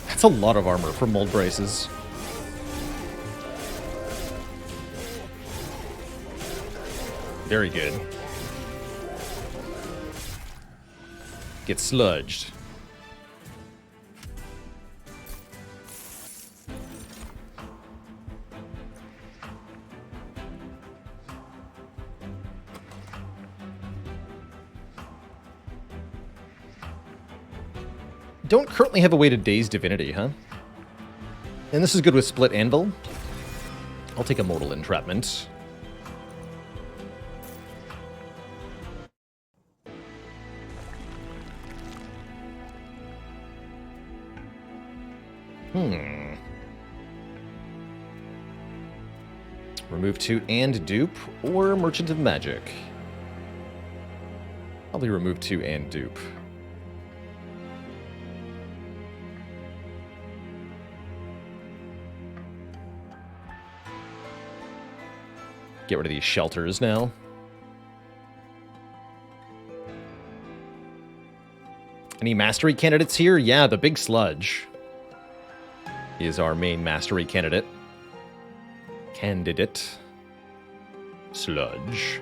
That's a lot of armor for mold braces. Very good. Get sludged. Don't currently have a way to daze Divinity, huh? And this is good with Split Anvil. I'll take a Mortal Entrapment. Remove 2 and dupe, or Merchant of Magic. Probably remove 2 and dupe. Get rid of these shelters now. Any mastery candidates here? Yeah, the big sludge is our main mastery candidate. Sludge.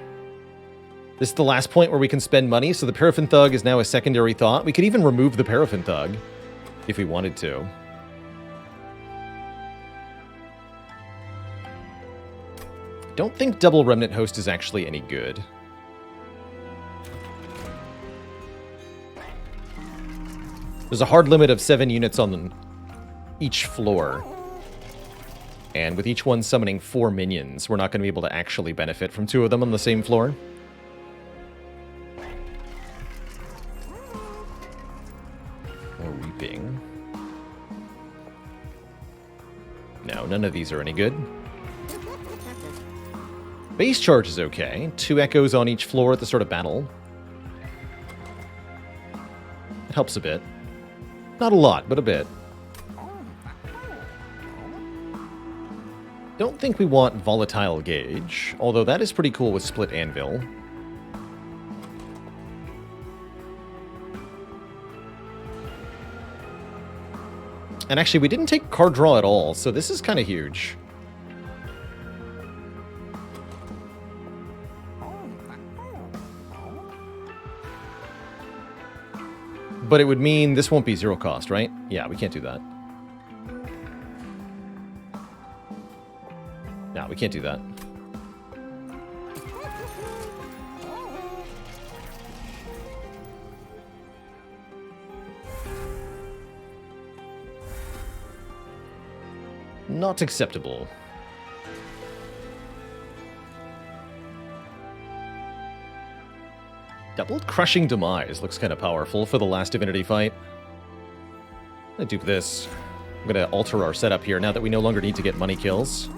This is the last point where we can spend money, so the Paraffin Thug is now a secondary thought. We could even remove the Paraffin Thug if we wanted to. Don't think double Remnant Host is actually any good. There's a hard limit of 7 units on each floor. And with each one summoning 4 minions, we're not going to be able to actually benefit from 2 of them on the same floor. More Weeping. No, none of these are any good. Base charge is okay. 2 echoes on each floor at the start of battle. It helps a bit. Not a lot, but a bit. Don't think we want Volatile Gauge, although that is pretty cool with Split Anvil. And actually, we didn't take card draw at all, so this is kind of huge. But it would mean this won't be 0 cost, right? Yeah, we can't do that. No, we can't do that. Not acceptable. Doubled Crushing Demise looks kind of powerful for the last Divinity fight. I'm gonna do this. I'm gonna alter our setup here now that we no longer need to get money kills.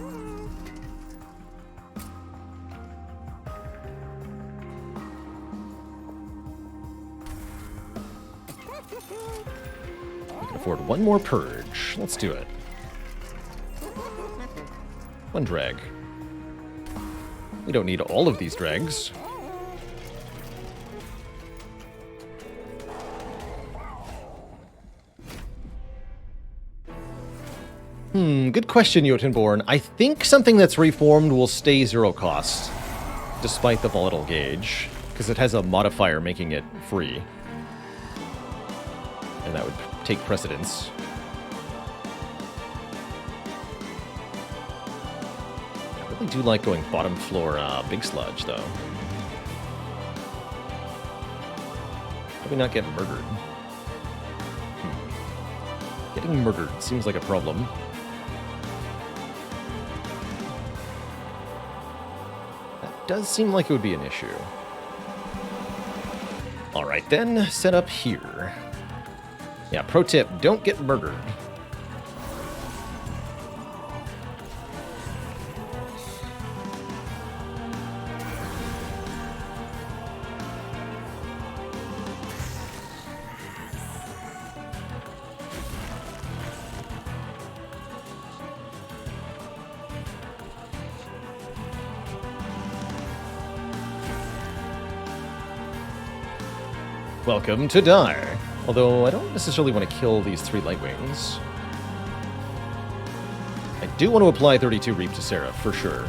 We can afford one more Purge. Let's do it. 1 drag. We don't need all of these drags. Good question, Jotunborn. I think something that's reformed will stay 0 cost, despite the Volatile Gauge, because it has a modifier making it free. And that would take precedence. I really do like going bottom floor Big Sludge, though. How do we not get murdered? Getting murdered seems like a problem. Does seem like it would be an issue. Alright then, set up here. Yeah, pro tip, don't get murdered. Welcome to Dire. Although I don't necessarily want to kill these 3 Lightwings. I do want to apply 32 Reap to Seraph, for sure.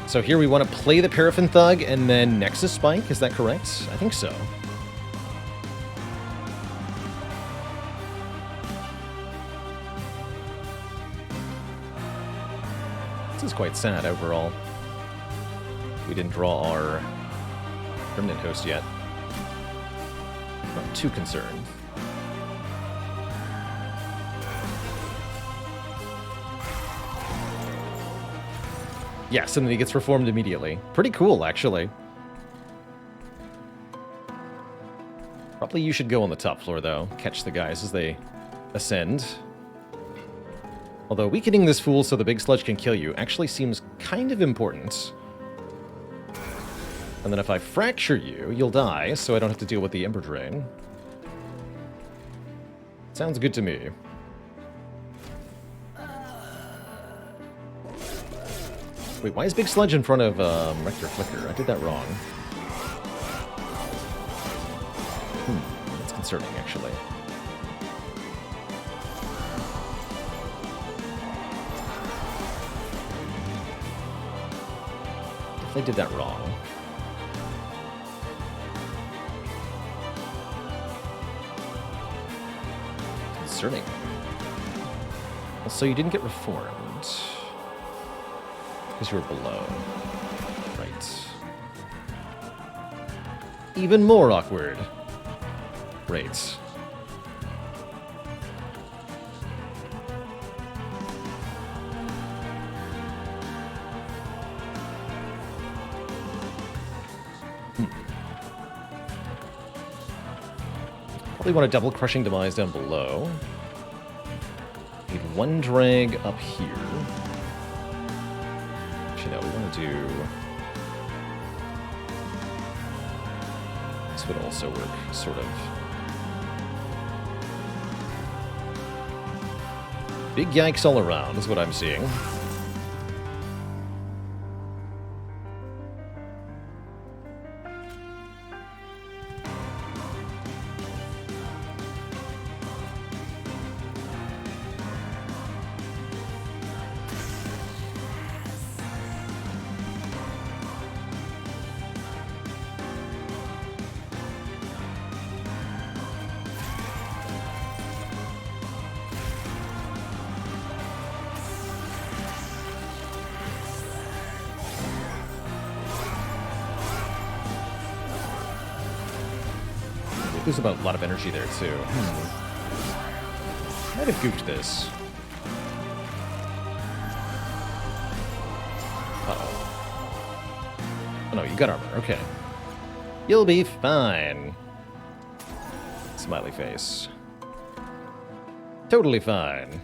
So here we want to play the Paraffin Thug and then Nexus Spike, is that correct? I think so. This is quite sad overall. We didn't draw our Remnant Host yet. Not too concerned. Yes, and then he gets reformed immediately. Pretty cool, actually. Probably you should go on the top floor, though. Catch the guys as they ascend. Although weakening this fool so the big sludge can kill you actually seems kind of important. And then if I fracture you, you'll die, so I don't have to deal with the Ember Drain. Sounds good to me. Wait, why is Big Sludge in front of Rector Flicker? I did that wrong. That's concerning, actually. Definitely did that wrong. Concerning. So you didn't get reformed. Because you were below. Right. Even more awkward. Great. Probably want a double crushing demise down below. Need one drag up here. Actually, no, we want to do... This would also work, sort of. Big yikes all around is what I'm seeing. There's about a lot of energy there, too. Might have goofed this. Uh-oh. Oh, no, you got armor. Okay. You'll be fine. Smiley face. Totally fine.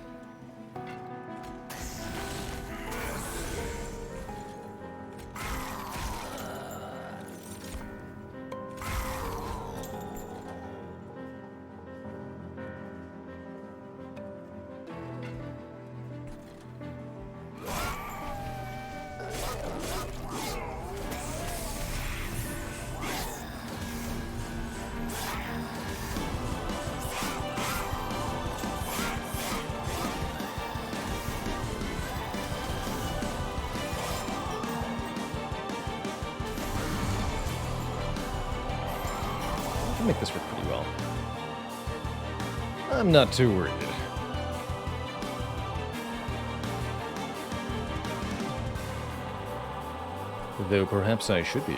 Make this work pretty well. I'm not too worried. Though perhaps I should be.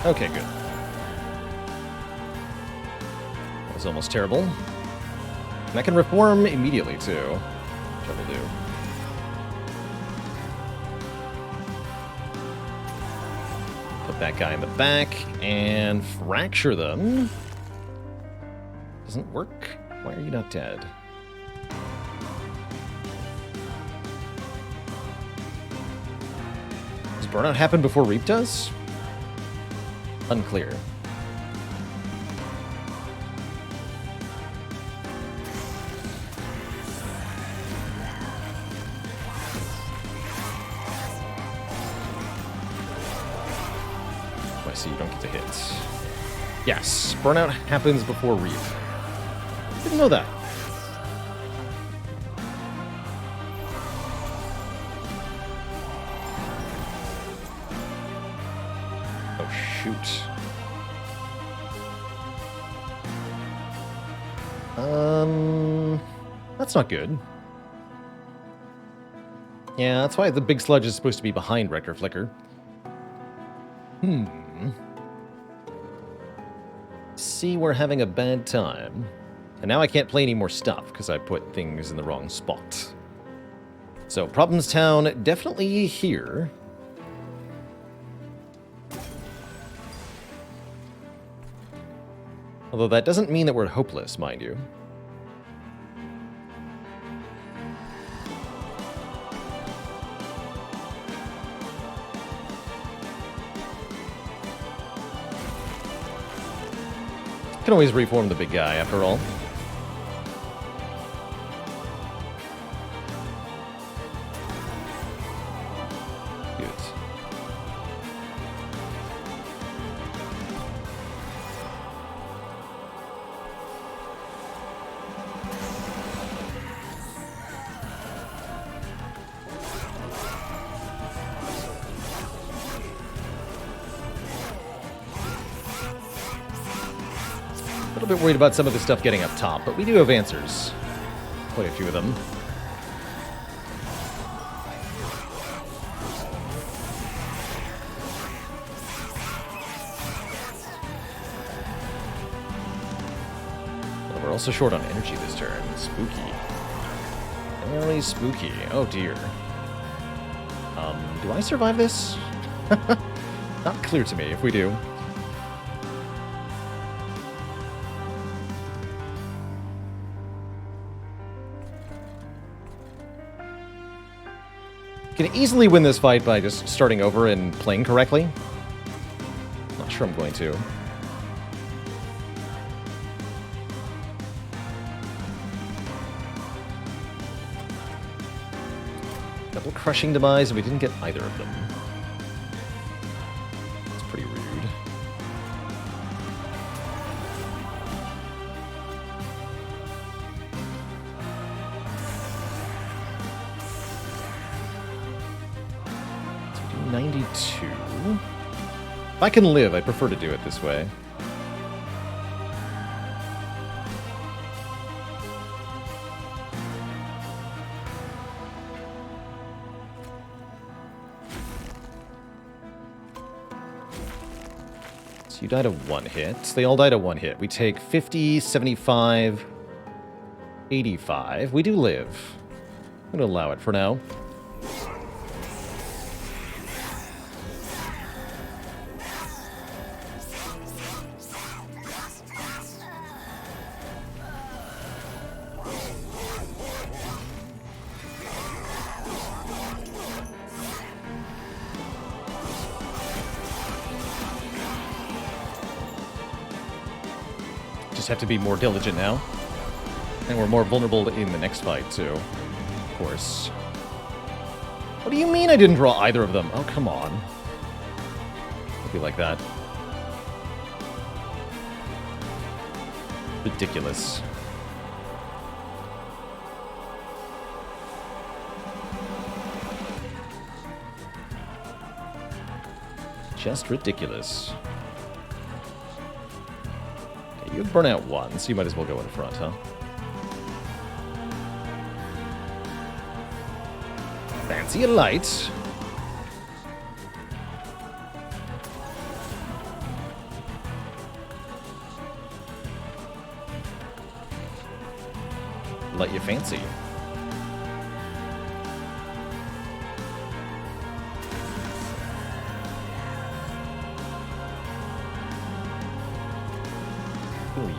Okay, good. That was almost terrible. And I can reform immediately, too. Which I will do. Put that guy in the back and fracture them. Doesn't work? Why are you not dead? Does burnout happen before Reap does? Unclear. I see you don't get to hit. Yes, burnout happens before Reap. Didn't know that. Shoot. That's not good. Yeah, that's why the big sludge is supposed to be behind Rector Flicker. See, we're having a bad time. And now I can't play any more stuff because I put things in the wrong spot. So, Problems Town, definitely here. Although that doesn't mean that we're hopeless, mind you. Can always reform the big guy, after all. Good. A little bit worried about some of the stuff getting up top, but we do have answers. Quite a few of them. Well, we're also short on energy this turn. Spooky. Very spooky. Oh dear. Do I survive this? Not clear to me if we do. Can easily win this fight by just starting over and playing correctly. Not sure I'm going to. Double crushing demise, and we didn't get either of them. It's pretty rude. So we do 92. If I can live, I prefer to do it this way. You died of one hit. They all died of one hit. We take 50, 75, 85. We do live. I'm going to allow it for now. Just have to be more diligent now. And we're more vulnerable in the next fight, too. Of course. What do you mean I didn't draw either of them? Oh, come on. It'll be like that. Ridiculous. Just ridiculous. You have burnout one, so you might as well go in front, huh? Fancy a light. Light you fancy.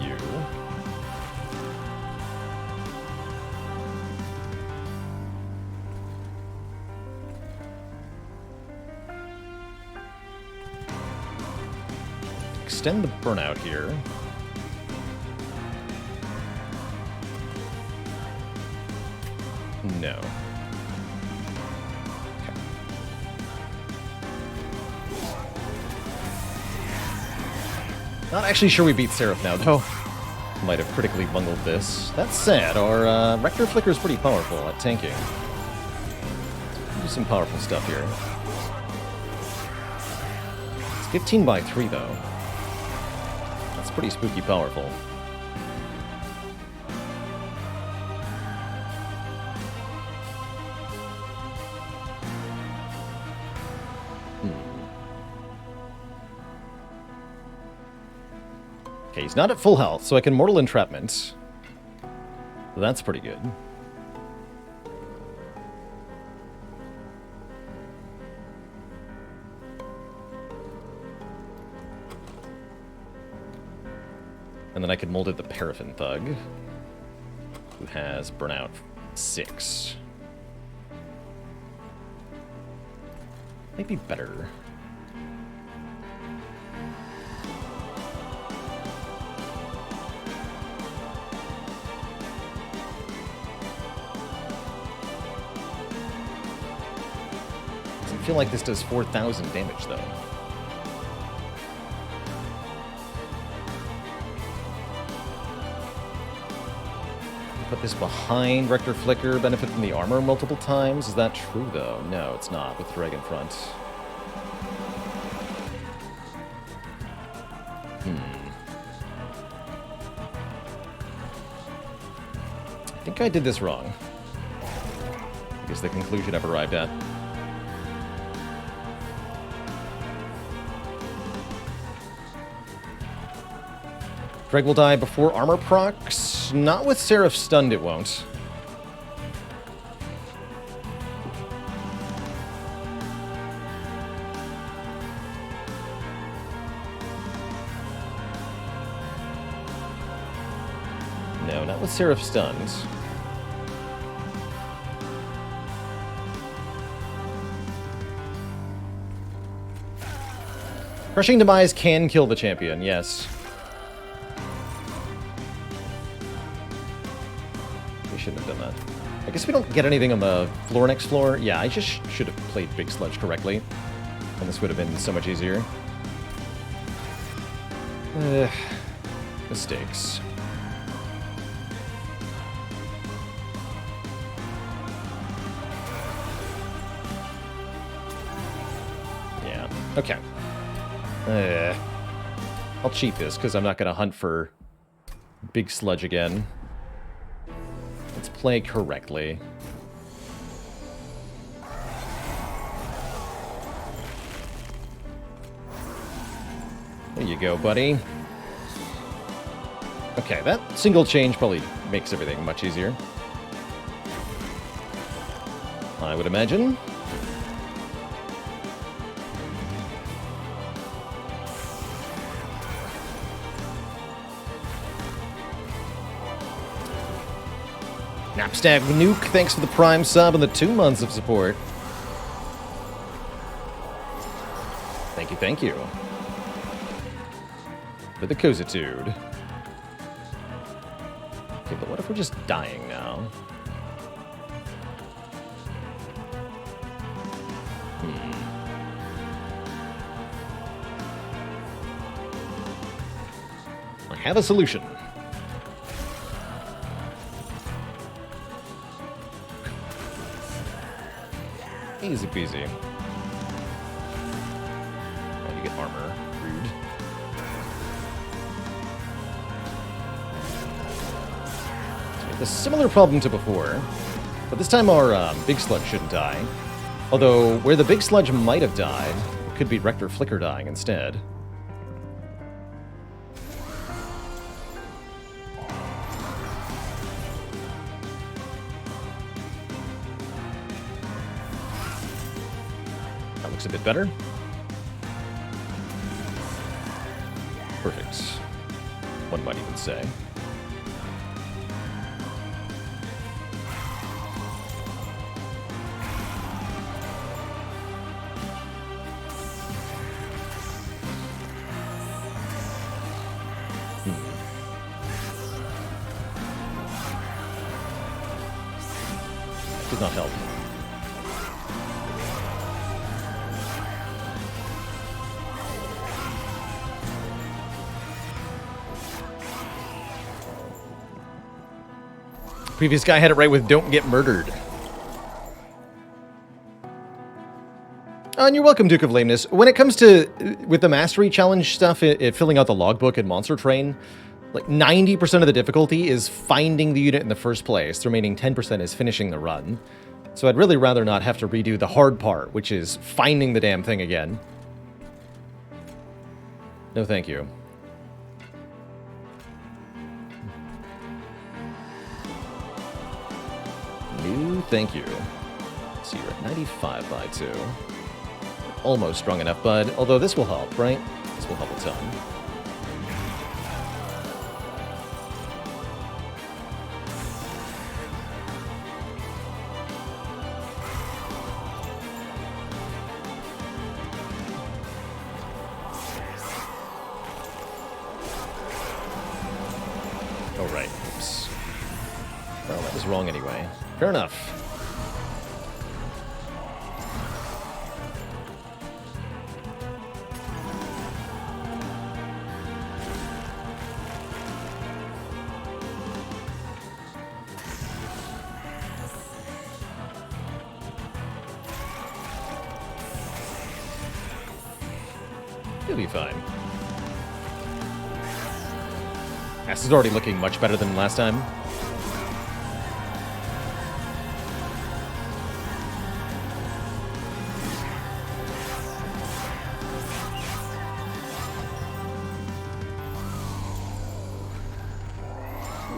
You. Extend the burnout here. No. Okay. Not actually sure we beat Seraph now, though. Might have critically bungled this. That's sad. Our Rector Flicker is pretty powerful at tanking. Do some powerful stuff here. It's 15 by 3, though. That's pretty spooky powerful. Okay, he's not at full health, so I can Mortal Entrapment. That's pretty good. And then I could mold it the Paraffin Thug, who has Burnout 6. Might be better. Doesn't feel like this does 4,000 damage, though. Put this behind Rector Flicker, benefit from the armor multiple times. Is that true, though? No, it's not, with Dragon Front. I think I did this wrong. I guess the conclusion I've arrived at. Dreg will die before armor procs. Not with Seraph stunned, it won't. No, not with Seraph stunned. Crushing Demise can kill the champion, yes. Shouldn't have done that. I guess we don't get anything on the floor next floor. Yeah, I just should have played Big Sludge correctly. And this would have been so much easier. Mistakes. Yeah, okay. I'll cheat this, because I'm not going to hunt for Big Sludge again. Let's play correctly. There you go, buddy. Okay, that single change probably makes everything much easier, I would imagine. Napstab Nuke, thanks for the Prime sub and the 2 months of support. Thank you, thank you. For the Cositude. Okay, but what if we're just dying now? I have a solution. Easy peasy. Oh, you get armor. Rude. So we have a similar problem to before, but this time our Big Sludge shouldn't die. Although, where the Big Sludge might have died, it could be Rector Flicker dying instead. A bit better. Perfect. One might even say. Does not help. Previous guy had it right with "Don't get murdered." And you're welcome, Duke of Lameness. When it comes to, with the Mastery Challenge stuff, filling out the logbook and Monster Train, like 90% of the difficulty is finding the unit in the first place. The remaining 10% is finishing the run. So I'd really rather not have to redo the hard part, which is finding the damn thing again. No thank you. thank you. So you're at 95 by 2. Almost strong enough, bud. Although this will help, right? This will help a ton. Oh, right. Oops. Well, that was wrong anyway. Fair enough. He'll be fine. This is already looking much better than last time.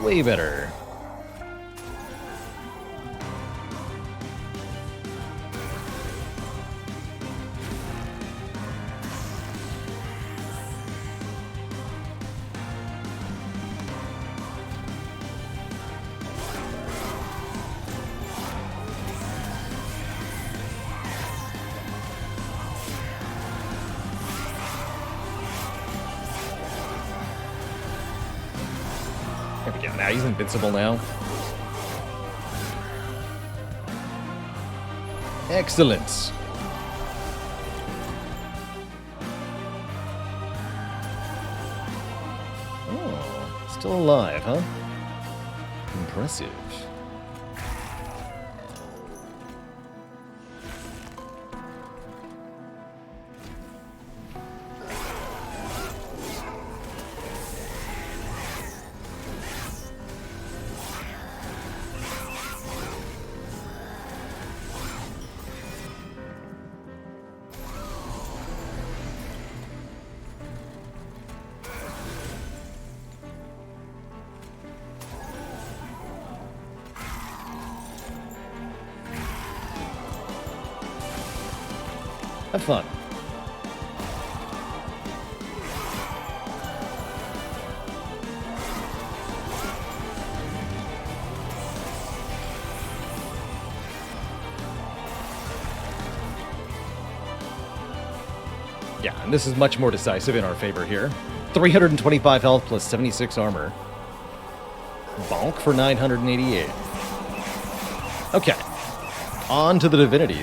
Way better. There we go. Now he's invincible now. Excellent. Oh, still alive, huh? Impressive. Have fun. Yeah, and this is much more decisive in our favor here. 325 health plus 76 armor. Bonk for 988. Okay. On to the divinity.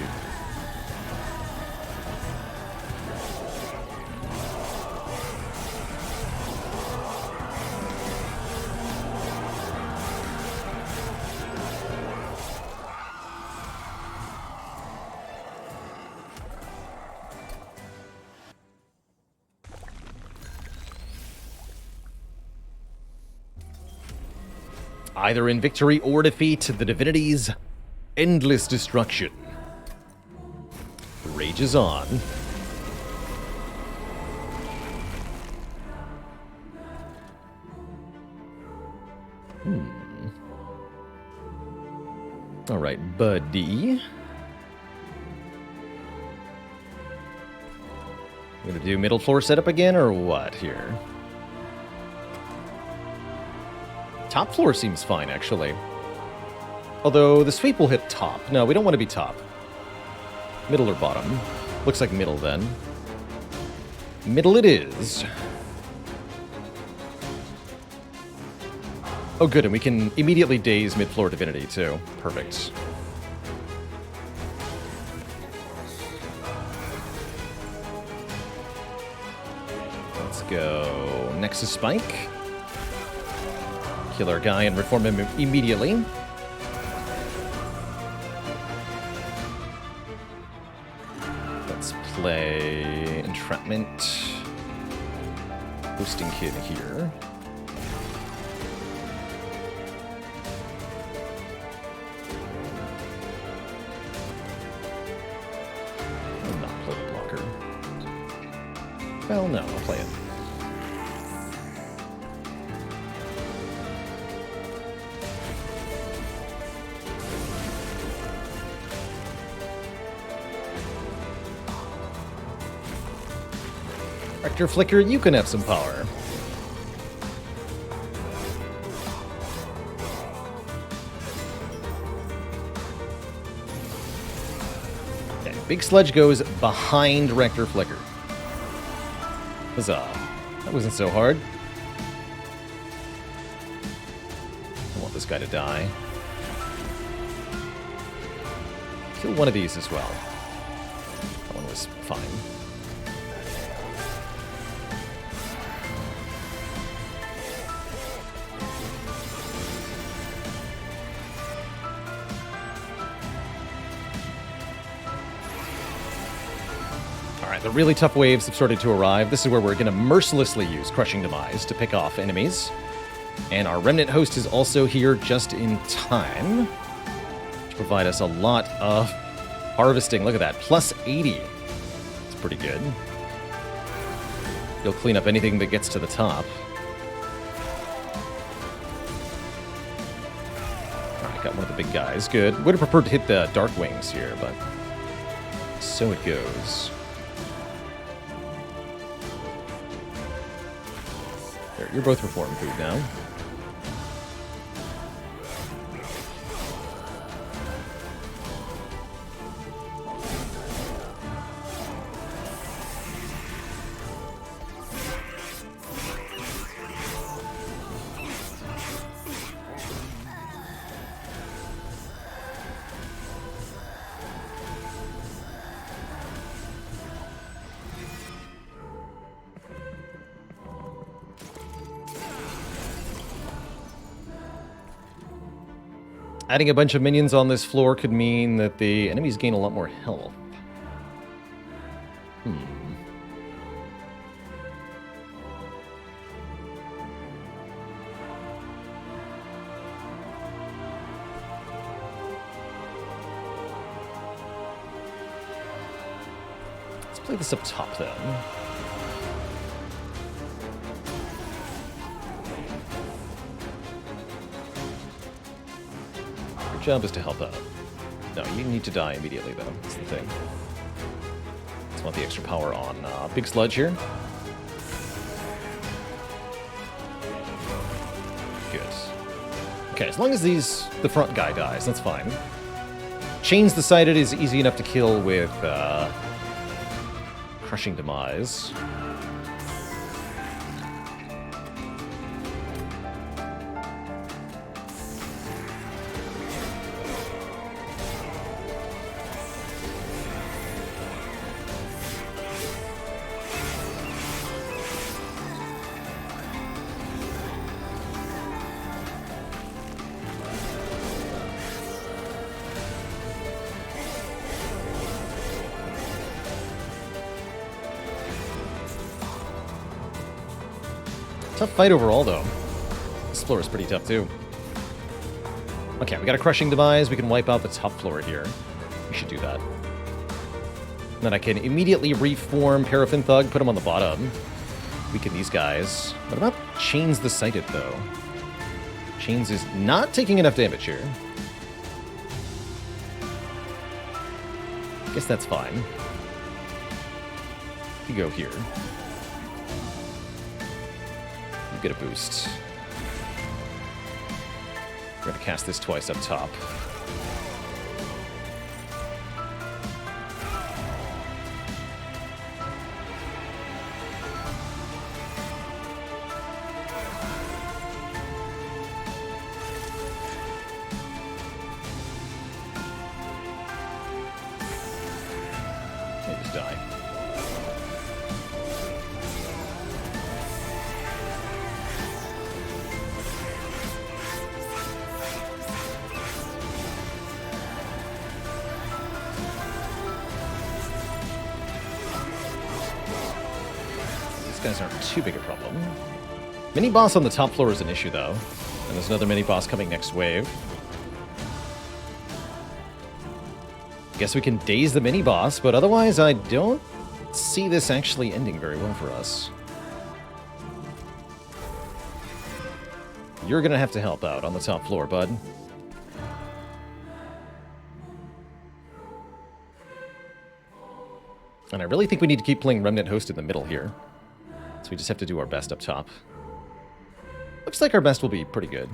Either in victory or defeat, the divinity's endless destruction rages on. All right, buddy. We're gonna do middle floor setup again, or what here? Top floor seems fine, actually. Although, the sweep will hit top. No, we don't want to be top. Middle or bottom? Looks like middle, then. Middle it is. Oh, good, and we can immediately daze mid-floor divinity, too. Perfect. Let's go. Nexus Spike. Kill our guy and reform him immediately. Let's play Entrapment. Boosting Kid here. I'll not play the blocker. Well, no, I'll play it. Rector Flicker, you can have some power. Okay, Big Sludge goes behind Rector Flicker. Huzzah. That wasn't so hard. I want this guy to die. Kill one of these as well. That one was fine. Alright, the really tough waves have started to arrive. This is where we're going to mercilessly use Crushing Demise to pick off enemies. And our Remnant Host is also here just in time to provide us a lot of harvesting. Look at that, plus 80. It's pretty good. You'll clean up anything that gets to the top. Alright, got one of the big guys. Good. Would have preferred to hit the Dark Wings here, but so it goes. There, you're both Reform food now. Adding a bunch of minions on this floor could mean that the enemies gain a lot more health. Let's play this up top then. Job is to help out. No, you need to die immediately, though. That's the thing. Just want the extra power on Big Sludge here. Good. Okay, as long as the front guy dies, that's fine. Chains the Sighted is easy enough to kill with Crushing Demise. Tough fight overall, though. This floor is pretty tough, too. Okay, we got a Crushing Demise. We can wipe out the top floor here. We should do that. And then I can immediately reform Paraffin Thug, put him on the bottom. Weaken these guys. What about Chains the Sighted, though? Chains is not taking enough damage here. Guess that's fine. You go here. Get a boost. We're going to cast this twice up top. Okay, just die. Guys aren't too big a problem. Mini boss on the top floor is an issue, though. And there's another mini boss coming next wave. Guess we can daze the mini boss, but otherwise I don't see this actually ending very well for us. You're gonna have to help out on the top floor, bud. And I really think we need to keep playing Remnant Host in the middle here. So we just have to do our best up top. Looks like our best will be pretty good.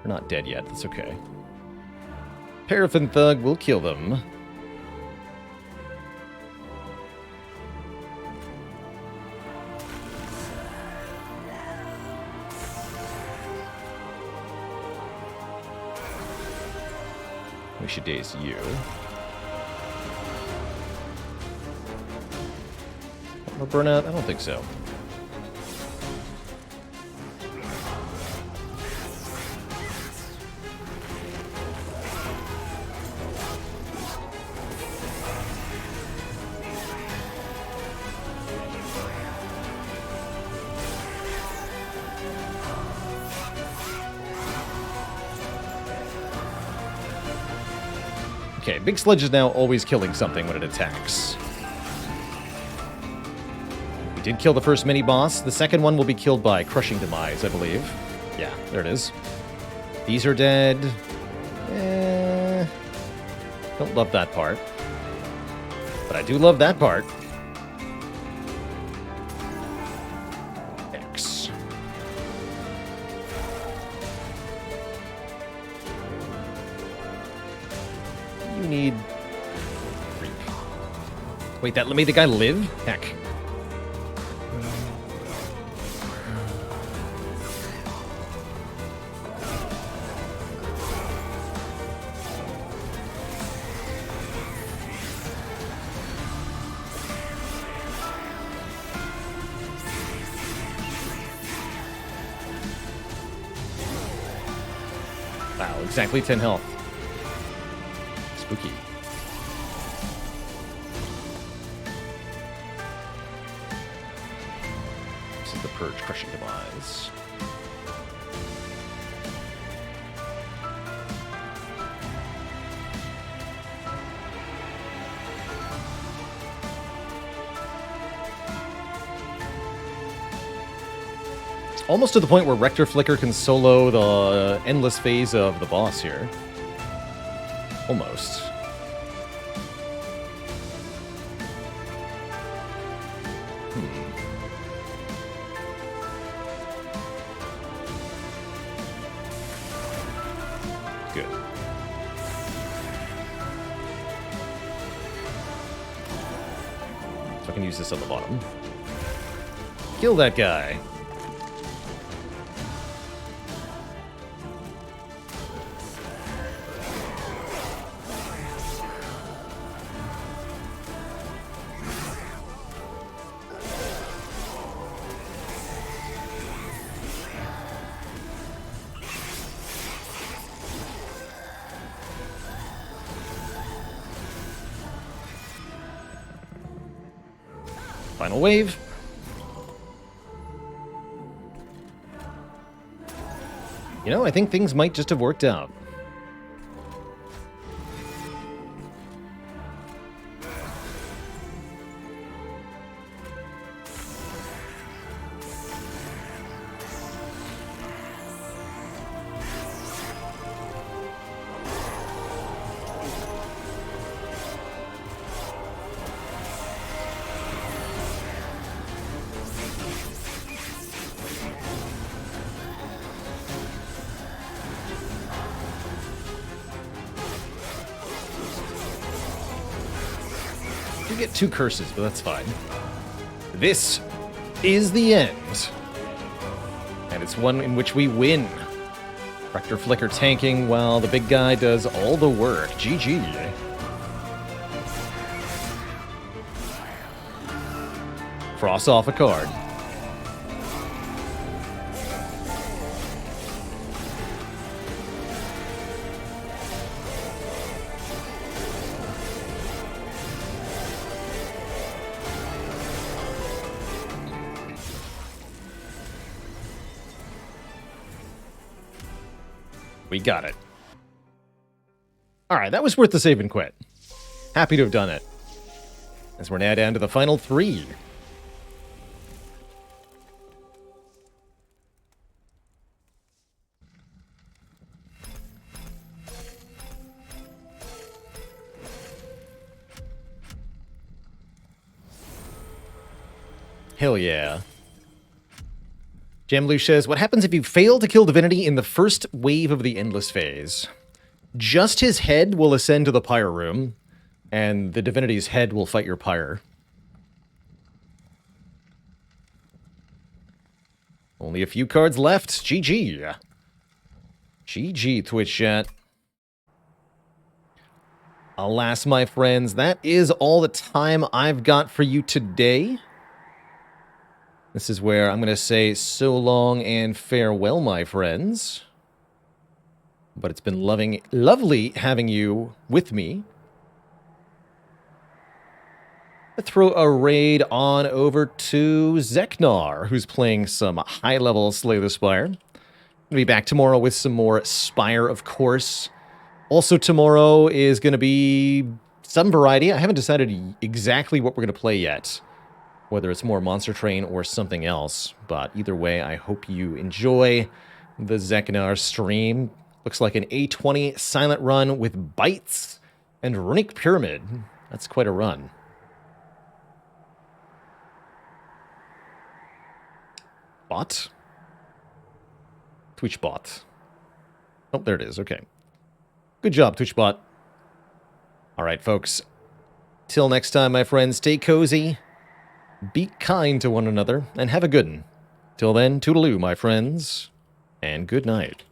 We're not dead yet, that's okay. Paraffin Thug will kill them. We should daze you. Or burnout? I don't think so. Okay, Big Sledge is now always killing something when it attacks. We did kill the first mini-boss. The second one will be killed by Crushing Demise, I believe. Yeah, there it is. These are dead. Don't love that part. But I do love that part. X. You need... Creep. Wait, that made the guy live? Heck. Wow, exactly 10 health. Spooky. This is the Purge Crushing Demise. Almost to the point where Rector Flicker can solo the endless phase of the boss here. Almost. Good. So I can use this on the bottom. Kill that guy. Final wave. You know, I think things might just have worked out. You get 2 curses, but that's fine. This is the end. And it's one in which we win. Rector Flicker tanking while the big guy does all the work. GG. Cross off a card. We got it. Alright, that was worth the save and quit. Happy to have done it. As we're now down to the final 3. Hell yeah. Jamblue says, what happens if you fail to kill Divinity in the first wave of the Endless phase? Just his head will ascend to the Pyre room, and the Divinity's head will fight your Pyre. Only a few cards left. GG. GG, Twitch chat. Alas, my friends, that is all the time I've got for you today. This is where I'm going to say so long and farewell, my friends. But it's been lovely having you with me. Let's throw a raid on over to Zeknar, who's playing some high-level Slay the Spire. I'll be back tomorrow with some more Spire, of course. Also tomorrow is going to be some variety. I haven't decided exactly what we're going to play yet. Whether it's more Monster Train or something else. But either way, I hope you enjoy the Zeknar stream. Looks like an A20 silent run with Bites and Runic Pyramid. That's quite a run. Bot? Twitch bot. Oh, there it is. Okay. Good job, Twitch bot. All right, folks. Till next time, my friends, stay cozy. Be kind to one another, and have a good one. Till then, toodaloo, my friends, and good night.